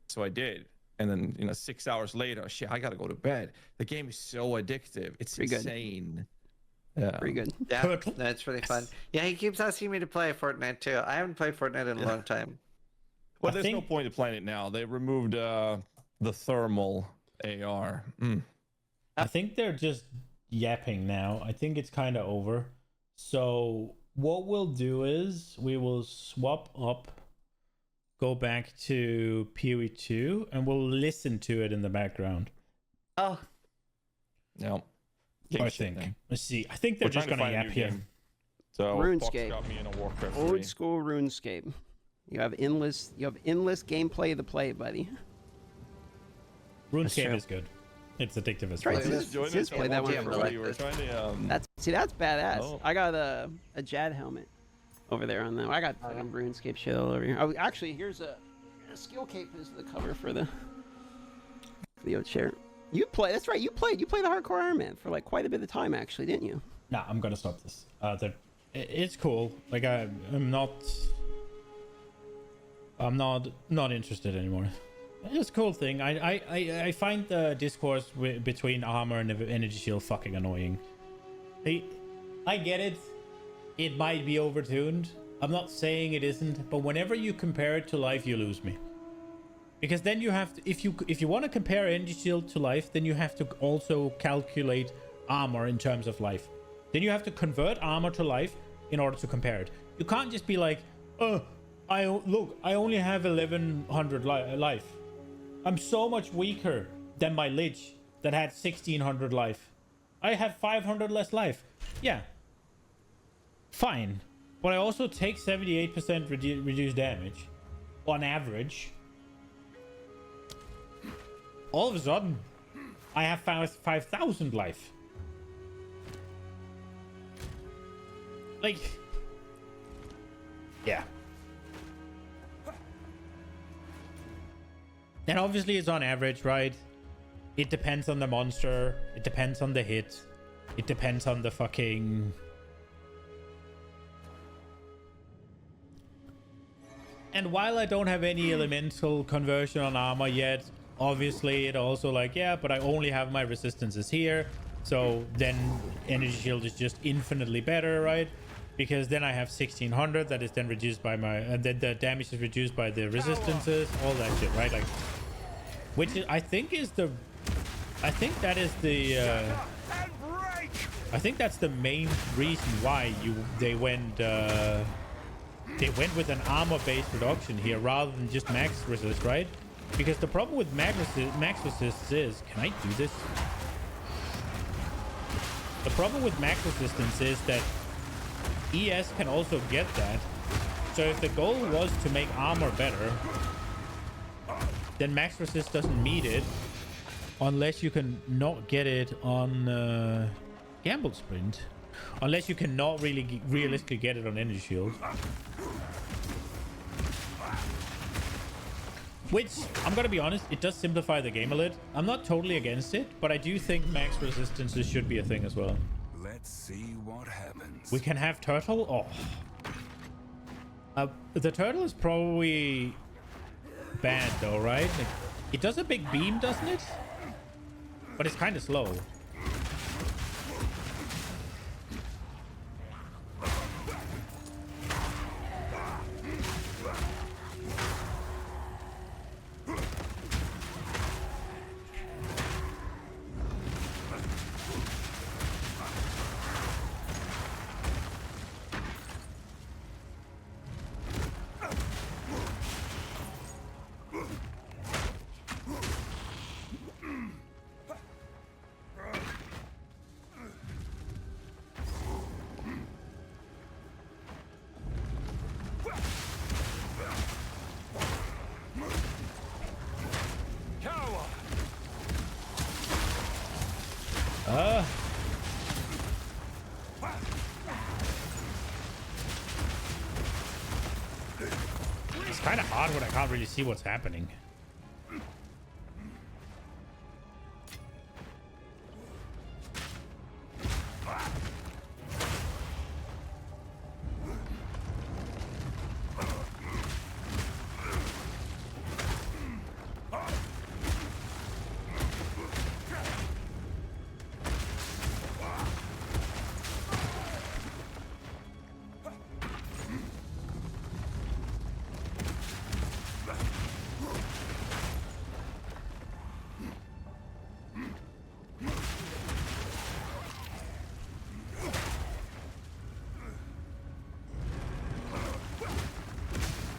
So I did. And then 6 hours later, shit, I gotta go to bed. The game is so addictive. It's Pretty good. insane. Yeah. Pretty good. Yeah, that's really fun. Yeah, he keeps asking me to play Fortnite too. I haven't played Fortnite in a long time. Well, there's no point in playing it now. They removed the thermal AR. I think they're just yapping now. I think it's kind of over. So what we'll do is we will swap up, go back to PoE 2, and we'll listen to it in the background. Oh. No. I think. Let's see. I think they're just going to yap here. So RuneScape. Fox got me in a Warcraft 3. Old school RuneScape. You have endless gameplay to play, buddy. RuneScape is good. It's addictive as Try fuck. to just play that one for We're like trying to, that's badass. Oh. I got a Jad helmet over there on that. I got fucking RuneScape shit all over here. Oh, actually, here's a skill cape is the cover for the old chair. You play. That's right. You played the hardcore Iron Man for like quite a bit of time, actually, didn't you? Nah, I'm gonna stop this. It's cool. Like I'm not interested anymore. It's a cool thing. I find the discourse between armor and energy shield fucking annoying. I get it. It might be overtuned. I'm not saying it isn't, but whenever you compare it to life, you lose me. Because then you have to, if you want to compare energy shield to life, then you have to also calculate armor in terms of life. Then you have to convert armor to life in order to compare it. You can't just be like, oh, I only have 1100 life. I'm so much weaker than my Lich that had 1600 life. I have 500 less life. Yeah. Fine. But I also take 78% reduced damage on average. All of a sudden, I have 5,000 life. Yeah. And obviously it's on average, right? It depends on the monster. It depends on the hit. It depends on the fucking... And while I don't have any elemental conversion on armor yet, obviously it also like, yeah, but I only have my resistances here. So then energy shield is just infinitely better, right? Because then I have 1600 that is then reduced by my... And then the damage is reduced by the resistances, all that shit, right? Like... Which is, I think is the... I think that is the... I think that's the main reason why they went with an armor-based reduction here rather than just max resist, right? Because the problem with max resist is... Can I do this? The problem with max resistance is that ES can also get that. So if the goal was to make armor better, then max resist doesn't meet it unless you can not get it on Gamble Sprint. Unless you cannot really realistically get it on Energy Shield. Which, I'm gonna be honest, it does simplify the game a little. I'm not totally against it, but I do think max resistances should be a thing as well. Let's see what happens. We can have turtle. Oh, the turtle is probably bad though, right? Like, it does a big beam, doesn't it? But it's kind of slow. It's kind of hard when I can't really see what's happening.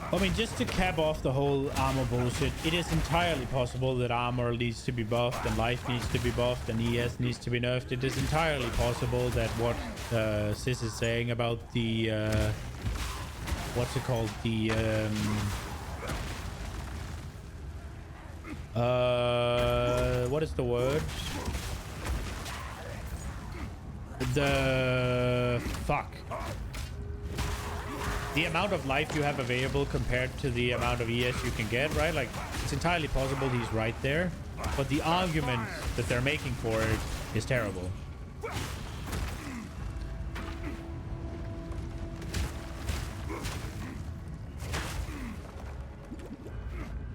I mean, just to cap off the whole armor bullshit, it is entirely possible that armor needs to be buffed and life needs to be buffed and ES needs to be nerfed. It is entirely possible that what Sis is saying about the what's it called, the what is the word, the fuck, the amount of life you have available compared to the amount of ES you can get, right? Like, it's entirely possible he's right there, but the argument that they're making for it is terrible.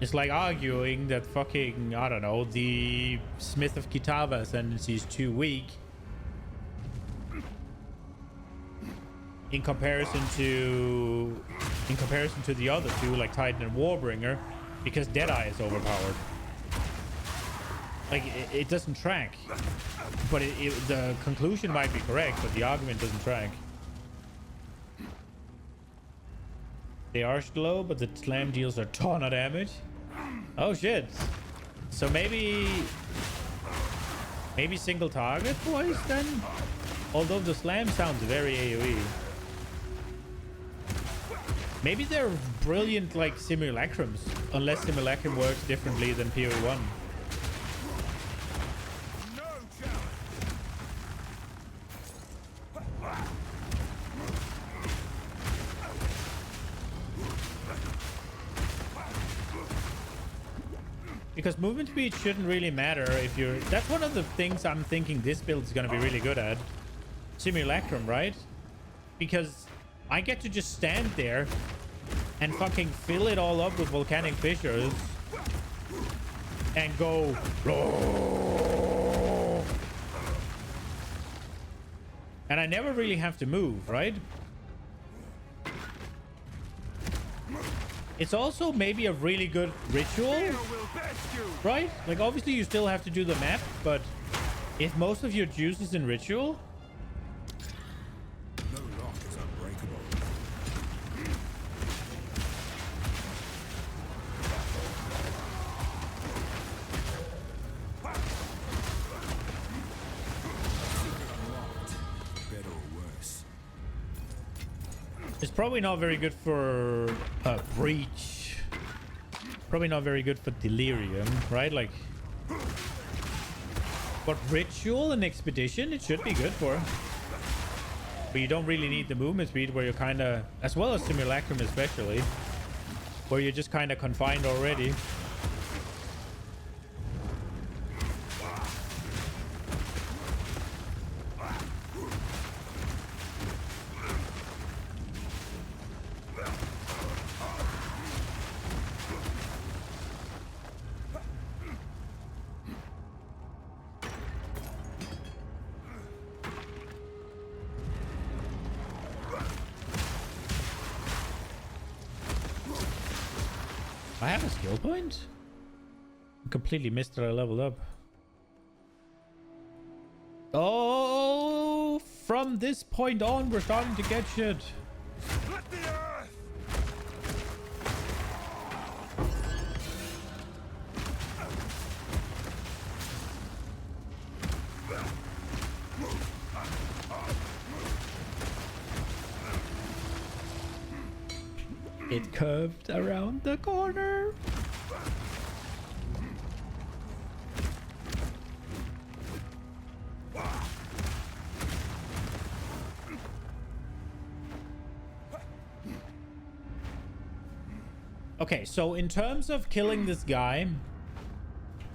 It's like arguing that fucking, I don't know, the Smith of Kitava ascendancy is too weak in comparison to the other two, like Titan and Warbringer, because Deadeye is overpowered. Like, it doesn't track. But the conclusion might be correct, but the argument doesn't track. They are slow, but the slam deals a ton of damage. Oh shit. So maybe single target boys then? Although the slam sounds very AoE. Maybe they're brilliant like simulacrums, unless simulacrum works differently than PoE1. Because movement speed shouldn't really matter if you're... That's one of the things I'm thinking this build is going to be really good at. Simulacrum, right? Because I get to just stand there and fucking fill it all up with volcanic fissures and go... And I never really have to move, right? It's also maybe a really good ritual, right? Like, obviously you still have to do the map, but if most of your juice is in ritual... No lock is unbreakable. Better or worse. It's probably not very good for breach. Probably not very good for delirium, right? Like, but ritual and expedition, it should be good for. But you don't really need the movement speed where you're kind of, as well as simulacrum especially, where you're just kind of confined already. I have a skill point? I completely missed that I leveled up. Oh, from this point on, we're starting to get shit. Split the earth! It curved around the corner. Okay, so in terms of killing this guy,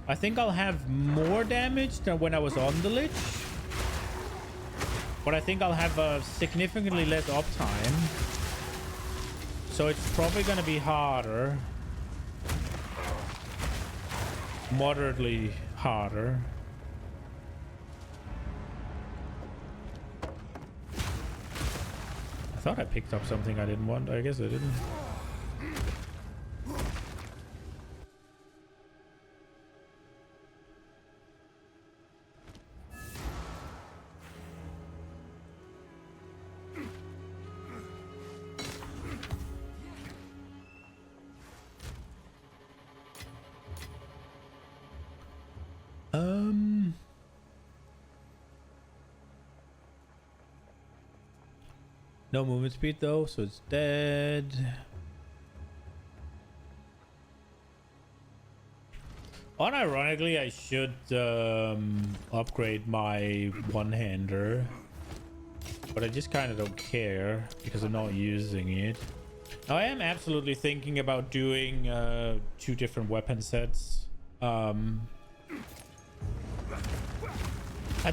I think I'll have more damage than when I was on the Lich. But I think I'll have a significantly less uptime. So it's probably going to be harder. Moderately harder. I thought I picked up something I didn't want. I guess I didn't. No movement speed though, so it's dead. Unironically, I should upgrade my one-hander, but I just kind of don't care because I'm not using it. Now, I am absolutely thinking about doing 2 different weapon sets. I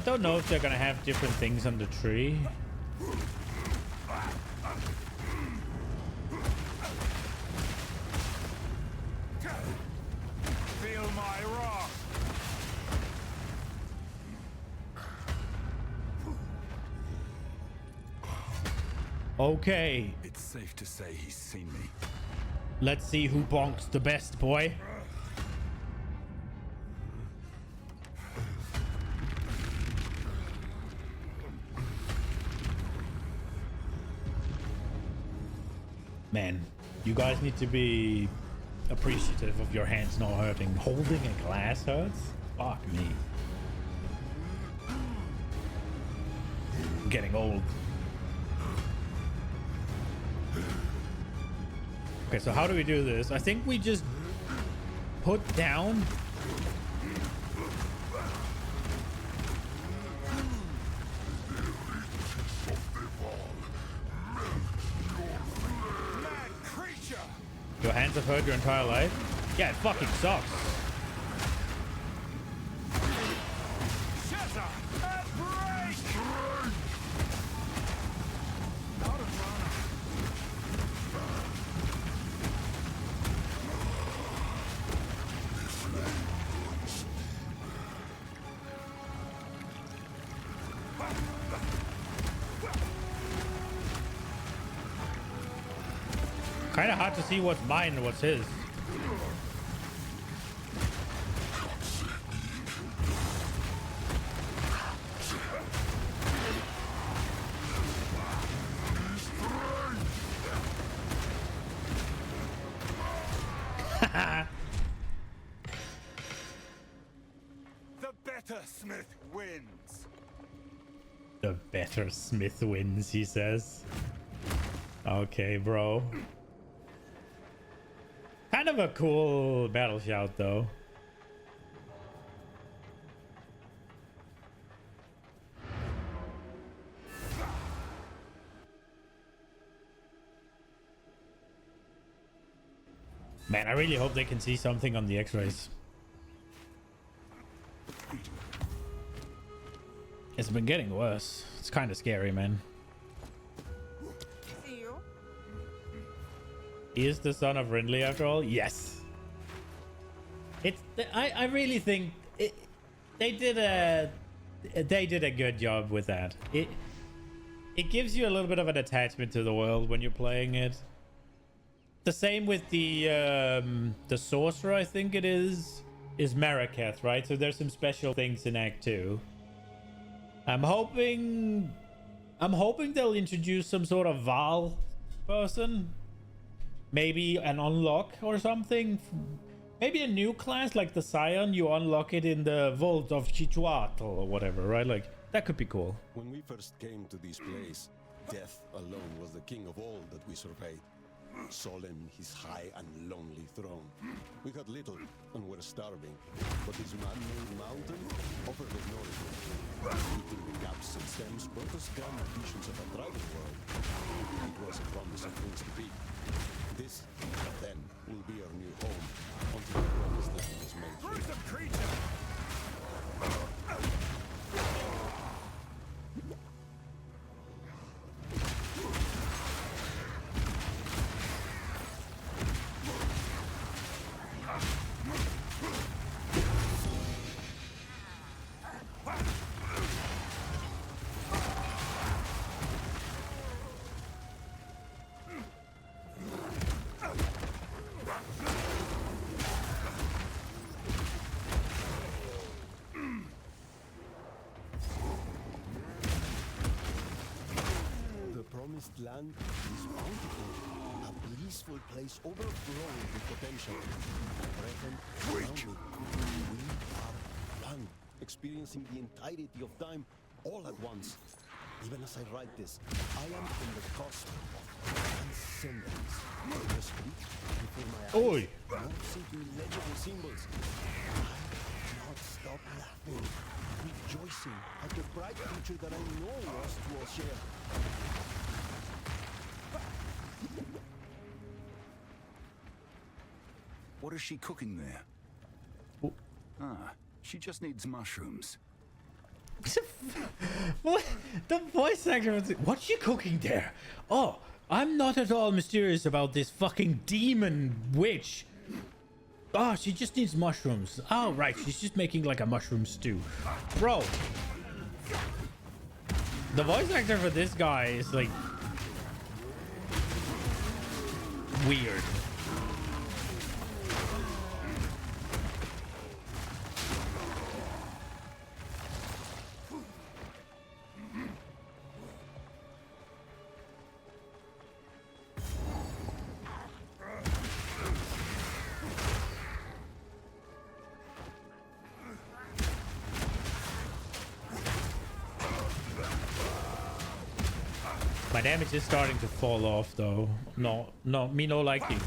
don't know if they're gonna have different things on the tree. Feel my wrath. Okay. It's safe to say he's seen me. Let's see who bonks the best, boy. Man, you guys need to be appreciative of your hands not hurting. Holding a glass hurts? Fuck me. I'm getting old. Okay, so how do we do this? I think we just put down. Mad creature! Your hands have hurt your entire life? Yeah, it fucking sucks. Kind of hard to see what's mine and what's his. The better smith wins. The better smith wins, he says. Okay, bro. Kind of a cool battle shout, though. Man, I really hope they can see something on the X-rays. It's been getting worse. It's kind of scary, man. See you. Is the son of Rindley after all? Yes. It's. I really think they did a good job with that. It gives you a little bit of an attachment to the world when you're playing it. The same with the sorcerer, I think it is Marraketh, right? So there's some special things in Act 2. I'm hoping they'll introduce some sort of Val person. Maybe an unlock or something. Maybe a new class like the Scion, you unlock it in the Vault of Chichuatl or whatever, right? Like, that could be cool. When we first came to this place, death alone was the king of all that we surveyed. Solemn his high and lonely throne. We had little and were starving, but this man-made mountain offered us nourishment. Meeting the gaps and stems brought us grand visions of a thriving world. It was a promise of things to be. This, then, will be our new home until the promised land is made. Gruesome creature! Land is bountiful, a blissful place overflowing with potential. Brethren, we are one, experiencing the entirety of time all at once. Even as I write this, I am on the cusp of transcendence. The street before my eyes morphs into illegible symbols. I cannot stop laughing, rejoicing at the bright future that I know was to all share. What is she cooking there? Oh. Ah, she just needs mushrooms. What? The voice actor was... What's she cooking there? Oh, I'm not at all mysterious about this fucking demon witch. Oh, she just needs mushrooms. Oh, right. She's just making like a mushroom stew. Bro. The voice actor for this guy is like... weird. My damage is starting to fall off though. No, me no like you.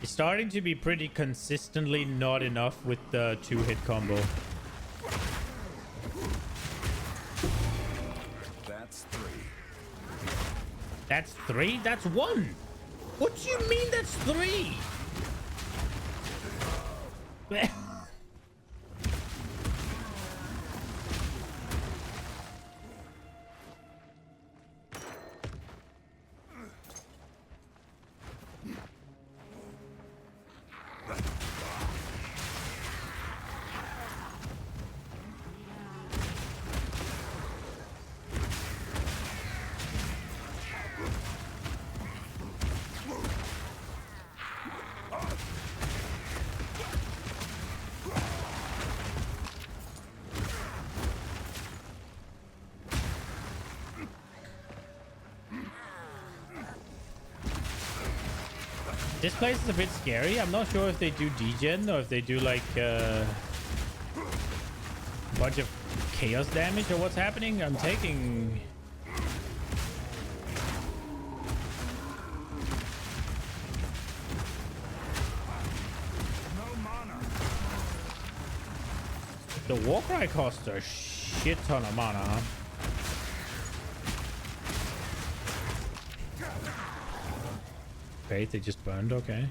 It's starting to be pretty consistently not enough with the 2-hit combo. That's 3? That's 1. What do you mean that's 3? This place is a bit scary. I'm not sure if they do degen or if they do like a bunch of chaos damage or what's happening. I'm taking... The Warcry costs a shit ton of mana, huh? Faith, they just burned, okay.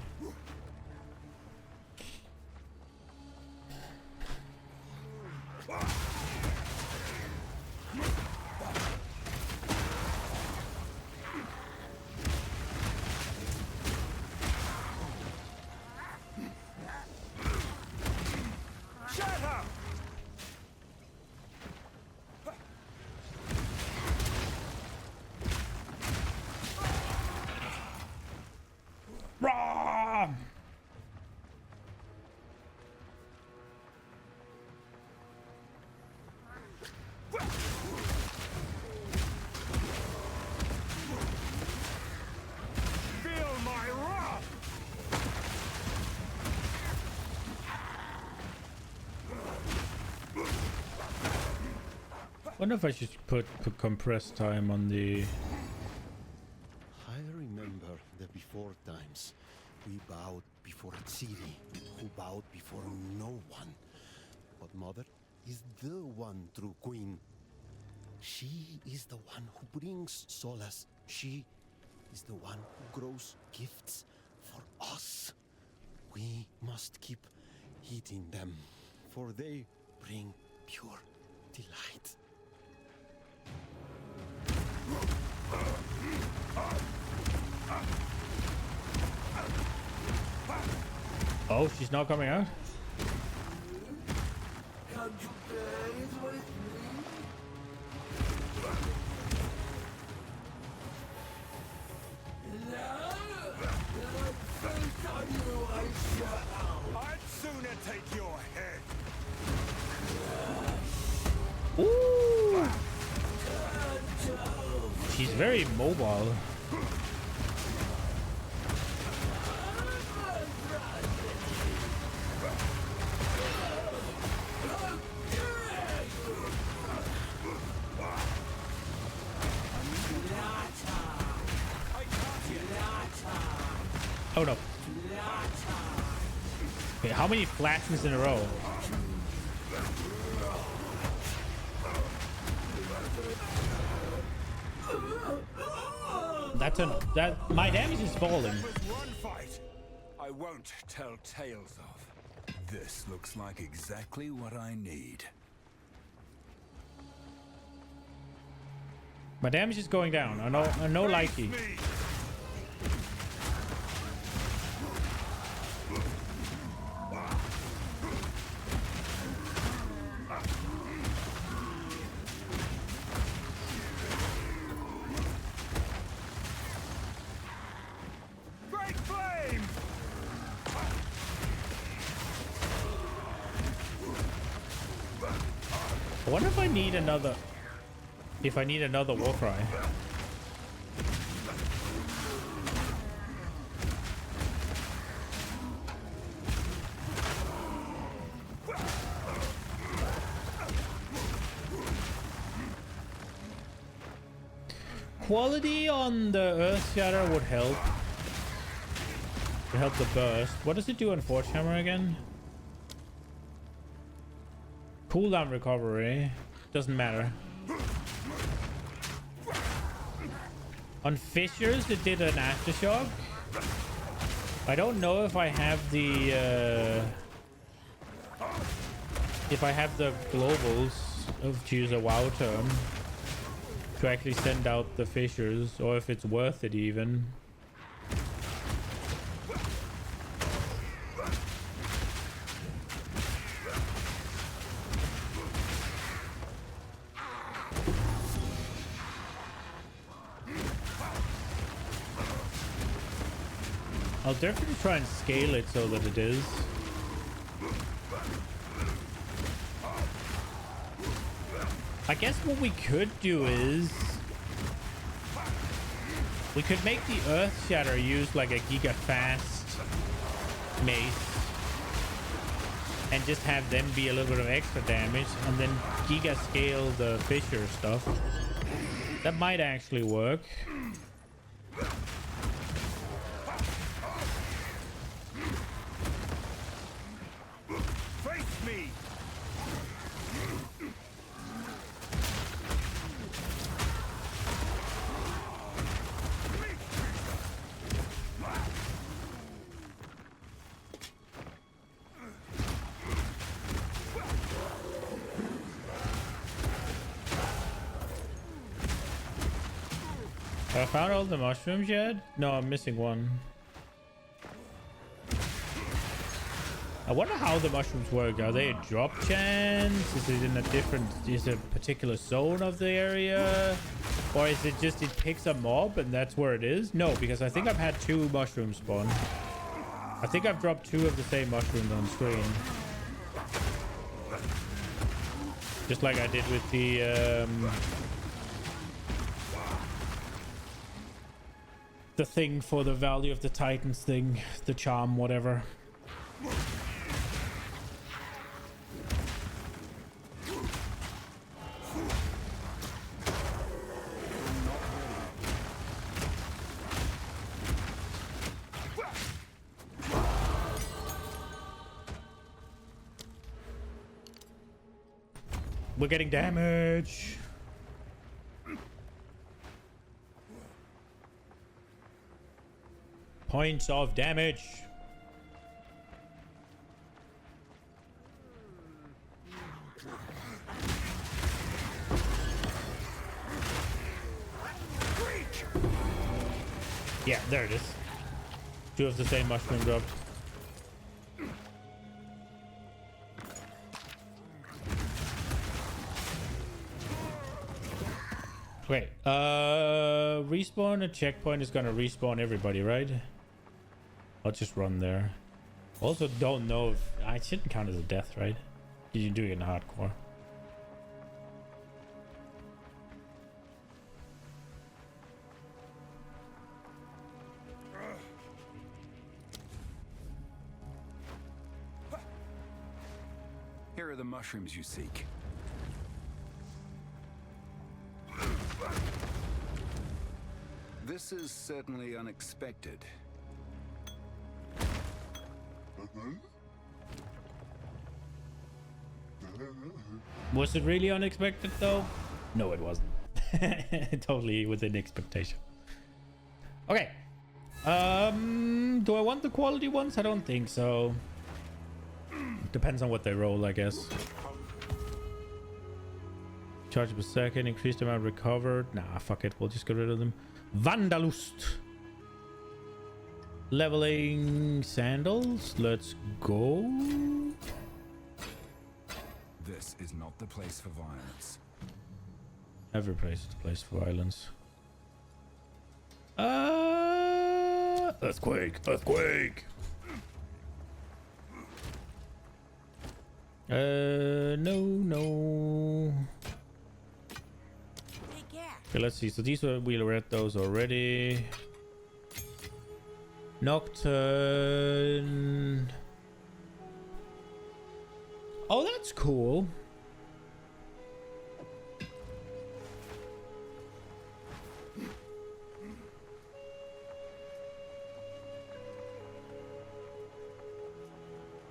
Wonder if I should put compressed time on the... I remember the before times. We bowed before a city who bowed before no one. But Mother is the one true queen. She is the one who brings solace. She is the one who grows gifts for us. We must keep heeding them, for they bring pure delight. Oh, she's not coming out? Come to bed with me. I'd sooner take your head. Ooh! She's very mobile. Oh no. Okay, how many flatness in a row? That my damage is falling. One fight I won't tell tales of. This looks like exactly what I need. My damage is going down. I know likey. I wonder if I need another... If I need another Warcry. Quality on the Earth Shatter would help. To help the burst. What does it do on Forge Hammer again? Cooldown recovery. Doesn't matter. On Fissures, it did an aftershock. I don't know if I have the globals of choose a WoW term to actually send out the Fissures, or if it's worth it even. I'll definitely try and scale it so that it is. I guess what we could do is we could make the Earth Shatter use like a giga fast mace and just have them be a little bit of extra damage and then giga scale the Fissure stuff. That might actually work. Face me. Have I found all the mushrooms yet? No, I'm missing one. I wonder how the mushrooms work. Are they a drop chance? Is it in a different, is it a particular zone of the area? Or is it just it picks a mob and that's where it is? No, because I think I've had 2 mushrooms spawn. I think I've dropped 2 of the same mushrooms on screen. Just like I did with the thing for the Value of the Titans thing, the charm, whatever. We're getting damage. Points of damage. Yeah, there it is. 2 of the same mushroom dropped. Wait, respawn a checkpoint is gonna respawn everybody, right? I'll just run there. Also, don't know if I shouldn't count as a death, right? You do it in hardcore. Here are the mushrooms you seek. This is certainly unexpected. Was it really unexpected though? No, it wasn't. Totally within expectation. Okay. Do I want the quality ones? I don't think so. Depends on what they roll, I guess. Charge per second, increased amount recovered. Nah, fuck it. We'll just get rid of them. Vandalust. Leveling sandals. Let's go. This is not the place for violence. Every place is the place for violence. Earthquake. Earthquake. No. Okay, let's see. So these were, we read those already. Nocturne. Oh, that's cool.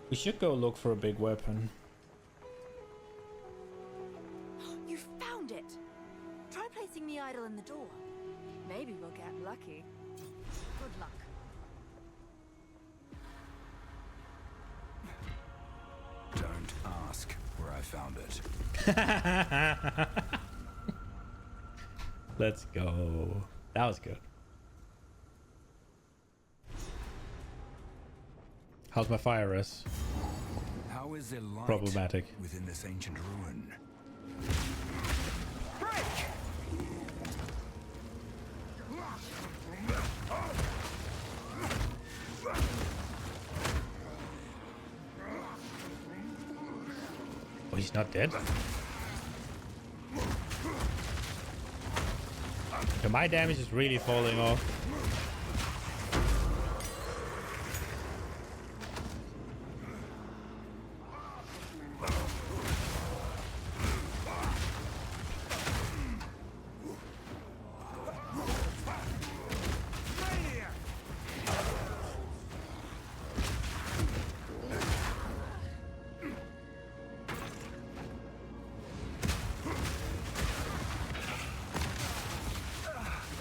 We should go look for a big weapon. You found it! Try placing the idol in the door. Maybe we'll get lucky. Good luck. Don't ask where I found it. Let's go. That was good. How's my fire res? How is there light Problematic. within this ancient ruin? Oh, he's not dead. So my damage is really falling off.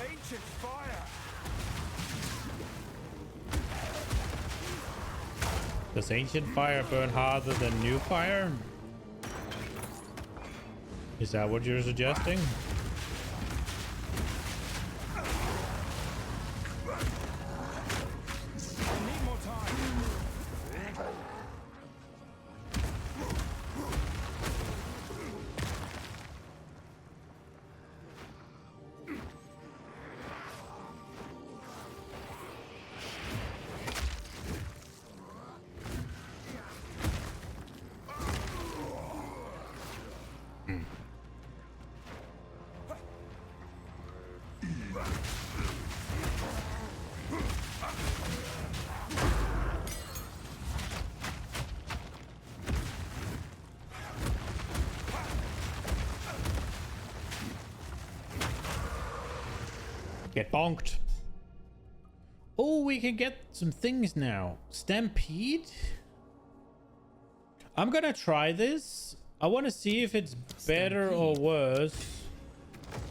Ancient fire! Does ancient fire burn harder than new fire? Is that what you're suggesting? Get bonked. Oh, we can get some things now. Stampede? I'm gonna try this. I want to see if it's better or worse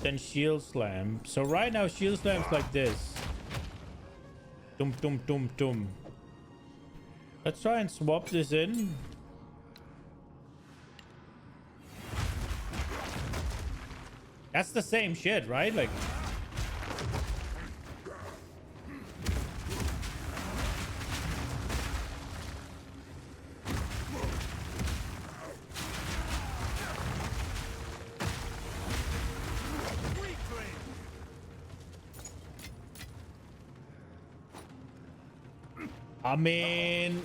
than Shield Slam. So right now, Shield Slam's like this. Dum dum dum dum. Let's try and swap this in. That's the same shit, right? Like... I mean...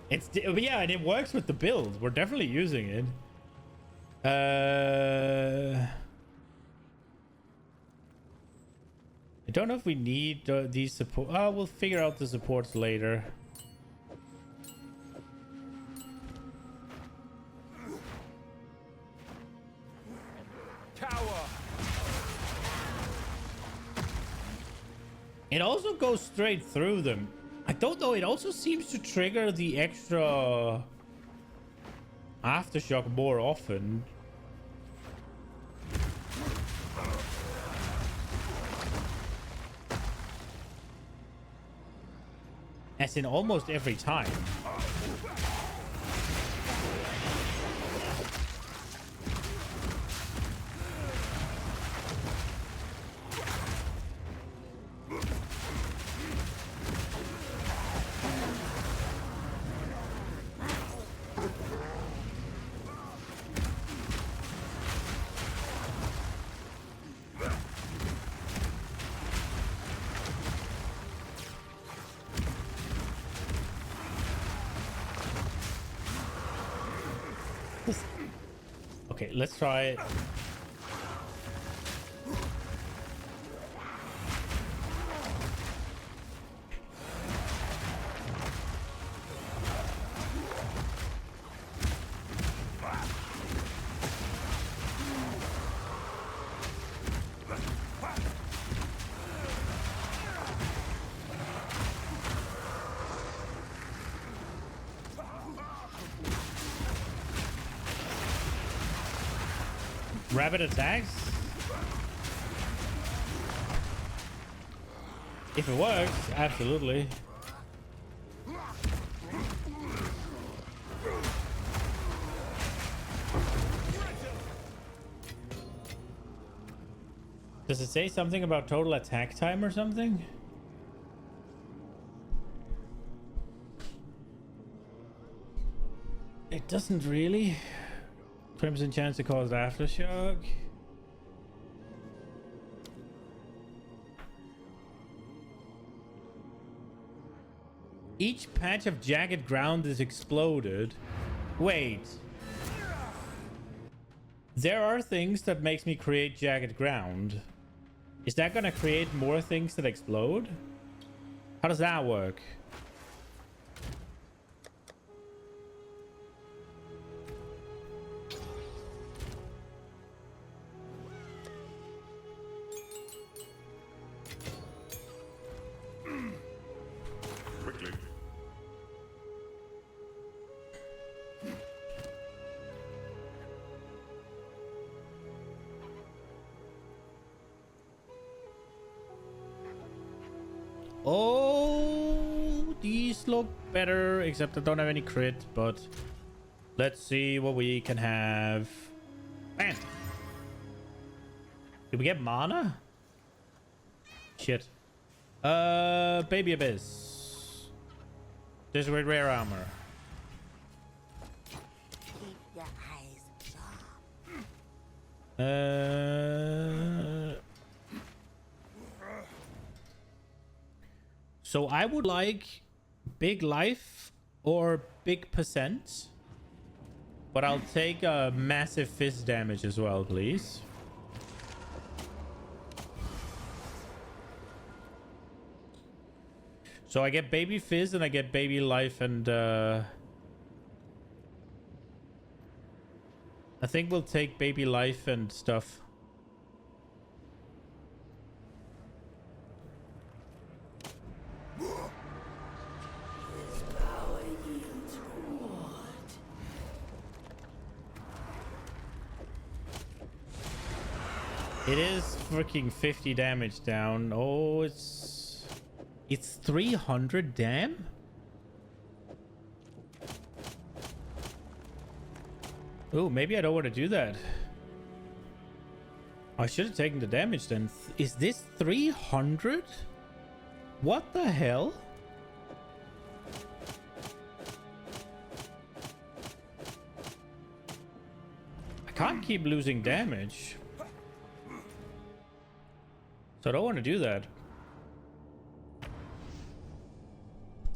It's... Yeah, and it works with the build. We're definitely using it. I don't know if we need these support... Oh, we'll figure out the supports later. It also goes straight through them. I don't know. It also seems to trigger the extra aftershock more often. As in almost every time. Okay, let's try it. Rapid attacks? If it works, absolutely. Does it say something about total attack time or something? It doesn't really. Crimson chance to cause aftershock. Each patch of jagged ground is exploded. Wait. There are things that makes me create jagged ground. Is that gonna create more things that explode? How does that work? Quickly. Oh, these look better, except I don't have any crit, but let's see what we can have. Bam! Did we get mana? Shit. Baby Abyss. This with rare armor. Keep your eyes sharp. So I would like big life or big percent, but I'll take a massive fist damage as well, please. So I get baby fizz and I get baby life, and I think we'll take baby life and stuff. It is freaking 50 damage down. Oh, it's 300, damn. Oh, maybe I don't want to do that. I should have taken the damage then. Is this 300? What the hell? I can't keep losing damage. So I don't want to do that.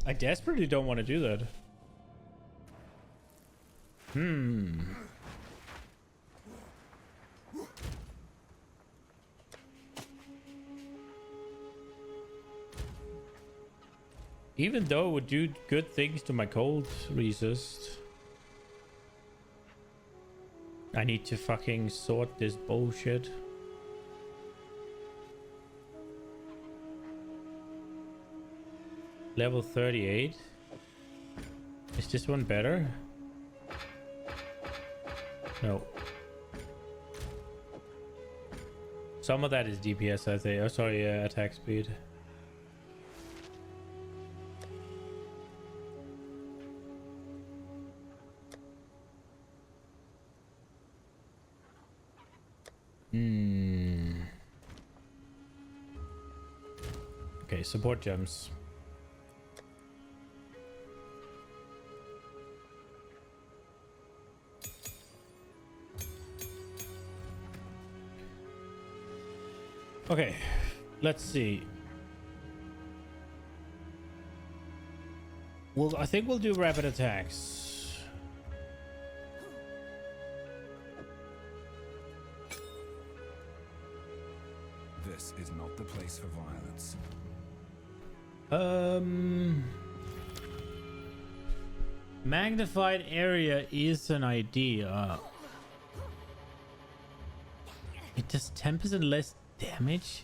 I desperately don't want to do that. Even though it would do good things to my cold resist, I need to fucking sort this bullshit. Level 38. Is this one better? No. Some of that is DPS, I think. Oh, sorry, attack speed. Okay, support gems. Okay, let's see. Well, I think we'll do rapid attacks. This is not the place for violence. Magnified area is an idea. It does 10% less damage?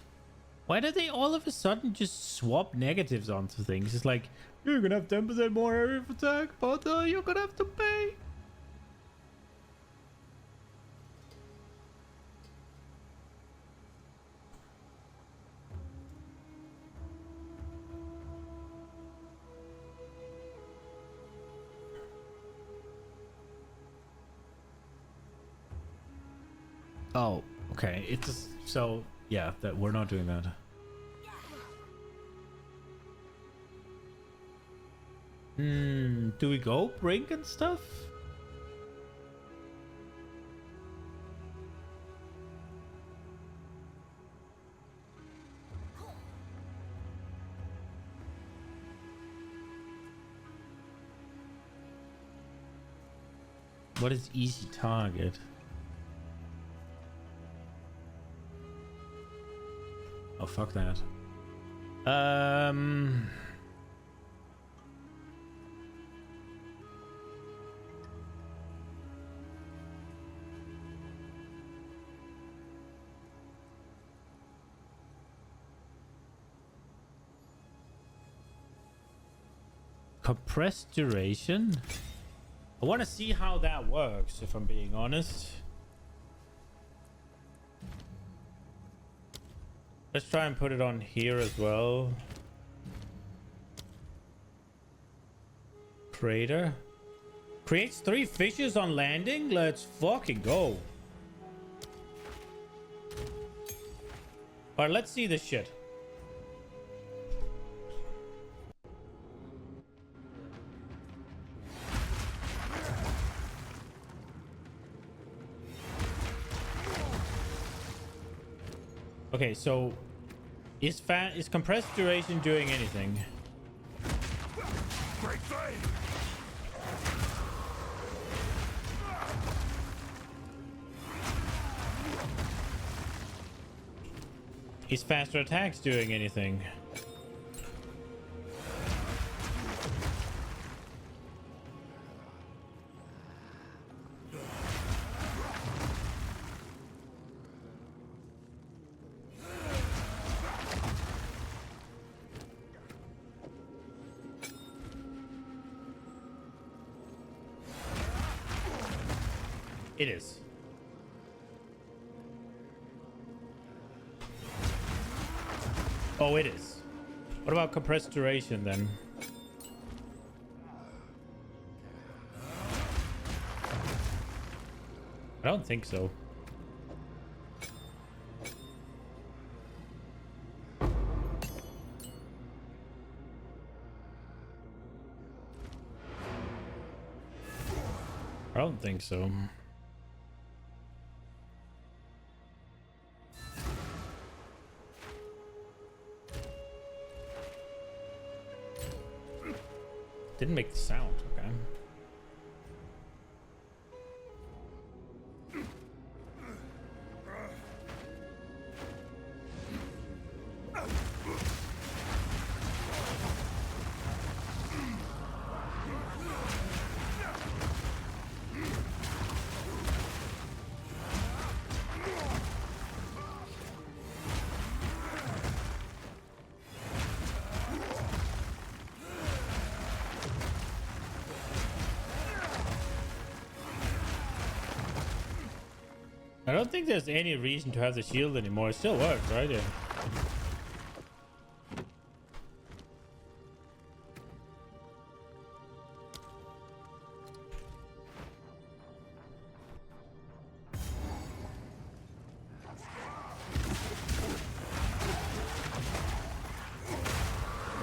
Why do they all of a sudden just swap negatives onto things? It's like, you're gonna have 10% more area of attack, but you're gonna have to pay. Oh, okay. It's just, so yeah, that we're not doing that. Do we go brink and stuff? What is easy target? Oh, fuck that. Compressed duration? I want to see how that works, if I'm being honest. Let's try and put it on here as well. Crater. Creates 3 fishes on landing? Let's fucking go. Alright, let's see this shit. Okay, so is compressed duration doing anything? Great thing! Is faster attacks doing anything? It is. Oh, it is. What about compressed duration then? I don't think so. I don't think so. Didn't make the sound, okay. I don't think there's any reason to have the shield anymore. It still works, right? Yeah.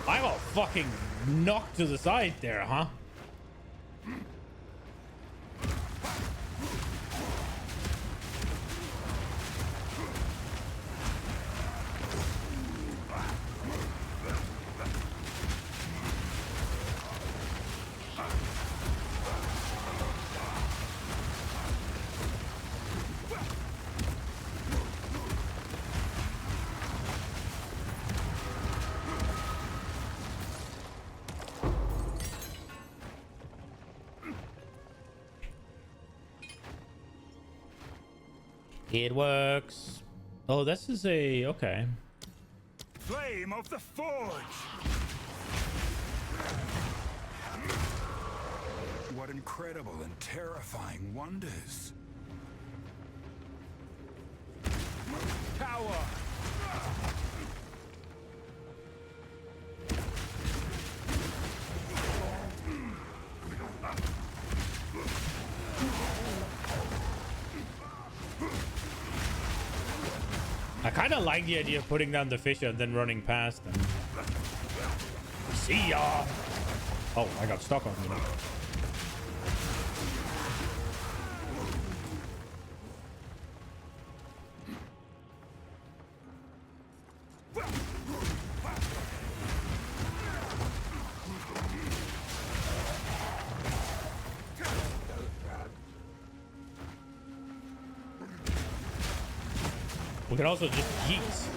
I got fucking knocked to the side there, huh? It works. Oh, this is a... okay. Flame of the Forge! What incredible and terrifying wonders! Power! I kind of like the idea of putting down the fish and then running past them. See ya! Oh, I got stuck on you. We could also just yeet.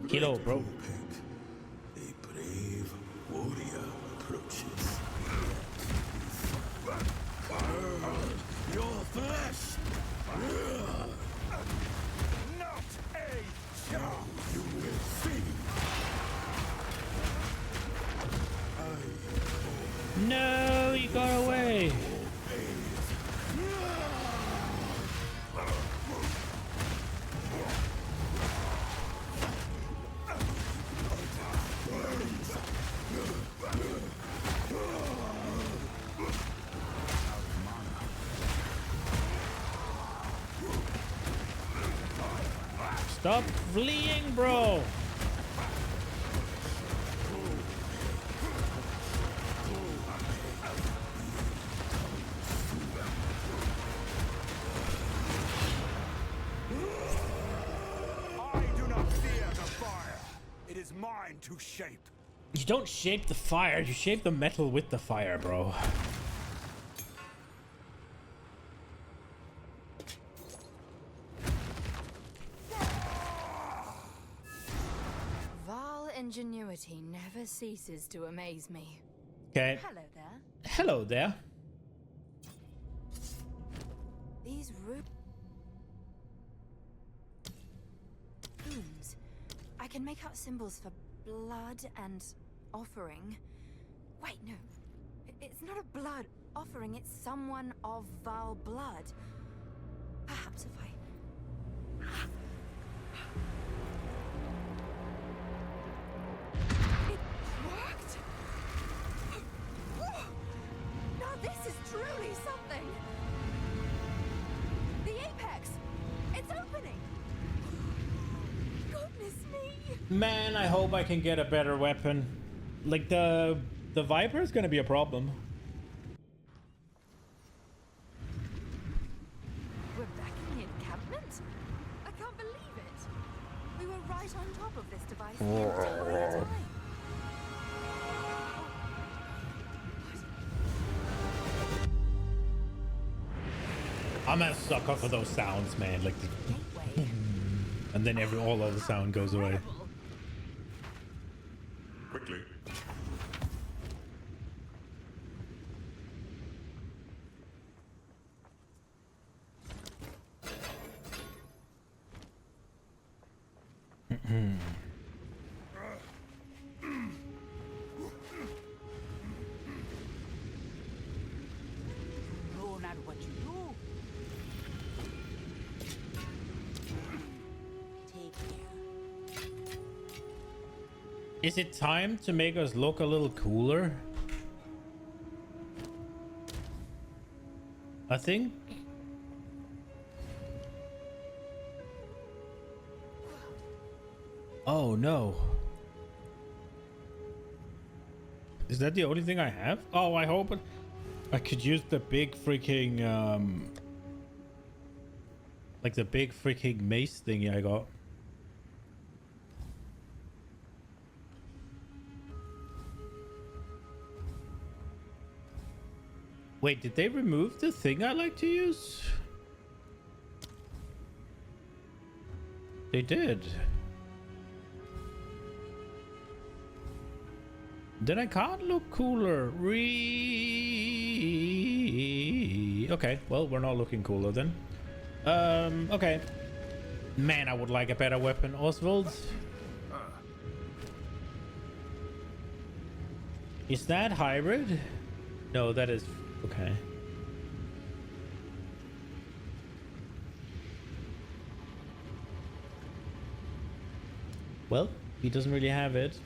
Kilo, bro. A brave warrior approaches. Your flesh! Not a chance! You will see! No, you got away. Stop fleeing, bro. Mine to shape. You don't shape the fire, you shape the metal with the fire, bro. Val ingenuity never ceases to amaze me. Okay. Hello there. Hello there. These runes. I can make out symbols for blood and offering. Wait, no. It's not a blood offering, it's someone of Val blood. Perhaps if I... It worked! Now this is truly something! The apex! It's opening! Goodness me! Man, I hope I can get a better weapon. Like the Viper is gonna be a problem. We're back in the encampment? I can't believe it. We were right on top of this device the entire time. I'm a sucker for those sounds, man. Like the and then all of the sound goes away. Quickly. No, not what you do. Take care. Is it time to make us look a little cooler? I think. Oh no. Is that the only thing I have? Oh, I hope I could use the big freaking like the big freaking mace thingy I got. Wait, did they remove the thing I like to use? They did. Then I can't look cooler. Okay, well, we're not looking cooler then. Okay. Man, I would like a better weapon, Oswald. Is that hybrid? No, that is... Okay. Well, he doesn't really have it.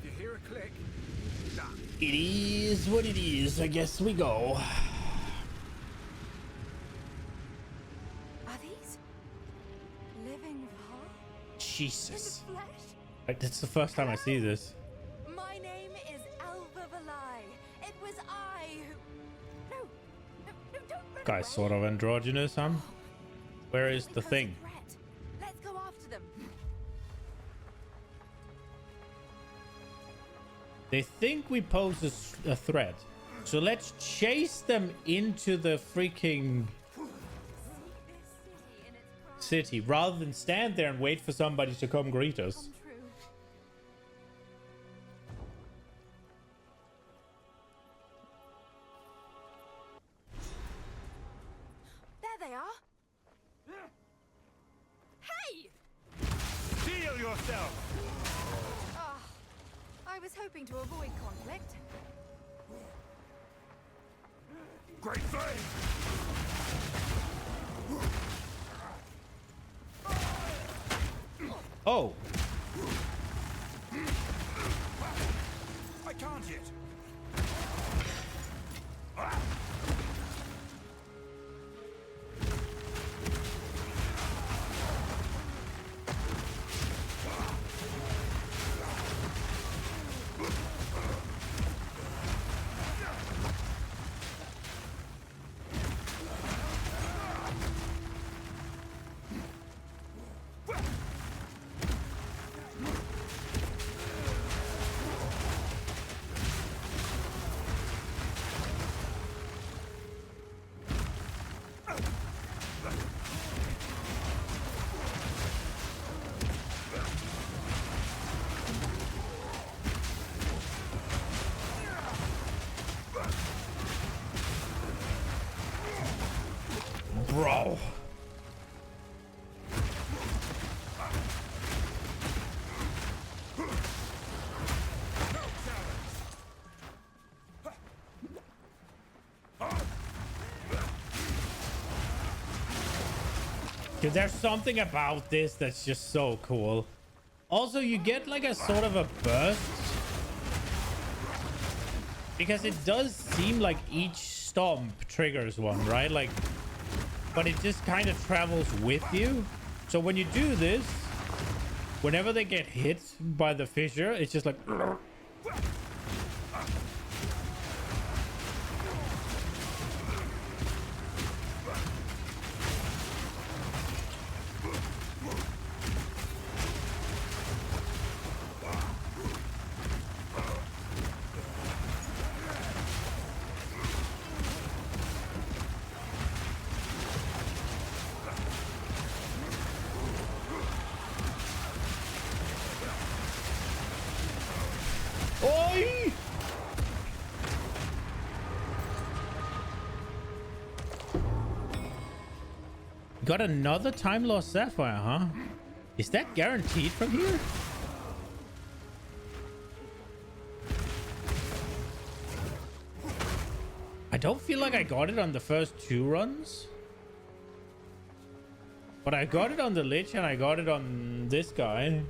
If you hear a click, done. It is what it is. I guess we go. Are these living Val? Jesus. In the flesh? Like, that's the first time I see this. My name is Alva Valai. It was I who... No, don't run Guy's away. sort of androgynous, huh? Where is the thing? Let's go after them. They think we pose a threat. So let's chase them into the freaking city rather than stand there and wait for somebody to come greet us. There they are. Hey! Seal yourself! I was hoping to avoid conflict. Great flame! Oh. I can't yet. Bro. Because there's something about this that's just so cool. Also, you get like a sort of a burst. Because it does seem like each stomp triggers one, right? Like, but it just kind of travels with you. So when you do this, whenever they get hit by the fissure, it's just like... Oi! Got another time lost sapphire, huh? Is that guaranteed from here? I don't feel like I got it on the first 2 runs. But I got it on the Lich and I got it on this guy.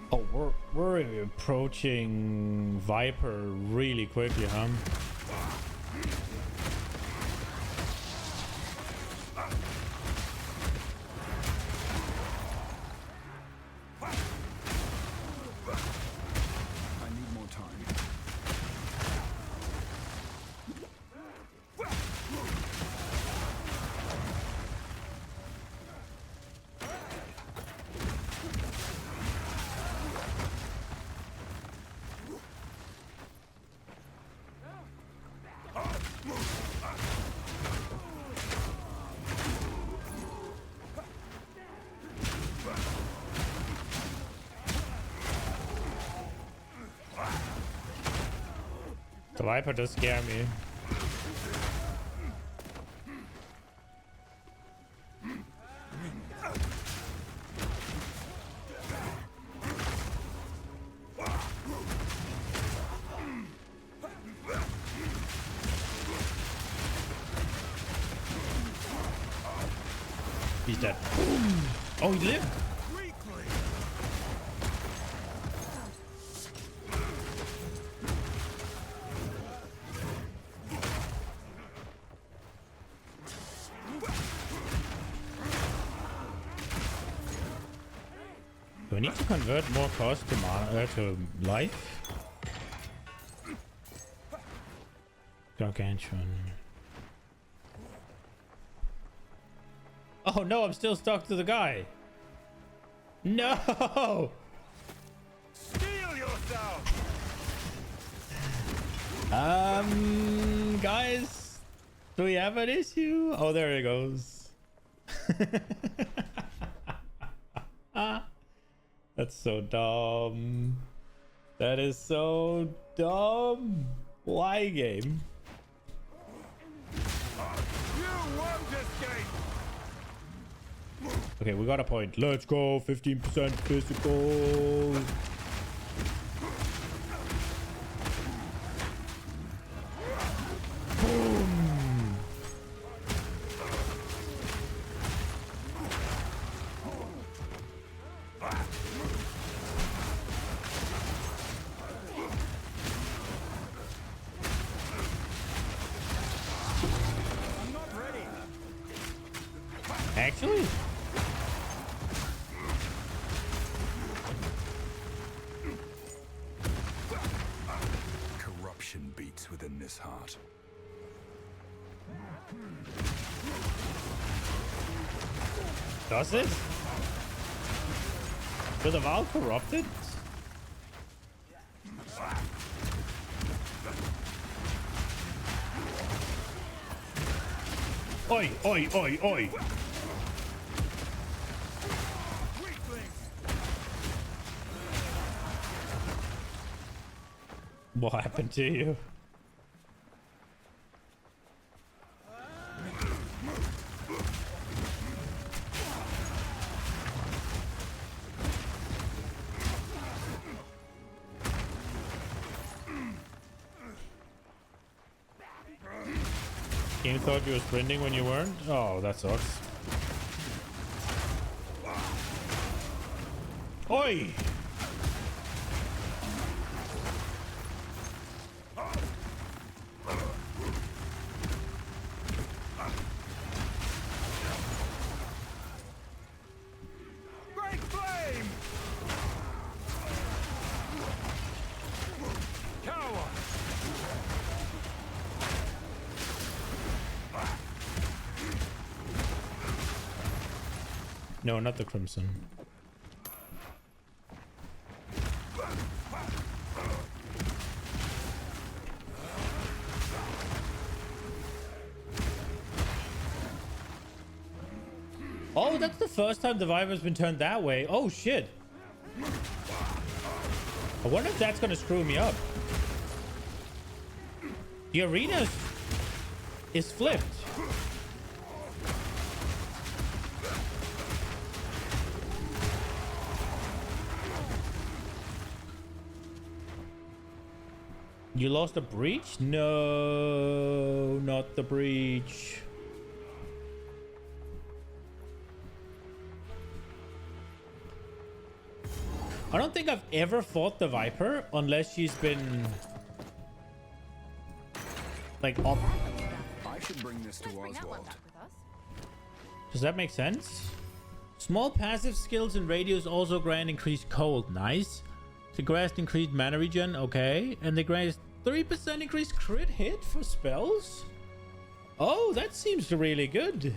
Oh, we're approaching Viper really quickly, huh? I need more time. The Viper does scare me. He's dead. Oh, he lived. Do I need to convert more cost to mana to life? Gargantuan. Oh no, I'm still stuck to the guy. No! Steel yourself! Guys, do we have an issue? Oh, there it goes. That's so dumb. That is so dumb. Why, game? You won't escape! Okay, we got a point. Let's go. 15% physical. Boom. I'm not ready. Actually? Corruption beats within this heart. Does it? Was the Val corrupted? Oi, oi, oi, oi! What happened to you? Game thought you were sprinting when you weren't? Oh, that sucks. Oi! Great flame! Cower! No, not the Crimson. Oh, that's the first time the Viper's been turned that way. Oh, shit. I wonder if that's going to screw me up. The arena is flipped. You lost a breach? No, not the breach. I don't think I've ever fought the Viper unless she's been like up. I should bring this to Oswald. Does that make sense? Small passive skills and radios also grant increased cold. Nice. The grant increased mana regen. Okay. And they grant 3% increased crit hit for spells. Oh, that seems really good.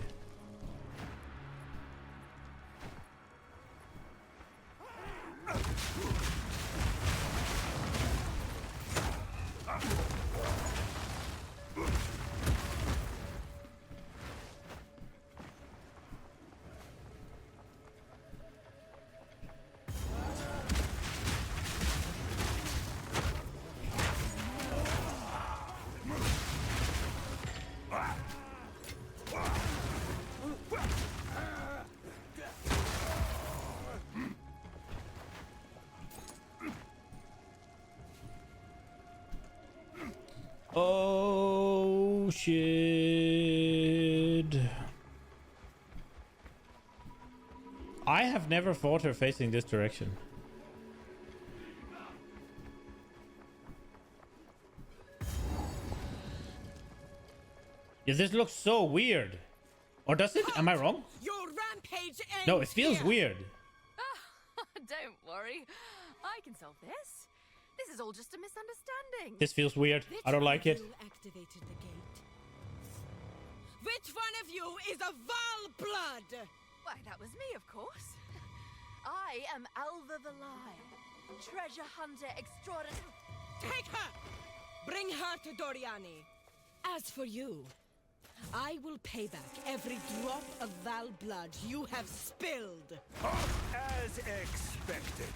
Oh shit. I have never fought her facing this direction. Yeah, this looks so weird. Or does it? Am I wrong? Your rampage ends No, it feels here. weird. don't worry. I can solve this. This is all just a misunderstanding. This feels weird. I don't like it. Activated the gate. Which one of you is a Val blood? Why, that was me, of course. I am Alva Valai, treasure hunter extraordinary. Take her! Bring her to Doriani. As for you, I will pay back every drop of Val blood you have spilled. As expected.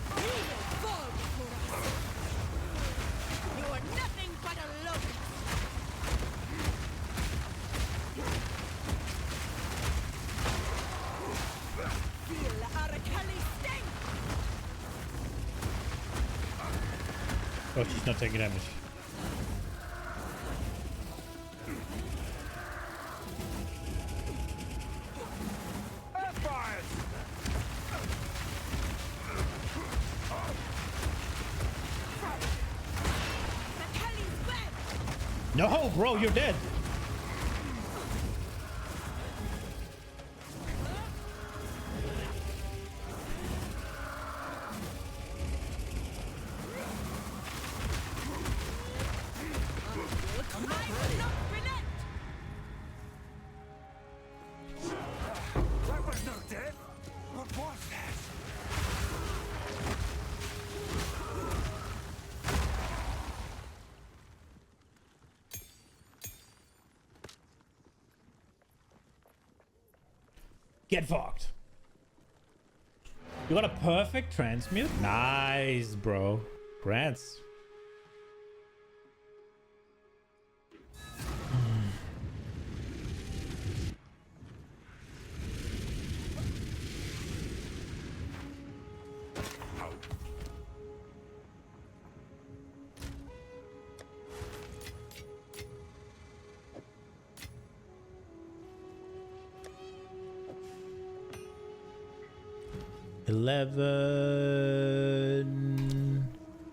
You will fall before us. You are nothing but a locust. Feel Arakali sting. Oh, she's not taking damage. No, bro, you're dead. That was no death. What was that? Get fucked. You got a perfect transmute? Nice, bro. Grants.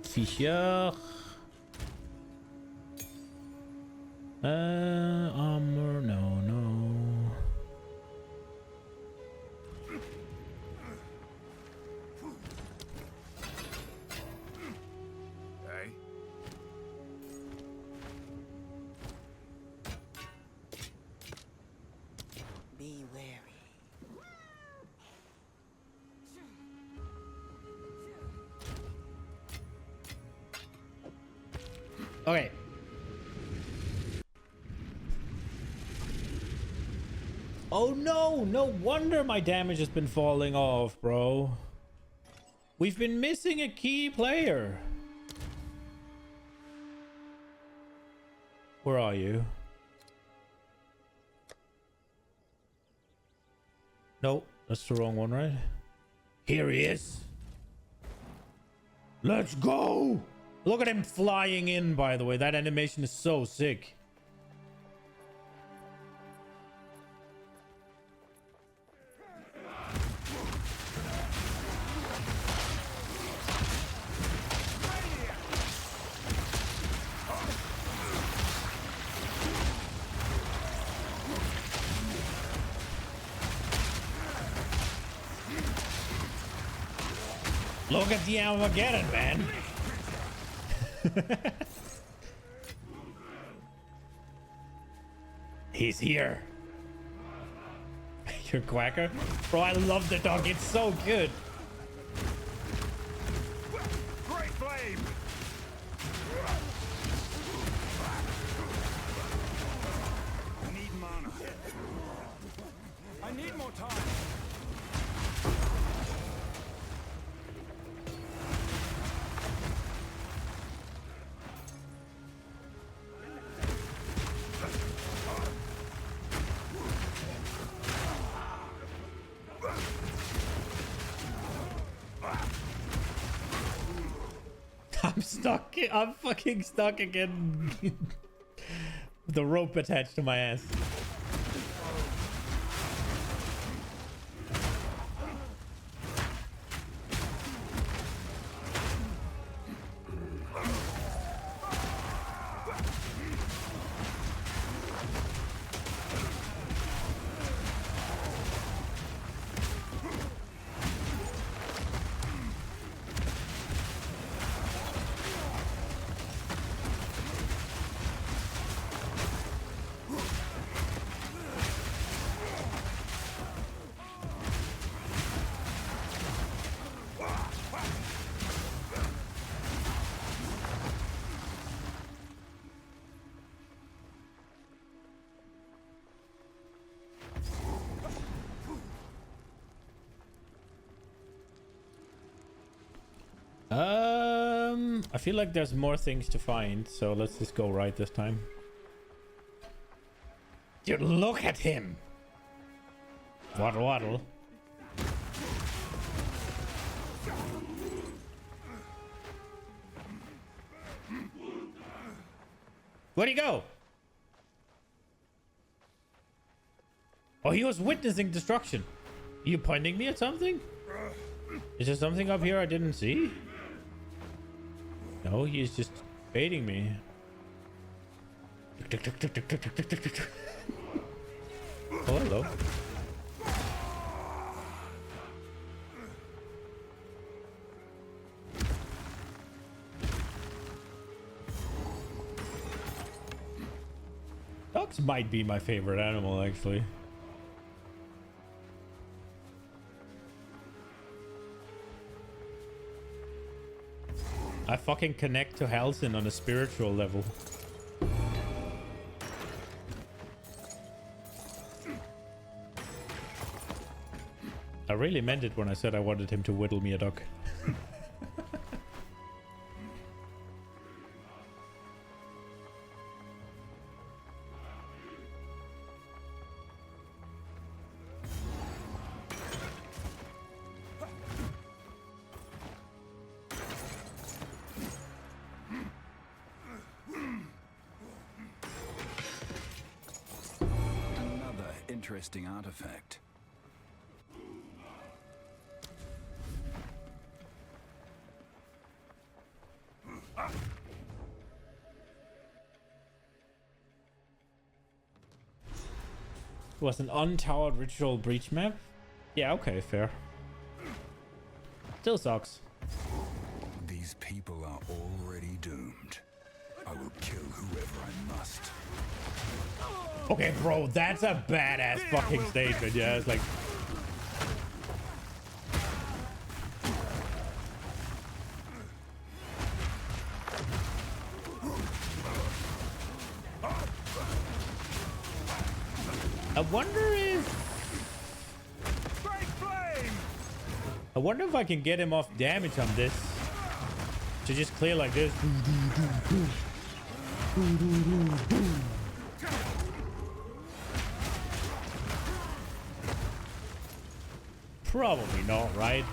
Fischer. Armor, no. Hey? Be wary. Okay. Oh no, no wonder my damage has been falling off, bro. We've been missing a key player. Where are you? Nope, that's the wrong one, right? Here he is. Let's go! Look at him flying in, by the way. That animation is so sick. Look at the Armageddon, man. He's here. You're Quacker? Bro, I love the dog. It's so good. Great flame! I need mana. I need more time. I'm stuck. I'm fucking stuck again. The rope attached to my ass. I feel like there's more things to find, so let's just go right this time. Dude, look at him! Waddle waddle. Where'd he go? Oh, he was witnessing destruction. Are you pointing me at something? Is there something up here I didn't see? No, he's just baiting me. Oh, hello. Dogs might be my favorite animal, actually. I fucking connect to Halcyon on a spiritual level. I really meant it when I said I wanted him to whittle me a dog. Another interesting artifact. Was an untowered ritual breach map? Yeah, okay, fair. Still sucks. These people are already doomed. I will kill whoever I must. Okay, bro, that's a badass fucking statement. Yeah, it's like... I wonder if I can get him off damage on this. To just clear like this. Probably not, right?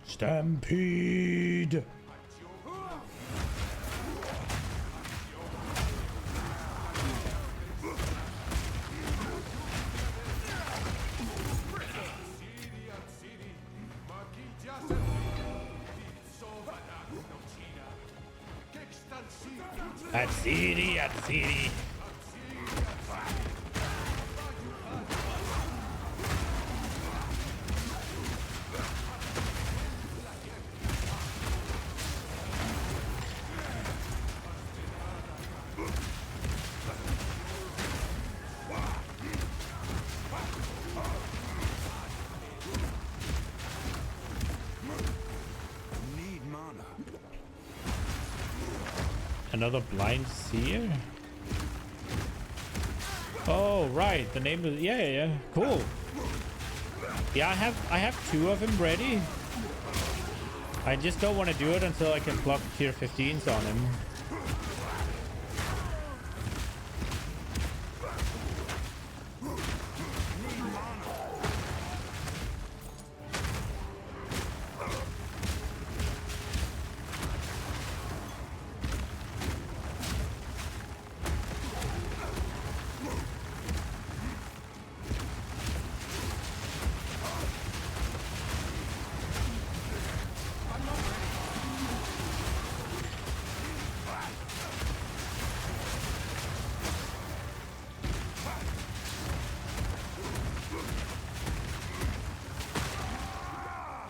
Stampede! At city. Need mana. Another blind seer? Oh, right. The name of... Yeah. Cool. Yeah, I have 2 of them ready. I just don't want to do it until I can block tier 15s on him.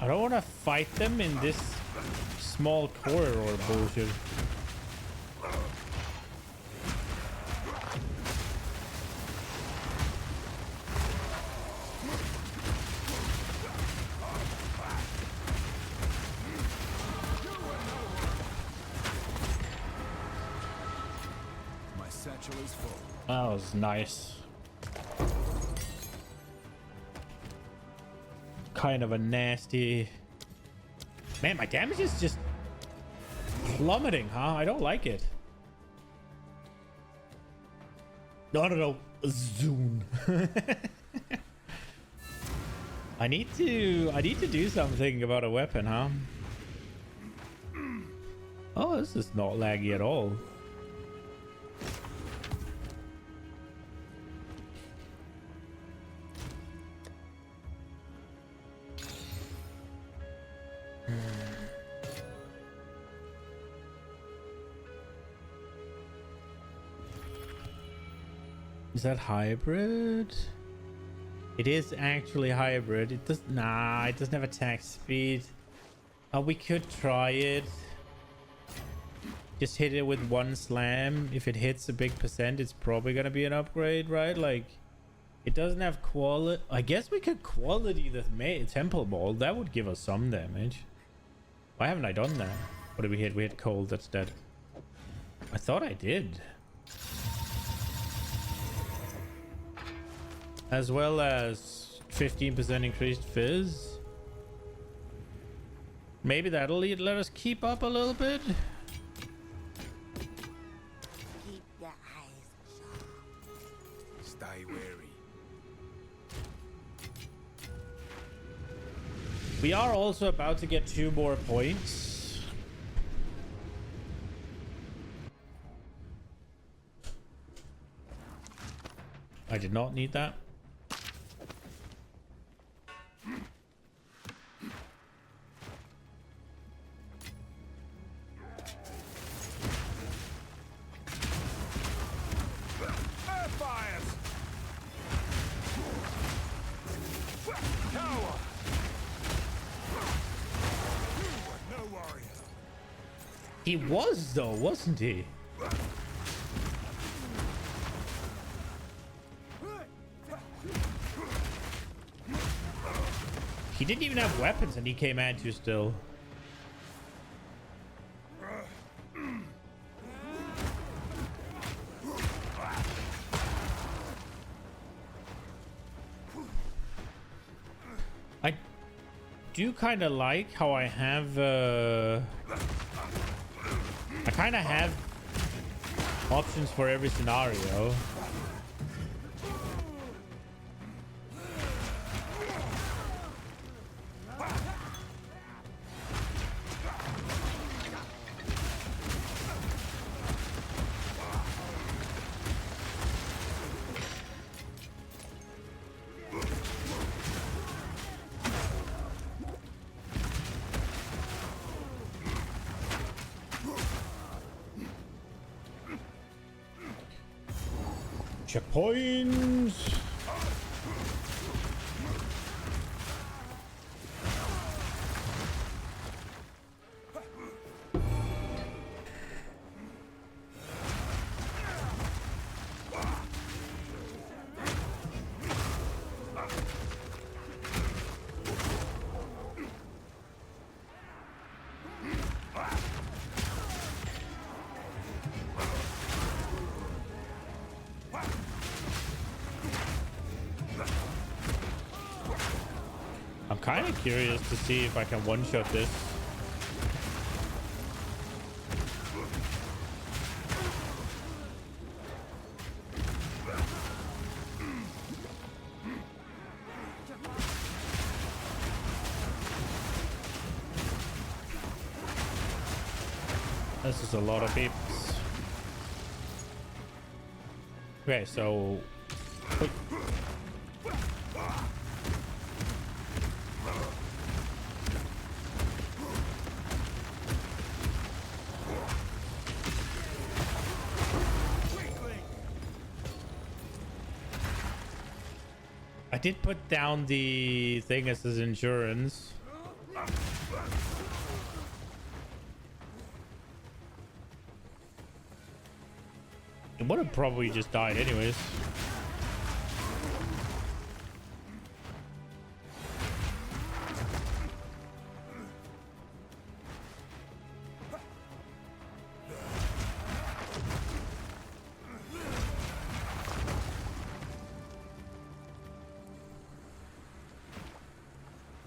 I don't want to fight them in this small corridor bullshit. satchel is full. That was nice. Kind of a nasty... Man, my damage is just plummeting, huh? I don't like it. No. Zoom. I need to do something about a weapon, huh? Oh, this is not laggy at all. Is that hybrid? It is actually hybrid. It does... Nah, it doesn't have attack speed. Oh, we could try it. Just hit it with one slam. If it hits a big percent, it's probably gonna be an upgrade, right? Like, it doesn't have quality. I guess we could quality the temple ball. That would give us some damage. Why haven't I done that? What did we hit? We hit cold. That's dead. I thought I did. As well as 15% increased fizz. Maybe that'll let us keep up a little bit. Keep your eyes sharp. Stay wary. We are also about to get 2 more points. I did not need that. He was though, wasn't he? He didn't even have weapons and he came at you still. I do kind of like how I have I kind of have options for every scenario. Checkpoints. I'm kind of curious to see if I can one-shot this. This is a lot of peeps. Okay, so... I did put down the thing as his insurance. It would have probably just died anyways.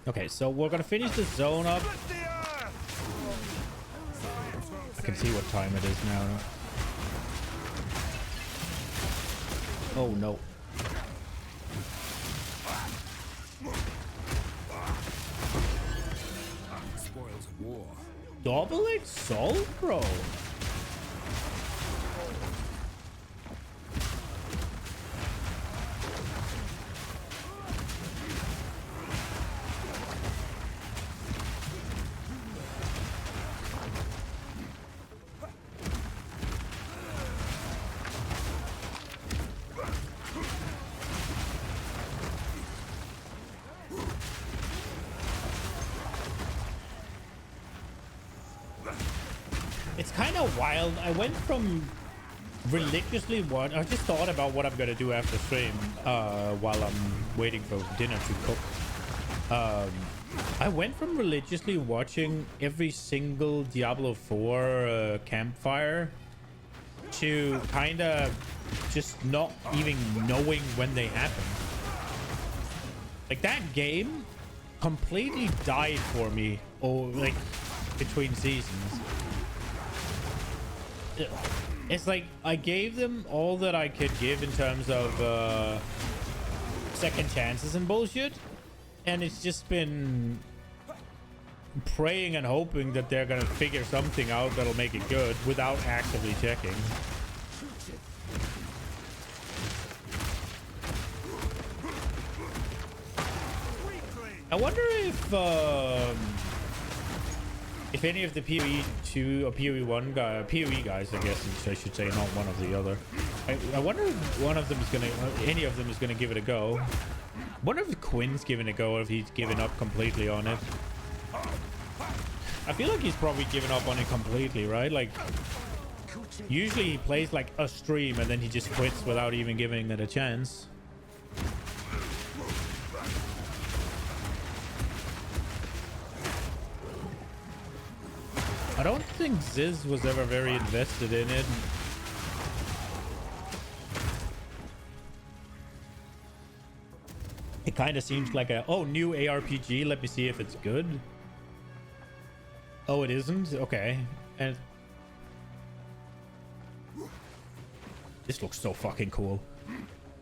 Okay, so we're gonna finish the zone up. I can see what time it is now. Oh no. Spoils of war. Double Exile, bro. It's kind of wild. I went from religiously I just thought about what I'm gonna do after stream while I'm waiting for dinner to cook. I went from religiously watching every single Diablo 4 campfire to kind of just not even knowing when they happen. Like, that game completely died for me, like, between seasons. It's like I gave them all that I could give in terms of second chances and bullshit, and it's just been praying and hoping that they're gonna figure something out that'll make it good without actively checking. I wonder if any of the PoE2 or PoE1 PoE guys, I guess I should say, not one of the other. I wonder if one of them is gonna, any of them is gonna give it a go. I wonder if Quinn's giving it a go or if he's given up completely on it. I feel like he's probably given up on it completely, right? Like, usually he plays like a stream and then he just quits without even giving it a chance. I don't think Ziz was ever very invested in it. It kind of seems like a, oh, new ARPG, let me see if it's good. Oh, it isn't? Okay. And this looks so fucking cool.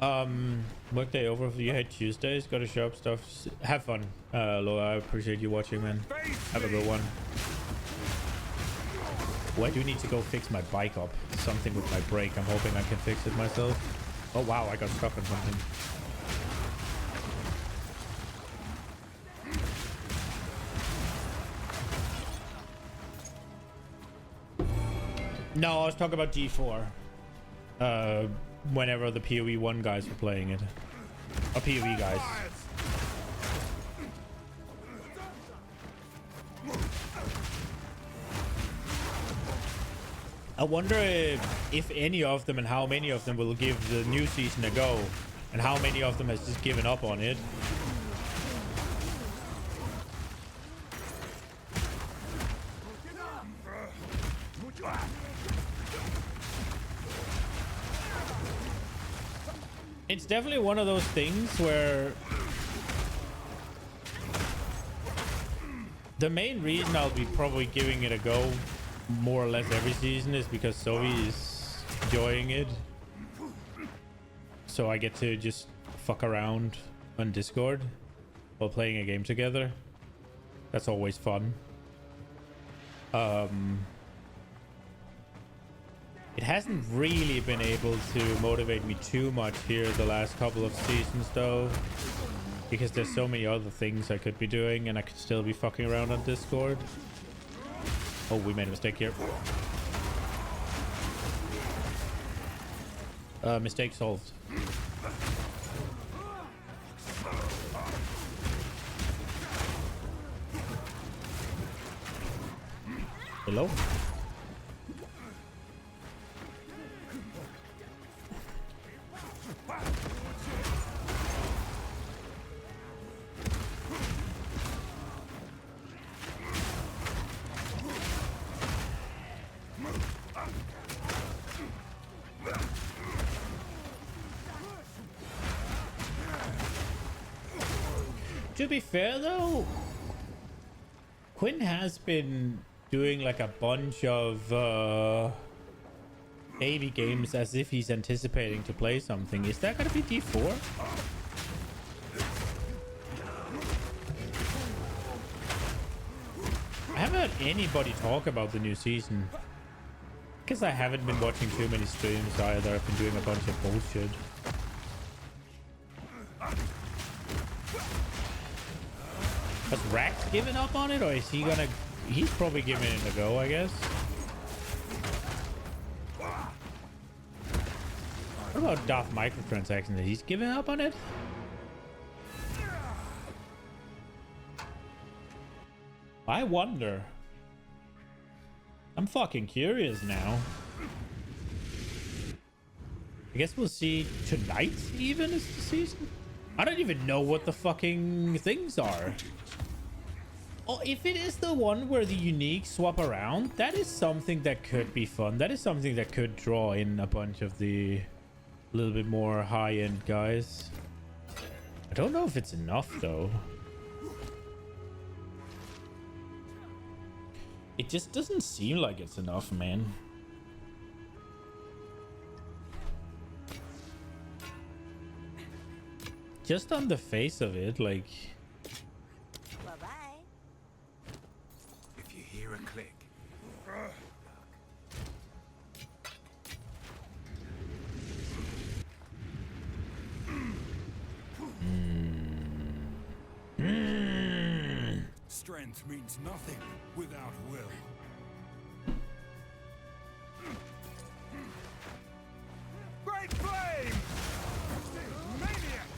Workday overview. You had Tuesdays, gotta show up stuff. Have fun, Laura. I appreciate you watching, man. Have a good one. Oh, I do need to go fix my bike up. Something with my brake. I'm hoping I can fix it myself. Oh wow, I got stuck on something. No, I was talking about G4. Whenever the PoE1 guys were playing it. Or PoE guys. I wonder if any of them and how many of them will give the new season a go, and how many of them has just given up on it. It's definitely one of those things where the main reason I'll be probably giving it a go more or less every season is because Sovi is enjoying it, so I get to just fuck around on Discord while playing a game together. That's always fun. It hasn't really been able to motivate me too much here the last couple of seasons though, because there's so many other things I could be doing and I could still be fucking around on Discord. Oh, we made a mistake here. Mistake solved. Hello? To be fair though, Quinn has been doing like a bunch of AV games as if he's anticipating to play something. Is that gonna be D4? I haven't heard anybody talk about the new season. Because I haven't been watching too many streams either. I've been doing a bunch of bullshit. Has Rax given up on it, or is he gonna... He's probably giving it a go, I guess. What about Daft Microtransactions? He's giving up on it? I wonder. I'm fucking curious now. I guess we'll see tonight even is the season? I don't even know what the fucking things are. Oh, if it is the one where the unique swap around, that is something that could be fun. That is something that could draw in a bunch of the little bit more high-end guys. I don't know if it's enough though. It just doesn't seem like it's enough, man. Just on the face of it, like... Bye-bye. If you hear a click, Strength means nothing without will. Great flame! Maniac!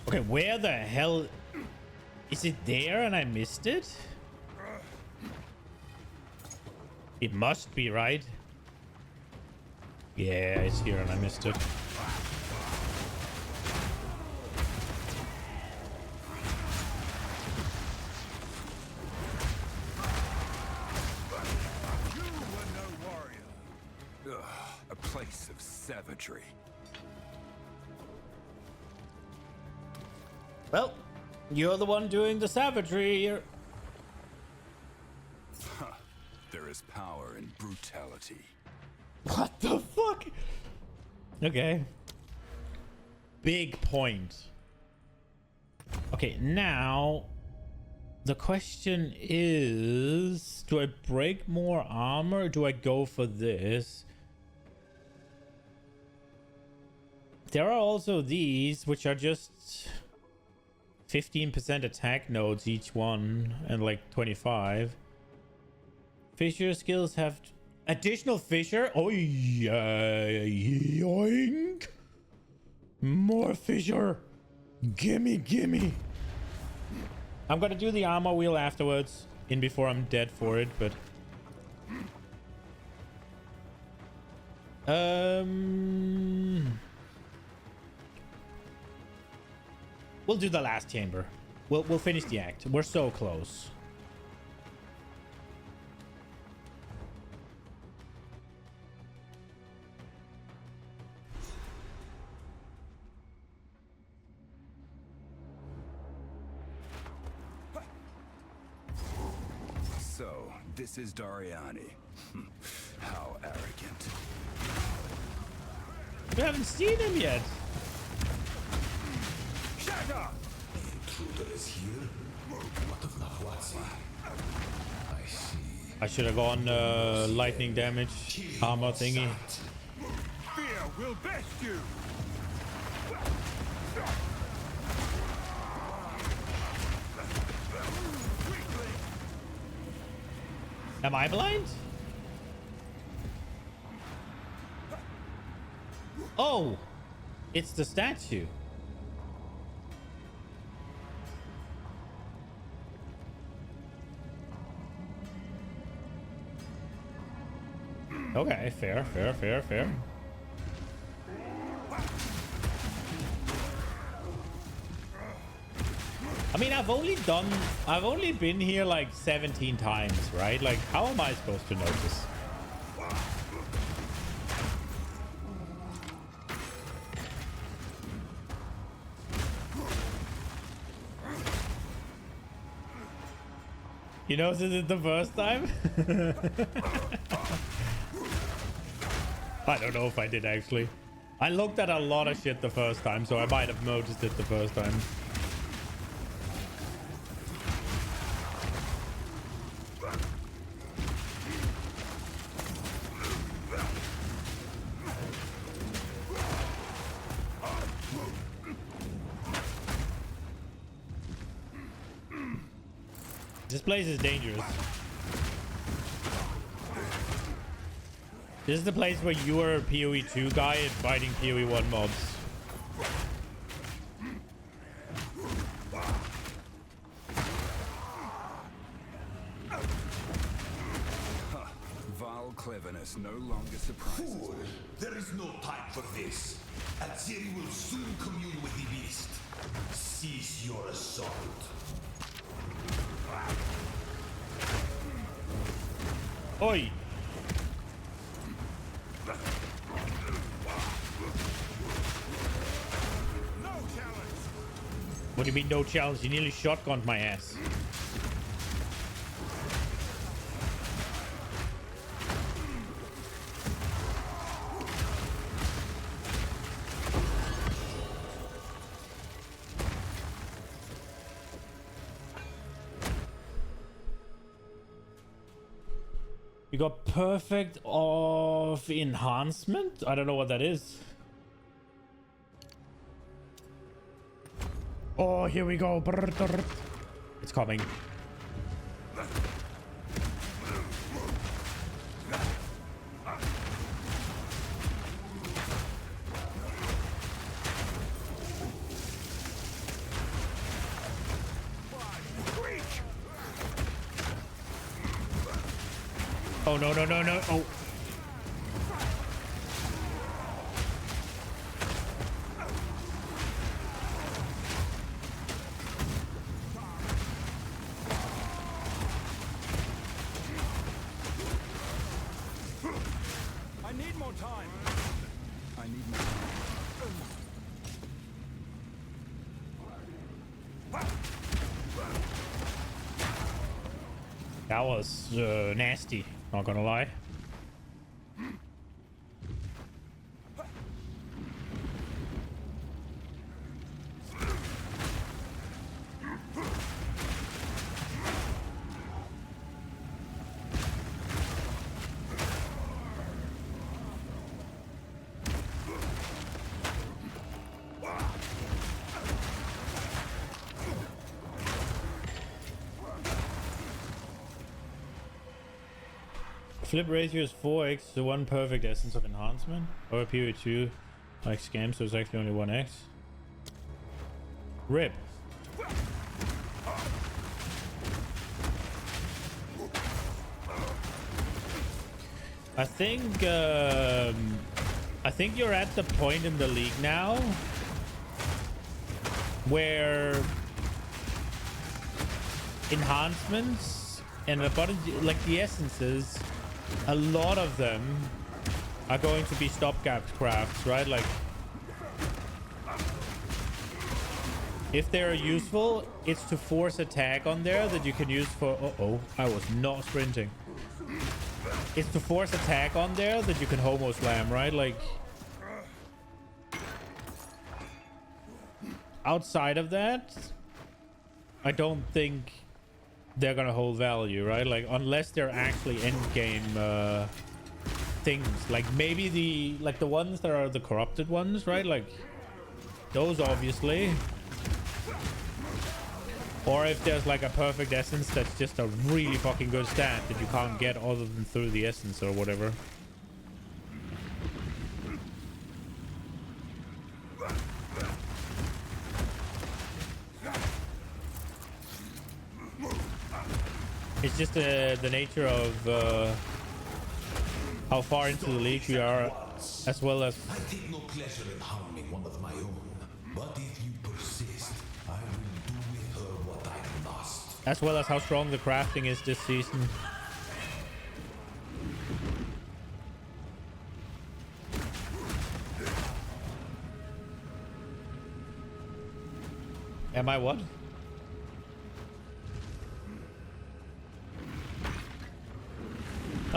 Okay, where the hell... Is it there and I missed it? It must be, right? Yeah, it's here and I missed it. You were no warrior. ugh, a place of savagery. Well, you're the one doing the savagery here. There is power in brutality. What the fuck? Okay. Big point. Okay, now the question is, do I break more armor or do I go for this? There are also these, which are just 15% attack nodes each one and like 25. Fissure skills have additional fissure. Oh yeah, yoink! More fissure. Gimme, gimme. I'm gonna do the armor wheel afterwards, in before I'm dead for it, but we'll do the last chamber. We'll finish the act. We're so close. So, this is Dariani. How arrogant. We haven't seen him yet. Shatter! Intruder is here. What of Nahuatl? I see. I should have gone lightning damage armor thingy. Fear will best you! Am I blind? Oh, it's the statue. Okay, fair. I mean, I've only been here like 17 times, right? Like, how am I supposed to notice? You noticed it the first time? I don't know if I did actually. I looked at a lot of shit the first time, so I might have noticed it the first time. This place is dangerous. This is the place where you are a PoE 2 guy and fighting PoE 1 mobs. Vile cleverness no longer surprises. Fool! There is no time for this. Azeri will soon commune with the beast. Cease your assault. Oi! What do you mean no challenge? You nearly shotgunned my ass. You got perfect of enhancement? I don't know what that is. Oh, here we go. It's coming. Oh, no, no, no, no. Oh. I need more time. I need more That was nasty, not gonna lie. Flip ratio is 4x, so 1 perfect essence of enhancement. Or a period 2 like scam, so it's actually only 1x. RIP. I think you're at the point in the league now where enhancements and a bunch like the essences, a lot of them are going to be stopgap crafts, right? Like if they're useful, it's to force attack on there that you can use for I was not sprinting. It's to force attack on there that you can homo slam, right? Like outside of that, I don't think they're gonna hold value, right? Like unless they're actually end game things, like maybe the ones that are the corrupted ones, right? Like those obviously, or if there's like a perfect essence that's just a really fucking good stat that you can't get other than through the essence or whatever. It's just the nature of how far into the league we are, as well as... I take no pleasure in harming one of my own, but if you persist, I will do with her what I must. As well as how strong the crafting is this season. Am I what?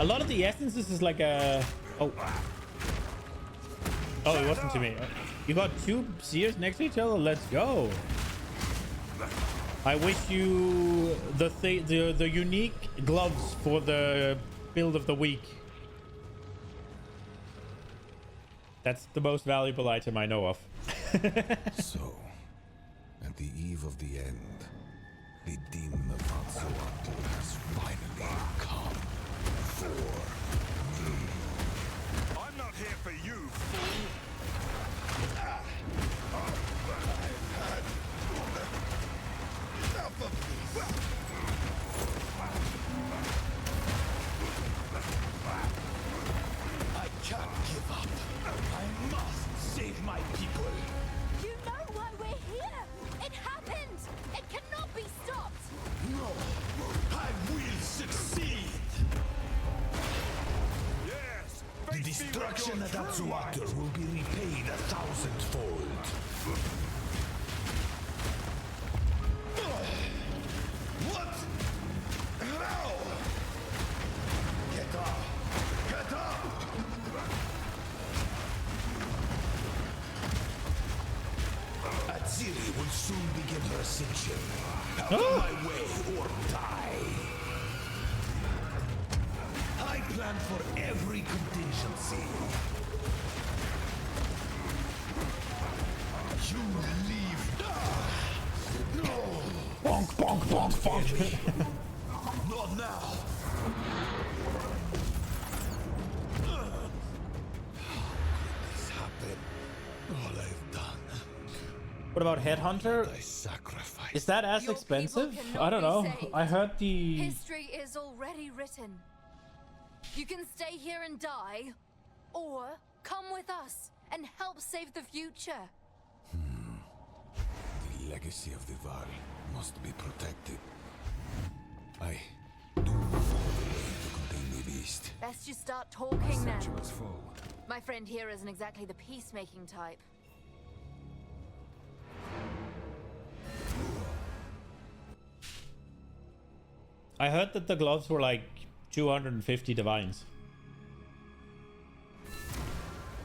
A lot of the essences is like a... Oh. Oh, it wasn't to me. You got 2 seers next to each other? Let's go. I wish you the unique gloves for the build of the week. That's the most valuable item I know of. So, at the eve of the end, the demon of Hatsuatu has finally come for me. I'm not here for you, fool. Enough of this! I can't give up. I must save my people. You know why we're here! It happened! It cannot be stopped! No, I will succeed. Yes. The destruction at Atsuater will be repaid 1,000-fold. What? How? Get up! Get up! Atziri will soon begin her ascension. Out of my way or die. I plan for every contingency. You leave. No. Bonk, bonk, bonk, bonk. Not now. This happened. All I've done. What about Headhunter? I sacrificed. Is that as Your expensive? people cannot I don't be know. saved. I heard the... History is already written. You can stay here and die, or come with us and help save the future. The legacy of the Val must be protected. I do move all the way to contain the beast. Best you start talking now. Sanctuary's full. My friend here isn't exactly the peacemaking type. I heard that the gloves were like 250 divines.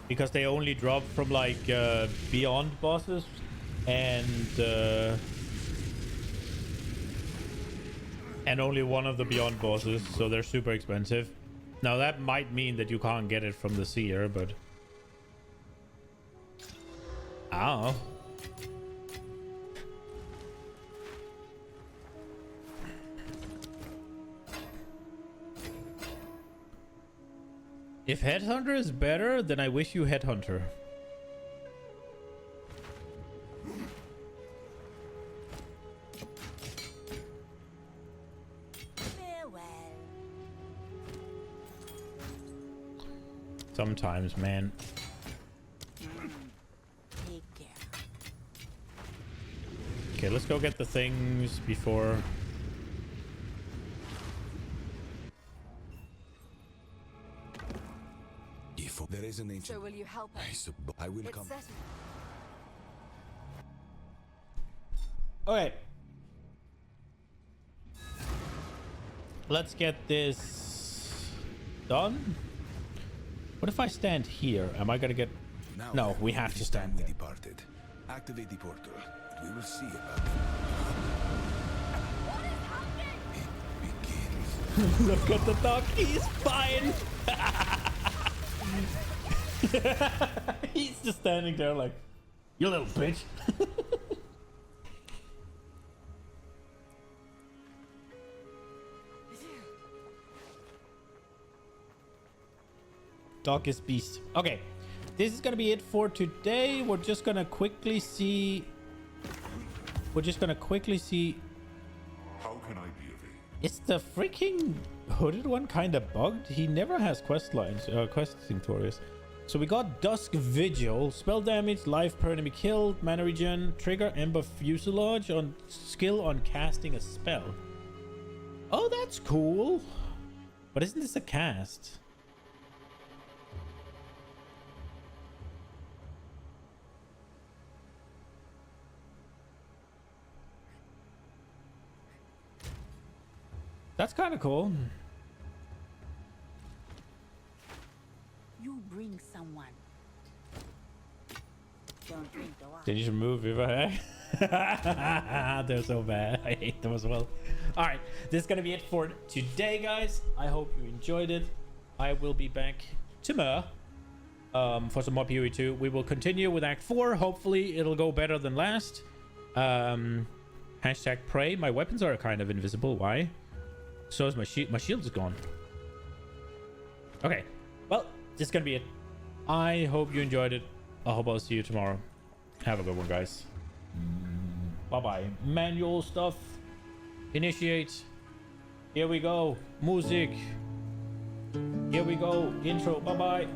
Because they only drop from like beyond bosses and only one of the beyond bosses, so they're super expensive. Now that might mean that you can't get it from the seer, but I don't know. If Headhunter is better, then I wish you Headhunter. Farewell. Sometimes, man. Take care. Okay, let's go get the things before... If there is an ancient... So will you help us? I will It's come. settled. Okay. Let's get this done. What if I stand here? Am I gonna get... Now No, we have to stand we there. departed. Activate the portal. We will see about it. Look at the dog, he's fine. He's just standing there like, you little bitch. Dog is beast. Okay, this is gonna be it for today. We're just gonna quickly see. How can I be of aid? Is the freaking hooded one kind of bugged? He never has quest lines, questing tutorials. So we got Dusk Vigil, spell damage, life per enemy killed, mana regen, trigger Ember Fuselage on skill on casting a spell. Oh, that's cool. But isn't this a cast? That's kind of cool. bring someone. Don't drink the water. They just remove if they're so bad. I hate them as well. All right, this is gonna be it for today, guys. I hope you enjoyed it. I will be back tomorrow for some more PoE 2. We will continue with Act 4. Hopefully, it'll go better than last. Hashtag pray. My weapons are kind of invisible. Why? So is my shield. My shield is gone. Okay. Well, this is gonna be it. I hope you enjoyed it. I hope I'll see you tomorrow. Have a good one, guys. Bye-bye. Manual stuff. Initiate. Here we go. Music. Here we go. Intro. Bye-bye.